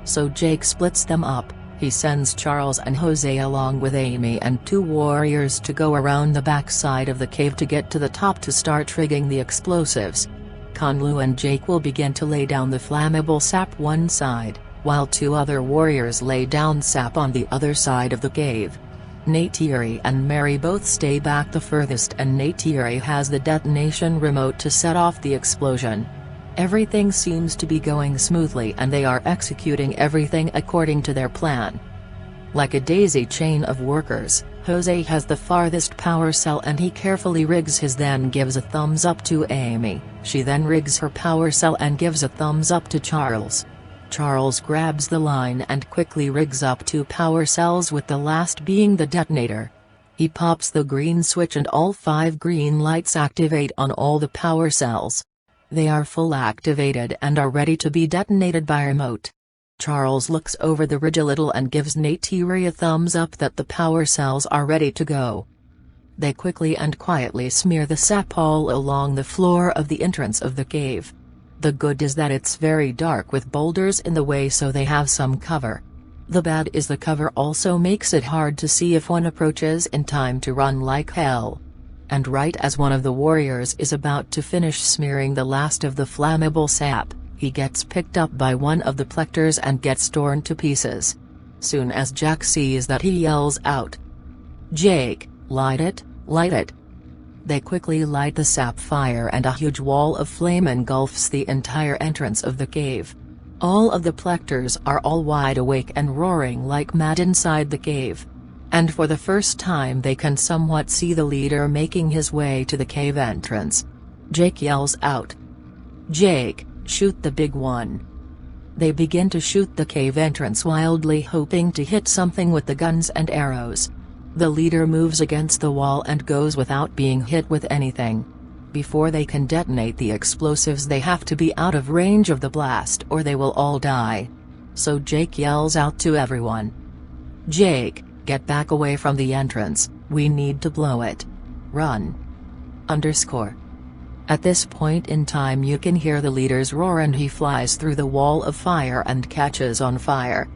So Jake splits them up. He sends Charles and Jose along with Amy and 2 warriors to go around the back side of the cave to get to the top to start triggering the explosives. Conlu and Jake will begin to lay down the flammable sap one side, while 2 other warriors lay down sap on the other side of the cave. Neytiri and Mary both stay back the furthest, and Neytiri has the detonation remote to set off the explosion. Everything seems to be going smoothly and they are executing everything according to their plan. Like a daisy chain of workers, Jose has the farthest power cell and he carefully rigs his, then gives a thumbs up to Amy. She then rigs her power cell and gives a thumbs up to Charles. Charles grabs the line and quickly rigs up 2 power cells, with the last being the detonator. He pops the green switch and all 5 green lights activate on all the power cells. They are full activated and are ready to be detonated by remote. Charles looks over the ridge a little and gives Neytiri a thumbs up that the power cells are ready to go. They quickly and quietly smear the sap all along the floor of the entrance of the cave. The good is that it's very dark with boulders in the way, so they have some cover. The bad is the cover also makes it hard to see if one approaches in time to run like hell. And right as one of the warriors is about to finish smearing the last of the flammable sap, he gets picked up by one of the plectors and gets torn to pieces. Soon as Jack sees that, he yells out, "Jake, light it, light it." They quickly light the sap fire and a huge wall of flame engulfs the entire entrance of the cave. All of the plectors are all wide awake and roaring like mad inside the cave. And for the first time they can somewhat see the leader making his way to the cave entrance. Jake yells out, "Jake, shoot the big one." They begin to shoot the cave entrance wildly, hoping to hit something with the guns and arrows. The leader moves against the wall and goes without being hit with anything. Before they can detonate the explosives they have to be out of range of the blast or they will all die. So Jake yells out to everyone, "Jake, get back away from the entrance, we need to blow it. Run." At this point in time you can hear the leader's roar and he flies through the wall of fire and catches on fire.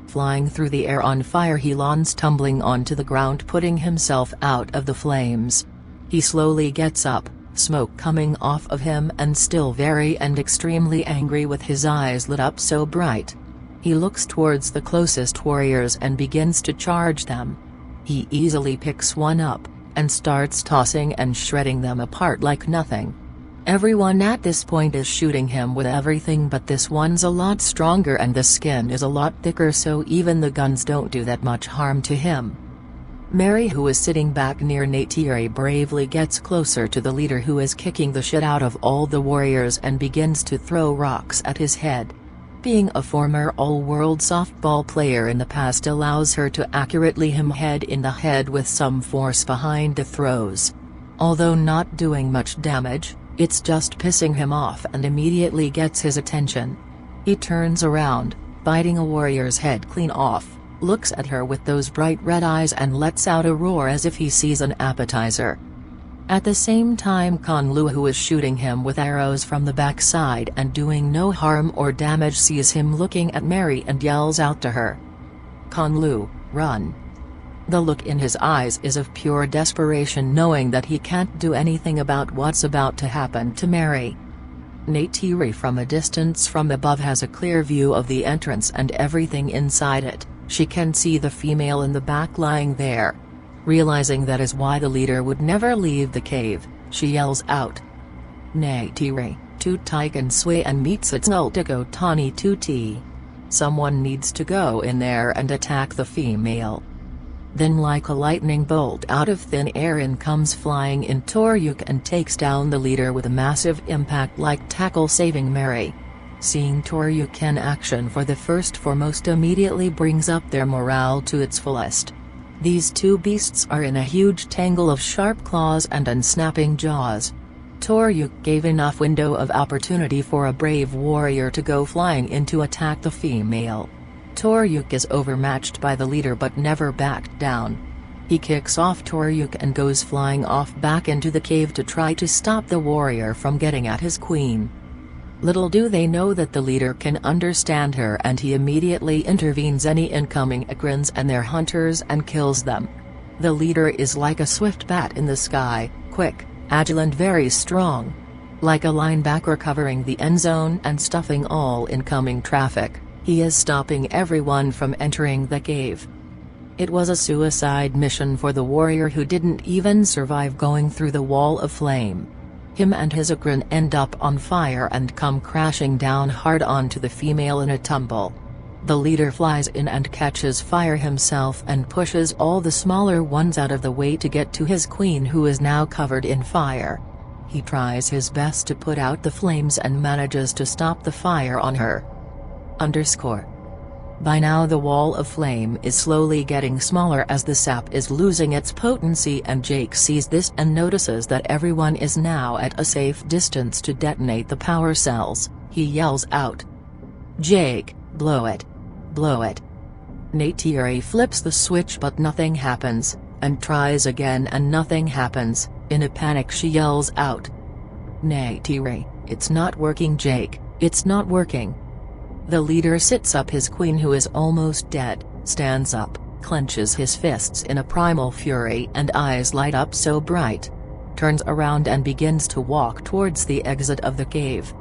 Flying through the air on fire, he lands tumbling onto the ground, putting himself out of the flames. He slowly gets up, smoke coming off of him, and still very and extremely angry with his eyes lit up so bright. He looks towards the closest warriors and begins to charge them. He easily picks one up, and starts tossing and shredding them apart like nothing. Everyone at this point is shooting him with everything, but this one's a lot stronger and the skin is a lot thicker, so even the guns don't do that much harm to him. Mary, who is sitting back near Neytiri, bravely gets closer to the leader, who is kicking the shit out of all the warriors and begins to throw rocks at his head. Being a former all-world softball player in the past allows her to accurately hit him in the head with some force behind the throws. Although not doing much damage, it's just pissing him off and immediately gets his attention. He turns around, biting a warrior's head clean off, looks at her with those bright red eyes and lets out a roar as if he sees an appetizer. At the same time, Kanlu, who is shooting him with arrows from the backside and doing no harm or damage, sees him looking at Mary and yells out to her, "Kanlu, run!" The look in his eyes is of pure desperation, knowing that he can't do anything about what's about to happen to Mary. Neytiri from a distance from above has a clear view of the entrance and everything inside it. She can see the female in the back lying there. Realizing that is why the leader would never leave the cave, she yells out, "Neytiri, tutik and sway and meetsits ultiko tani tuti. Someone needs to go in there and attack the female." Then, like a lightning bolt out of thin air, in comes flying in Toryuk and takes down the leader with a massive impact like tackle, saving Mary. Seeing Toryuk in action for the first foremost immediately brings up their morale to its fullest. These two beasts are in a huge tangle of sharp claws and unsnapping jaws. Toryuk gave enough window of opportunity for a brave warrior to go flying in to attack the female. Toryuk is overmatched by the leader but never backed down. He kicks off Toryuk and goes flying off back into the cave to try to stop the warrior from getting at his queen. Little do they know that the leader can understand her, and he immediately intervenes any incoming Ikrans and their hunters and kills them. The leader is like a swift bat in the sky, quick, agile and very strong. Like a linebacker covering the end zone and stuffing all incoming traffic, he is stopping everyone from entering the cave. It was a suicide mission for the warrior, who didn't even survive going through the wall of flame. Him and his Ikran end up on fire and come crashing down hard onto the female in a tumble. The leader flies in and catches fire himself and pushes all the smaller ones out of the way to get to his queen, who is now covered in fire. He tries his best to put out the flames and manages to stop the fire on her. By now the wall of flame is slowly getting smaller as the sap is losing its potency, and Jake sees this and notices that everyone is now at a safe distance to detonate the power cells. He yells out, "Jake, blow it! Blow it!" Neytiri flips the switch but nothing happens, and tries again and nothing happens. In a panic she yells out, "Neytiri, it's not working, Jake, it's not working." The leader sits up. His queen, who is almost dead, stands up, clenches his fists in a primal fury and eyes light up so bright. Turns around and begins to walk towards the exit of the cave.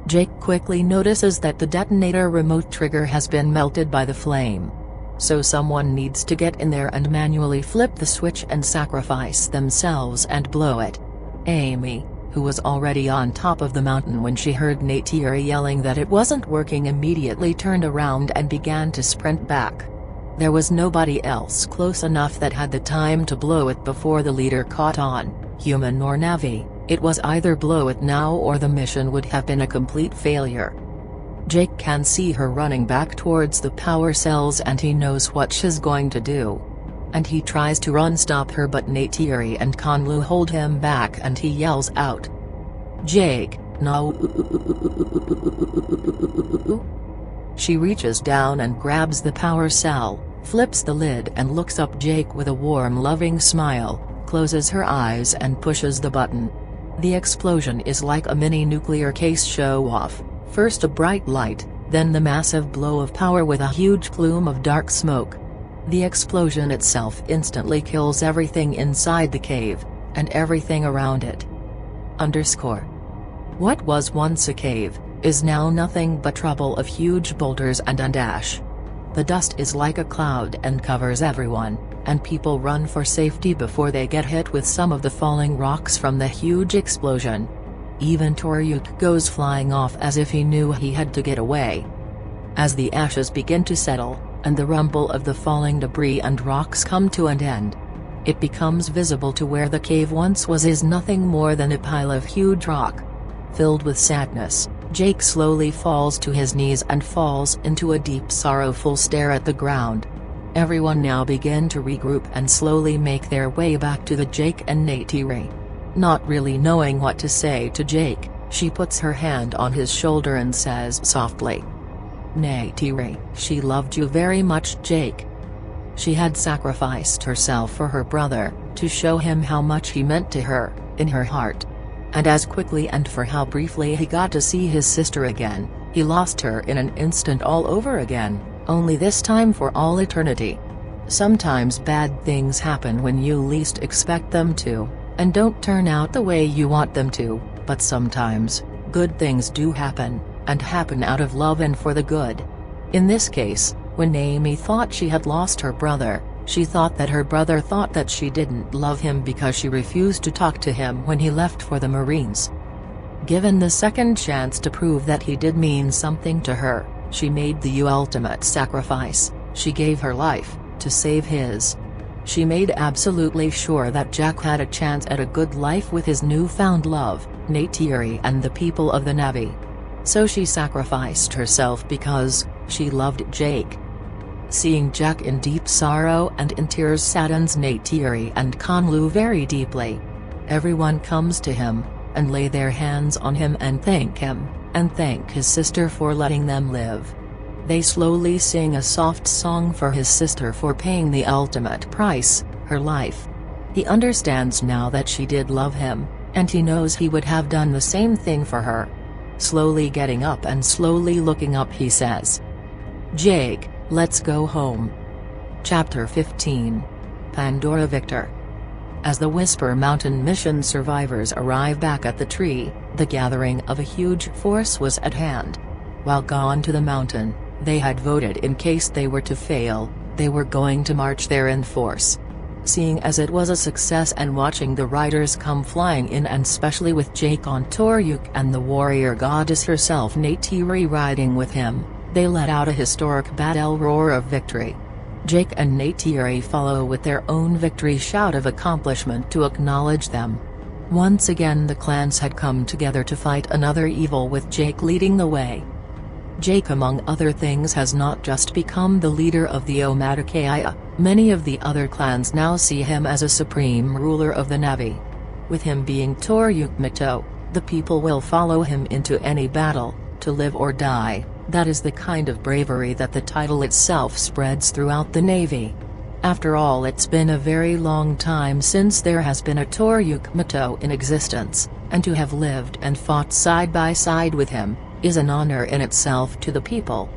Jake quickly notices that the detonator remote trigger has been melted by the flame. So someone needs to get in there and manually flip the switch and sacrifice themselves and blow it. Amy, who was already on top of the mountain when she heard Neytiri yelling that it wasn't working, immediately turned around and began to sprint back. There was nobody else close enough that had the time to blow it before the leader caught on, human or Navi. It was either blow it now or the mission would have been a complete failure. Jake can see her running back towards the power cells and he knows what she's going to do. And he tries to run stop her, but Neytiri and Kanlu hold him back and he yells out, "Jake, no!" She reaches down and grabs the power cell, flips the lid and looks up Jake with a warm loving smile, closes her eyes and pushes the button. The explosion is like a mini nuclear case show-off, first a bright light, then the massive blow of power with a huge plume of dark smoke. The explosion itself instantly kills everything inside the cave, and everything around it. Underscore. What was once a cave, is now nothing but trouble of huge boulders and ash. The dust is like a cloud and covers everyone, and people run for safety before they get hit with some of the falling rocks from the huge explosion. Even Toryuk goes flying off as if he knew he had to get away. As the ashes begin to settle, and the rumble of the falling debris and rocks come to an end, it becomes visible to where the cave once was is nothing more than a pile of huge rock. Filled with sadness, Jake slowly falls to his knees and falls into a deep sorrowful stare at the ground. Everyone now begin to regroup and slowly make their way back to the Jake and Neytiri. Not really knowing what to say to Jake, she puts her hand on his shoulder and says softly, "Neytiri, she loved you very much, Jake." She had sacrificed herself for her brother, to show him how much he meant to her, in her heart. And as quickly and for how briefly he got to see his sister again, he lost her in an instant all over again, only this time for all eternity. Sometimes bad things happen when you least expect them to, and don't turn out the way you want them to, but sometimes, good things do happen, and happen out of love and for the good. In this case, when Naomi thought she had lost her brother, she thought that her brother thought that she didn't love him because she refused to talk to him when he left for the Marines. Given the second chance to prove that he did mean something to her, she made the ultimate sacrifice, she gave her life, to save his. She made absolutely sure that Jack had a chance at a good life with his newfound love, Neytiri and the people of the Navi. So she sacrificed herself because she loved Jake. Seeing Jack in deep sorrow and in tears saddens Neytiri and Kanlu very deeply. Everyone comes to him, and lay their hands on him and thank his sister for letting them live. They slowly sing a soft song for his sister for paying the ultimate price, her life. He understands now that she did love him, and he knows he would have done the same thing for her. Slowly getting up and slowly looking up, he says, "Jake, let's go home." Chapter 15. Pandora Victor. As the Whisper Mountain mission survivors arrive back at the tree, the gathering of a huge force was at hand. While gone to the mountain, they had voted in case they were to fail, they were going to march there in force. Seeing as it was a success and watching the riders come flying in, and especially with Jake on Toryuk and the warrior goddess herself Neytiri riding with him, they let out a historic battle roar of victory. Jake and Neytiri follow with their own victory shout of accomplishment to acknowledge them. Once again the clans had come together to fight another evil with Jake leading the way. Jake, among other things, has not just become the leader of the Omadakaya, many of the other clans now see him as a supreme ruler of the Navi. With him being Toryuk Mito, the people will follow him into any battle, to live or die. That is the kind of bravery that the title itself spreads throughout the Navy. After all, it's been a very long time since there has been a Toryuk Mito in existence, and to have lived and fought side by side with him, is an honor in itself to the people.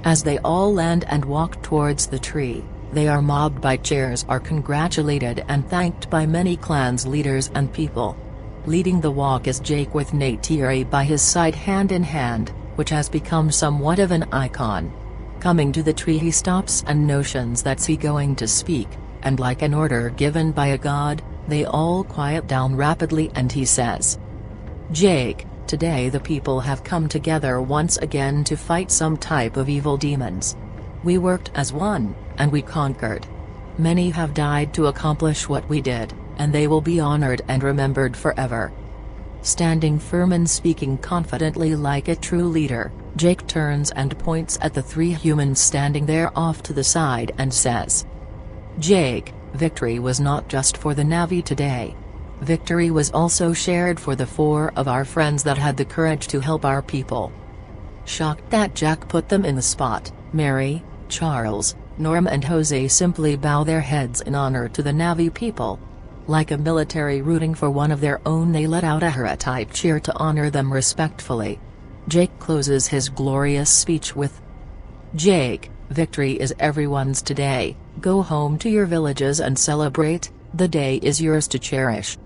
As they all land and walk towards the tree, they are mobbed by cheers, are congratulated and thanked by many clans leaders and people. Leading the walk is Jake with Neytiri by his side hand in hand, which has become somewhat of an icon. Coming to the tree, he stops and notions that's he going to speak, and like an order given by a god, they all quiet down rapidly and he says, "Jake, today the people have come together once again to fight some type of evil demons. We worked as one, and we conquered. Many have died to accomplish what we did, and they will be honored and remembered forever." Standing firm and speaking confidently like a true leader, Jake turns and points at the three humans standing there off to the side and says, "Jake, victory was not just for the Navi today. Victory was also shared for the four of our friends that had the courage to help our people." Shocked that Jack put them in the spot, Mary, Charles, Norm and Jose simply bow their heads in honor to the Navi people. Like a military rooting for one of their own, they let out a hurrah-type cheer to honor them respectfully. Jake closes his glorious speech with, "Jake, victory is everyone's today, go home to your villages and celebrate. The day is yours to cherish.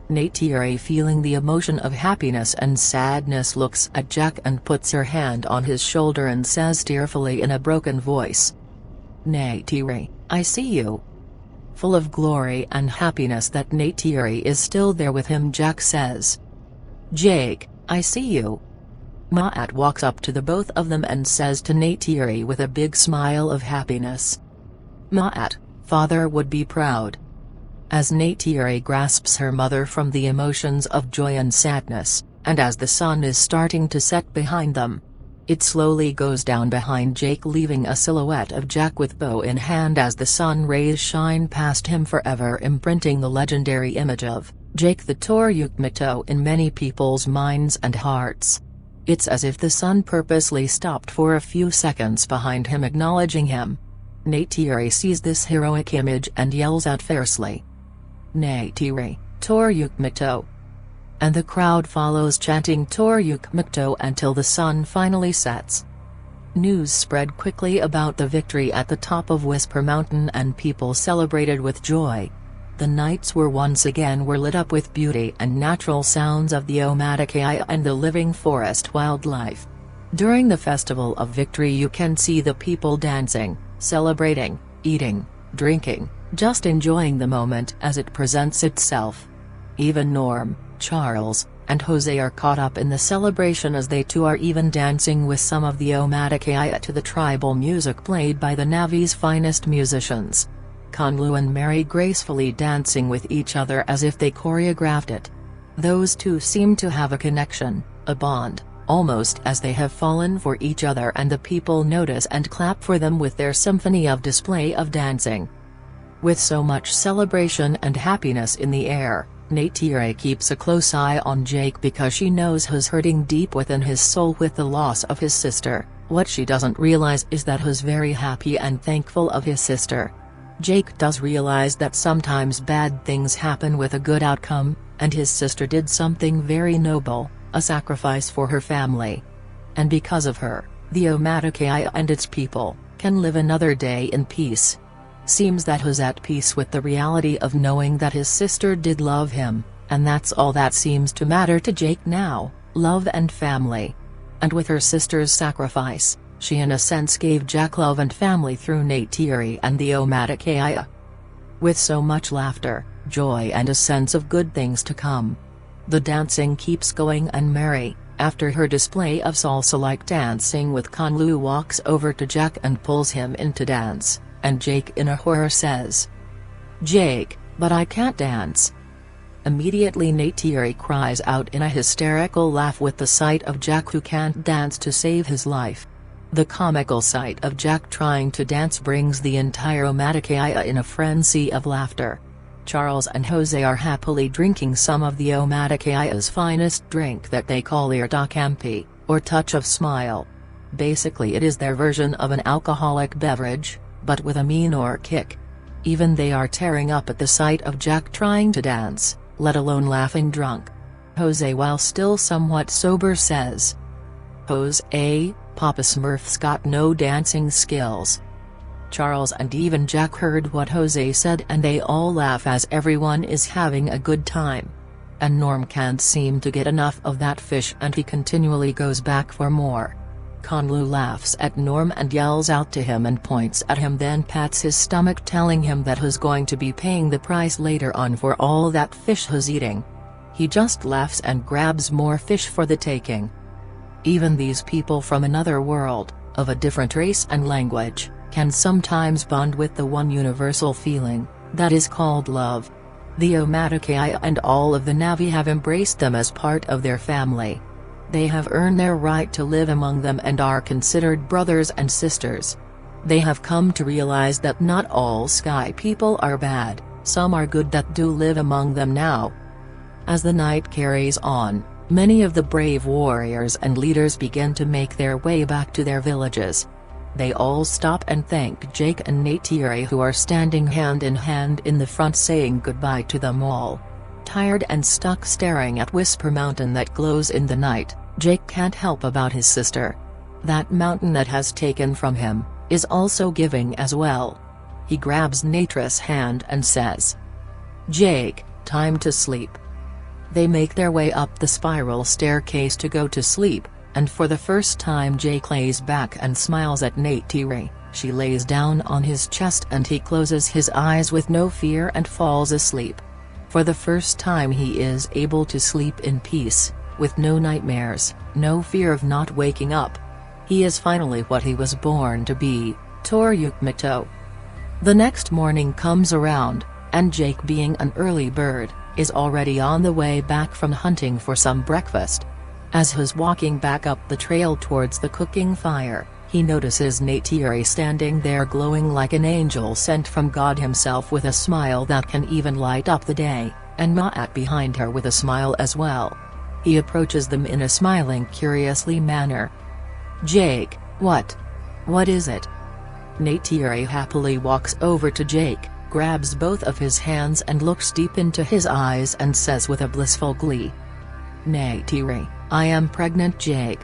Neytiri, feeling the emotion of happiness and sadness, looks at Jack and puts her hand on his shoulder and says tearfully in a broken voice, "Neytiri, I see you." Full of glory and happiness that Neytiri is still there with him, Jack says, "Jake, I see you." Ma'at walks up to the both of them and says to Neytiri with a big smile of happiness, "Ma'at, father would be proud." As Neytiri grasps her mother from the emotions of joy and sadness, and as the sun is starting to set behind them, it slowly goes down behind Jake, leaving a silhouette of Jack with bow in hand as the sun rays shine past him, forever imprinting the legendary image of Jake the Toryukmito in many people's minds and hearts. It's as if the sun purposely stopped for a few seconds behind him, acknowledging him. Neytiri sees this heroic image and yells out fiercely, "Neytiri, Toryukmito!" And the crowd follows, chanting Toryukmito until the sun finally sets. News spread quickly about the victory at the top of Whisper Mountain, and people celebrated with joy. The nights were lit up with beauty and natural sounds of the Omaticaya and the living forest wildlife. During the Festival of Victory, you can see the people dancing, celebrating, eating, drinking, just enjoying the moment as it presents itself. Even Norm, Charles, and Jose are caught up in the celebration, as they too are even dancing with some of the Omaticaya to the tribal music played by the Navi's finest musicians. Conlu and Mary gracefully dancing with each other as if they choreographed it. Those two seem to have a connection, a bond, almost as they have fallen for each other, and the people notice and clap for them with their symphony of display of dancing. With so much celebration and happiness in the air, Neytiri keeps a close eye on Jake because she knows he's hurting deep within his soul with the loss of his sister. What she doesn't realize is that he's very happy and thankful of his sister. Jake does realize that sometimes bad things happen with a good outcome, and his sister did something very noble, a sacrifice for her family. And because of her, the Omaticaya and its people can live another day in peace. Seems that he's at peace with the reality of knowing that his sister did love him, and that's all that seems to matter to Jake now, love and family. And with her sister's sacrifice, she in a sense gave Jack love and family through Neytiri and the Omaticaya. With so much laughter, joy and a sense of good things to come, the dancing keeps going, and Mary, after her display of salsa-like dancing with Conlu, walks over to Jack and pulls him into dance, and Jake in a horror says, "Jake, but I can't dance." Immediately Neytiri cries out in a hysterical laugh with the sight of Jack who can't dance to save his life. The comical sight of Jack trying to dance brings the entire Omaticaya in a frenzy of laughter. Charles and Jose are happily drinking some of the Omatikaya's finest drink that they call Irtakampi, or Touch of Smile. Basically it is their version of an alcoholic beverage, but with a mean kick. Even they are tearing up at the sight of Jack trying to dance, let alone laughing drunk. Jose, while still somewhat sober, says, "Jose, Papa Smurf's got no dancing skills." Charles and even Jack heard what Jose said, and they all laugh as everyone is having a good time. And Norm can't seem to get enough of that fish, and he continually goes back for more. Conlu laughs at Norm and yells out to him and points at him, then pats his stomach, telling him that he's going to be paying the price later on for all that fish he's eating. He just laughs and grabs more fish for the taking. Even these people from another world, of a different race and language, can sometimes bond with the one universal feeling, that is called love. The Omaticaya and all of the Navi have embraced them as part of their family. They have earned their right to live among them and are considered brothers and sisters. They have come to realize that not all sky people are bad, some are good that do live among them now. As the night carries on, many of the brave warriors and leaders begin to make their way back to their villages. They all stop and thank Jake and Neytiri, who are standing hand in hand in the front, saying goodbye to them all. Tired and stuck staring at Whisper Mountain that glows in the night, Jake can't help about his sister. That mountain that has taken from him, is also giving as well. He grabs Neytiri's hand and says, Jake, time to sleep. They make their way up the spiral staircase to go to sleep, and for the first time Jake lays back and smiles at Neytiri. She lays down on his chest and he closes his eyes with no fear and falls asleep. For the first time he is able to sleep in peace, with no nightmares, no fear of not waking up. He is finally what he was born to be, Toryukmito. The next morning comes around, and Jake, being an early bird, is already on the way back from hunting for some breakfast. As he's walking back up the trail towards the cooking fire, he notices Neytiri standing there glowing like an angel sent from God himself with a smile that can even light up the day, and Ma'at behind her with a smile as well. He approaches them in a smiling curiously manner. "Jake, what is it?" Neytiri happily walks over to Jake, grabs both of his hands and looks deep into his eyes and says with a blissful glee, "Neytiri, I am pregnant, Jake."